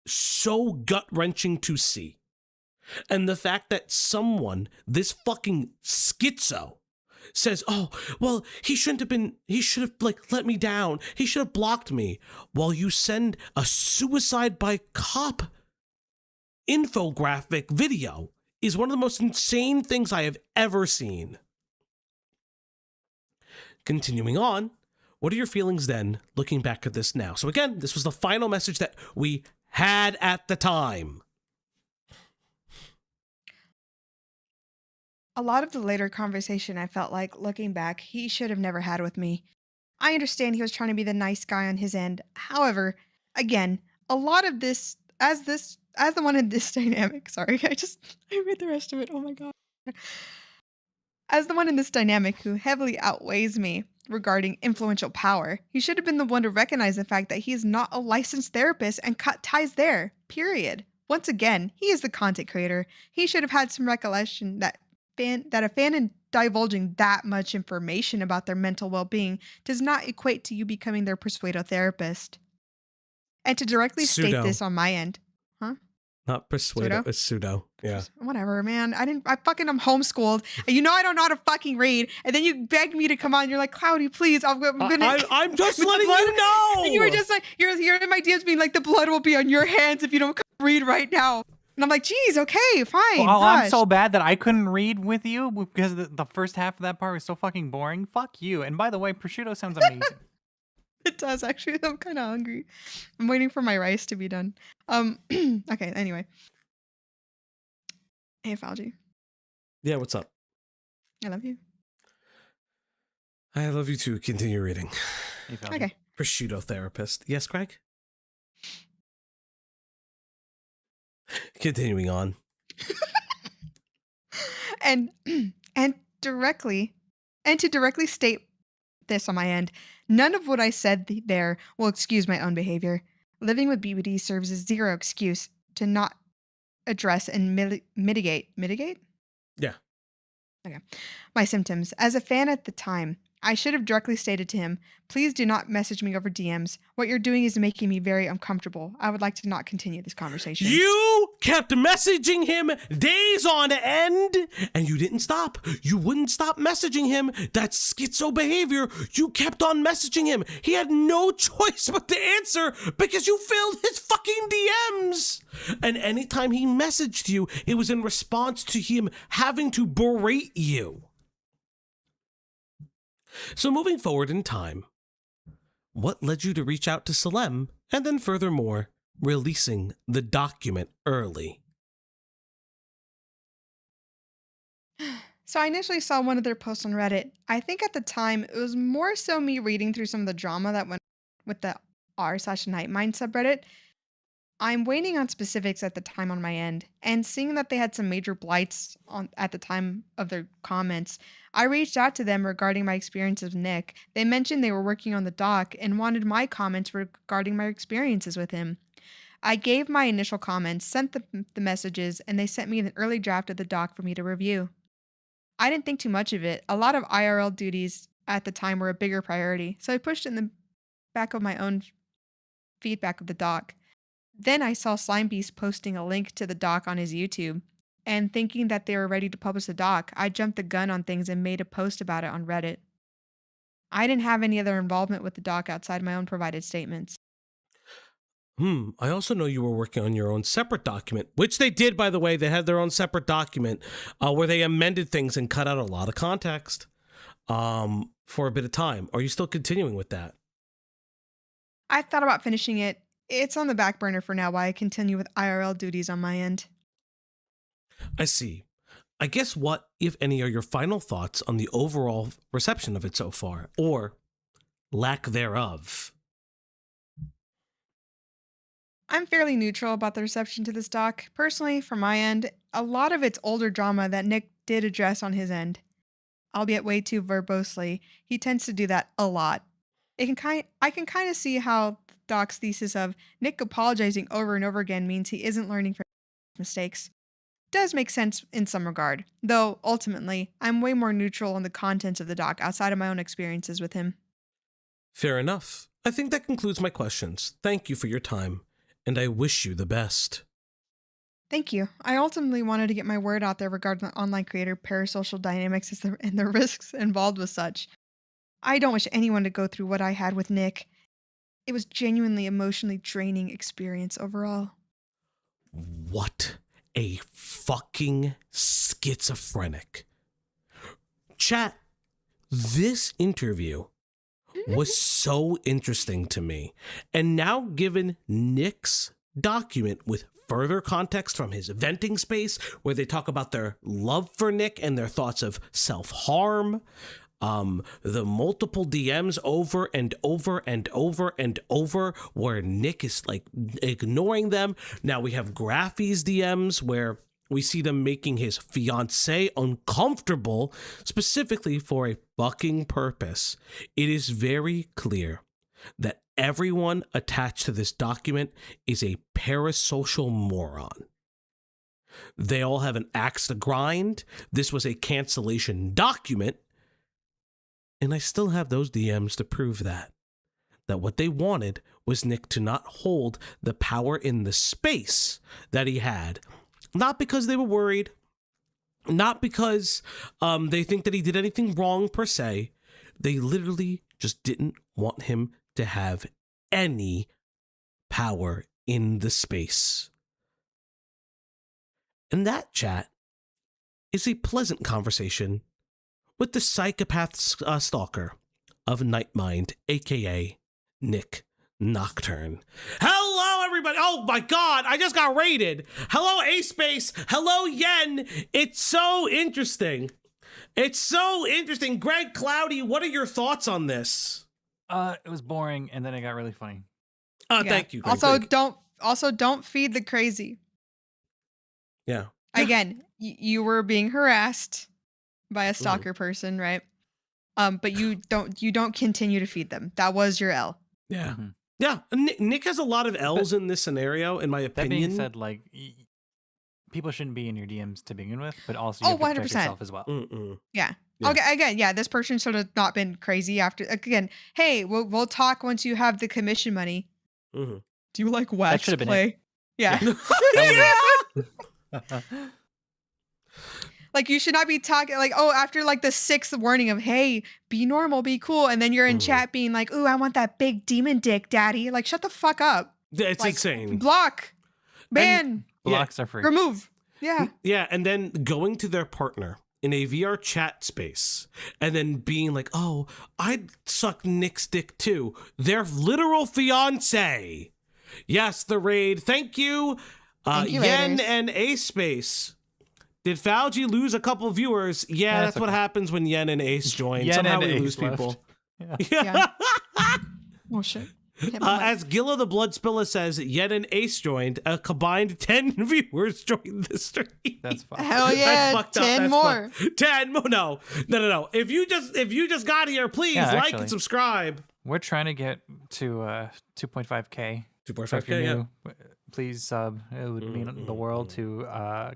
so gut-wrenching to see. And the fact that someone, this fucking schizo, says, oh, well, he should have like let me down. He should have blocked me. While you send a suicide by cop infographic video is one of the most insane things I have ever seen. Continuing on, what are your feelings then, looking back at this now? So again, this was the final message that we had at the time. A lot of the later conversation, I felt like, looking back, he should have never had with me. I understand he was trying to be the nice guy on his end. However, again, a lot of this, as the one in this dynamic, sorry, I read the rest of it, oh my god. As the one in this dynamic who heavily outweighs me regarding influential power, he should have been the one to recognize the fact that he is not a licensed therapist and cut ties there, period. Once again, he is the content creator. He should have had some recollection that a fan in divulging that much information about their mental well-being does not equate to you becoming their persuado therapist. And to directly state this on my end. Huh? Not persuado, it's pseudo. Yeah. Whatever, man. I'm homeschooled. And you know I don't know how to fucking read. And then you begged me to come on. You're like, Cloudy, please. I'm just letting you know. And you were just like, you're in my DMs being like, the blood will be on your hands if you don't read right now. And I'm like, geez, okay, fine. Well, I'm so bad that I couldn't read with you because the first half of that part was so fucking boring. Fuck you. And by the way, prosciutto sounds amazing. It does, actually. I'm kind of hungry. I'm waiting for my rice to be done. Okay, anyway. Hey, Falji. Yeah, what's up? I love you. I love you too. Continue reading. Hey, Falji. Okay. Prosciutto therapist. Yes, Craig? Continuing on. And to directly state this on my end, none of what I said there will excuse my own behavior. Living with BPD serves as zero excuse to not address and mitigate? Yeah. Okay. My symptoms. As a fan at the time, I should have directly stated to him, please do not message me over DMs. What you're doing is making me very uncomfortable. I would like to not continue this conversation. You kept messaging him days on end, and you didn't stop. You wouldn't stop messaging him. That's schizo behavior. You kept on messaging him. He had no choice but to answer because you filled his fucking DMs. And anytime he messaged you, it was in response to him having to berate you. So moving forward in time, what led you to reach out to Salem and then furthermore, releasing the document early? So I initially saw one of their posts on Reddit. I think at the time it was more so me reading through some of the drama that went with the r/Nightmind subreddit. I'm waiting on specifics at the time on my end, and seeing that they had some major blights at the time of their comments, I reached out to them regarding my experiences with Nick. They mentioned they were working on the doc and wanted my comments regarding my experiences with him. I gave my initial comments, sent the messages, and they sent me an early draft of the doc for me to review. I didn't think too much of it. A lot of IRL duties at the time were a bigger priority, so I pushed in the back of my own feedback of the doc. Then I saw Slimebeast posting a link to the doc on his YouTube, and thinking that they were ready to publish the doc, I jumped the gun on things and made a post about it on Reddit. I didn't have any other involvement with the doc outside my own provided statements. I also know you were working on your own separate document, which they did, by the way. They had their own separate document where they amended things and cut out a lot of context. for a bit of time. Are you still continuing with that? I thought about finishing it. It's on the back burner for now while I continue with IRL duties on my end. I see. I guess what, if any, are your final thoughts on the overall reception of it so far, or lack thereof? I'm fairly neutral about the reception to this doc. Personally, from my end, a lot of it's older drama that Nick did address on his end, albeit way too verbosely. He tends to do that a lot. I can kind of see how Doc's thesis of Nick apologizing over and over again means he isn't learning from mistakes. Does make sense in some regard, though ultimately, I'm way more neutral on the contents of the doc outside of my own experiences with him. Fair enough. I think that concludes my questions. Thank you for your time, and I wish you the best. Thank you. I ultimately wanted to get my word out there regarding the online creator parasocial dynamics and the risks involved with such. I don't wish anyone to go through what I had with Nick. It was genuinely emotionally draining experience overall. What a fucking schizophrenic. Chat, this interview was so interesting to me. And now, given Nick's document with further context from his venting space, where they talk about their love for Nick and their thoughts of self-harm, the multiple DMs over and over and over and over where Nick is like ignoring them. Now we have Graffy's DMs where we see them making his fiancée uncomfortable specifically for a fucking purpose. It is very clear that everyone attached to this document is a parasocial moron. They all have an axe to grind. This was a cancellation document. And I still have those DMs to prove that what they wanted was Nick to not hold the power in the space that he had. Not because they were worried, not because they think that he did anything wrong per se. They literally just didn't want him to have any power in the space. And that, chat, is a pleasant conversation with the psychopath stalker of Nightmind, aka Nick Nocturne. Hello, everybody. Oh my God, I just got raided. Hello, A-Space. Hello, Yen. It's so interesting. It's so interesting. Greg Cloudy, what are your thoughts on this? It was boring, and then it got really funny. Thank you, Greg. Don't feed the crazy. Yeah. Again, you were being harassed by a stalker person, right? But you don't continue to feed them. That was your L. Yeah. Mm-hmm. Yeah. Nick has a lot of L's in this scenario, in my opinion. That being said, like, people shouldn't be in your DMs to begin with, but also you have to protect 100%. yourself as well. Yeah. Okay. Again, yeah. This person should have not been crazy after. Again, hey, we'll talk once you have the commission money. Mm-hmm. Do you like wax play? Yeah. Like, you should not be talking like, oh, after like the 6th warning of, hey, be normal, be cool. And then you're in chat being like, ooh, I want that big demon dick, daddy. Like, shut the fuck up. It's like, insane. Block. Ban. Blocks are free. Remove. Yeah. Yeah. And then going to their partner in a VR chat space and then being like, oh, I'd suck Nick's dick too. Their literal fiance. Yes, the raid. Thank you. Yen and A-Space. Did Fauji lose a couple viewers? Yeah, that's what happens when Yen and Ace join. Somehow we lose people. Yeah. Oh, shit. As Gilla the Bloodspiller says, Yen and Ace joined. A combined 10 viewers joined the stream. That's fine. Hell yeah, that's 10 more. 10 more. No. If you just got here, please like and subscribe. We're trying to get to 2.5K. 2.5K, yeah. Please sub. It would mean the world to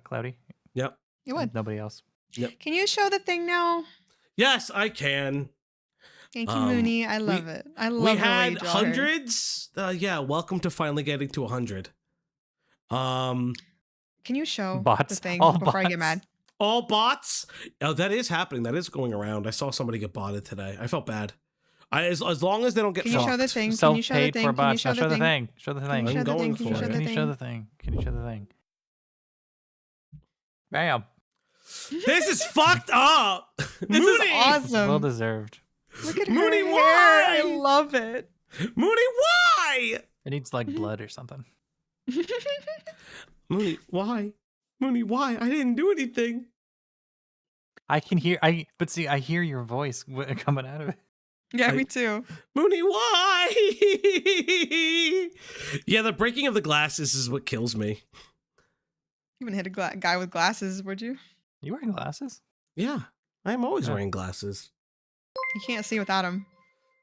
Cloudy. Yep. You would. Nobody else. Yep. Can you show the thing now? Yes, I can. Thank you, Mooney. I love it. I love it. We had hundreds. Yeah, welcome to finally getting to 100. Can you show bots. the thing All before bots. I get mad? All bots? Oh, that is happening. That is going around. I saw somebody get botted today. I felt bad. As long as they don't get Can you fucked. show the thing? Can you show the Self-paid thing? for Can you bots. show Now the show the thing? thing. Show the thing. Can you show the I'm thing? going Can you for show it. the Can you show thing? the thing? Can you show the thing? Bam. This is fucked up. This is awesome. Well deserved. Look at Mooney, her hair. why? I love it. Mooney, why? It needs like blood or something. Mooney, why? Mooney, why? I didn't do anything. I can hear. But see, I hear your voice coming out of it. Yeah, me too. Mooney, why? Yeah, the breaking of the glasses is what kills me. You wouldn't hit a guy with glasses, would you? You wearing glasses? Yeah, I'm always wearing glasses. You can't see without them.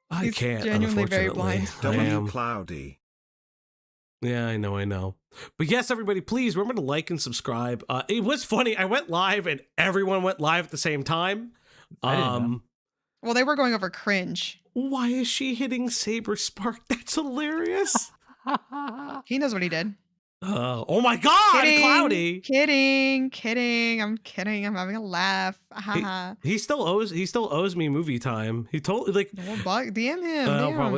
I He's can't, genuinely very unfortunately. blind. I am. Cloudy. Yeah, I know. But yes, everybody, please remember to like and subscribe. It was funny. I went live and everyone went live at the same time. I didn't know. Well, they were going over cringe. Why is she hitting Saber Spark? That's hilarious. He knows what he did. Oh my God, Kidding, Cloudy. Kidding. I'm kidding. I'm having a laugh. He still owes me movie time. He told like We'll DM him.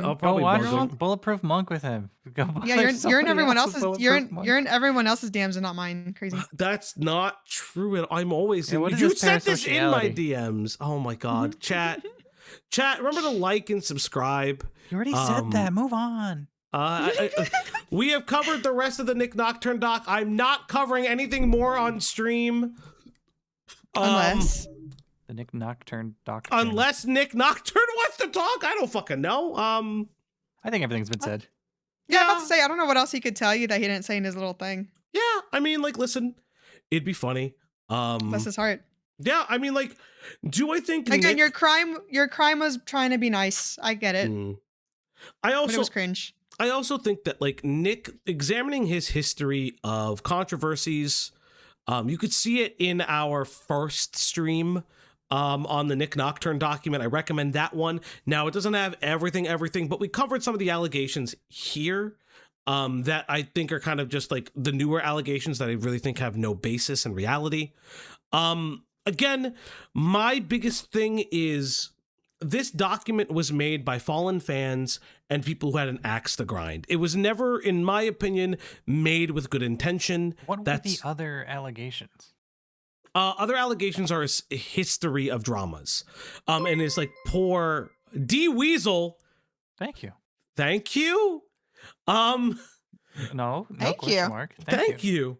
I'll probably watch bug him. Bulletproof Monk with him. Yeah, you're in everyone else's. You're in everyone else's DMs and not mine. Crazy. That's not true. I'm always. Yeah, what is you this sent this in my parasociality? DMs. Oh my God, chat. Remember to like and subscribe. You already said that. Move on. We have covered the rest of the Nick Nocturne doc. I'm not covering anything more on stream. Unless the Nick Nocturne doc. Unless Nick Nocturne wants to talk. I don't fucking know. I think everything's been said. Yeah, I'm about to say, I don't know what else he could tell you that he didn't say in his little thing. Yeah, I mean, like, listen, it'd be funny. Bless his heart. Yeah, I mean, like, do I think Again, Nick... your crime was trying to be nice. I get it. But it was cringe. I also think that, like, Nick, examining his history of controversies, you could see it in our first stream on the Nick Nocturne document. I recommend that one. Now, it doesn't have everything, but we covered some of the allegations here that I think are kind of just, like, the newer allegations that I really think have no basis in reality. Again, my biggest thing is this document was made by fallen fans and people who had an axe to grind. It was never, in my opinion, made with good intention. What were the other allegations? Other allegations are a history of dramas. And it's like poor D Weasel. Thank you. No question mark. Thank you.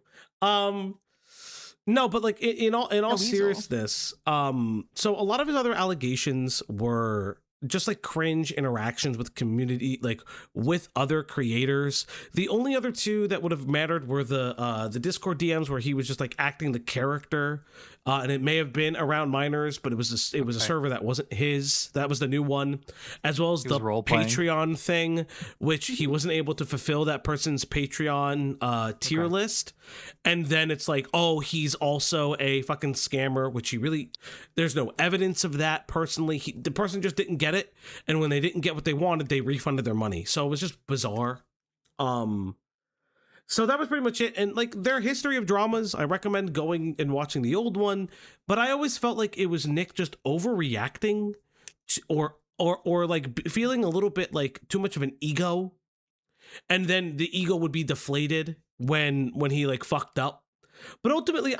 No, but like in all seriousness, so a lot of his other allegations were just like cringe interactions with community, like with other creators. The only other two that would have mattered were the Discord DMs where he was just like acting the character, and it may have been around minors, but it was a server that wasn't his. That was the new one, as well as the Patreon thing, which he wasn't able to fulfill that person's Patreon tier list. And then it's like, oh, he's also a fucking scammer, which there's no evidence of that personally. The person just didn't get it. And when they didn't get what they wanted, they refunded their money. So it was just bizarre. So that was pretty much it. And like their history of dramas, I recommend going and watching the old one. But I always felt like it was Nick just overreacting or like feeling a little bit like too much of an ego. And then the ego would be deflated when he like fucked up. But ultimately,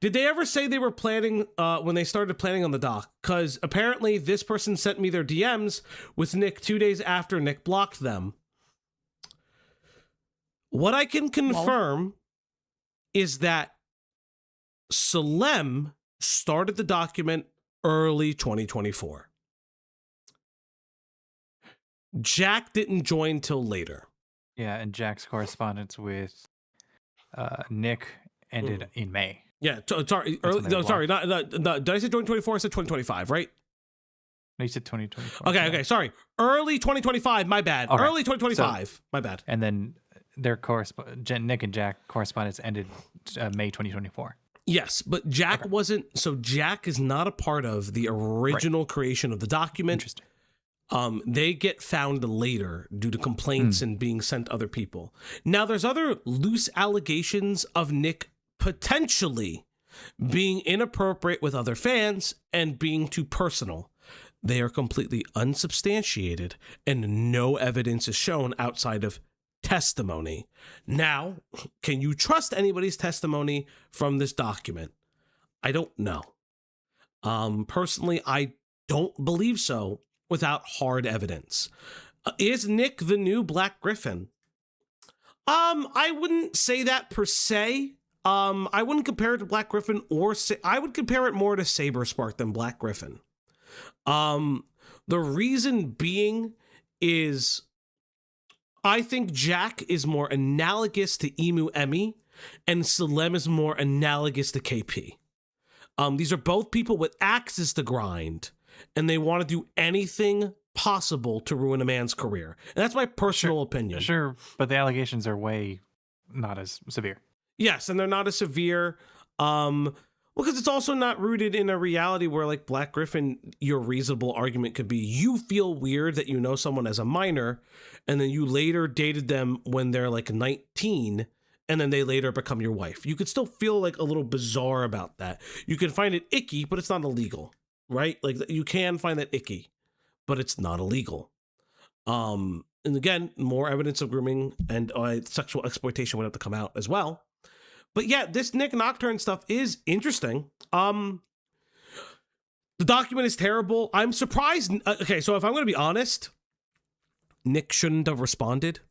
did they ever say they were planning when they started planning on the doc? Because apparently this person sent me their DMs with Nick 2 days after Nick blocked them. What I can confirm is that Salem started the document early 2024. Jack didn't join till later. Yeah, and Jack's correspondence with Nick ended in May. Yeah, sorry. Did I say 2024? I said 2025, right? No, you said 2024. Okay, sorry. Early 2025, my bad. Okay. Early 2025, my bad. And then their Nick and Jack correspondence ended May 2024. Yes, but Jack wasn't. So Jack is not a part of the original creation of the document. Interesting. They get found later due to complaints and being sent to other people. Now, there's other loose allegations of Nick potentially being inappropriate with other fans and being too personal. They are completely unsubstantiated and no evidence is shown outside of testimony. Now, can you trust anybody's testimony from this document? I don't know. Personally, I don't believe so without hard evidence. Is Nick the new Black Griffin? I wouldn't say that per se. I wouldn't compare it to Black Griffin, I would compare it more to Saberspark than Black Griffin. The reason being is I think Jack is more analogous to Emu Emmy and Salem is more analogous to KP. These are both people with axes to grind and they want to do anything possible to ruin a man's career. And that's my personal opinion. Sure, but the allegations are way not as severe. Yes, and they're not as severe. Because it's also not rooted in a reality where, like, Black Griffin, your reasonable argument could be you feel weird that you know someone as a minor, and then you later dated them when they're like 19, and then they later become your wife. You could still feel like a little bizarre about that. You can find it icky, but it's not illegal, right? Like, you can find that icky, but it's not illegal. And again, more evidence of grooming and sexual exploitation would have to come out as well. But yeah, this Nick Nocturne stuff is interesting. The document is terrible. I'm surprised. Okay, so if I'm going to be honest, Nick shouldn't have responded.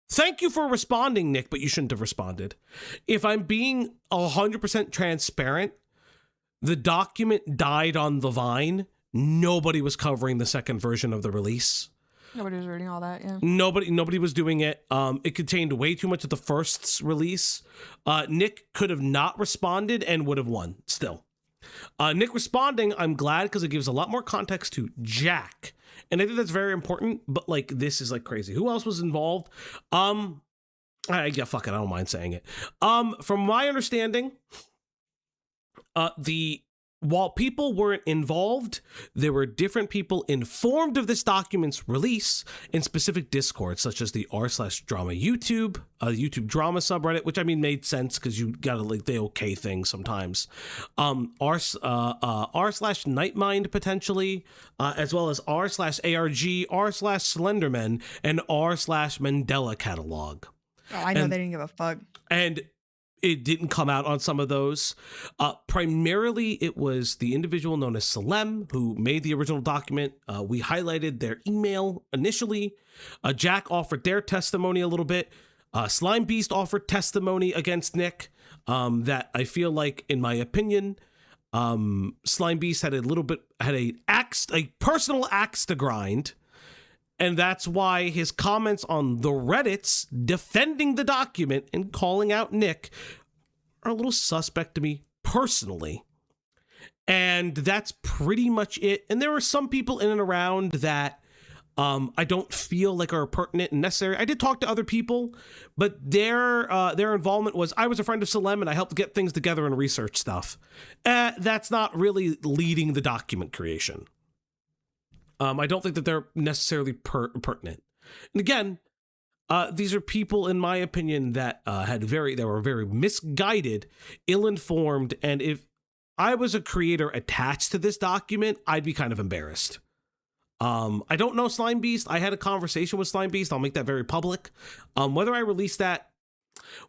Thank you for responding, Nick, but you shouldn't have responded. If I'm being 100% transparent, the document died on the vine. Nobody was covering the second version of the release. Nobody was reading all that, yeah. Nobody was doing it. It contained way too much of the first's release. Nick could have not responded and would have won still. Nick responding, I'm glad because it gives a lot more context to Jack. And I think that's very important, but like this is like crazy. Who else was involved? Yeah, fuck it, I don't mind saying it. From my understanding, while people weren't involved, there were different people informed of this document's release in specific discords, such as the r/drama YouTube drama subreddit, which I mean made sense because you gotta like the okay thing sometimes. r/Nightmind potentially, as well as r/ARG, r/Slenderman, and r/Mandela catalog. Oh, I know they didn't give a fuck. And it didn't come out on some of those. Primarily, it was the individual known as Salem who made the original document. We highlighted their email initially. Jack offered their testimony a little bit. Slime Beast offered testimony against Nick that I feel like, in my opinion, Slime Beast had a personal axe to grind. And that's why his comments on the Reddits defending the document and calling out Nick are a little suspect to me personally. And that's pretty much it. And there were some people in and around that I don't feel like are pertinent and necessary. I did talk to other people, but their involvement was, I was a friend of Salem and I helped get things together and research stuff. That's not really leading the document creation. I don't think that they're necessarily pertinent. And again, these are people, in my opinion, that were very misguided, ill-informed, and if I was a creator attached to this document, I'd be kind of embarrassed. I don't know Slime Beast. I had a conversation with Slime Beast. I'll make that very public. Whether I release that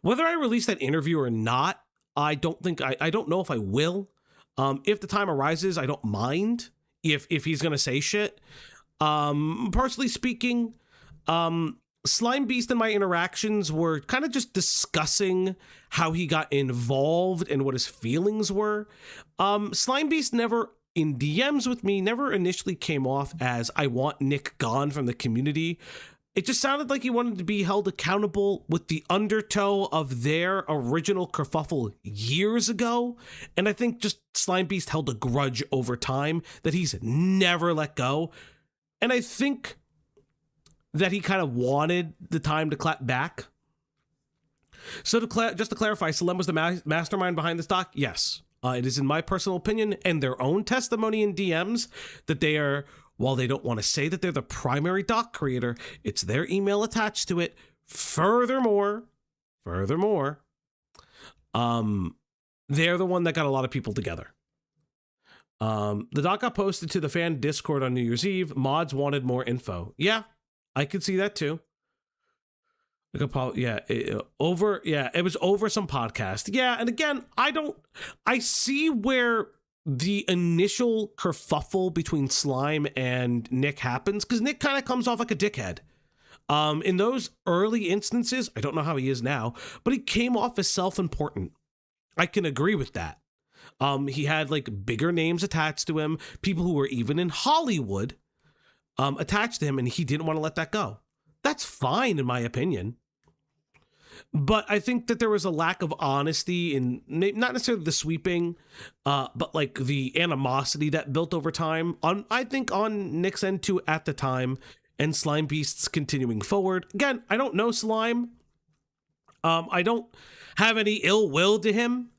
interview or not, I don't know if I will. If the time arises, I don't mind. If he's gonna say shit, personally speaking, Slime Beast and my interactions were kind of just discussing how he got involved and what his feelings were. Slime Beast never, in DMs with me, never initially came off as I want Nick gone from the community. It just sounded like he wanted to be held accountable with the undertow of their original kerfuffle years ago. And I think just Slime Beast held a grudge over time that he's never let go. And I think that he kind of wanted the time to clap back. So just to clarify, Salem was the mastermind behind this doc? Yes. It is in my personal opinion and their own testimony in DMs that they are, while they don't want to say that they're the primary doc creator, it's their email attached to it. Furthermore, they're the one that got a lot of people together. The doc got posted to the fan Discord on New Year's Eve. Mods wanted more info. Yeah, I could see that too. It was over some podcast. Yeah, and again, I see where the initial kerfuffle between Slime and Nick happens, because Nick kind of comes off like a dickhead. In those early instances, I don't know how he is now, but he came off as self-important. I can agree with that. He had like bigger names attached to him, people who were even in Hollywood attached to him, and he didn't want to let that go. That's fine, in my opinion. But I think that there was a lack of honesty in not necessarily the sweeping, but like the animosity that built over time I think on Nick's end too at the time, and Slime Beast's continuing forward. Again, I don't know Slime. I don't have any ill will to him.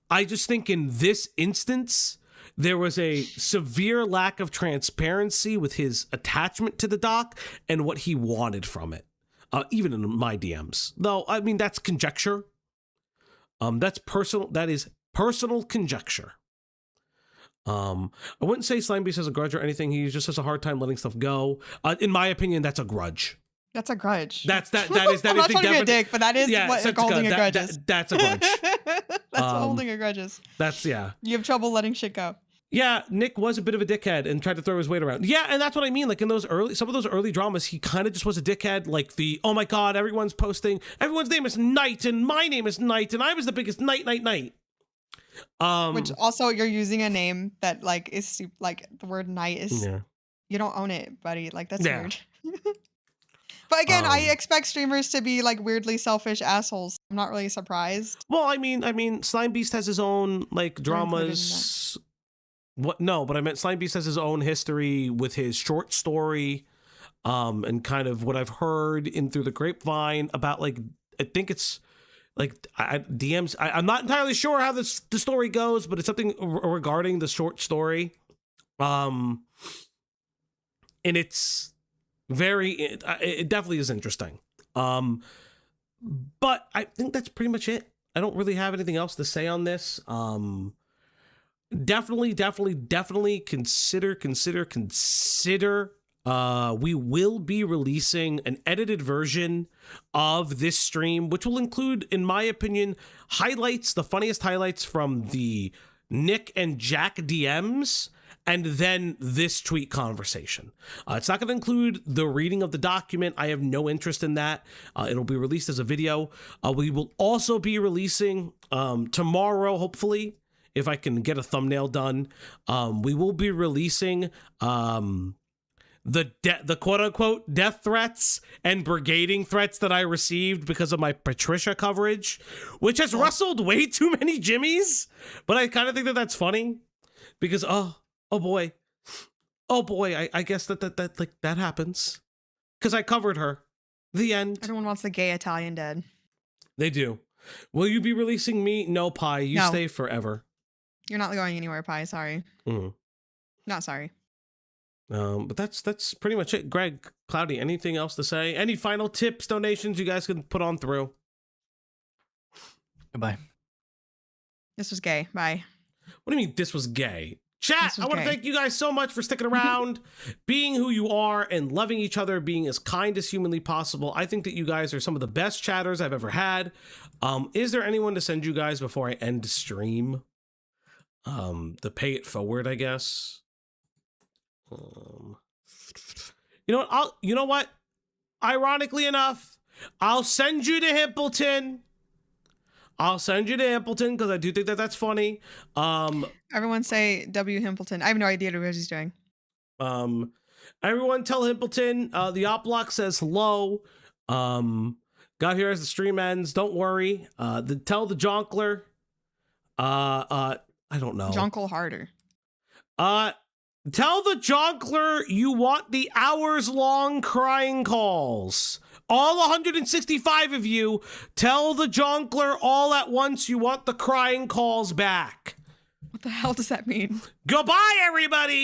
I just think in this instance, there was a severe lack of transparency with his attachment to the doc and what he wanted from it. Even in my DMs, though, I mean, that's conjecture. That's personal. That is personal conjecture. I wouldn't say Slime Beast has a grudge or anything. He just has a hard time letting stuff go. In my opinion, that's a grudge. That's a grudge. That is I'm not trying to be a dick, but that is what holding a grudge is. That's a grudge. That's what holding a grudge is. That's, yeah. You have trouble letting shit go. Yeah, Nick was a bit of a dickhead and tried to throw his weight around. Yeah, and that's what I mean. Like in some of those early dramas, he kind of just was a dickhead. Like oh my God, everyone's posting, everyone's name is Knight and my name is Knight and I was the biggest Knight. Which also you're using a name that like is like the word Knight is, you don't own it, buddy. Like that's weird. But again, I expect streamers to be like weirdly selfish assholes. I'm not really surprised. Well, I mean, Slime Beast has his own like dramas. What? No, but I meant Slime Beast has his own history with his short story, and kind of what I've heard in through the grapevine about like, I think it's like DMs. I'm not entirely sure how the story goes, but it's something regarding the short story, and it's it definitely is interesting. But I think that's pretty much it. I don't really have anything else to say on this. Definitely consider. We will be releasing an edited version of this stream, which will include, in my opinion, the funniest highlights from the Nick and Jack DMs, and then this tweet conversation. It's not going to include the reading of the document. I have no interest in that. It'll be released as a video. We will also be releasing tomorrow, hopefully, if I can get a thumbnail done. We will be releasing the quote unquote death threats and brigading threats that I received because of my Patricia coverage, which has rustled way too many Jimmies. But I kind of think that that's funny because oh boy, I guess that like that happens because I covered her. The end. Everyone wants the gay Italian dead. They do. Will you be releasing me? No, Pie. You stay forever. You're not going anywhere, Pie. Sorry. Not sorry. But that's pretty much it. Greg, Cloudy, anything else to say? Any final tips, donations you guys can put on through? Goodbye. This was gay. Bye. What do you mean this was gay? Chat, I want to thank you guys so much for sticking around, being who you are, and loving each other, being as kind as humanly possible. I think that you guys are some of the best chatters I've ever had. Is there anyone to send you guys before I end the stream? The pay it forward, I guess. You know what? Ironically enough, I'll send you to Himpleton. Because I do think that that's funny. Everyone say W Himpleton. I have no idea what he's doing. Everyone tell Himpleton. The op block says hello. Got here as the stream ends. Don't worry. Tell the Jonkler. I don't know. Jonkle harder. Tell the Jonkler you want the hours-long crying calls. All 165 of you, tell the Jonkler all at once you want the crying calls back. What the hell does that mean? Goodbye, everybody!